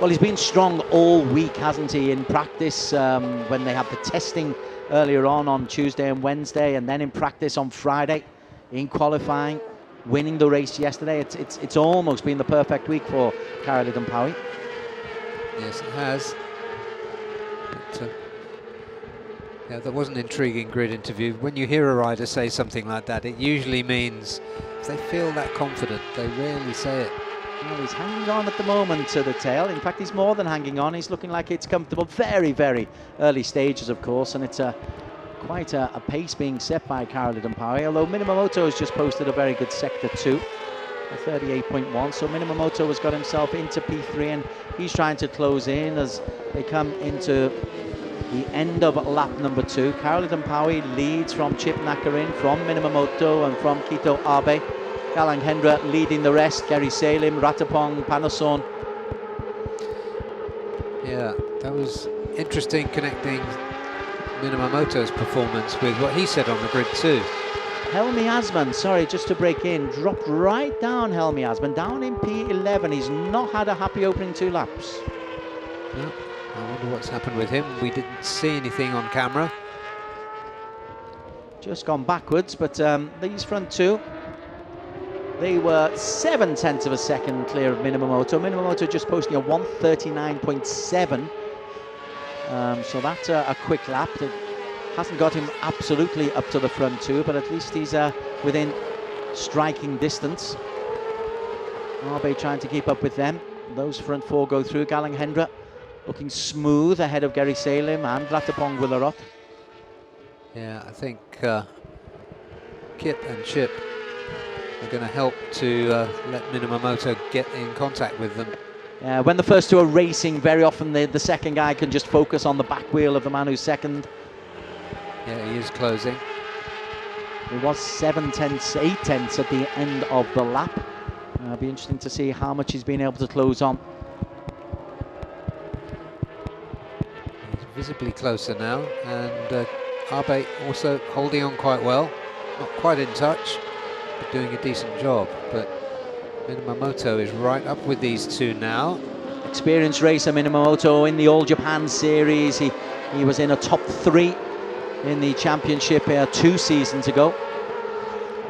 Well, he's been strong all week, hasn't he, in practice when they had the testing earlier on Tuesday and Wednesday, and then in practice on Friday, in qualifying, winning the race yesterday. It's almost been the perfect week for Karoli Dumpawi. Yes, it has. But, yeah, that was an intriguing grid interview. When you hear a rider say something like that, it usually means they feel that confident. They rarely say it. Well, he's hanging on at the moment to the tail. In fact, he's more than hanging on. He's looking like it's comfortable. Very, very early stages, of course, and it's quite a pace being set by Karoli Dumpawi, although Minamoto has just posted a very good Sector 2, a 38.1, so Minamoto has got himself into P3, and he's trying to close in as they come into the end of lap number 2. Karoli Dumpawi leads from Chip Nakarin, from Minamoto, and from Kito Abe. Galanghendra leading the rest, Gary Salim, Ratapong, Panason. Yeah, that was interesting, connecting Minamoto's performance with what he said on the grid too. Helmi Asman, sorry, just to break in, dropped right down. Helmi Asman, down in P11. He's not had a happy opening 2 laps. No, I wonder what's happened with him. We didn't see anything on camera. Just gone backwards, but these front two, they were 7/10 of a second clear of Minamoto. Minamoto just posting a 1:39.7. So that's a quick lap. It hasn't got him absolutely up to the front two, but at least he's within striking distance. Abe trying to keep up with them. Those front four go through. Galanghendra looking smooth ahead of Gary Salim and Ratapong Willaroth. Yeah, I think Kip and Chip are going to help to let Minamoto get in contact with them. When the first two are racing, very often the second guy can just focus on the back wheel of the man who's second. Yeah, he is closing. It was 8/10 at the end of the lap. It'll be interesting to see how much he's been able to close on. He's visibly closer now, and Abe also holding on quite well. Not quite in touch, but doing a decent job. But Minamoto is right up with these two now. Experienced racer Minamoto in the All Japan Series. He was in a top 3 in the championship 2 seasons ago.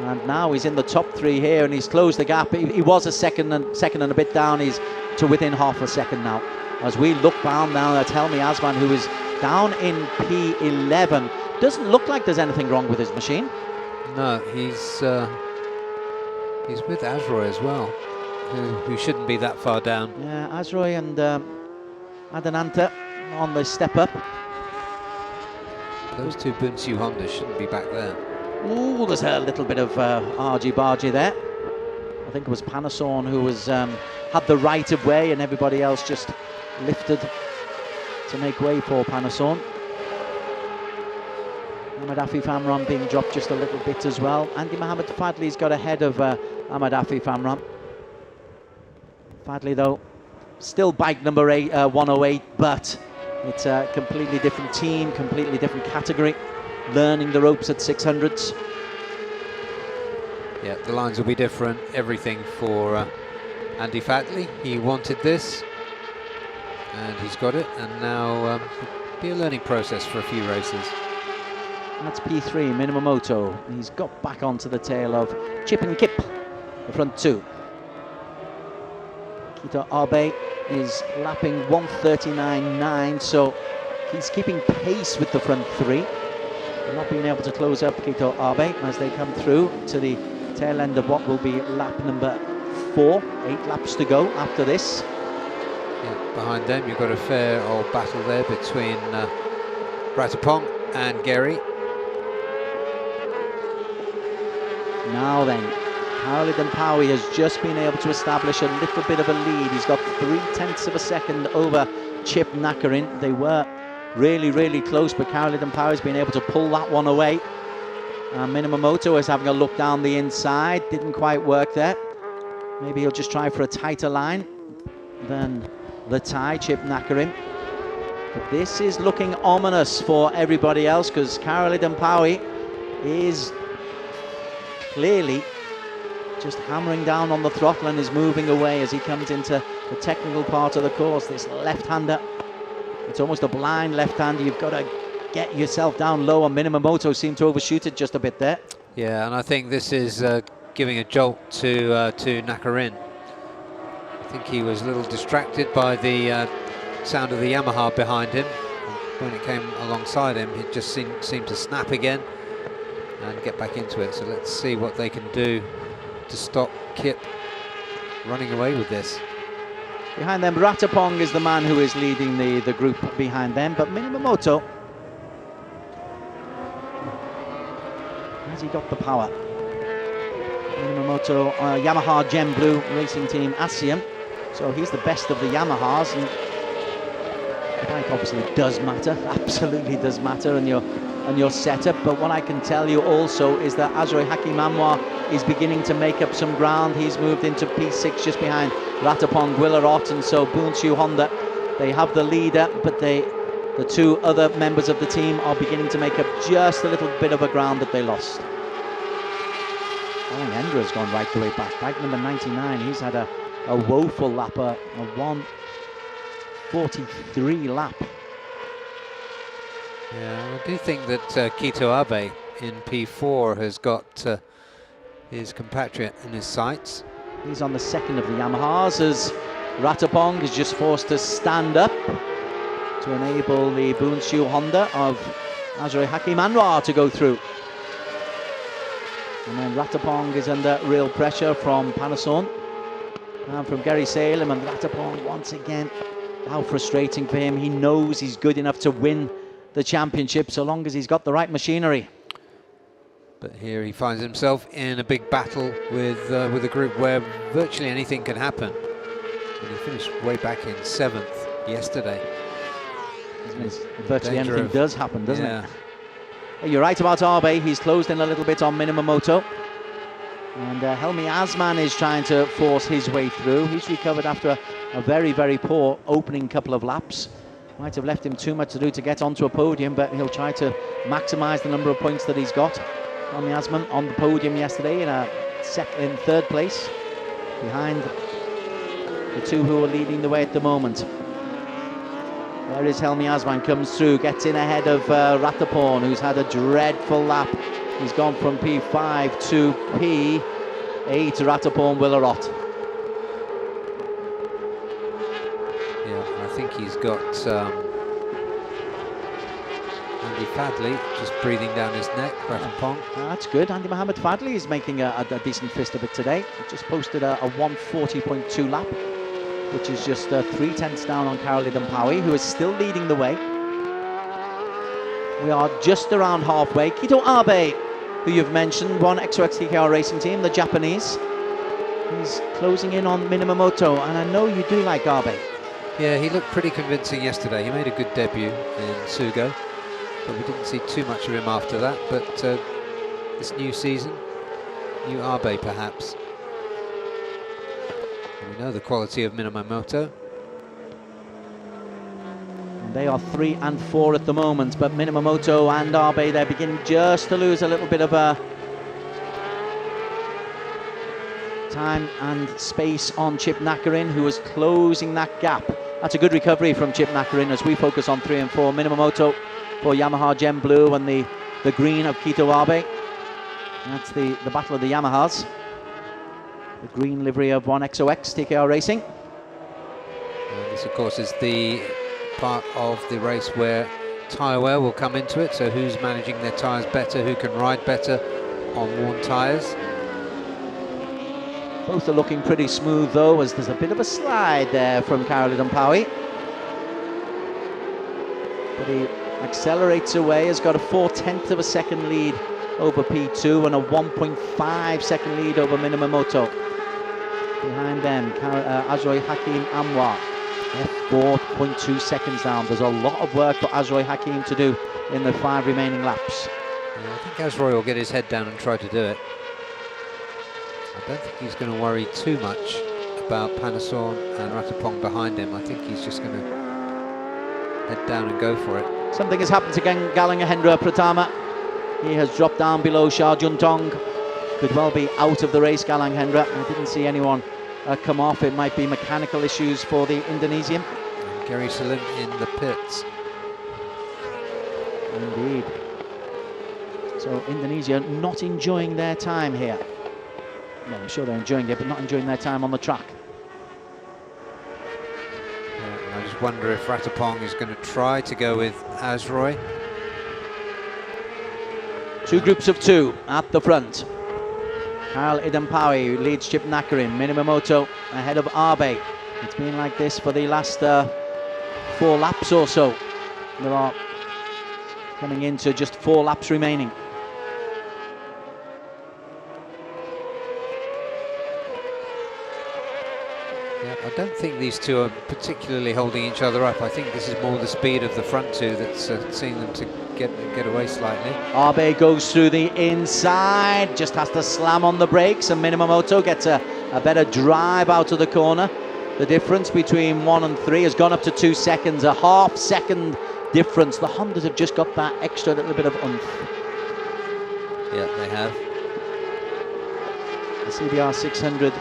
And now he's in the top 3 here, and he's closed the gap. He was a second and a bit down. He's to within half a second now. As we look down now at Helmi Asman, who is down in P11. Doesn't look like there's anything wrong with his machine. No, he's with Azroy as well, who shouldn't be that far down. Yeah, Azroy and Adananta on the step up. Those two Bunsu Hondas shouldn't be back there. Ooh, there's a little bit of argy-bargy there. I think it was Panason who was had the right of way, and everybody else just lifted to make way for Panason. Ahmadafi Famram being dropped just a little bit as well. Andy Mohammed Fadli's got ahead of Ahmadafi Famram. Fadli, though, still bike number 108, but it's a completely different team, completely different category. Learning the ropes at 600s. Yeah, the lines will be different. Everything for Andy Fadli. He wanted this, and he's got it. And now it'll be a learning process for a few races. That's P3, Minamoto. He's got back onto the tail of Chip and Kip, the front two. Kito Abe is lapping 1:39.9, so he's keeping pace with the front three. They're not being able to close up Kito Abe as they come through to the tail end of what will be lap number 4. 8 laps to go after this. Yeah, behind them you've got a fair old battle there between Ratapong and Gary. Now then, Karolidan Paui has just been able to establish a little bit of a lead. He's got 0.3 of a second over Chip Nakarin. They were really, really close, but Karolidan Paui has been able to pull that one away. Minamoto is having a look down the inside. Didn't quite work there. Maybe he'll just try for a tighter line than the Thai, Chip Nakarin. But this is looking ominous for everybody else, because Karolidan Paui is clearly just hammering down on the throttle and is moving away as he comes into the technical part of the course. This left-hander, it's almost a blind left-hander. You've got to get yourself down low, and Minamoto seemed to overshoot it just a bit there. Yeah, and I think this is giving a jolt to Nakarin. I think he was a little distracted by the sound of the Yamaha behind him. When it came alongside him, it just seemed to snap again and get back into it. So let's see what they can do to stop Kip running away with this. Behind them, Ratapong is the man who is leading the group behind them, but Minamoto, has he got the power? Minamoto, Yamaha Gem Blue Racing Team ASEAN, so he's the best of the Yamahas, and the bike obviously does matter, absolutely does matter, and your setup. But what I can tell you also is that Azure Hakimanwa is beginning to make up some ground. He's moved into P6 just behind Ratapong Guillerot, and so Boonshu Honda, they have the leader, but the two other members of the team are beginning to make up just a little bit of a ground that they lost. Owen Endra has gone right the way back. Bike number 99, he's had a woeful lap, a 1:43 lap. Yeah, I do think that Kito Abe in P4 has got his compatriot in his sights. He's on the second of the Yamahas as Ratapong is just forced to stand up to enable the Boonshu Honda of Azure Hakimanwa to go through. And then Ratapong is under real pressure from Panasonic and from Gary Salem, and Ratapong once again, how frustrating for him. He knows he's good enough to win the championship so long as he's got the right machinery. But here he finds himself in a big battle with a group where virtually anything can happen. And he finished way back in 7th yesterday. Virtually anything does happen, doesn't it? You're right about Abe. He's closed in a little bit on Minamoto. And Helmi Asman is trying to force his way through. He's recovered after a very, very poor opening couple of laps. Might have left him too much to do to get onto a podium, but he'll try to maximise the number of points that he's got. Helmi Asman on the podium yesterday in third place, behind the two who are leading the way at the moment. There is Helmi Asman, comes through, gets in ahead of Ratapong, who's had a dreadful lap. He's gone from P5 to P8 to Ratapong Willerot. Yeah, I think he's got Andy Fadley just breathing down his neck. Ratapong. That's good. Andy Mohammed Fadley is making a decent fist of it today. He just posted a 1:40.2 lap, which is just 3/10 down on Karolidan Paui, who is still leading the way. We are just around halfway. Kito Abe, who you've mentioned, won XOXTKR Racing Team, the Japanese. He's closing in on Minamoto, and I know you do like Abe. Yeah, he looked pretty convincing yesterday. He made a good debut in Sugo, but we didn't see too much of him after that. But this new season, new Abe perhaps. We know the quality of Minamoto. They are 3 and 4 at the moment, but Minamoto and Abe, they're beginning just to lose a little bit of time and space on Chip Nakarin, who is closing that gap. That's a good recovery from Chip Nakarin as we focus on 3 and 4. Minamoto for Yamaha Gem Blue and the green of Kito Abe. That's the battle of the Yamahas. The green livery of 1XOX TKR Racing. And this, of course, is the part of the race where tyre wear will come into it. So who's managing their tyres better, who can ride better on worn tyres. Both are looking pretty smooth though, as there's a bit of a slide there from Karolidan Paui. But accelerates away, has got a 4/10 of a second lead over P2 and a 1.5 second lead over Minamoto. Behind them, Azroy Hakim Anwar, 4.2 seconds down. There's a lot of work for Azroy Hakim to do in the 5 remaining laps. Yeah, I think Azroy will get his head down and try to do it. I don't think he's going to worry too much about Panasson and Ratapong behind him. I think he's just going to head down and go for it. Something has happened to Galangahendra Pratama. He has dropped down below Shah Juntong. Could well be out of the race, Galangahendra. I didn't see anyone come off. It might be mechanical issues for the Indonesian. And Gary Salim in the pits. Indeed. So Indonesia not enjoying their time here. Well, I'm sure they're enjoying it, but not enjoying their time on the track. Yeah, I just wonder if Ratapong is going to try to go with Azroy. 2 groups of 2 at the front. Kyle Idampawi leads Chip Nakarin. Minamoto ahead of Abe. It's been like this for the last 4 laps or so. There are coming into just 4 laps remaining. Yeah, I don't think these two are particularly holding each other up. I think this is more the speed of the front two that's seeing them to get away slightly. Abe goes through the inside, just has to slam on the brakes, and Minamoto gets a better drive out of the corner. The difference between 1 and 3 has gone up to 2 seconds, a ½ second difference. The Hondas have just got that extra little bit of oomph. Yeah, they have. The CBR 600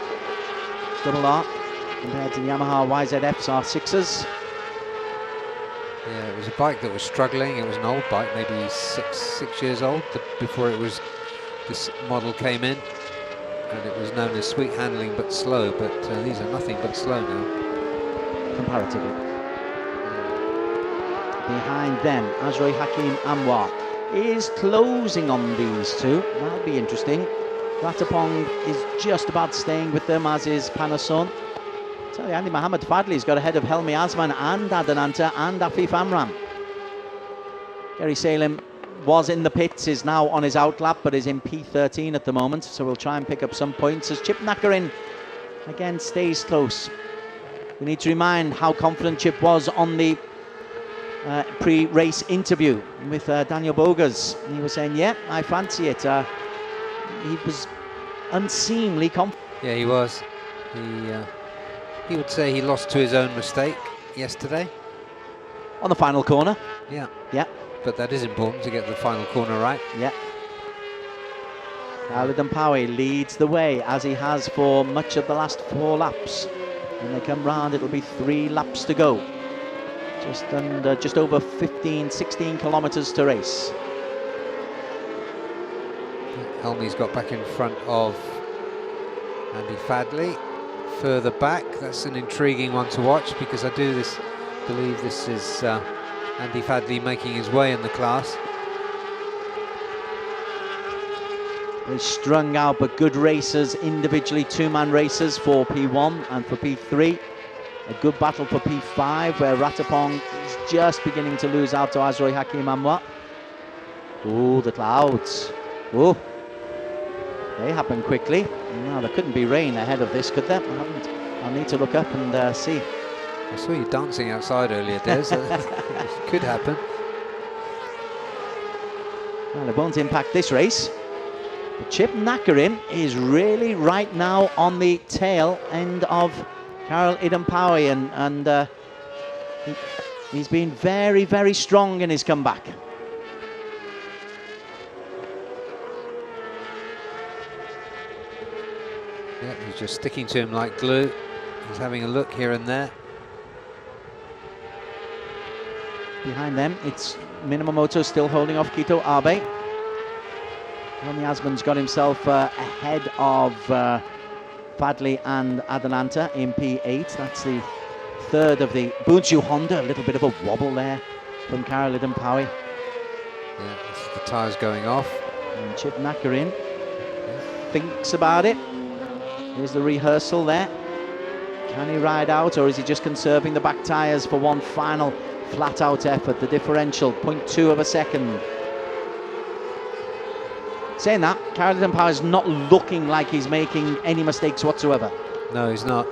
RR compared to the Yamaha YZF's R6s. Yeah, it was a bike that was struggling. It was an old bike, maybe six years old before this model came in, and it was known as sweet handling but slow. But these are nothing but slow now, comparatively. Behind them, Azroy Hakim Anwar is closing on these two. That'll be interesting. Ratapong is just about staying with them, as is Panasson. Tell you, Andy Mohammed Fadli's got ahead of Helmi Azman and Adananta and Afif Amram. Gary Salim was in the pits, is now on his outlap, but is in P13 at the moment, so we'll try and pick up some points as Chip Nakarin again stays close. We need to remind how confident Chip was on the pre-race interview with Daniel Bogas. He was saying, yeah, I fancy it. He was unseemly confident. Yeah, he was. He would say he lost to his own mistake yesterday. On the final corner. Yeah. Yeah. But that is important to get the final corner right. Yeah. Khalid Mpawe leads the way, as he has for much of the last 4 laps. When they come round, it'll be 3 laps to go. Just over 16 kilometers to race. Helmi's got back in front of Andy Fadley. Further back, that's an intriguing one to watch, because I believe this is Andy Fadley making his way in the class. They're strung out, but good racers individually, 2-man racers for P1 and for P3. A good battle for P5, where Ratapong is just beginning to lose out to Azroy Hakim Anwar. Oh, the clouds. Oh, they happen quickly. No, there couldn't be rain ahead of this, could there? I'll need to look up and see. I saw you dancing outside earlier, Des. It could happen. Well, it won't impact this race. But Chip Nakarin is really right now on the tail end of Karel Idampawi, and he's been very, very strong in his comeback. Yeah, he's just sticking to him like glue. He's having a look here and there. Behind them, it's Minamoto still holding off Kito Abe. Helmi Azman's got himself ahead of Fadley and Adelanta in P8. That's the 3rd of the Bunchu Honda. A little bit of a wobble there from Karel Idampawi. Yeah, this is the tyres going off. And Chip Nakarin thinks about it. Here's the rehearsal there. Can he ride out, or is he just conserving the back tyres for one final flat out effort. The differential 0.2 of a second. Saying that, Karol Idenpawa is not looking like he's making any mistakes whatsoever. No, he's not.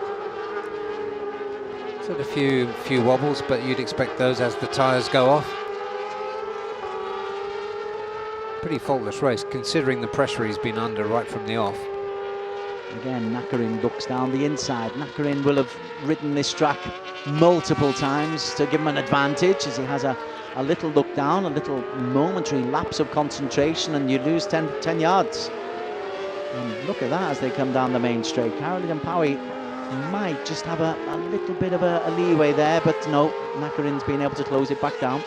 He's had a few wobbles, but you'd expect those as the tyres go off. Pretty faultless race, considering the pressure he's been under right from the off. Again, Nakarin looks down the inside. Nakarin will have ridden this track multiple times to give him an advantage, as he has a little look down, a little momentary lapse of concentration, and you lose 10 yards. And look at that as they come down the main straight. Karol Idenpawa might just have a little bit of a leeway there, but no, Nakarin's been able to close it back down.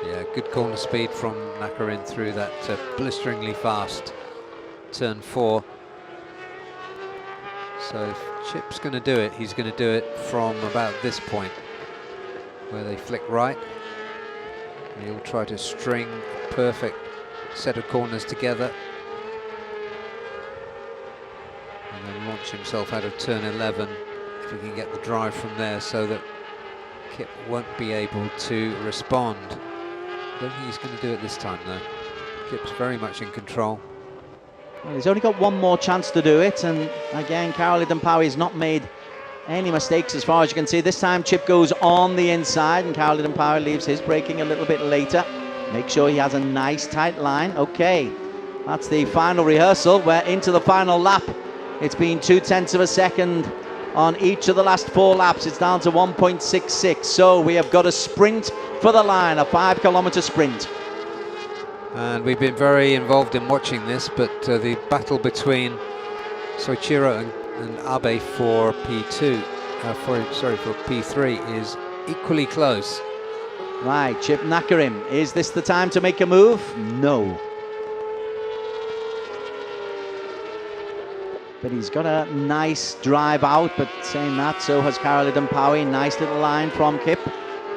Yeah, good corner speed from Nakarin through that blisteringly fast turn 4. So if Chip's going to do it, he's going to do it from about this point, where they flick right. And he'll try to string a perfect set of corners together. And then launch himself out of turn 11, if he can get the drive from there, so that Kip won't be able to respond. I don't think he's going to do it this time though. Kip's very much in control. Well, he's only got one more chance to do it, and again, Karol Idenpawa has not made any mistakes as far as you can see. This time Chip goes on the inside, and Karol Idenpawa leaves his braking a little bit later. Make sure he has a nice tight line. Okay, that's the final rehearsal. We're into the final lap. It's been 0.2 of a second on each of the last 4 laps. It's down to 1.66. So we have got a sprint for the line, a 5-kilometer sprint. And we've been very involved in watching this, but the battle between Soichiro and Abe for P2, for P3 is equally close. Right, Chip Nakarin, is this the time to make a move? No. But he's got a nice drive out, but saying that, so has Karol Idenpawa. Nice little line from Kip,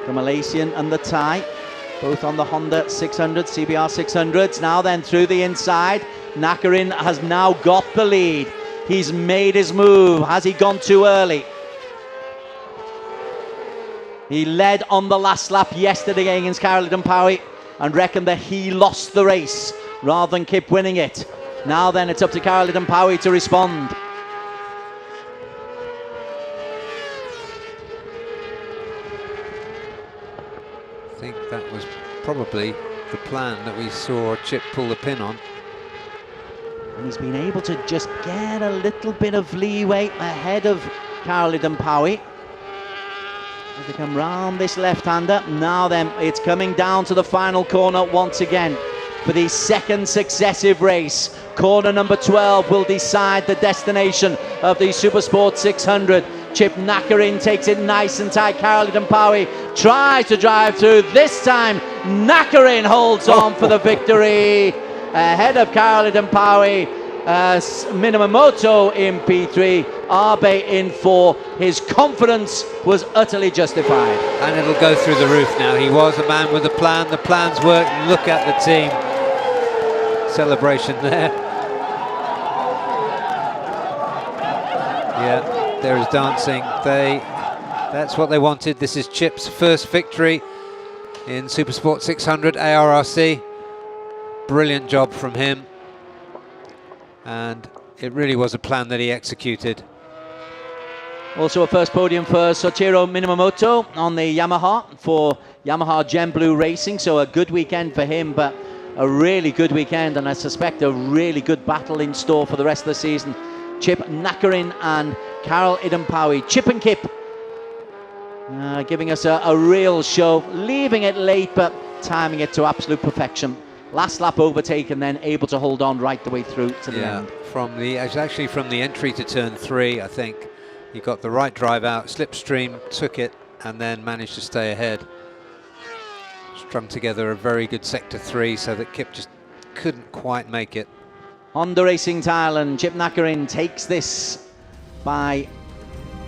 the Malaysian and the Thai. Both on the Honda 600, CBR 600s. Now then, through the inside, Nakarin has now got the lead. He's made his move. Has he gone too early? He led on the last lap yesterday against Karol Idenpawa and reckoned that he lost the race rather than Kip winning it. Now then, it's up to Karol Idenpawa to respond. I think that was probably the plan that we saw Chip pull the pin on. And he's been able to just get a little bit of leeway ahead of Karol Idenpawa. As they come round this left-hander, now then it's coming down to the final corner once again for the second successive race. Corner number 12 will decide the destination of the Supersport 600. Chip Nakarin takes it nice and tight. Karol Idenpawa tries to drive through. This time, Nakarin holds on for the victory. Ahead of Karol Idenpawa, Minamoto in P3, Abe in 4. His confidence was utterly justified. And it'll go through the roof now. He was a man with a plan. The plan's worked. Look at the team. Celebration there. Yeah, there is dancing. That's what they wanted. This is Chip's first victory in Supersport 600 ARRC. Brilliant job from him. And it really was a plan that he executed. Also a first podium for Soichiro Minamoto on the Yamaha for Yamaha Gem Blue Racing. So a good weekend for him, but a really good weekend, and I suspect a really good battle in store for the rest of the season. Chip Nakarin and Karol Idenpawa. Chip and Kip giving us a real show, leaving it late but timing it to absolute perfection. Last lap overtake and then able to hold on right the way through to the end. Actually from the entry to turn 3, I think he got the right drive out, slipstream, took it, and then managed to stay ahead. Strung together a very good sector 3 so that Kip just couldn't quite make it. Honda Racing Thailand, Chip Nakarin takes this by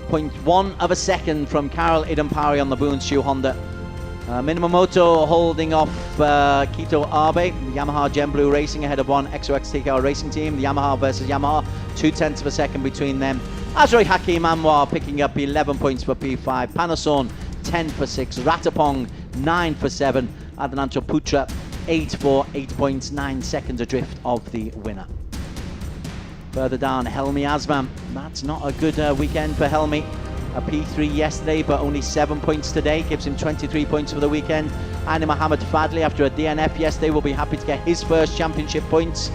0.1 of a second from Karol Idenpawa on the Boonshu Honda. Minamoto holding off Kito Abe, Yamaha Gem Blue Racing ahead of one XOXTKR Racing Team. The Yamaha versus Yamaha, 0.2 of a second between them. Azroi Hakim Anwar picking up 11 points for P5. Panasonic 10 for 6. Ratapong 9 for 7. Adananto Putra 8 for 8 points, 9 seconds adrift of the winner. Further down, Helmi Azman. That's not a good weekend for Helmi. A P3 yesterday, but only 7 points today. Gives him 23 points for the weekend. Aini Muhammad Fadli, after a DNF yesterday, will be happy to get his first championship points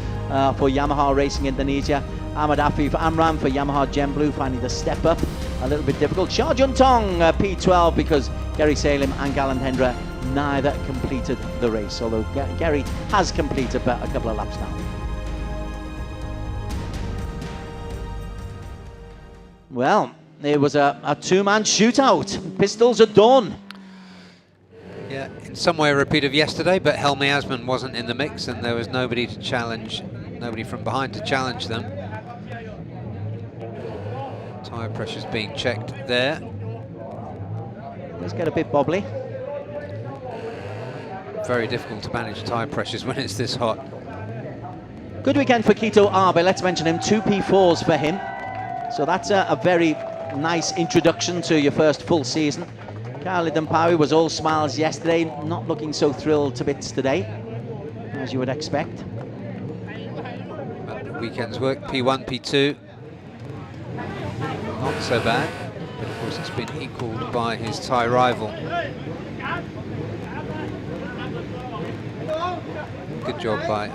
for Yamaha Racing Indonesia. Ahmad Afif Amran for Yamaha Gem Blue, finding the step up a little bit difficult. Shah Juntong, P12, because Gary Salim and Galand Hendra neither completed the race, although Gary has completed a couple of laps now. Well, it was a two-man shootout. Pistols at dawn. Yeah, in some way a repeat of yesterday, but Helmi Azman wasn't in the mix and there was nobody to challenge, nobody from behind to challenge them. Tyre pressure's being checked there. Let's get a bit bobbly. Very difficult to manage tyre pressures when it's this hot. Good weekend for Kito Abe, let's mention him. 2 P4s for him. So that's a very nice introduction to your first full season. Kyle Idampawi was all smiles yesterday, not looking so thrilled to bits today, as you would expect. But the weekend's work, P1, P2, not so bad, but of course it's been equalled by his Thai rival. Good job by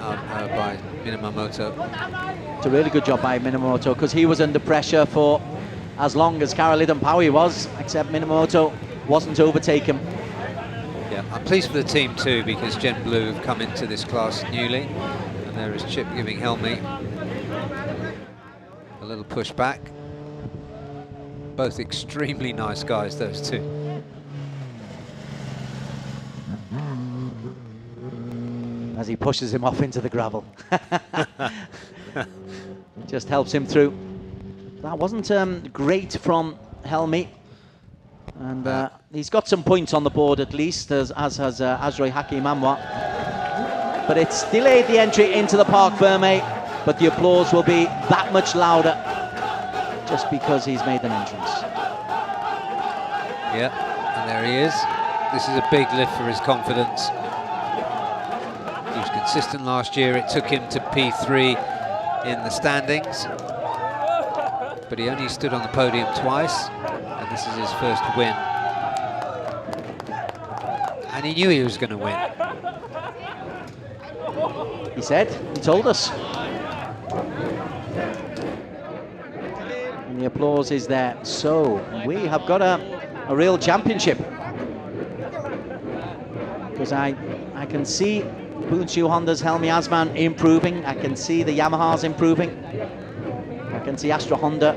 Minamoto. It's a really good job by Minamoto, because he was under pressure for as long as Kyle Idampawi was, except Minamoto wasn't overtaken. Yeah, I'm pleased for the team too, because Gen Blue have come into this class newly, and there is Chip giving Helmi a little push back. Both extremely nice guys, those two. As he pushes him off into the gravel. Just helps him through. That wasn't great from Helmi. And he's got some points on the board at least, as has Azroy Hakim Amwa. But it's delayed the entry into the Parc Fermé, but the applause will be that much louder just because he's made an entrance. Yeah, and there he is. This is a big lift for his confidence. He was consistent last year. It took him to P3 in the standings, but he only stood on the podium twice, and this is his first win. And he knew he was going to win. He said, he told us. And the applause is there. So we have got a real championship. Because I can see Bunshu Honda's Helmi Azman improving. I can see the Yamahas improving. I can see Astra Honda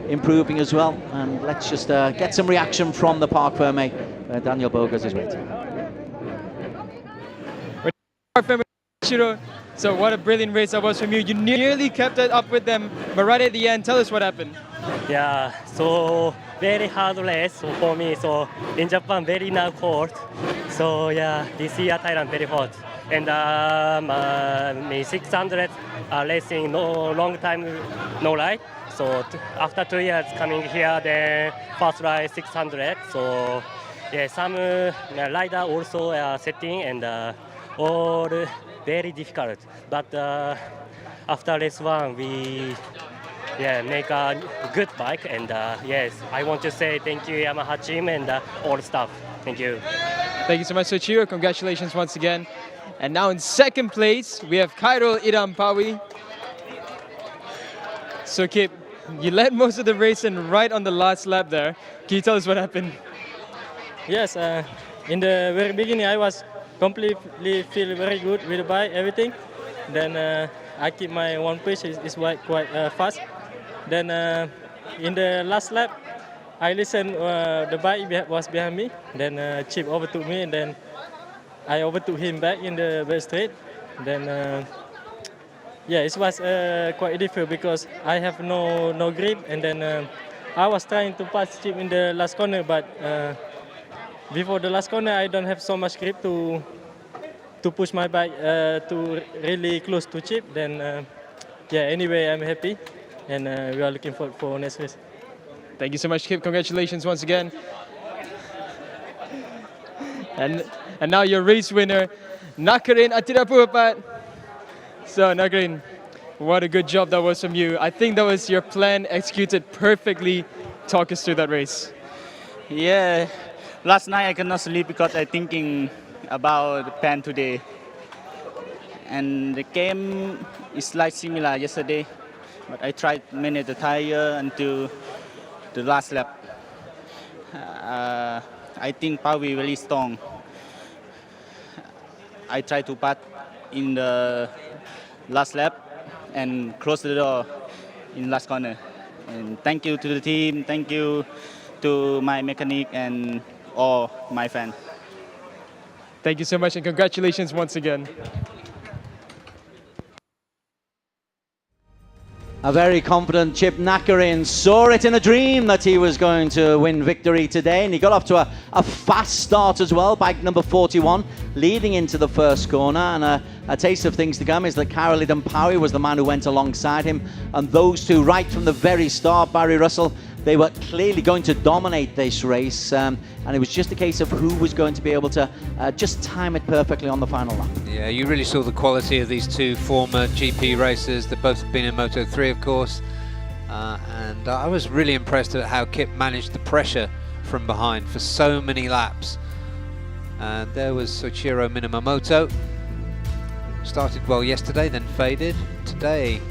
improving as well. And let's just get some reaction from the Parc Fermé, where Daniel Bogas is waiting. So what a brilliant race that was from you. You nearly kept it up with them, but right at the end, tell us what happened. Yeah, so very hard race for me. So in Japan, very now cold. So yeah, this year Thailand very hot. And me 600 racing no long time no ride. So after 2 years coming here, then first ride 600. So yeah, some rider also setting and all very difficult. But after race one, we make a good bike. And yes, I want to say thank you Yamaha team and all staff. Thank you. Thank you so much, Soichiro. Congratulations once again. And now in second place, we have Khairul Idampawi. So Kip, you led most of the race and right on the last lap there. Can you tell us what happened? Yes, in the very beginning I was completely feel very good with the bike, everything. Then I keep my one pace is quite fast. Then in the last lap, I listened the bike was behind me. Then Chip overtook me, and then I overtook him back in the back straight. Then yeah, it was quite difficult because I have no grip, and then I was trying to pass Chip in the last corner, but before the last corner I don't have so much grip to push my bike to really close to Chip. Then yeah, anyway, I'm happy, and we are looking forward for next race. Thank you so much, Kip. Congratulations once again. And now your race winner, Nakarin Atirapuapat. So Nakarin, what a good job that was from you. I think that was your plan executed perfectly. Talk us through that race. Yeah, last night I cannot sleep because I thinking about the plan today. And the game is like similar yesterday, but I tried to manage the tire until the last lap. I think probably very strong. I tried to pass in the last lap and close the door in last corner. And thank you to the team, thank you to my mechanic and all my fans. Thank you so much and congratulations once again. A very confident Chip Nakarin saw it in a dream that he was going to win victory today, and he got off to a fast start as well. Bike number 41 leading into the first corner, and a taste of things to come is that Caroline Paui was the man who went alongside him, and those two right from the very start, Barry Russell, they were clearly going to dominate this race, and it was just a case of who was going to be able to just time it perfectly on the final lap. Yeah, you really saw the quality of these two former GP racers. They've both been in Moto3, of course, and I was really impressed at how Kip managed the pressure from behind for so many laps. And there was Soichiro Minamoto. Started well yesterday, then faded. Today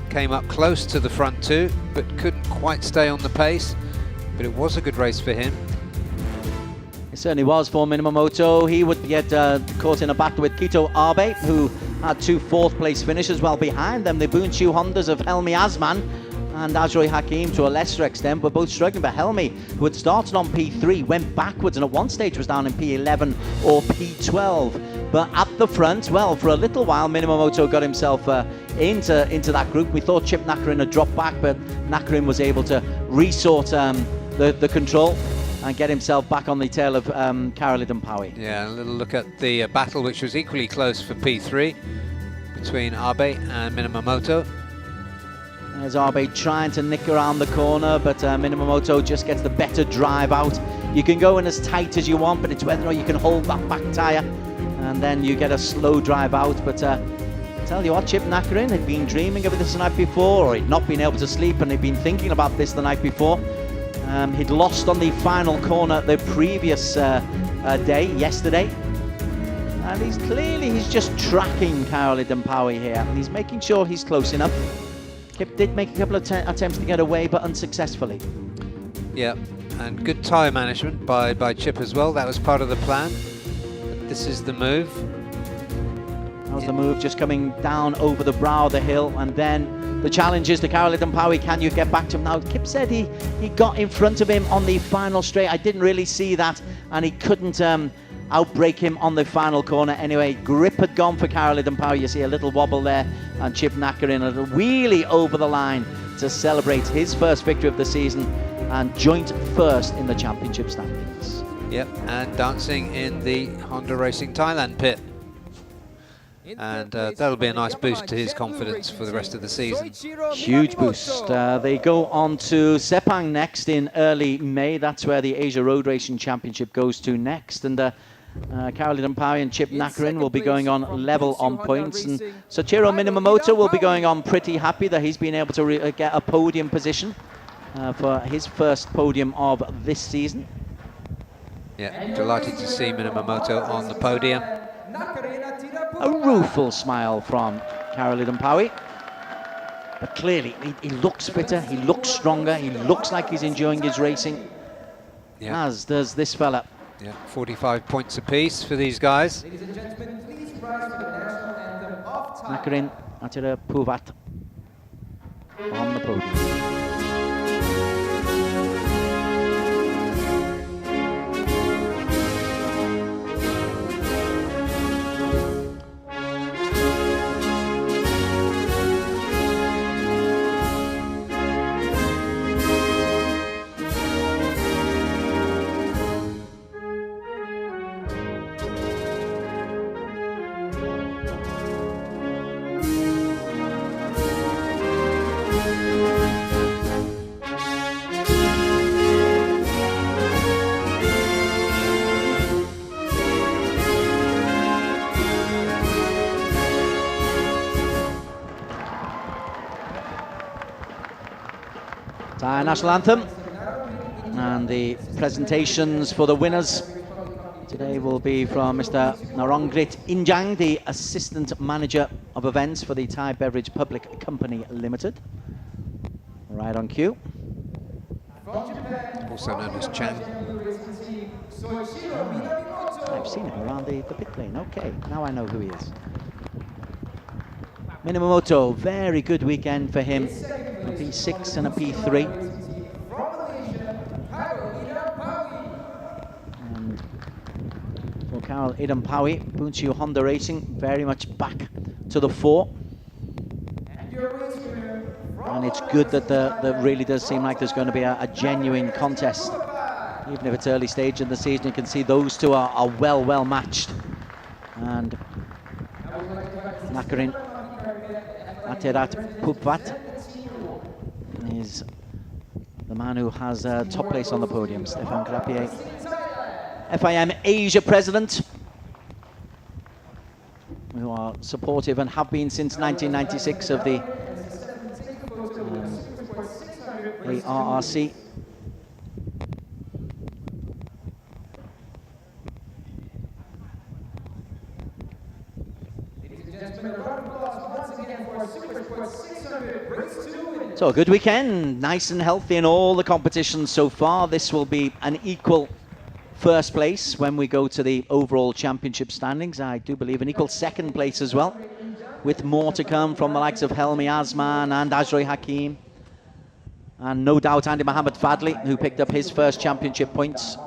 came up close to the front two, but couldn't quite stay on the pace. But it was a good race for him. It certainly was for Minamoto. He would get caught in a battle with Kito Abe, who had two fourth-place finishes, while behind them the Bunchu Hondas of Helmi Asman and Ajroy Hakim to a lesser extent were both struggling. But Helmi, who had started on P3, went backwards and at one stage was down in P11 or P12. But at the front, well, for a little while, Minamoto got himself into that group. We thought Chip Nakarin had dropped back, but Nakarin was able to resort the control and get himself back on the tail of Caroline Paui. Yeah, a little look at the battle, which was equally close for P3 between Abe and Minamoto. There's Abe trying to nick around the corner, but Minamoto just gets the better drive out. You can go in as tight as you want, but it's whether or not you can hold that back tyre, and then you get a slow drive out. But tell you what, Chip Nakarin had been dreaming of this the night before, or he'd not been able to sleep, and he'd been thinking about this the night before. He'd lost on the final corner the previous day, yesterday. And he's just tracking Caroline Paui here, and he's making sure he's close enough. Kip did make a couple of attempts to get away, but unsuccessfully. Yeah, and good tyre management by Chip as well. That was part of the plan. But this is the move. That was the move, just coming down over the brow of the hill, and then the challenge is to Caroline Paui. Can you get back to him now? Kip said he got in front of him on the final straight. I didn't really see that, and he couldn't outbrake him on the final corner. Anyway, grip had gone for Caroline Paui. You see a little wobble there, and Chip Nakarin a wheelie over the line to celebrate his first victory of the season and joint first in the championship standings. Yep, and dancing in the Honda Racing Thailand pit. And that'll be a nice boost to his confidence for the rest of the season. Huge boost. They go on to Sepang next in early May. That's where the Asia Road Racing Championship goes to next. And Caroline Paui and Chip Nakarin will be going on level on points. And Soichiro Minamoto will be going on pretty happy that he's been able to get a podium position for his first podium of this season. Yeah, delighted to see Minamoto on the podium. A rueful smile from Caroline Paui. But clearly, he looks fitter, he looks stronger, he looks like he's enjoying his racing, as does this fella. Yeah, 45 points apiece for these guys. Ladies and gentlemen, please rise for the national anthem of Thailand. Nakarin Atirapuapat on the podium. Thai national anthem and the presentations for the winners today will be from Mr. Narongrit Injang, the Assistant Manager of Events for the Thai Beverage Public Company Limited. Right on cue. Also known as Chang. I've seen him around the pit lane. Okay, now I know who he is. Minamoto, very good weekend for him. A P6 and a P3. And for Carl Idampawi, Bunchu Honda Racing very much back to the fore. And it's good that there really does seem like there's going to be a genuine contest. Even if it's early stage in the season, you can see those two are well matched. And Nakarin Aterat Pupvat is the man who has top place on the podium. Stefan Grapier, FIM Asia President, who are supportive and have been since 1996 of the ARRC. So a good weekend, nice and healthy in all the competitions so far. This will be an equal first place when we go to the overall championship standings. I do believe an equal second place as well, with more to come from the likes of Helmi Azman and Ajroy Hakim. And no doubt Andy Mohammed Fadli, who picked up his first championship points.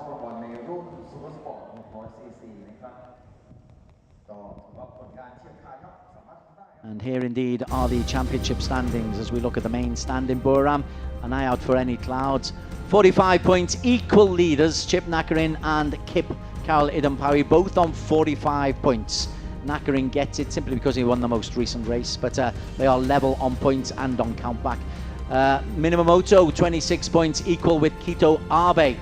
And here indeed are the championship standings as we look at the main stand in Buriram. An eye out for any clouds. 45 points, equal leaders, Chip Nakarin and Kip Carol Idampawi, both on 45 points. Nakarin gets it simply because he won the most recent race, but they are level on points and on countback. Minamoto, 26 points, equal with Kito Abe.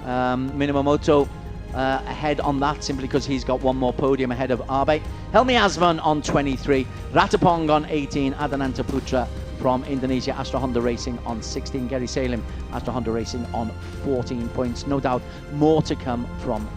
Minamoto ahead on that simply because he's got one more podium ahead of Abe. Helmi Azman on 23, Ratapong on 18, Adananta Putra from Indonesia, Astra Honda Racing on 16, Gary Salim, Astra Honda Racing on 14 points. No doubt more to come from them.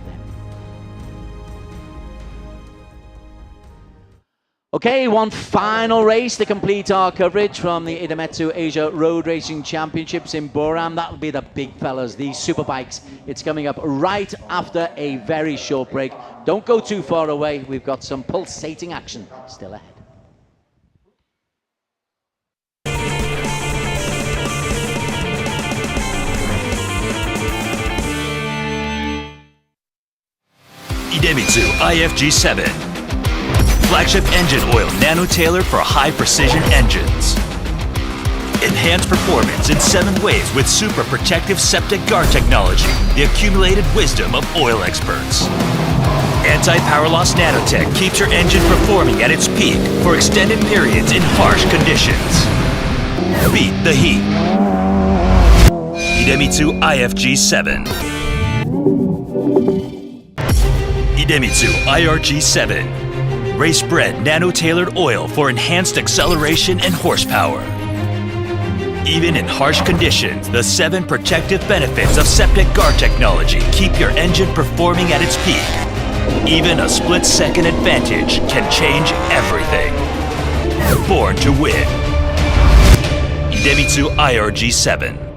Okay, one final race to complete our coverage from the IDEMITSU Asia Road Racing Championships in Buriram. That will be the big fellas, these superbikes. It's coming up right after a very short break. Don't go too far away. We've got some pulsating action still ahead. IDEMITSU IFG7. Flagship engine oil nano-tailored for high-precision engines. Enhanced performance in 7 ways with super protective septic guard technology, the accumulated wisdom of oil experts. Anti-power loss nanotech keeps your engine performing at its peak for extended periods in harsh conditions. Beat the heat. IDEMITSU IFG7. IDEMITSU IRG7. Race-bred nano-tailored oil for enhanced acceleration and horsepower. Even in harsh conditions, the 7 protective benefits of septic guard technology keep your engine performing at its peak. Even a split-second advantage can change everything. Born to win. IDEMITSU IRG7.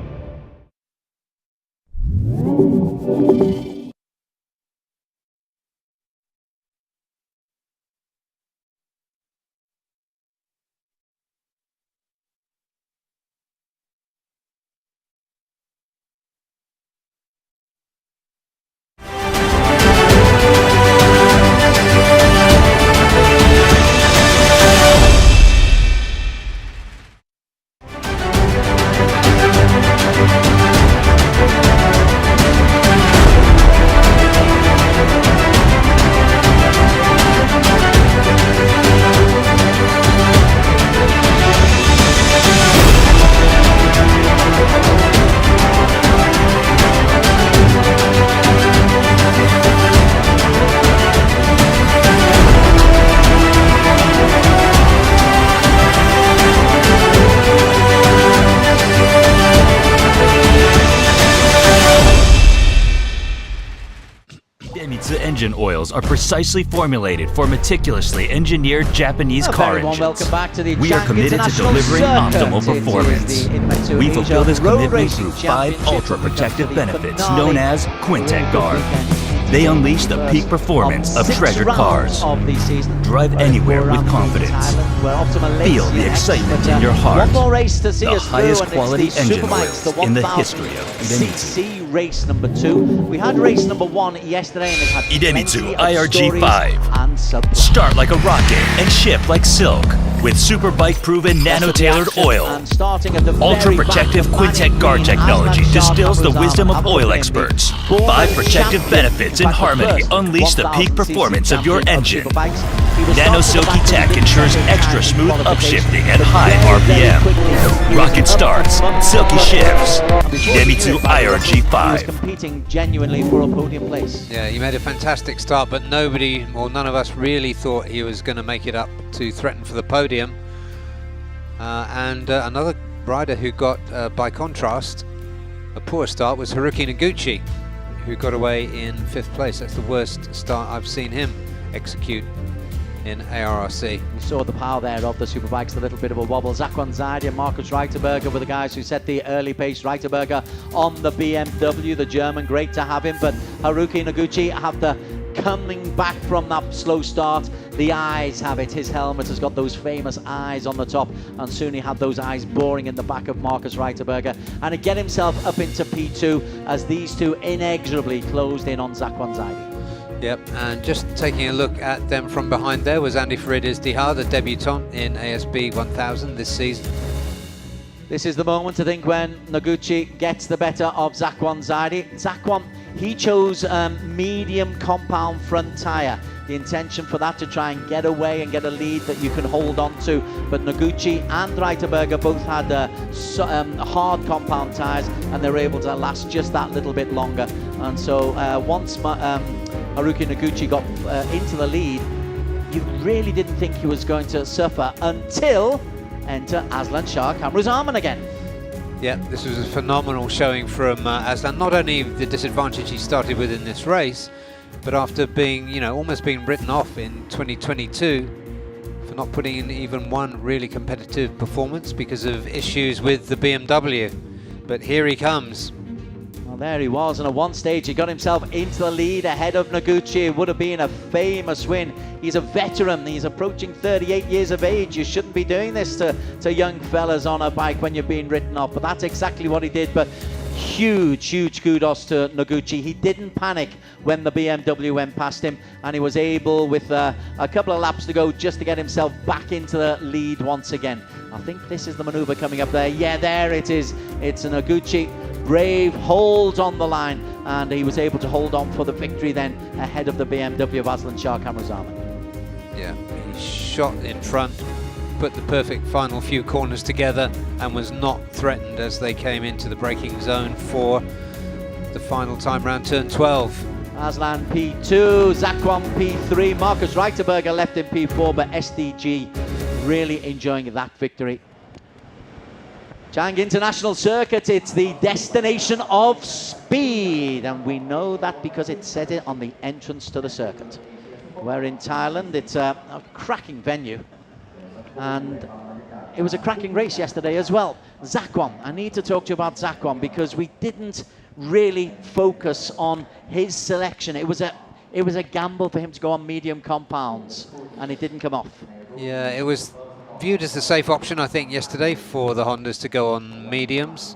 engine oils are precisely formulated for meticulously engineered Japanese car Very warm engines. welcome back to the We are Chang committed to International delivering Circuit. optimal It is the performance. IDEMITSU We Asia fulfill this Road commitment Racing through 5 Championship ultra-protective because of the benefits finale. known as Quintec Really good Guard. weekend. They unleash the peak First performance of 6 treasured rounds cars. of the season. Drive Whereas anywhere with Buriram in confidence. Thailand, where Optima Feel Lace the next, excitement but, in your heart. One more race to see The us through, highest and quality it's the engine Superbikes, the oils in the history of IDEMITSU. 1000cc race number 2. We had race number 1 yesterday, and it had IDEMITSU plenty of stories IRG5. and subplots. Start like a rocket and ship like silk with Superbike proven nano-tailored oil. And starting at the Ultra very protective back of Quintec Guard Manning technology Green, distills the Aslan wisdom Shah of Hamilton oil Green, experts. former 5 protective champion, benefits in fact, the harmony first unleash the peak 1000cc performance of your champion of engine. Superbikes. He was Nano starting Silky the back Tech in ensures second extra time in smooth qualification, upshifting and but high very, very RPM. quickly, he was Rocket up starts, front silky of the shifts. race. Before he IDEMITSU did it, he was IRG5. competing genuinely for a podium place. Yeah, he made a fantastic start, but nobody, or none of us really thought he was going to make it up to threaten for the podium. Another rider who got, by contrast, a poor start was Haruki Noguchi, who got away in 5th place. That's the worst start I've seen him execute in ARRC. We saw the power there of the Superbikes, a little bit of a wobble. Zakwan Zaidi and Markus Reiterberger were the guys who set the early pace. Reiterberger on the BMW, the German, great to have him, but Haruki Noguchi, after coming back from that slow start, the eyes have it. His helmet has got those famous eyes on the top, and soon he had those eyes boring in the back of Markus Reiterberger, and to get himself up into P2 as these two inexorably closed in on Zakwan Zaidi. Yep, and just taking a look at them from behind there was Andy Farides Dihar, the debutant in ASB 1000 this season. This is the moment, I think, when Noguchi gets the better of Zakwan Zaidi. Zakwan, he chose medium compound front tyre. The intention for that to try and get away and get a lead that you can hold on to. But Noguchi and Reiterberger both had hard compound tyres, and they were able to last just that little bit longer. And so once Haruki Noguchi got into the lead, you really didn't think he was going to suffer until enter Aslan Shah Kamruzaman again. Yeah, this was a phenomenal showing from Aslan. Not only the disadvantage he started with in this race, but after being, you know, almost being written off in 2022 for not putting in even one really competitive performance because of issues with the BMW. But here he comes. Well, there he was, and at one stage he got himself into the lead ahead of Noguchi. It would have been a famous win. He's a veteran, he's approaching 38 years of age. You shouldn't be doing this to young fellas on a bike when you're being written off, but that's exactly what he did. But huge kudos to Noguchi. He didn't panic when the BMW went past him, and he was able, with a couple of laps to go, just to get himself back into the lead once again. I think this is the maneuver coming up there. Yeah, there it is. It's a Noguchi. Brave hold on the line, and he was able to hold on for the victory then ahead of the BMW of Aslan Shah Kamruzaman. Yeah, he shot in front, put the perfect final few corners together, and was not threatened as they came into the braking zone for the final time round turn 12. Aslan P2, Zakwan P3, Markus Reiterberger left in P4, but SDG really enjoying that victory. Chang International Circuit, it's the destination of speed, and we know that because it said it on the entrance to the circuit. We're in Thailand, it's a cracking venue, and it was a cracking race yesterday as well. Zakwan, I need to talk to you about Zakwan because we didn't really focus on his selection. It was a gamble for him to go on medium compounds, and it didn't come off. Yeah, it was viewed as the safe option, I think, yesterday for the Hondas to go on mediums.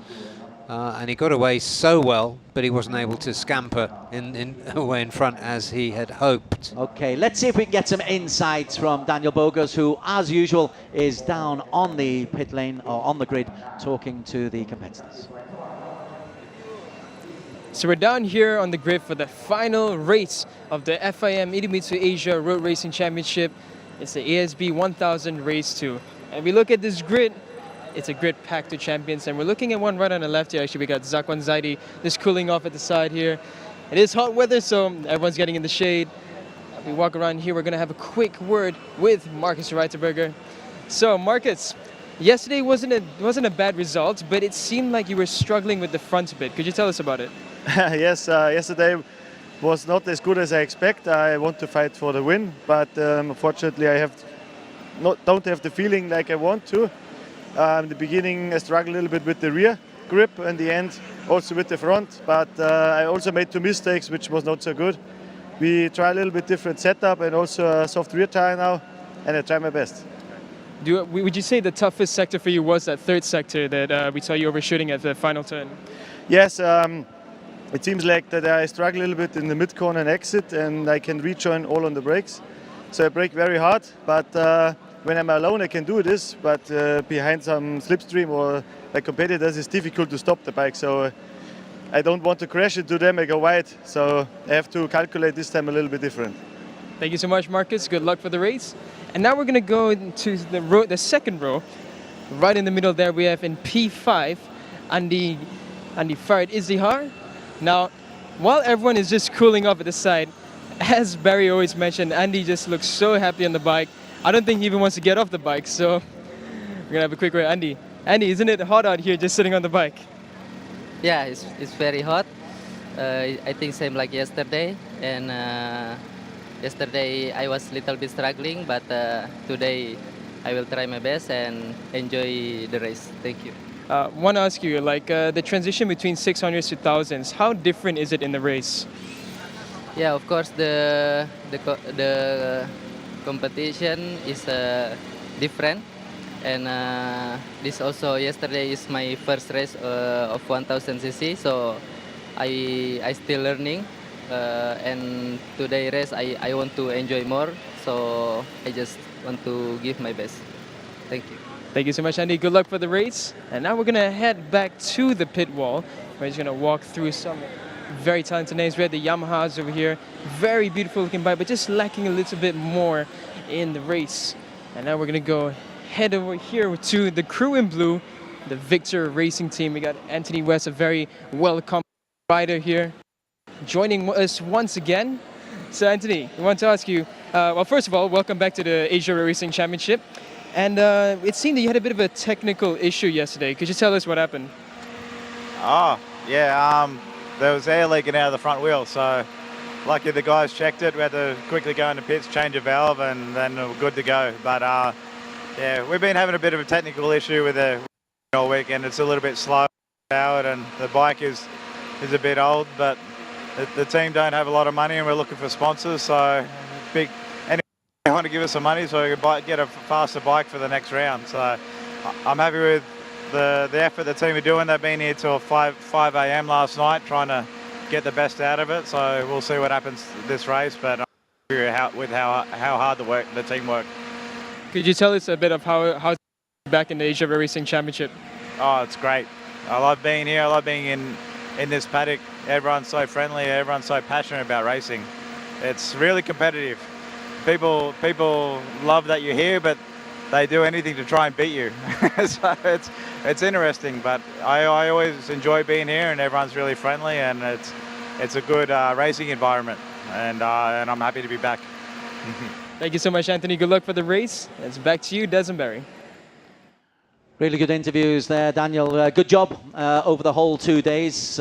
And he got away so well, but he wasn't able to scamper away in front as he had hoped. Okay, let's see if we can get some insights from Daniel Bogas, who, as usual, is down on the pit lane, or on the grid, talking to the competitors. So we're down here on the grid for the final race of the FIM IDEMITSU Asia Road Racing Championship. It's the ASB 1000 Race 2. And we look at this grid, it's a grid packed to champions, and we're looking at one right on the left here. Actually, we got Zakwan Zaidi just cooling off at the side here. It is hot weather, so everyone's getting in the shade. As we walk around here, we're going to have a quick word with Markus Reiterberger. So, Markus, yesterday wasn't a bad result, but it seemed like you were struggling with the front a bit. Could you tell us about it? Yes, yesterday was not as good as I expect. I want to fight for the win, but unfortunately I don't have the feeling like I want to. In the beginning I struggled a little bit with the rear grip, and the end also with the front, but I also made 2 mistakes which was not so good. We try a little bit different setup and also a soft rear tire now, and I try my best. Would you say the toughest sector for you was that third sector that we saw you overshooting at the final turn? Yes, it seems like that I struggle a little bit in the mid corner and exit, and I can rejoin all on the brakes. So I brake very hard, but when I'm alone I can do this, but behind some slipstream or my competitors it's difficult to stop the bike. So I don't want to crash into them, I go wide. So I have to calculate this time a little bit different. Thank you so much, Marcus. Good luck for the race. And now we're going to go into the second row. Right in the middle there we have in P5, Andy Farid Izdihar. Now, while everyone is just cooling off at the side, as Barry always mentioned, Andy just looks so happy on the bike. I don't think he even wants to get off the bike, so we're going to have a quick word. Andy, isn't it hot out here just sitting on the bike? Yeah, it's very hot. I think same like yesterday, and yesterday I was a little bit struggling, but today I will try my best and enjoy the race. Thank you. Want to ask you, like the transition between 600s to 1000s, how different is it in the race? Yeah, of course the competition is different, and this also yesterday is my first race of 1000 cc, so I still learning, and today race I want to enjoy more, so I just want to give my best. Thank you. Thank you so much, Andy. Good luck for the race. And now we're going to head back to the pit wall. We're just going to walk through some very talented names. We have the Yamahas over here. Very beautiful looking bike, but just lacking a little bit more in the race. And now we're going to go head over here to the crew in blue, the Victor Racing team. We got Anthony West, a very well-accomplished rider here, joining us once again. So Anthony, I want to ask you, well, first of all, welcome back to the Asia Racing Championship. And it seemed that you had a bit of a technical issue yesterday. Could you tell us what happened? Oh, yeah, there was air leaking out of the front wheel, so lucky the guys checked it. We had to quickly go into pits, change a valve, and then we're good to go. But yeah, we've been having a bit of a technical issue with the all weekend. It's a little bit slow powered, and the bike is a bit old, but the team don't have a lot of money, and we're looking for sponsors, so they want to give us some money so we can get a faster bike for the next round. So I'm happy with the effort the team are doing. They've been here till 5 a.m. last night trying to get the best out of it. So we'll see what happens this race, but I'm happy with how hard the team work. Could you tell us a bit of how back in the Asia Racing Championship? Oh, it's great. I love being here. I love being in this paddock. Everyone's so friendly. Everyone's so passionate about racing. It's really competitive. People love that you're here, but they do anything to try and beat you. So it's interesting, but I always enjoy being here, and everyone's really friendly, and it's a good racing environment, and I'm happy to be back. Thank you so much, Anthony. Good luck for the race. It's back to you, Desmond. Really good interviews there, Daniel. Good job over the whole 2 days.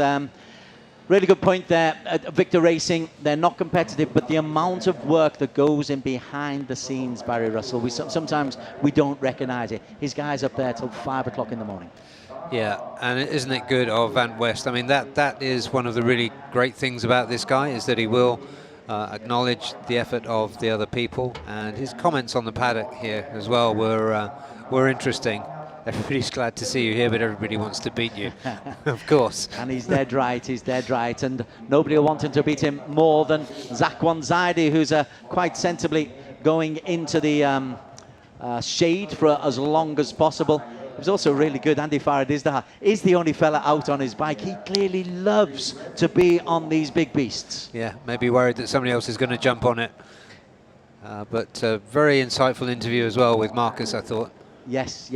Really good point there. At Victor Racing, they're not competitive, but the amount of work that goes in behind the scenes, Barry Russell, sometimes we don't recognize it. His guy's up there till 5 o'clock in the morning. Yeah, and isn't it good of Van West? I mean, that is one of the really great things about this guy, is that he will acknowledge the effort of the other people, and his comments on the paddock here as well were interesting. Everybody's glad to see you here, but everybody wants to beat you, of course. And he's dead right, and nobody will want him to beat him more than Zakwan Zaidi, who's quite sensibly going into the shade for as long as possible. It was also really good. Andy Farid Izdihar is the only fella out on his bike. He clearly loves to be on these big beasts. Yeah, maybe worried that somebody else is going to jump on it. But very insightful interview as well with Marcus, I thought. Yes.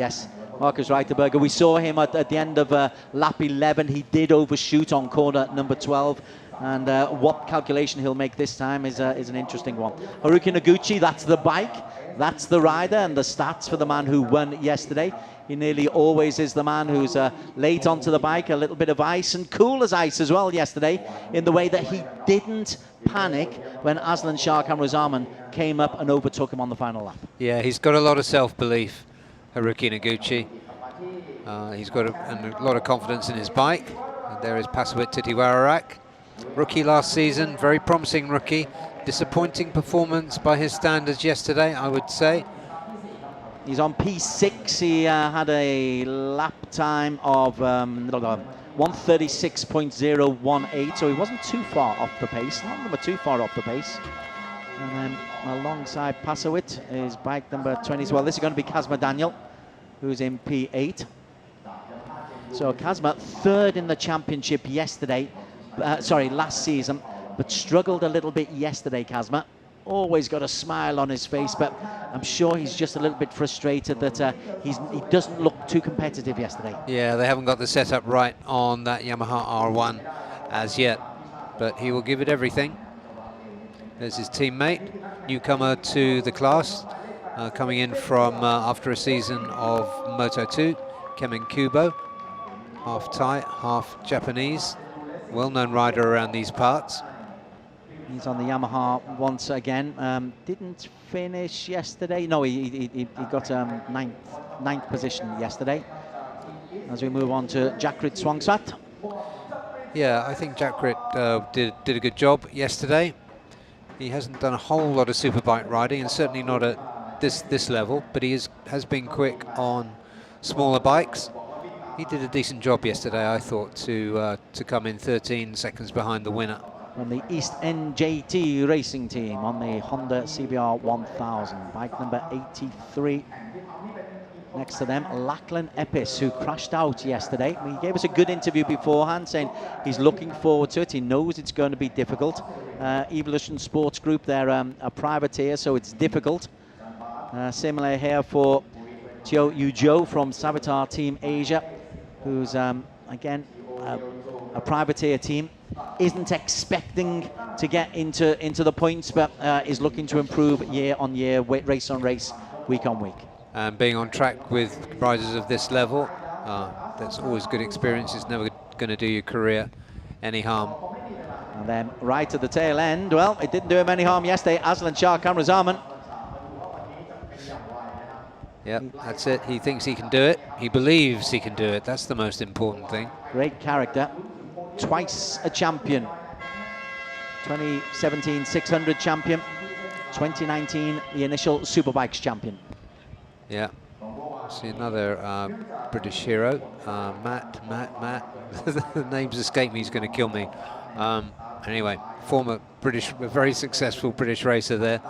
Marcus Reiterberger. We saw him at the end of lap 11. He did overshoot on corner number 12. And what calculation he'll make this time is an interesting one. Haruki Noguchi, that's the bike. that's the rider, and the stats for the man who won yesterday. He nearly always is the man who's late onto the bike, a little bit of ice, and cool as ice as well yesterday, in the way that he didn't panic when Aslan Shah Kamruzaman came up and overtook him on the final lap. Yeah, he's got a lot of self-belief, Haruki Noguchi. He's got a lot of confidence in his bike. And there is Pasawit Titiwararak. Rookie last season, very promising rookie. Disappointing performance by his standards yesterday, I would say. He's on P6. He had a lap time of 136.018, so he wasn't too far off the pace. None of them are too far off the pace. And then alongside Pasawit is bike number 20. Well, this is going to be Kazma Daniel, who's in P8. So Kazma, third in the championship yesterday, last season, but struggled a little bit yesterday, Kazma. Always got a smile on his face, but I'm sure he's just a little bit frustrated that he doesn't look too competitive yesterday. Yeah, they haven't got the setup right on that Yamaha R1 as yet, but he will give it everything. There's his teammate, newcomer to the class, coming in from after a season of Moto2, Kemen Kubo, half Thai, half Japanese, well-known rider around these parts. He's on the Yamaha once again. Didn't finish yesterday. No, he got ninth position yesterday. As we move on to Jakrit Swangsat. Yeah, I think Jakrit did a good job yesterday. He hasn't done a whole lot of superbike riding, and certainly not at this level, but he has been quick on smaller bikes. He did a decent job yesterday, I thought, to come in 13 seconds behind the winner. From the East NJT racing team on the Honda CBR 1000, bike number 83. Next to them, Lachlan Epis, who crashed out yesterday. He gave us a good interview beforehand, saying he's looking forward to it. He knows it's going to be difficult. Evolution Sports Group, they're a privateer, so it's difficult. Similar here for Teo Yujo from Savitar Team Asia, who's, again, a privateer team. Isn't expecting to get into the points, but is looking to improve year on year, race on race, week on week. And being on track with riders of this level, that's always good experience. It's never going to do your career any harm. And then right at the tail end, well, it didn't do him any harm yesterday, Aslan Shah Kamruzaman. Yep, that's it. He thinks he can do it. He believes he can do it. That's the most important thing. Great character. Twice a champion. 2017 600 champion. 2019 the initial Superbikes champion. Yeah. See another British hero. Matt. The names escape me. He's going to kill me. Anyway, former very successful British racer there.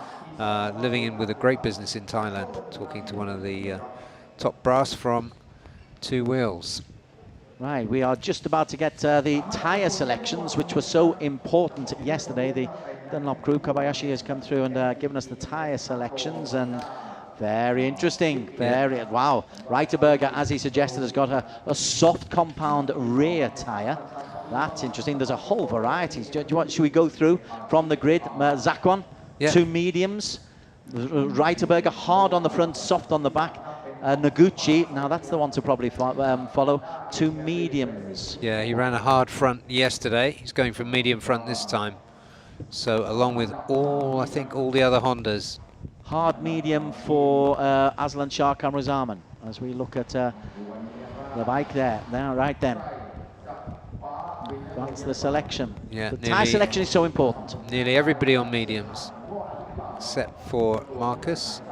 Living in with a great business in Thailand. Talking to one of the top brass from Two Wheels. Right, we are just about to get the tyre selections, which were so important yesterday. The Dunlop group, Kobayashi, has come through and given us the tyre selections, and very interesting. Wow. Reiterberger, as he suggested, has got a soft compound rear tyre. That's interesting. There's a whole variety. Should we go through from the grid? Zakwan, two mediums. Reiterberger, hard on the front, soft on the back. Noguchi, now that's the one to probably follow, two mediums. Yeah, he ran a hard front yesterday. He's going for medium front this time. So along with I think all the other Hondas. Hard medium for Aslan Shah Kamruzaman, as we look at the bike there. Now, right then. That's the selection. Yeah, the tyre selection is so important. Nearly everybody on mediums, except for Marcus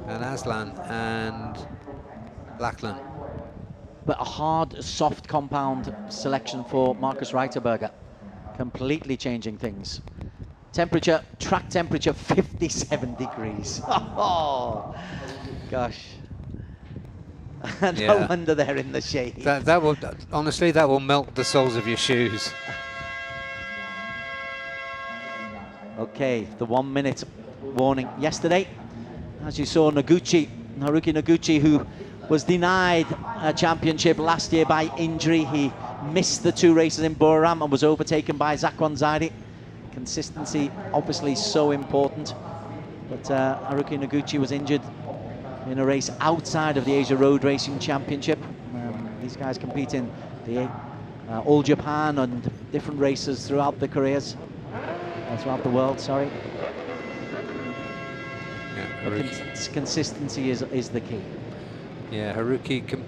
and Aslan and Lachlan. But a hard, soft compound selection for Marcus Reiterberger. Completely changing things. Temperature, track temperature, 57 degrees. Oh, gosh. No wonder they're in the shade. That will, honestly, that will melt the soles of your shoes. Okay, the 1 minute warning yesterday. As you saw, Haruki Noguchi, who was denied a championship last year by injury. He missed the two races in Buriram and was overtaken by Zakwan Zaidi. Consistency, obviously, so important. but Haruki Noguchi was injured in a race outside of the Asia Road Racing Championship. These guys compete in the All Japan and different races throughout the careers, throughout the world, sorry. Yeah, consistency is the key. Yeah, Haruki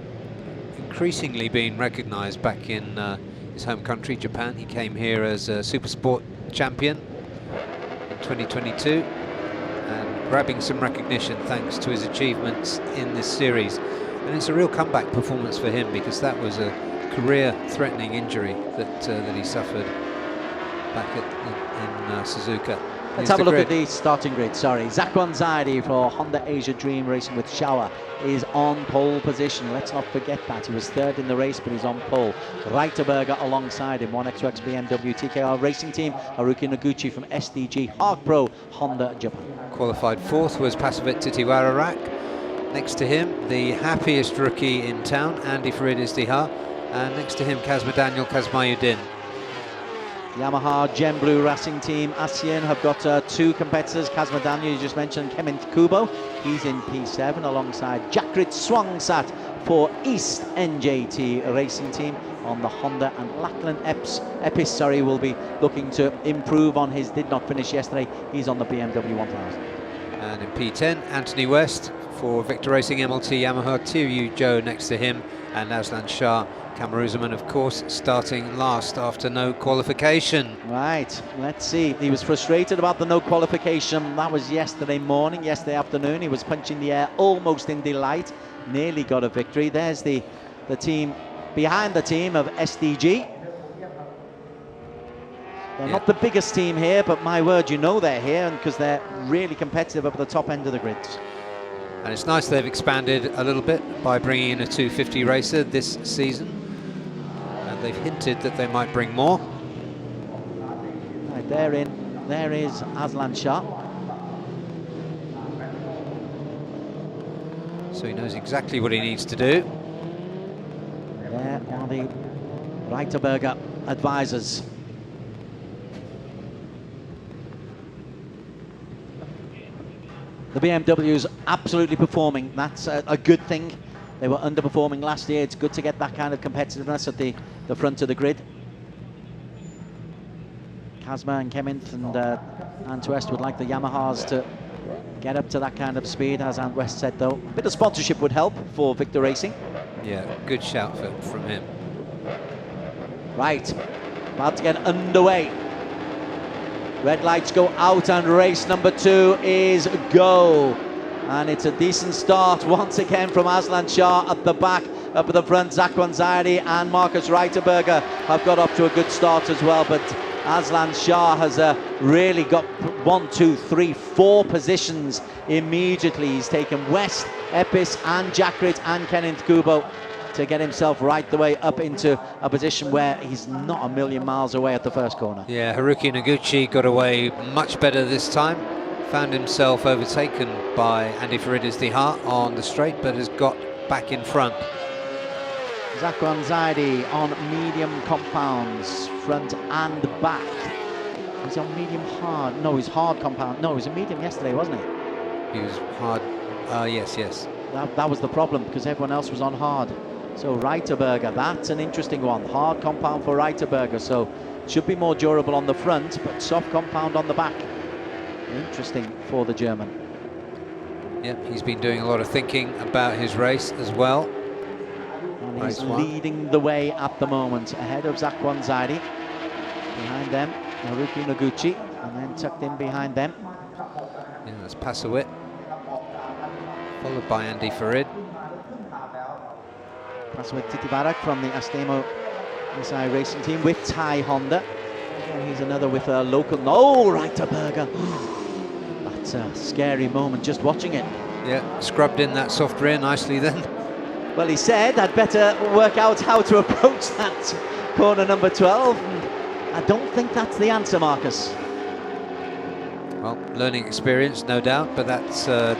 increasingly being recognised back in his home country, Japan. He came here as a Super Sport champion in 2022 and grabbing some recognition thanks to his achievements in this series. And it's a real comeback performance for him, because that was a career-threatening injury that he suffered back in Suzuka. Let's have a look at the starting grid, sorry. Zakwan Zaidi for Honda Asia Dream Racing with Showa is on pole position. Let's not forget that. He was third in the race, but he's on pole. Reiterberger alongside him, 1XX BMW TKR Racing Team. Haruki Noguchi from SDG Hark Pro Honda Japan. Qualified fourth was Pasovit Titiwararak. Next to him, the happiest rookie in town, Andy Faridis-Diha. And next to him, Kazma Daniel Kazmayuddin. Yamaha Gem Blue Racing Team ASEAN have got two competitors. Kazma Daniel, you just mentioned, Kement Kubo. He's in P7 alongside Jakrit Swangsat for East NJT Racing Team on the Honda, and Lachlan Epis, will be looking to improve on his, did not finish yesterday. He's on the BMW 1000. And in P10, Anthony West for Victor Racing MLT Yamaha. Tiu Joe next to him, and Aslan Shah Kamaruzaman, of course, starting last after no qualification. Right, let's see. He was frustrated about the no qualification. That was yesterday morning, yesterday afternoon. He was punching the air almost in delight. Nearly got a victory. There's the team behind the team of SDG. They're not the biggest team here, but my word, you know they're here, because they're really competitive up at the top end of the grids. And it's nice they've expanded a little bit by bringing in a 250 racer this season. And they've hinted that they might bring more. Right, they're in. There is Aslan Shah. So he knows exactly what he needs to do. There are the Reiterberger advisors. The BMW's absolutely performing. That's a good thing. They were underperforming last year. It's good to get that kind of competitiveness at the front of the grid. Kazma and Kement and Ant West would like the Yamahas to get up to that kind of speed, as Ant West said, though. A bit of sponsorship would help for Victor Racing. Yeah, good shout from him. Right, about to get underway. Red lights go out and race number 2 is go. And it's a decent start once again from Aslan Shah at the back. Up at the front, Zakwan Zaidi and Marcus Reiterberger have got up to a good start as well. But Aslan Shah has really got 1, 2, 3, 4 positions immediately. He's taken West, Epis and Jakrit and Kenneth Kubo to get himself right the way up into a position where he's not a million miles away at the first corner. Yeah, Haruki Noguchi got away much better this time. Found himself overtaken by Andy Faridis-Diha on the straight, but has got back in front. Zakwan Zaidi on medium compounds, front and back. He's on medium hard. No, he's hard compound. No, he was a medium yesterday, wasn't he? He was hard. Yes. That was the problem, because everyone else was on hard. So Reiterberger, that's an interesting one. Hard compound for Reiterberger, so should be more durable on the front, but soft compound on the back. Interesting for the German. Yep, he's been doing a lot of thinking about his race as well. And he's leading the way at the moment, ahead of Zakwan Zaidi. Behind them, Haruki Noguchi, and then tucked in behind them. Yeah, that's Pasowit, followed by Andy Farid. Pasowit Titivarak from the Astemo SI Racing Team with Thai Honda. And he's another with a local. No, Reiterberger. That's a scary moment just watching it. Yeah, scrubbed in that soft rear nicely then. Well, he said I'd better work out how to approach that corner number 12. I don't think that's the answer, Marcus. Well, learning experience, no doubt, but that's the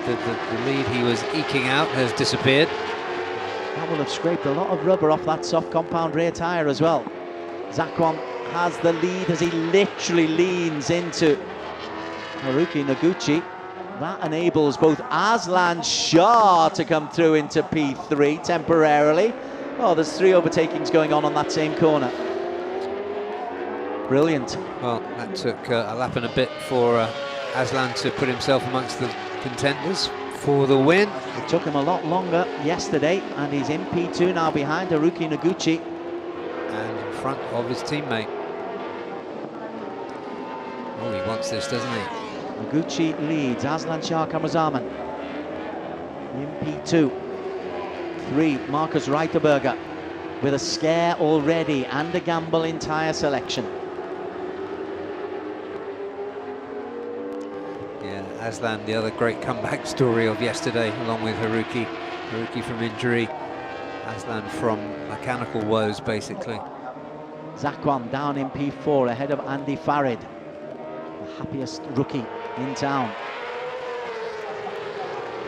lead he was eking out has disappeared. That will have scraped a lot of rubber off that soft compound rear tyre as well. Zakwan has the lead as he literally leans into Haruki Noguchi. That enables both Aslan Shah to come through into P3 temporarily. Oh, there's 3 overtakings going on that same corner. Brilliant. Well, that took a lap and a bit for Aslan to put himself amongst the contenders for the win. It took him a lot longer yesterday, and he's in P2 now behind Haruki Noguchi. And in front of his teammate. Oh, he wants this, doesn't he? Noguchi leads, Aslan Shah Kamrazaman in P2. 3, Marcus Reiterberger with a scare already and a gamble in tyre selection. Yeah, Aslan, the other great comeback story of yesterday, along with Haruki. Haruki from injury, Aslan from mechanical woes, basically. Zakwan down in P4 ahead of Andy Farid, the happiest rookie in town.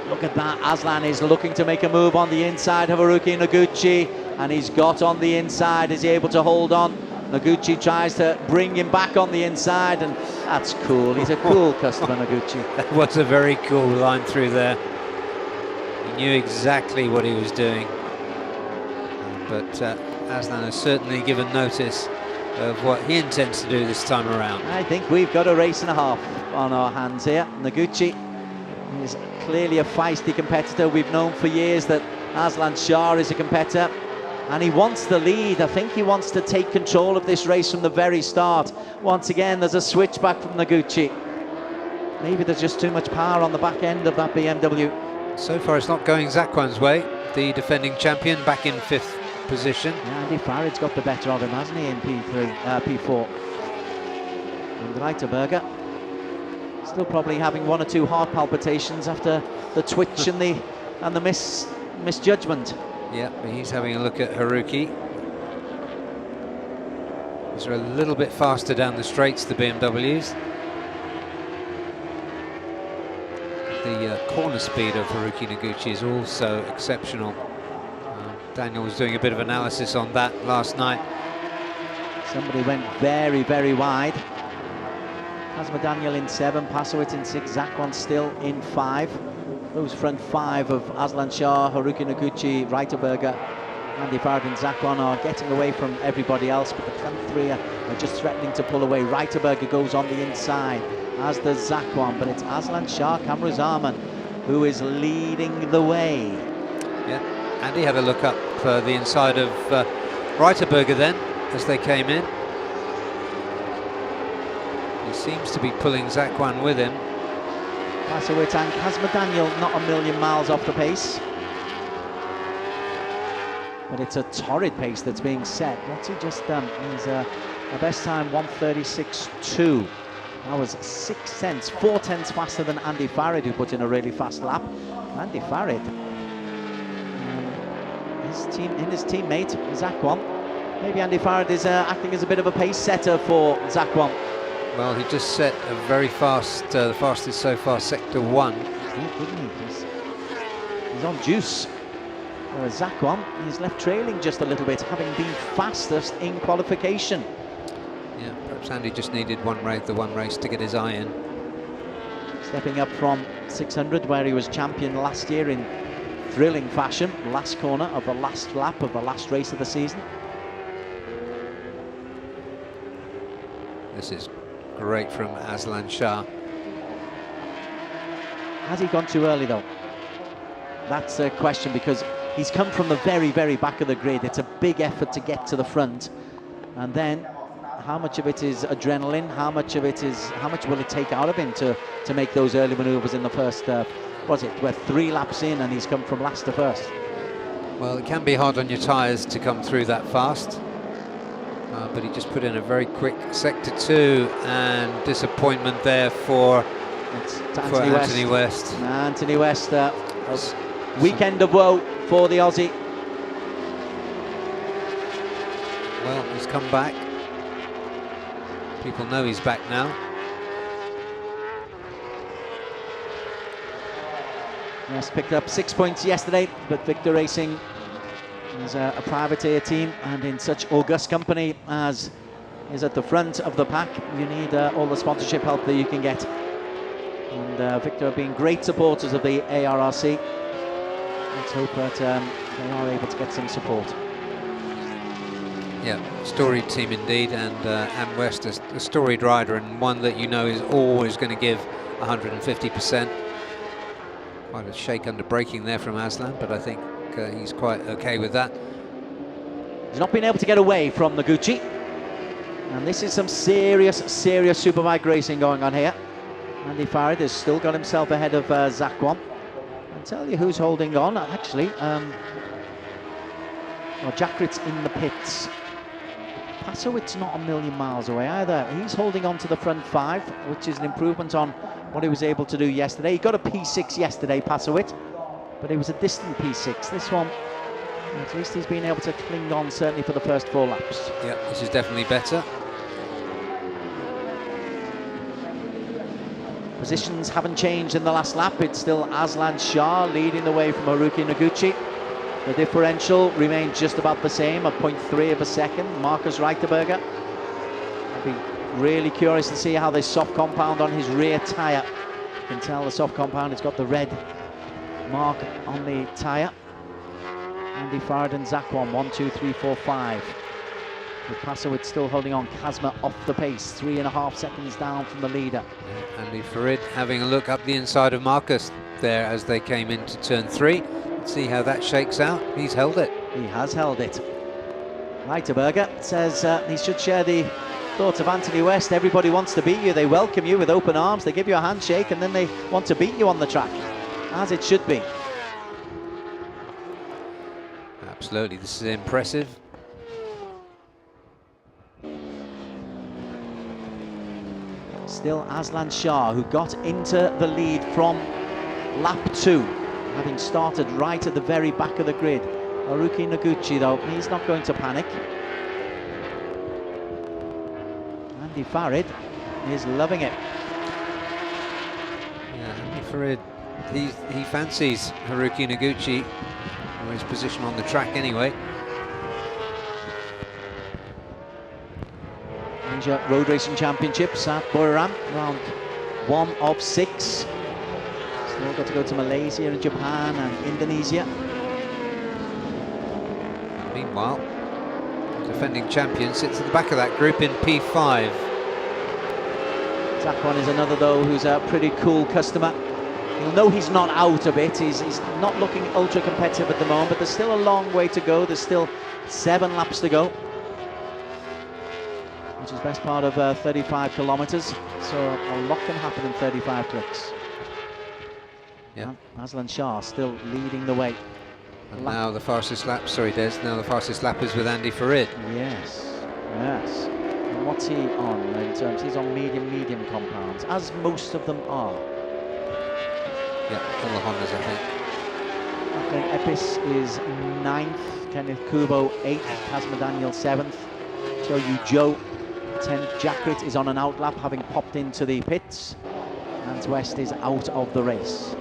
Look at that, Aslan is looking to make a move on the inside of Haruki Noguchi, and he's got on the inside. Is he able to hold on? Noguchi tries to bring him back on the inside, and that's cool. He's a cool customer, Noguchi. That was a very cool line through there. He knew exactly what he was doing. But Aslan has certainly given notice of what he intends to do this time around. I think we've got a race and a half on our hands here. Noguchi is clearly a feisty competitor. We've known for years that Aslan Shah is a competitor, and he wants the lead. I think he wants to take control of this race from the very start. Once again, there's a switch back from Noguchi. Maybe there's just too much power on the back end of that BMW. So far, it's not going Zakwan's way. The defending champion back in 5th position. Yeah, Andy Farid's got the better of him, hasn't he, in P4. And Reiterberger still probably having 1 or 2 heart palpitations after the twitch and the misjudgment. Yeah, but he's having a look at Haruki. These are a little bit faster down the straights, the BMWs. The corner speed of Haruki Noguchi is also exceptional. Daniel was doing a bit of analysis on that last night. Somebody went very, very wide. Kazma Daniel in 7, Pasowitz in 6, Zakwan still in 5. Those front 5 of Aslan Shah, Haruki Noguchi, Reiterberger, Andy Farid and Zakwan are getting away from everybody else, but the front 3 are just threatening to pull away. Reiterberger goes on the inside, as does Zakwan, but it's Aslan Shah Kamrazaman who is leading the way. Yeah, Andy had a look up the inside of Reiterberger then, as they came in. He seems to be pulling Zakwan with him. Pasowitz and Kazma Daniel not a million miles off the pace. But it's a torrid pace that's being set. What's he just done? He's a best time 1:36.2. That was 4 tenths faster than Andy Farid, who put in a really fast lap. Andy Farid, his teammate Zakwan. Maybe Andy Farid is acting as a bit of a pace setter for Zakwan. Well, he just set a very fast, the fastest so far, sector 1. He's on juice. Whereas Zakwan is left trailing just a little bit, having been fastest in qualification. Yeah, perhaps Andy just needed the one race to get his eye in. Stepping up from 600, where he was champion last year in thrilling fashion. Last corner of the last lap of the last race of the season. This is great from Aslan Shah. Has he gone too early though? That's a question, because he's come from the very, very back of the grid. It's a big effort to get to the front. And then how much of it is adrenaline? How much will it take out of him to make those early maneuvers in the first, we're 3 laps in and he's come from last to first. Well, it can be hard on your tyres to come through that fast. But he just put in a very quick sector 2, and disappointment there for Anthony West. Anthony West, weekend of woe for the Aussie. Well, he's come back. People know he's back now. Yes, picked up 6 points yesterday, but Victor Racing is a privateer team, and in such august company as is at the front of the pack, you need all the sponsorship help that you can get. And Victor have been great supporters of the ARRC. Let's hope that they are able to get some support. Yeah, storied team indeed, and West a storied rider, and one that you know is always going to give 150%. Quite a shake under braking there from Aslan, but I think he's quite okay with that. He's not been able to get away from Noguchi. And this is some serious superbike racing going on here. Andy Farid has still got himself ahead of Zakwan. I'll tell you who's holding on, actually. Well, Jakrit's in the pits. Pasowit's not a million miles away either. He's holding on to the front 5, which is an improvement on what he was able to do yesterday. He got a P6 yesterday, Pasowit, but it was a distant P6. This one, at least he's been able to cling on, certainly for the first 4 laps. Yeah, this is definitely better. Positions haven't changed in the last lap. It's still Aslan Shah leading the way from Haruki Noguchi. The differential remains just about the same, at 0.3 of a second. Marcus Reiterberger. I'd be really curious to see how this soft compound on his rear tyre. You can tell the soft compound, it's got the red mark on the tyre. Andy Farid and Zakwan, 1, 2, 3, 4, 5. With Pasowitz still holding on. Kazma off the pace, 3.5 seconds down from the leader. Yeah, Andy Farid having a look up the inside of Marcus there as they came into turn 3. Let's see how that shakes out. He's held it. He has held it. Reiterberger says he should share the thoughts of Anthony West. Everybody wants to beat you. They welcome you with open arms. They give you a handshake and then they want to beat you on the track, as it should be. Absolutely, this is impressive. Still Aslan Shah, who got into the lead from lap 2, having started right at the very back of the grid. Haruki Noguchi, though, he's not going to panic. Andy Farid is loving it. Yeah, Andy Farid, he fancies Haruki Noguchi, or his position on the track anyway. Asia Road Racing Championships at Buriram, round 1 of 6. Still got to go to Malaysia and Japan and Indonesia. Meanwhile, the defending champion sits at the back of that group in P5. Zakwan is another, though, who's a pretty cool customer. He'll know he's not out of it. He's not looking ultra competitive at the moment, but there's still a long way to go. There's still 7 laps to go, which is best part of 35 kilometers. So a lot can happen in 35 clicks. Yeah. Aslan Shah still leading the way. And now the fastest lap, sorry Des, now the fastest lap is with Andy Farid. Yes, yes. And what's he on in terms? He's on medium compounds, as most of them are. Yeah, all the Hondas, I think. Okay, Epis is 9th, Kenneth Kubo 8th, Kazma Daniel 7th, Choyu Joe 10th. Jakrit is on an outlap, having popped into the pits, and West is out of the race.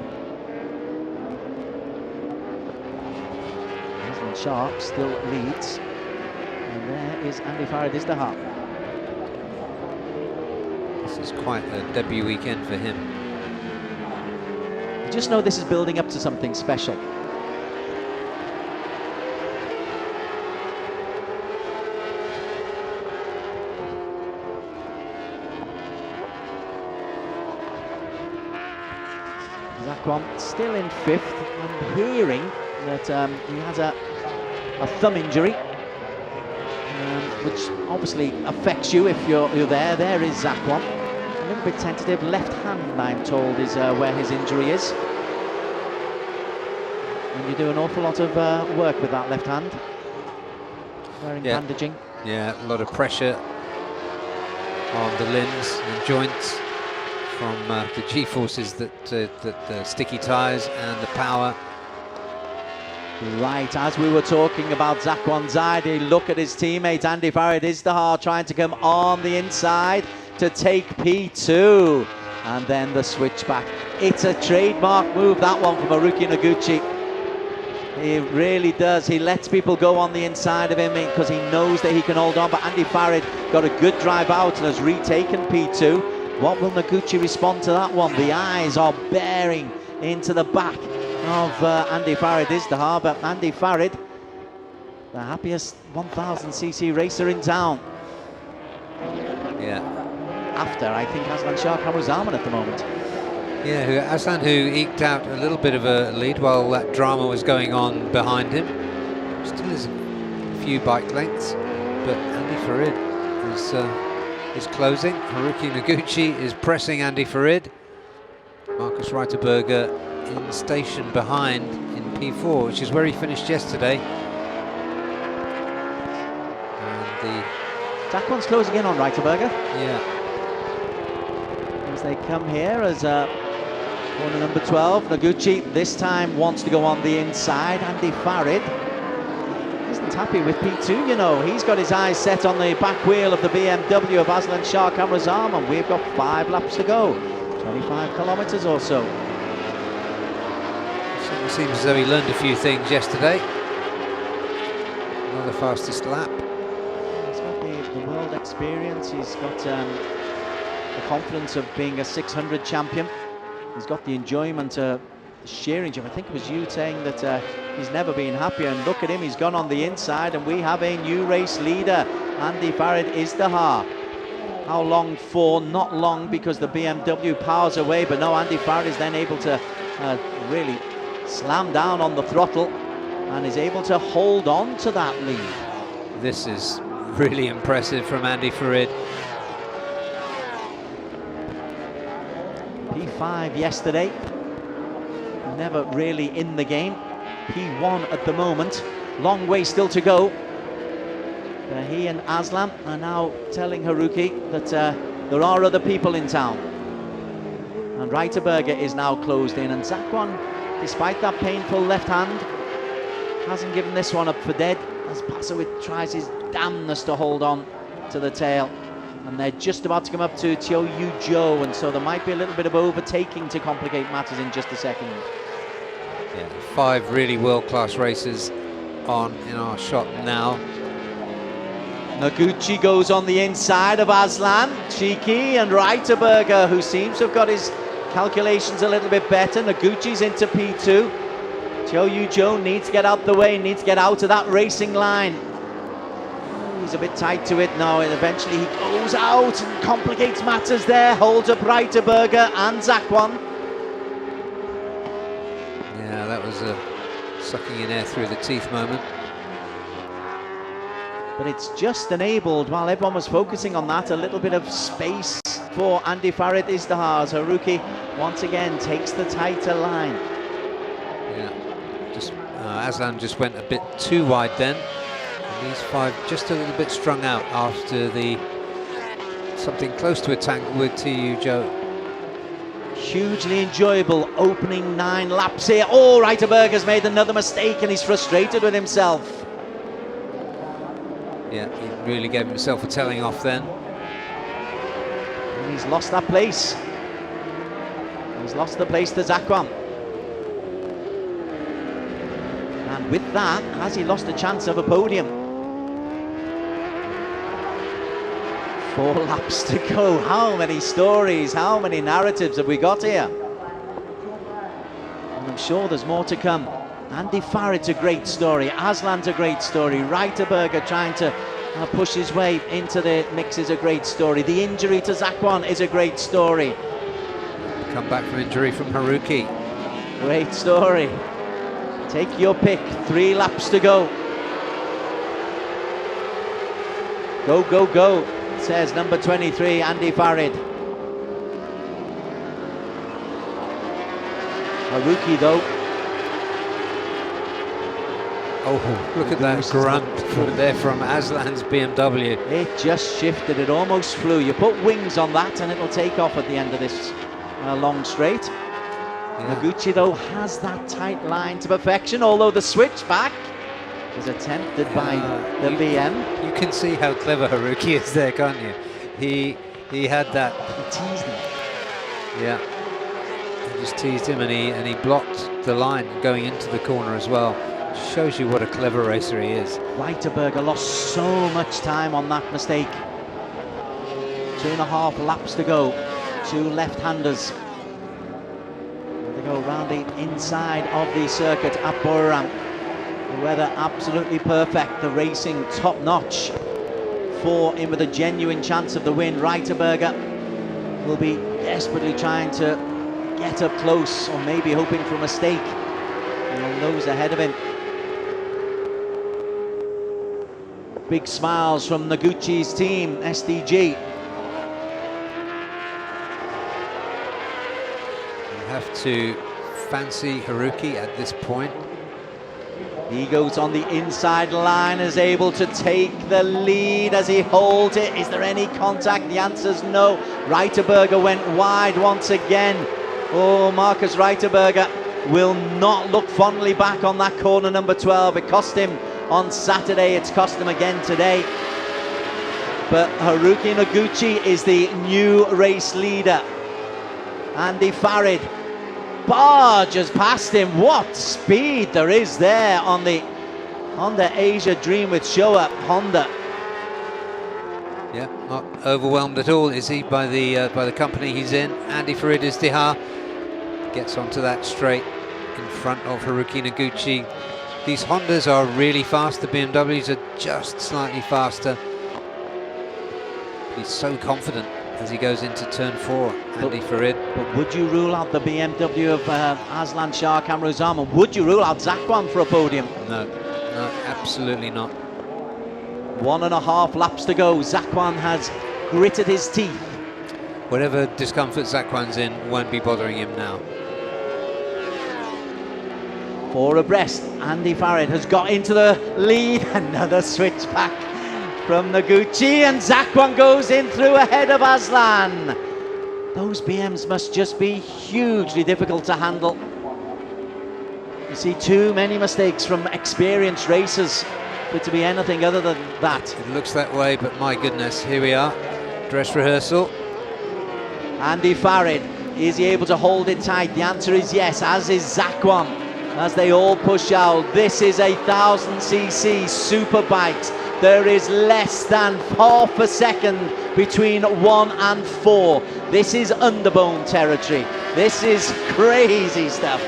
Aslan Shah still leads, and there is Andy Farid Izdahar. This is quite a debut weekend for him. You just know this is building up to something special. Zakwan still in 5th. I'm hearing that he has a thumb injury, which obviously affects you if you're there. There is Zakwan. A little bit tentative. Left hand, I'm told, is where his injury is. And you do an awful lot of work with that left hand. Wearing bandaging. Yeah, a lot of pressure on the limbs and joints from the G-forces that the sticky tyres and the power. Right, as we were talking about Zakwan Zaidi, look at his teammate Andy Farid Izdahar trying to come on the inside to take P2, and then the switchback. It's a trademark move, that one, from Haruki Noguchi. He really does. He lets people go on the inside of him because he knows that he can hold on, but Andy Farid got a good drive out and has retaken P2. What will Noguchi respond to that one? The eyes are bearing into the back of Andy Farid Izdihar, but Andy Farid, the happiest 1000cc racer in town. Yeah. After, I think, Aslan Shah Kamruzaman at the moment. Yeah, Aslan, who eked out a little bit of a lead while that drama was going on behind him. Still is a few bike lengths, but Andy Farid is closing. Haruki Noguchi is pressing Andy Farid. Marcus Reiterberger in station behind in P4, which is where he finished yesterday. And the Zakwan's closing in on Reiterberger. Yeah. As they come here as corner number 12, Noguchi this time wants to go on the inside. Andy Farid isn't happy with P2, you know. He's got his eyes set on the back wheel of the BMW of Aslan Shah Kamruzaman. We've got 5 laps to go, 25 kilometers or so. It seems as though he learned a few things yesterday. Another fastest lap. He's got the world experience. He's got the confidence of being a 600 champion. He's got the enjoyment of shearing. I think it was you saying that he's never been happier, and look at him, he's gone on the inside, and we have a new race leader, Andy Farid Izdihar. How long for? Not long, because the BMW powers away, but no, Andy Farid is then able to really slam down on the throttle and is able to hold on to that lead. This is really impressive from Andy Farid. P5 yesterday, never really in the game. P1 at the moment, long way still to go. He and Aslan are now telling Haruki that there are other people in town. And Reiterberger is now closed in, and Zakwan, despite that painful left hand, hasn't given this one up for dead, as Pasowit tries his damnness to hold on to the tail. And they're just about to come up to Yu Zhou, and so there might be a little bit of overtaking to complicate matters in just a second. Yeah, 5 really world-class racers on in our shot now. Noguchi goes on the inside of Aslan, Cheeky, and Reiterberger, who seems to have got his calculations a little bit better. Noguchi's into P2. Yu Zhou needs to get out the way, needs to get out of that racing line. He's a bit tight to it now, and eventually he goes out and complicates matters there, holds up Reiterberger and Zakwan. Yeah, that was a sucking in air through the teeth moment. But it's just enabled, while everyone was focusing on that, a little bit of space for Andy Farid Izdihar. Haruki once again takes the tighter line. Yeah, just Aslan just went a bit too wide then. And these 5 just a little bit strung out after the something close to a tangle with Yu Zhou. Hugely enjoyable opening 9 laps here. Oh, Reiterberger's made another mistake and he's frustrated with himself. Yeah, he really gave himself a telling off then. And he's lost that place. He's lost the place to Zakwan. And with that, has he lost a chance of a podium? 4 laps to go. How many stories, how many narratives have we got here? And I'm sure there's more to come. Andy Farid's a great story, Aslan's a great story, Reiterberger trying to push his way into the mix is a great story. The injury to Zakwan is a great story. Come back from injury from Haruki. Great story. Take your pick, 3 laps to go. Go, go, go, says number 23, Andy Farid. Haruki though. Oh, look at that grunt there from Aslan's BMW. It just shifted, it almost flew. You put wings on that and it'll take off at the end of this long straight. Yeah. Noguchi though has that tight line to perfection, although the switchback was attempted by the BM. You can see how clever Haruki is there, can't you? He had that. He teased him. Yeah. He just teased him and he blocked the line going into the corner as well. Shows you what a clever racer he is. Reiterberger lost so much time on that mistake. 2.5 laps to go. two left-handers. They go round the inside of the circuit at Buriram. The weather absolutely perfect, the racing top-notch. 4 in with a genuine chance of the win. Reiterberger will be desperately trying to get up close, or maybe hoping for a mistake on those ahead of him. Big smiles from Noguchi's team, SDG. You have to fancy Haruki at this point. He goes on the inside line, is able to take the lead as he holds it. Is there any contact? The answer's no. Reiterberger went wide once again. Oh, Marcus Reiterberger will not look fondly back on that corner number 12. It cost him on Saturday, it's cost him again today. But Haruki Noguchi is the new race leader. Andy Farid barges past him. What speed there is there on the Honda Asia Dream with Showa Honda. Yeah, not overwhelmed at all, is he, by the company he's in. Andy Farid Izdihar gets onto that straight in front of Haruki Noguchi. These Hondas are really fast, the BMWs are just slightly faster. He's so confident as he goes into turn 4, Andy Farid. But would you rule out the BMW of Aslan Shah Kamruzzaman? Would you rule out Zakwan for a podium? No, no, absolutely not. 1.5 laps to go. Zakwan has gritted his teeth. Whatever discomfort Zakwan's in won't be bothering him now. 4 abreast. Andy Farid has got into the lead. Another switch back from Noguchi, and Zakwan goes in through ahead of Aslan. Those BMs must just be hugely difficult to handle. You see too many mistakes from experienced racers for it to be anything other than that. It looks that way, but my goodness, here we are. Dress rehearsal. Andy Farid, is he able to hold it tight? The answer is yes, as is Zakwan, as they all push out. This is a 1000cc superbike. There is less than half a second between 1 and 4. This is underbone territory. This is crazy stuff.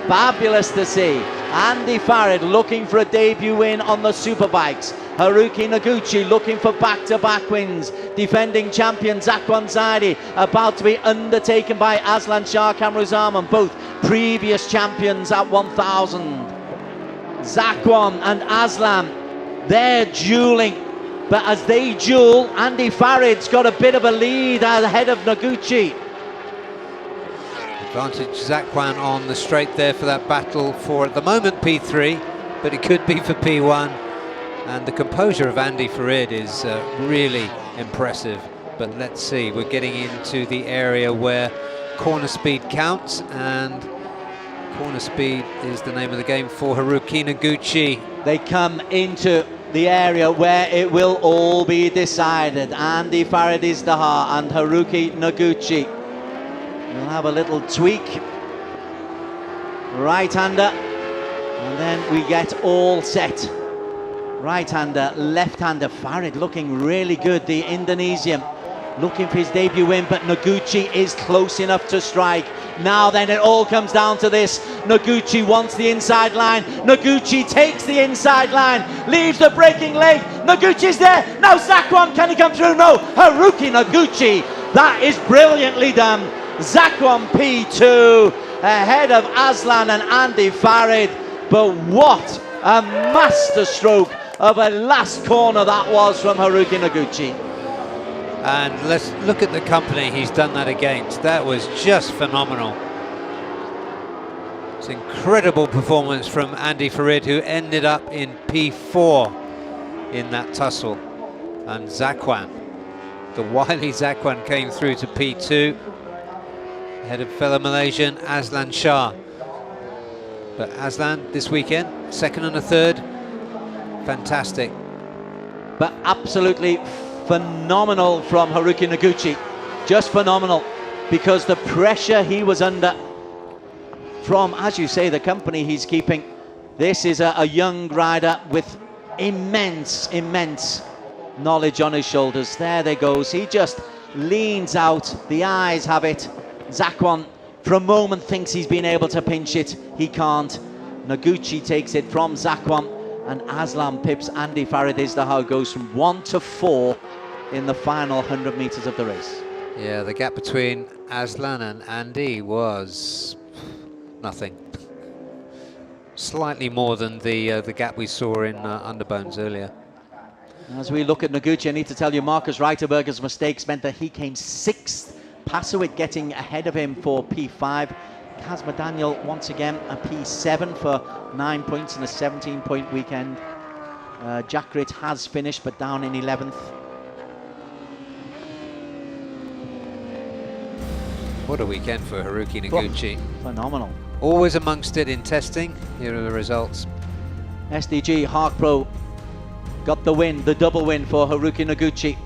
Fabulous to see. Andy Farid looking for a debut win on the superbikes. Haruki Noguchi looking for back-to-back wins. Defending champion Zakwan Zaidi about to be undertaken by Aslan Shah Kamruzzaman, both previous champions at 1000. Zakwan and Aslan, they're dueling, but as they duel, Andy Farid's got a bit of a lead ahead of Noguchi. Advantage Zakwan on the straight there for that battle for, at the moment, P3, but it could be for P1. And the composure of Andy Farid is really impressive. But let's see, we're getting into the area where corner speed counts, and corner speed is the name of the game for Haruki Noguchi. They come into the area where it will all be decided. Andy Farid Izdihar and Haruki Noguchi will have a little tweak. Right-hander, and then we get all set. Right-hander, left-hander. Farid looking really good, the Indonesian, looking for his debut win, but Noguchi is close enough to strike. Now then, it all comes down to this. Noguchi wants the inside line. Noguchi takes the inside line, leaves the braking leg. Noguchi's there. Now Zakwan, can he come through? No. Haruki Noguchi. That is brilliantly done. Zakwan P2 ahead of Aslan and Andy Farid. But what a masterstroke of a last corner that was from Haruki Noguchi. And let's look at the company he's done that against. That was just phenomenal. It's an incredible performance from Andy Farid, who ended up in P4 in that tussle. And Zakwan, the wily Zakwan, came through to P2 ahead of fellow Malaysian Aslan Shah. But Aslan this weekend, 2nd and a 3rd, fantastic. But absolutely phenomenal from Haruki Noguchi, just phenomenal, because the pressure he was under from, as you say, the company he's keeping. This is a young rider with immense knowledge on his shoulders. There they goes. He just leans out, the eyes have it. Zakwan, for a moment, thinks he's been able to pinch it. He can't. Noguchi takes it from Zakwan, and Aslan pips Andy Farid-Izdihar, goes from 1 to 4 in the final 100 metres of the race. Yeah, the gap between Aslan and Andy was nothing. Slightly more than the gap we saw in Underbones earlier. As we look at Noguchi, I need to tell you, Marcus Reiterberger's mistakes meant that he came 6th. Passowit getting ahead of him for P5. Kazma Daniel, once again, a P7 for 9 points in a 17-point weekend. Jakrit has finished, but down in 11th. What a weekend for Haruki Noguchi. Phenomenal. Always amongst it in testing. Here are the results. SDG Harkbro got the win, the double win for Haruki Noguchi.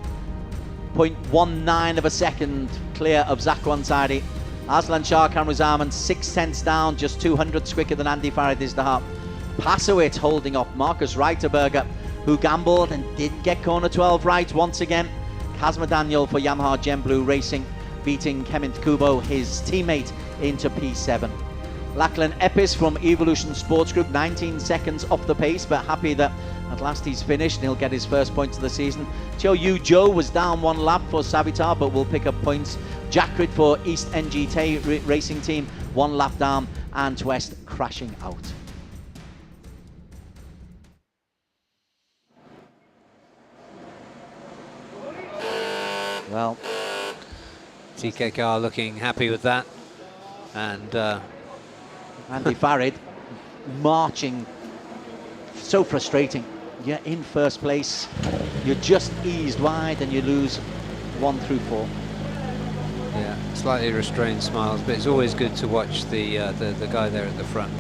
0.19 of a second clear of Zakwan Zaidi. Aslan Shah Kamruzaman 6/10 down, just 200ths quicker than Andy Farid-Izdihar. Passowit holding off Marcus Reiterberger, who gambled and didn't get corner 12 right once again. Kazma Daniel for Yamaha Gem Blue Racing, beating Kemint Kubo, his teammate, into P7. Lachlan Epis from Evolution Sports Group, 19 seconds off the pace, but happy that at last he's finished and he'll get his first points of the season. Chio Yu Zhou was down 1 lap for Savitar, but will pick up points. Jakrit for East NGT Racing Team, 1 lap down, and West crashing out. Well, TKK looking happy with that. And Andy Farid marching, so frustrating. You're in first place, you're just eased wide and you lose 1 through 4. yeah, slightly restrained smiles, but it's always good to watch the guy there at the front.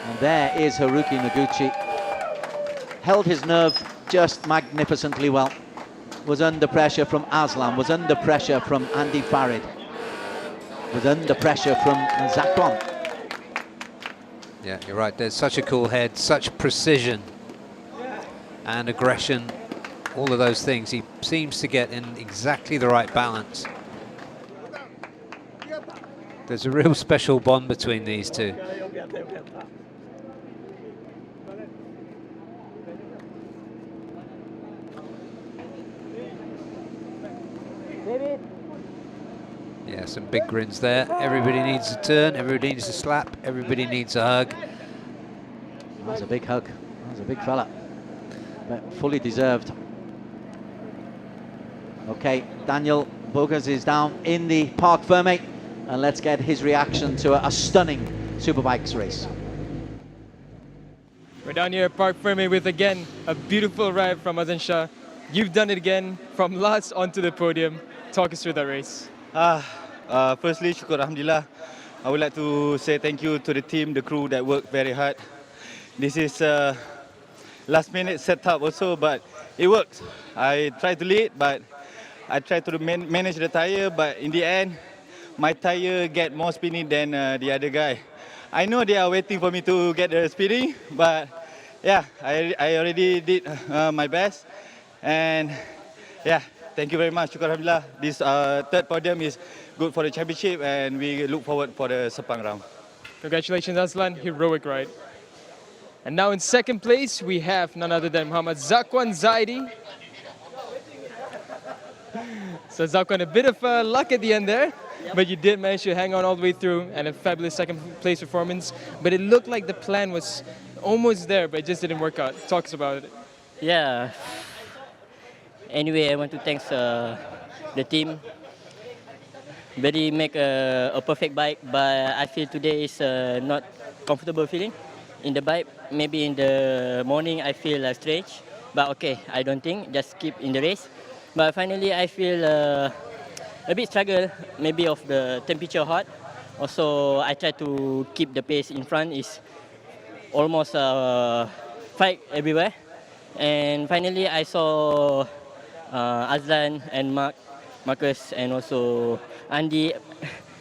And there is Haruki Noguchi. Held his nerve just magnificently well. Was under pressure from Aslan, was under pressure from Andy Farid, was under pressure from Zakwan. Yeah, you're right. There's such a cool head, such precision and aggression, all of those things. He seems to get in exactly the right balance. There's a real special bond between these two. Yeah, some big grins there. Everybody needs a turn, everybody needs a slap, everybody needs a hug. That was a big hug. That was a big fella. But fully deserved. Okay, Daniel Bogas is down in the Parc Ferme, and let's get his reaction to a stunning Superbikes race. We're down here at Parc Ferme with, again, a beautiful ride from Azan Shah. You've done it again, from last onto the podium. Talk us through that race. Firstly, syukur alhamdulillah. I would like to say thank you to the team, the crew that worked very hard. This is last minute setup also, but it worked. I tried to lead, but I tried to manage the tire, but in the end, my tire get more spinny than the other guy. I know they are waiting for me to get the spinning, but yeah, I already did my best. And yeah, thank you very much. Syukur alhamdulillah. This third podium is good for the championship, and we look forward for the Sepang round. Congratulations, Aslan. Heroic ride. And now in second place, we have none other than Muhammad Zakwan Zaidi. So Zakwan, a bit of luck at the end there, but you did manage to hang on all the way through, and a fabulous second place performance. But it looked like the plan was almost there, but it just didn't work out. Talk us about it. Yeah. Anyway, I want to thank the team. Very make a perfect bike, but I feel today is not comfortable feeling in the bike. Maybe in the morning I feel strange, but okay, I don't think. Just keep in the race. But finally I feel a bit struggle, maybe of the temperature hot. Also, I try to keep the pace in front. Is almost fight everywhere. And finally I saw Azlan and Marcus and also Andy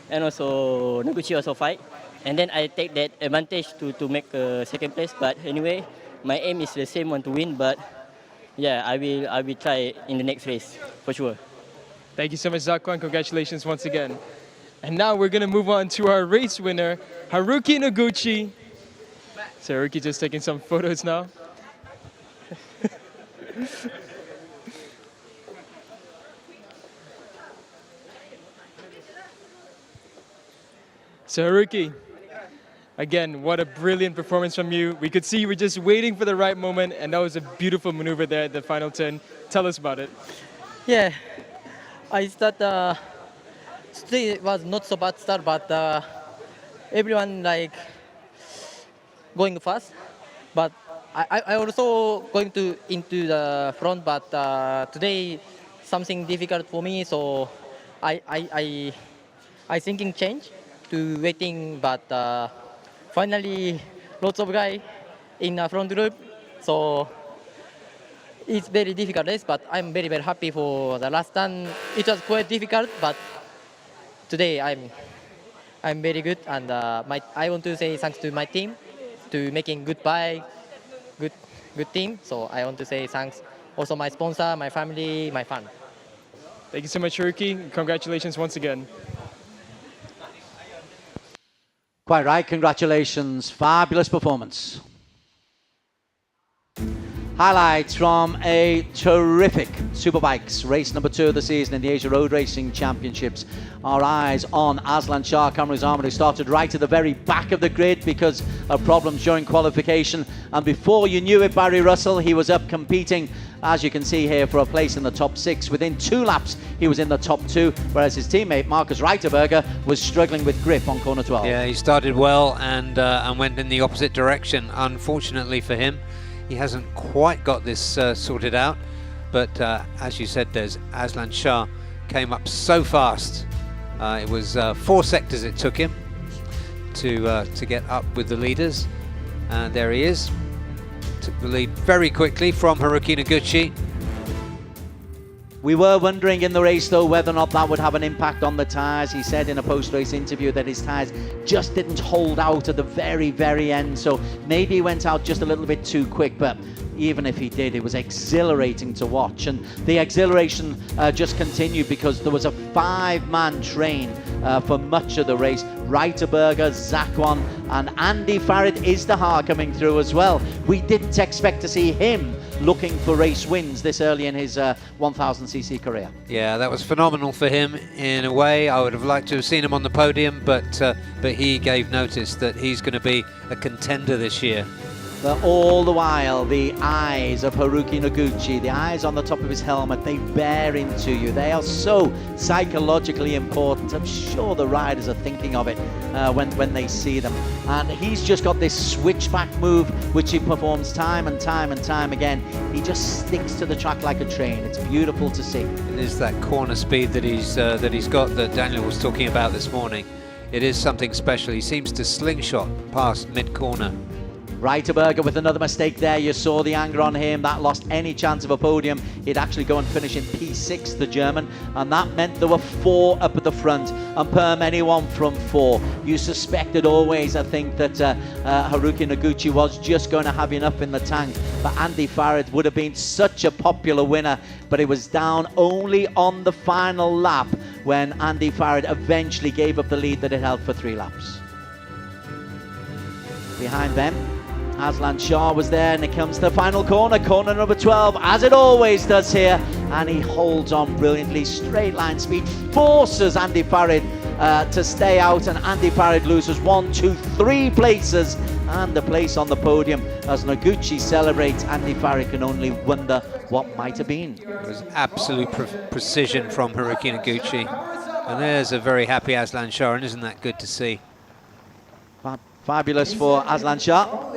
and also Noguchi also fight. and then I take that advantage to make second place. But anyway, my aim is the same one to win. But yeah, I will try in the next race for sure. Thank you so much, Zakwan. Congratulations once again. And now we're gonna move on to our race winner, Haruki Noguchi. So Haruki just taking some photos now. So Haruki, again, what a brilliant performance from you. We could see you were just waiting for the right moment, and that was a beautiful maneuver there at the final turn. Tell us about it. Yeah, I start. Today it was not so bad start, but everyone like going fast. But I also going to into the front, but today something difficult for me, so I thinking change to waiting, but finally lots of guy in the front group, so it's very difficult race, but I'm very happy for the last time. It was quite difficult, but today I'm very good, and I want to say thanks to my team to making good bike, good team. So I want to say thanks also my sponsor, my family, my fan. Thank you so much, Haruki. Congratulations once again. Quite right, congratulations. Fabulous performance. Highlights from a terrific Superbikes race number 2 of the season in the Asia Road Racing Championships. Our eyes on Aslan Shah, Kamru Zaman, who started right at the very back of the grid because of problems during qualification. And before you knew it, Barry Russell, he was up competing, as you can see here, for a place in the top 6. Within 2 laps, he was in the top 2, whereas his teammate, Marcus Reiterberger, was struggling with grip on corner 12. Yeah, he started well and went in the opposite direction. Unfortunately for him, he hasn't quite got this sorted out, but as you said, there's Aslan Shah came up so fast. It was 4 sectors it took him to get up with the leaders, and there he is. Took the lead very quickly from Haruki Noguchi. We were wondering in the race, though, whether or not that would have an impact on the tyres. He said in a post-race interview that his tyres just didn't hold out at the very end, so maybe he went out just a little bit too quick, but even if he did, it was exhilarating to watch. And the exhilaration just continued because there was a 5-man train for much of the race. Reiterberger, Zakwan, and Andy Farid Izdihar coming through as well. We didn't expect to see him looking for race wins this early in his 1000cc career. Yeah, that was phenomenal for him in a way. I would have liked to have seen him on the podium, but he gave notice that he's going to be a contender this year. But all the while, the eyes of Haruki Noguchi, the eyes on the top of his helmet, they bear into you. They are so psychologically important. I'm sure the riders are thinking of it when they see them. And he's just got this switchback move, which he performs time and time again. He just sticks to the track like a train. It's beautiful to see. It is that corner speed that he's got that Daniel was talking about this morning. It is something special. He seems to slingshot past mid-corner. Reiterberger with another mistake there. You saw the anger on him. That lost any chance of a podium. He'd actually go and finish in P6, the German, and that meant there were 4 up at the front, and Perm anyone from 4. You suspected always, I think, that Haruki Noguchi was just going to have enough in the tank, but Andy Farid would have been such a popular winner, but it was down only on the final lap when Andy Farid eventually gave up the lead that it held for 3 laps. Behind them, Aslan Shah was there, and it comes to the final corner, corner number 12, as it always does here, and he holds on brilliantly. Straight line speed forces Andy Farid to stay out, and Andy Farid loses 1, 2, 3 places and a place on the podium. As Noguchi celebrates, Andy Farid can only wonder what might have been. It was absolute precision from Haruki Noguchi, and there's a very happy Aslan Shah, and isn't that good to see? Fabulous for Aslan Shah.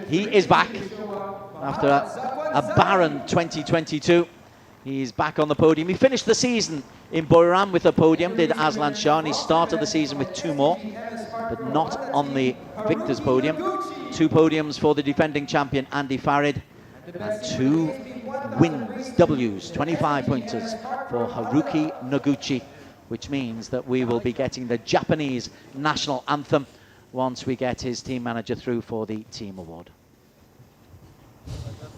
He is back after a barren 2022. He's back on the podium. He finished the season in Buriram with a podium, did Aslan Shah, and he started the season with 2 more, but not on the victor's podium. 2 podiums for the defending champion Andy Farid, and 2 wins, W's, 25 pointers for Haruki Noguchi, which means that we will be getting the Japanese national anthem once we get his team manager through for the team award.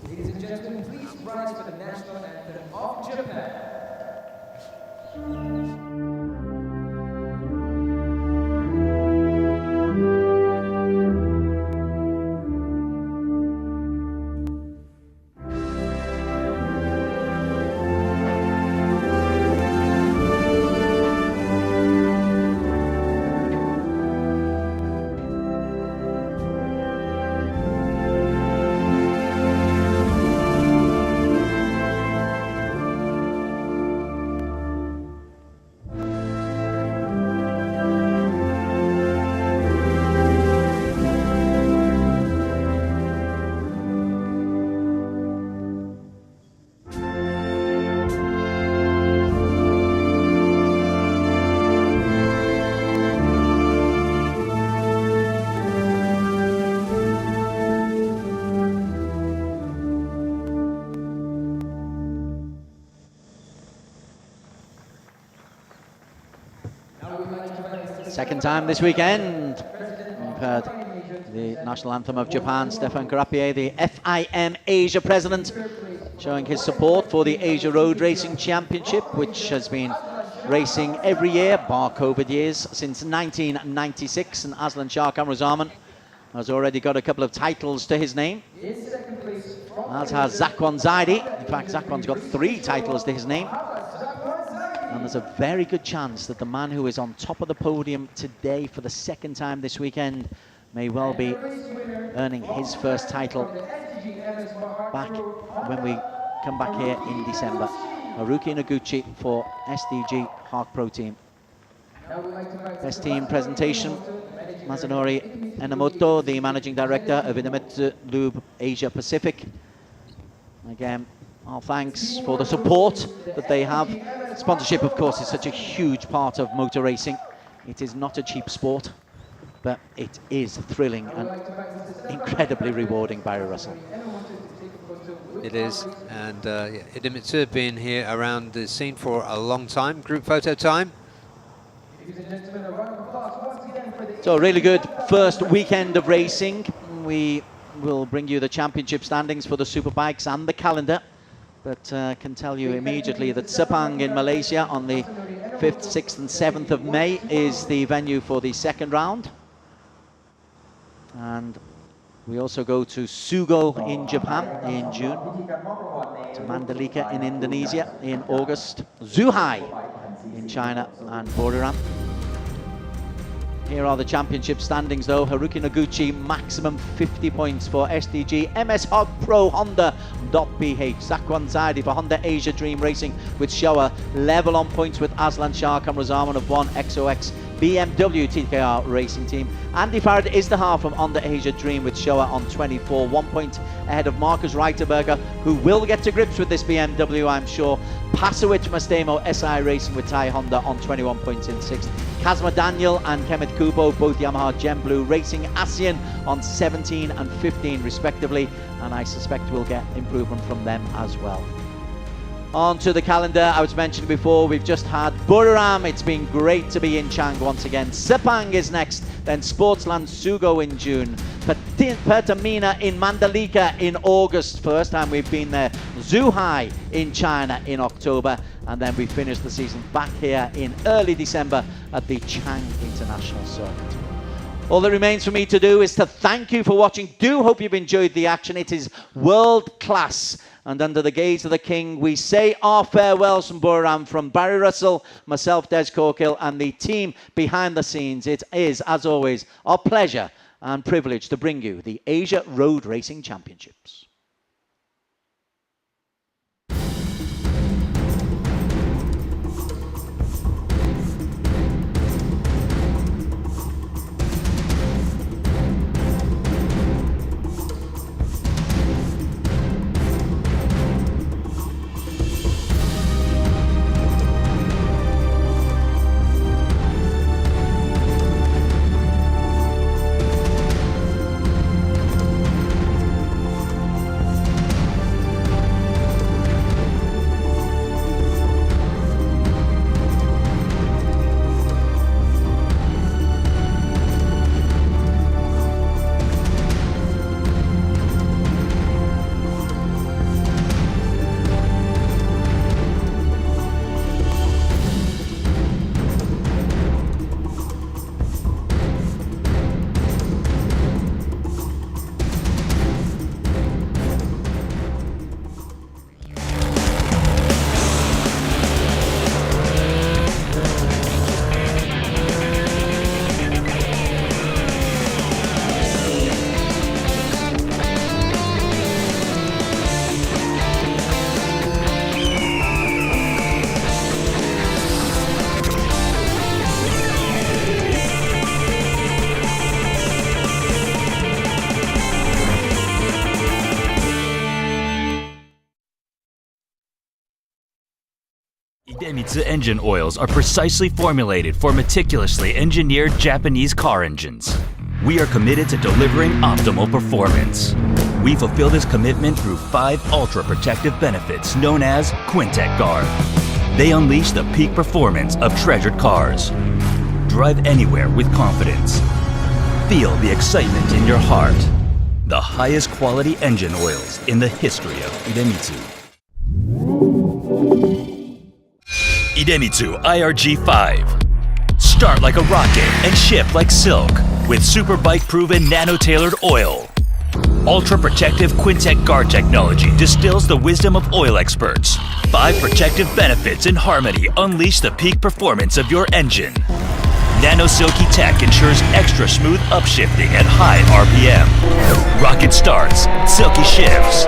Ladies and gentlemen, please rise for the national anthem of Japan. Second time this weekend. We've heard the national anthem of Japan, Stefan Karapié, the FIM Asia president, showing his support for the Asia Road Racing Championship, which has been racing every year, bar COVID years, since 1996. And Aslan Shah Kamruzaman has already got a couple of titles to his name, as has Zakwan Zaidi. In fact, Zakwan's got 3 titles to his name. And there's a very good chance that the man who is on top of the podium today for the second time this weekend may well be earning his first title back when we come back here in December. Haruki Noguchi for SDG Hark Pro Team. Best team presentation, Masanori Enomoto, the managing director of IDEMITSU Lube Asia Pacific. Again, our thanks for the support that they have. Sponsorship, of course, is such a huge part of motor racing. It is not a cheap sport, but it is thrilling and incredibly rewarding, Barry Russell. It is, and IDEMITSU have been here around the scene for a long time. Group photo time. So a really good first weekend of racing. We will bring you the championship standings for the Superbikes and the calendar, but can tell you immediately that Sepang in Malaysia on the 5th, 6th and 7th of May is the venue for the second round. And we also go to Sugo in Japan in June, to Mandalika in Indonesia in August, Zhuhai in China and Buriram. Here are the championship standings though. Haruki Noguchi, maximum 50 points for SDG. MS Hog Pro Honda.ph. Zakwan Zaidi for Honda Asia Dream Racing with Showa, level on points with Aslan Shah Kamruzaman of 1 XOX BMW TKR Racing Team. Andy Farad is the half from Honda Asia Dream with Showa on 24, 1 point ahead of Marcus Reiterberger, who will get to grips with this BMW, I'm sure. Pasowicz Mastemo SI Racing with Thai Honda on 21 points in 6th. Kazma Daniel and Kenneth Kubo, both Yamaha Gem Blue Racing ASEAN on 17 and 15 respectively, and I suspect we'll get improvement from them as well. On to the calendar, I was mentioning before, we've just had Buriram. It's been great to be in Chang once again. Sepang is next, then Sportsland Sugo in June. Pertamina in Mandalika in August, first time we've been there. Zhuhai in China in October, and then we finish the season back here in early December at the Chang International Circuit. All that remains for me to do is to thank you for watching. Do hope you've enjoyed the action. It is world class. And under the gaze of the king, we say our farewells from Buriram, from Barry Russell, myself, Des Corkill, and the team behind the scenes. It is, as always, our pleasure and privilege to bring you the Asia Road Racing Championships. IDEMITSU engine oils are precisely formulated for meticulously engineered Japanese car engines. We are committed to delivering optimal performance. We fulfill this commitment through 5 ultra-protective benefits known as Quintec Guard. They unleash the peak performance of treasured cars. Drive anywhere with confidence. Feel the excitement in your heart. The highest quality engine oils in the history of IDEMITSU. IDEMITSU IRG5. Start like a rocket and ship like silk with Superbike proven nano-tailored oil. Ultra protective Quintec Guard technology distills the wisdom of oil experts. 5 protective benefits in harmony unleash the peak performance of your engine. Nano Silky Tech ensures extra smooth upshifting at high RPM. Rocket starts, silky shifts.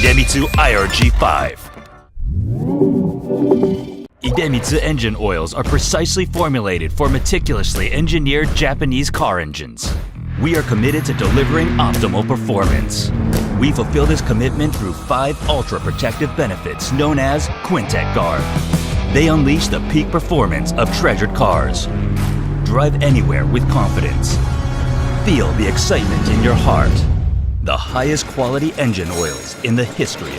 IDEMITSU IRG5. IDEMITSU engine oils are precisely formulated for meticulously engineered Japanese car engines. We are committed to delivering optimal performance. We fulfill this commitment through 5 ultra-protective benefits known as Quintec Guard. They unleash the peak performance of treasured cars. Drive anywhere with confidence. Feel the excitement in your heart. The highest quality engine oils in the history of